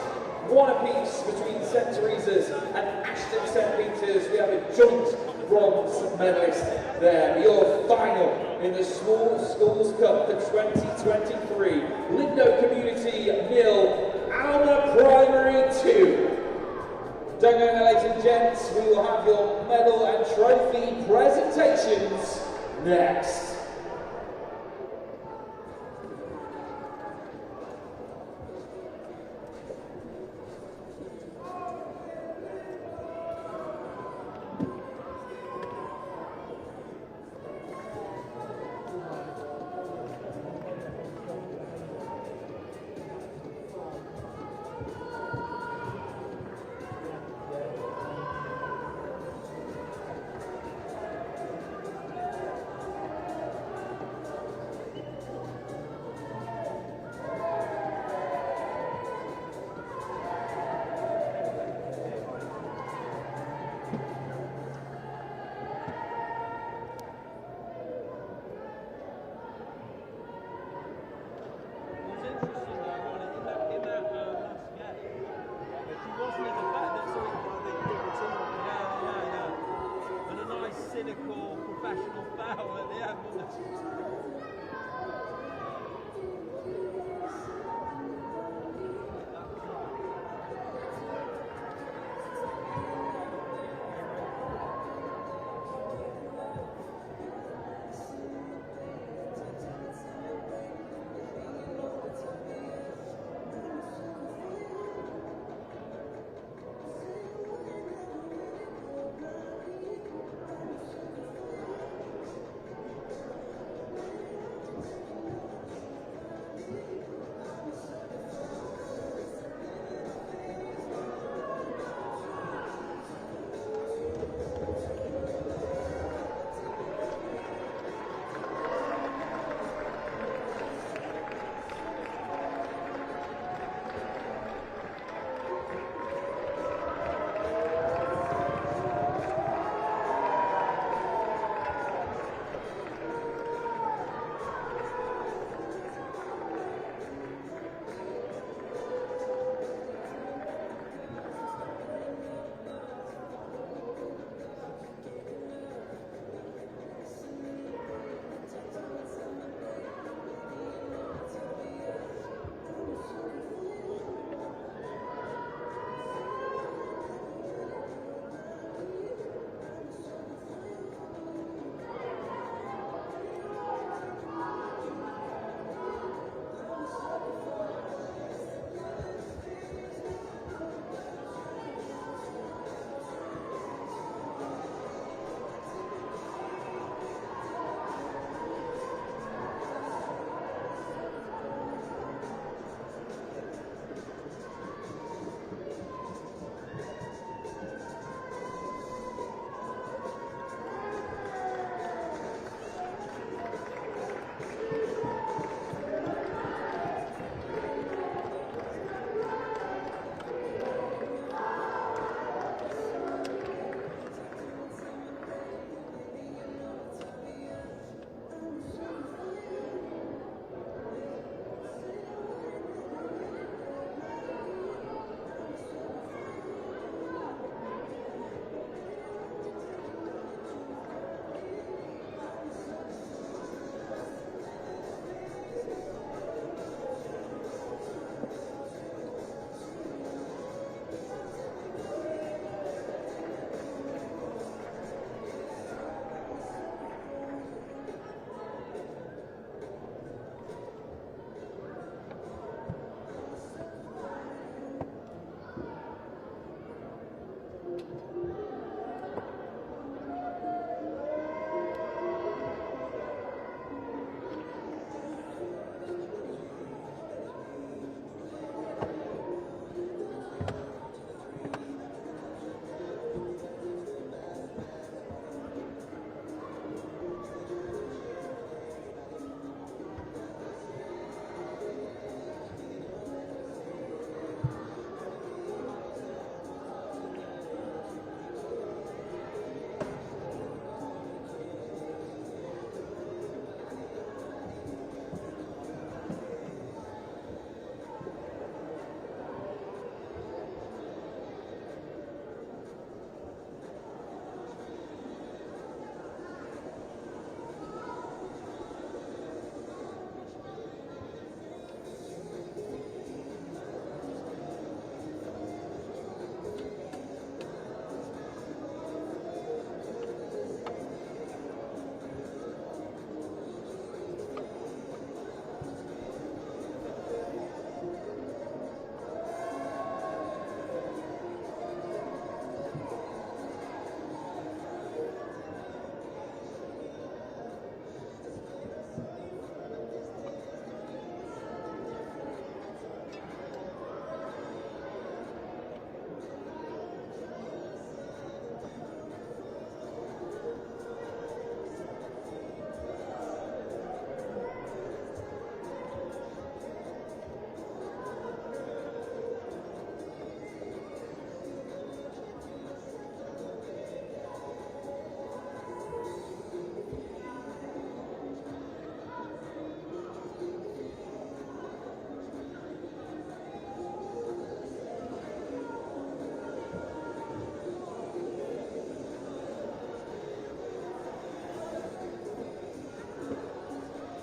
1 apiece between St Teresa's and Ashton St Peters. We have a joint bronze medalist there. Your final in the Small Schools Cup for 2023. Lindo Community 0, Alma Primary 2. Don't go now, ladies and gents. We will have your medal and trophy presentations next.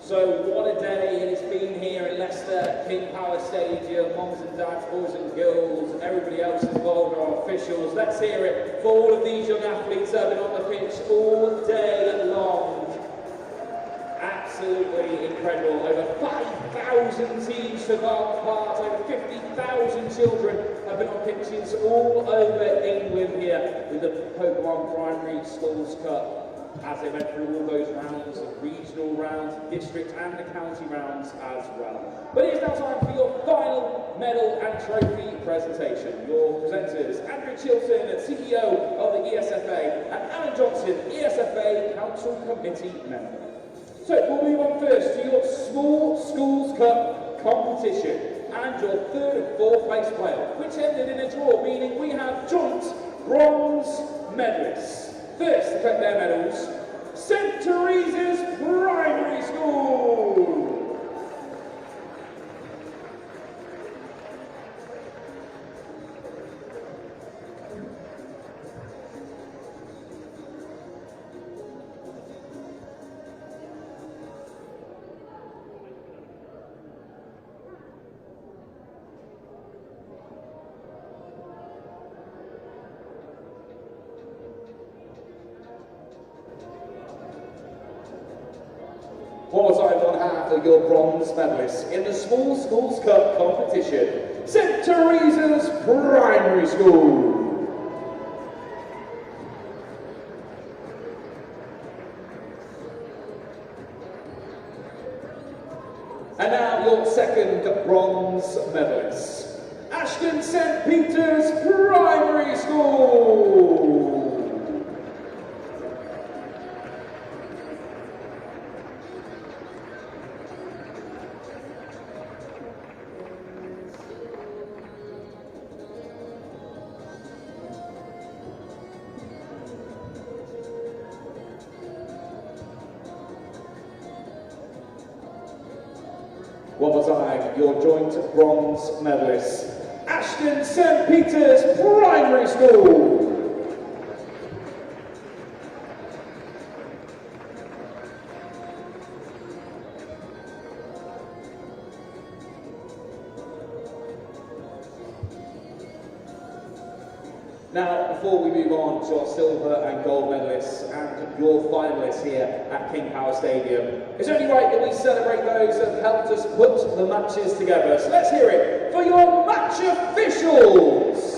So what a day it has been here in Leicester, King Power Stadium, moms and dads, boys and girls, and everybody else involved, our officials. Let's hear it for all of these young athletes that have been on the pitch all day long. Absolutely incredible. Over 5,000 teams took part, over 50,000 children have been on pitches all over England here with the POKÉMON Primary Schools Cup, as they went through all those rounds, the regional rounds, district and the county rounds as well. But it is now time for your final medal and trophy presentation. Your presenters, Andrew Chilton, CEO of the ESFA, and Alan Johnson, ESFA Council Committee Member. So we'll move on first to your Small Schools Cup competition and your third and fourth place player, which ended in a draw, meaning we have joint bronze medalists. First to collect their medals, St. Teresa's Primary School. One more time on half of your bronze medalists in the Small Schools Cup competition, St. Teresa's Primary School. And now your second bronze medalist, Ashton St. Peter's Primary School. One more time, your joint bronze medalists, Ashton St. Peter's Primary School. Now, before we move on to our silver and gold medalists and your finalists here at King Power Stadium, it's only right that we celebrate those that have helped us put the matches together. So let's hear it for your match officials.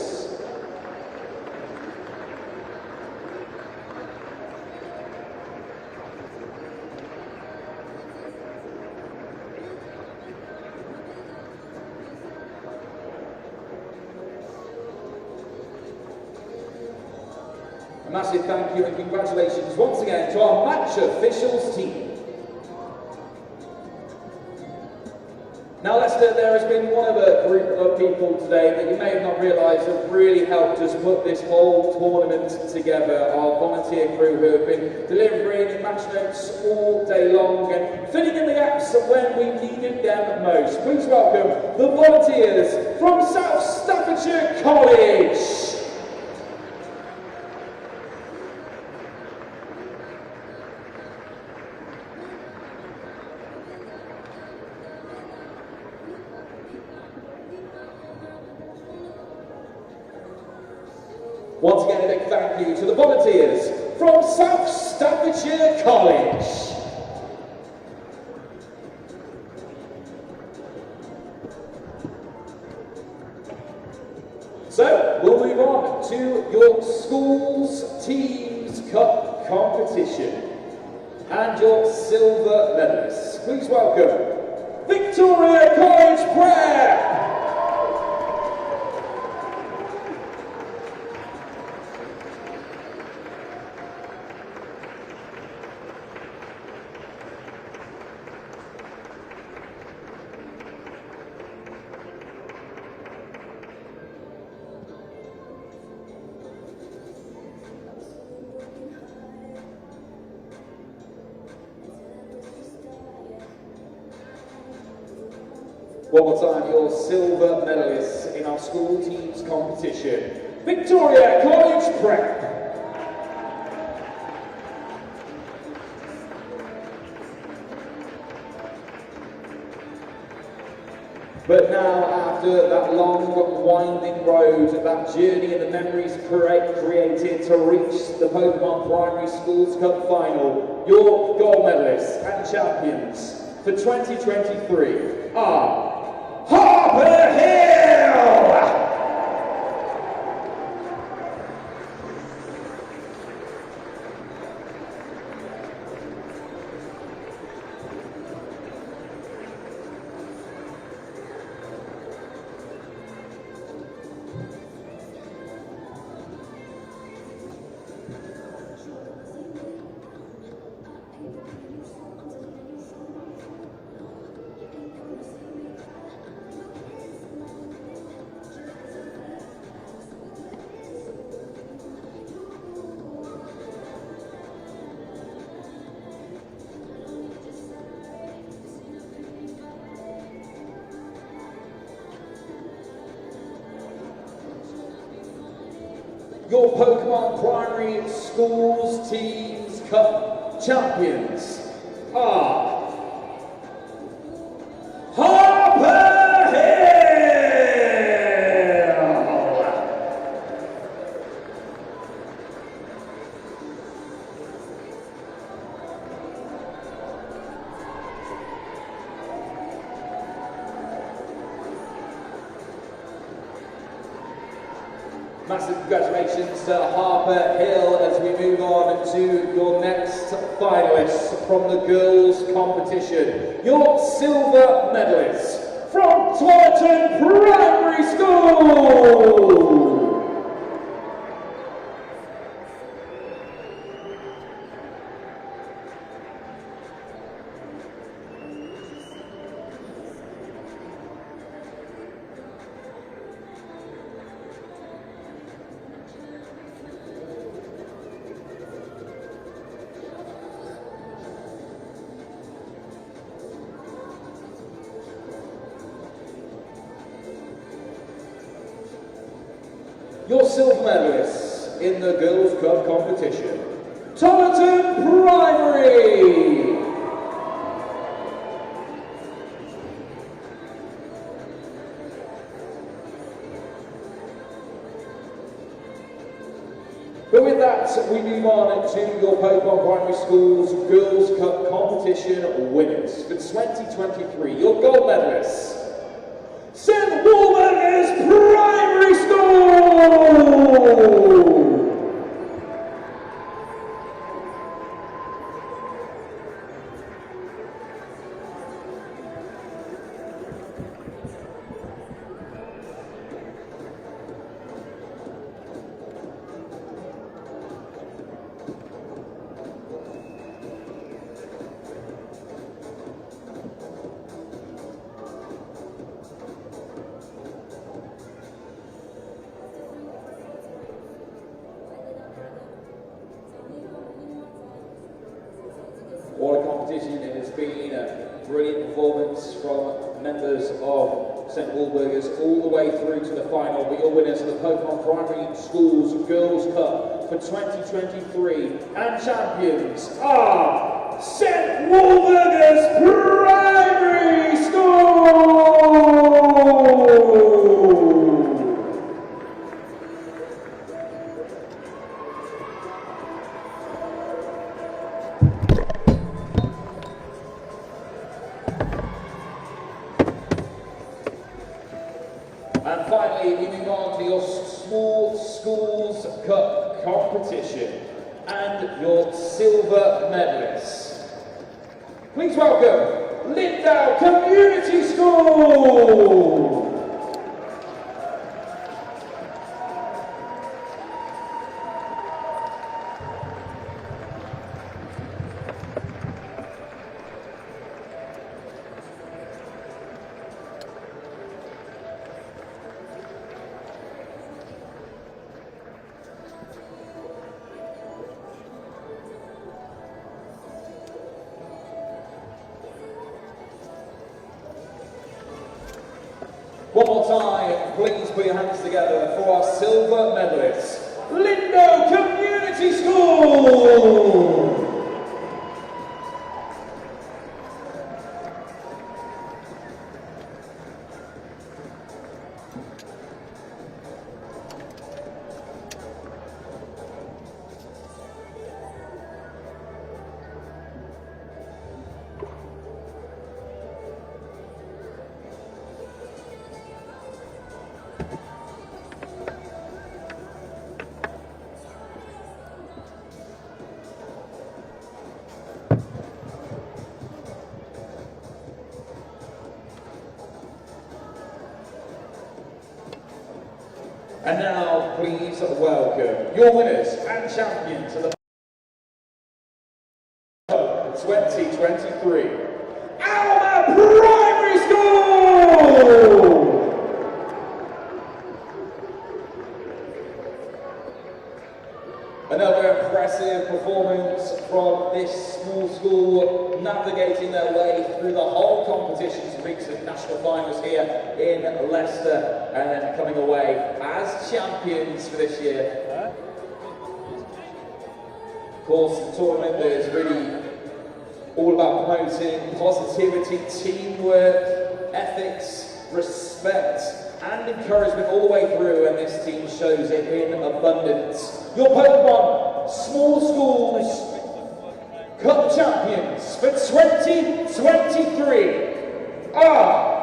A massive thank you and congratulations once again to our match officials team. Now Leicester, there has been one other group of people today that you may have not realised have really helped us put this whole tournament together. Our volunteer crew who have been delivering match notes all day long and filling in the gaps when we needed them most. Please welcome the volunteers from South Staffordshire College. Once again, a big thank you to the volunteers from South Staffordshire College. So, we'll move on to your Schools Teams Cup competition and your silver medalists. Please welcome Victoria College Prep. One more time, your silver medalists in our school teams competition. Victoria College Prep. But now, after that long, winding road, that journey and the memories created to reach the Pokemon Primary Schools Cup final, your gold medalists and champions for 2023 are Harper Hill! Your Pokemon Primary Schools Teams Cup champions are Harper Hill! Massive congratulations to Harper Hill as we move on to your next finalists from the girls' competition. Your silver medalists from Taunton Primary School! Your silver medalists in the Girls' Cup competition, Taunton Primary! But with that, we move on to your Pokemon Primary Schools Girls' Cup competition winners for 2023. Your gold medalists, St. Wolvergers Primary School! What a competition it has been, a brilliant performance from members of St. Wolvergers all the way through to the final. But your winners of the Pokemon Primary Schools Girls' Cup for 2023 and champions are St. Wolvergers Primary School! And finally, we move on to your Small Schools Cup competition and your silver medalists. Please welcome Lindau Community School! One more time, please put your hands together for our silver medalists, Lindau Community School! And now, please welcome your winners and champions of the 2023 Alma Primary School! Another impressive performance from this small school, navigating their way through the whole competition to reach the national finals here in Leicester, and then coming away as champions for this year. Of course, the tournament is really all about promoting positivity, teamwork, ethics, respect, and encouragement all the way through, and this team shows it in abundance. Your POKÉMON Small Schools Cup champions for 2023 are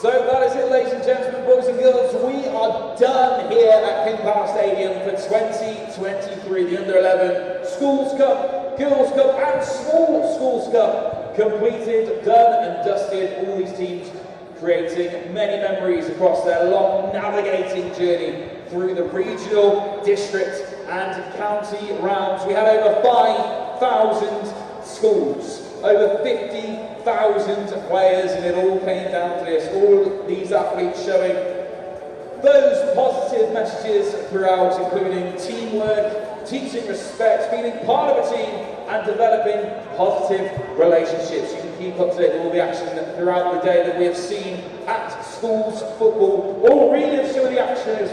So that is it, ladies and gentlemen, boys and girls. We are done here at King Power Stadium for 2023, the Under-11 Schools Cup, Girls Cup and Small Schools Cup. Completed, done and dusted, all these teams creating many memories across their long navigating journey through the regional, district and county rounds. We had over 5,000 schools, over 50,000 players, and it all came down to this. All these athletes showing those positive messages throughout, including teamwork, teaching respect, feeling part of a team, and developing positive relationships. You can keep up to date with all the action throughout the day that we have seen at schools football, or really some of the action as well.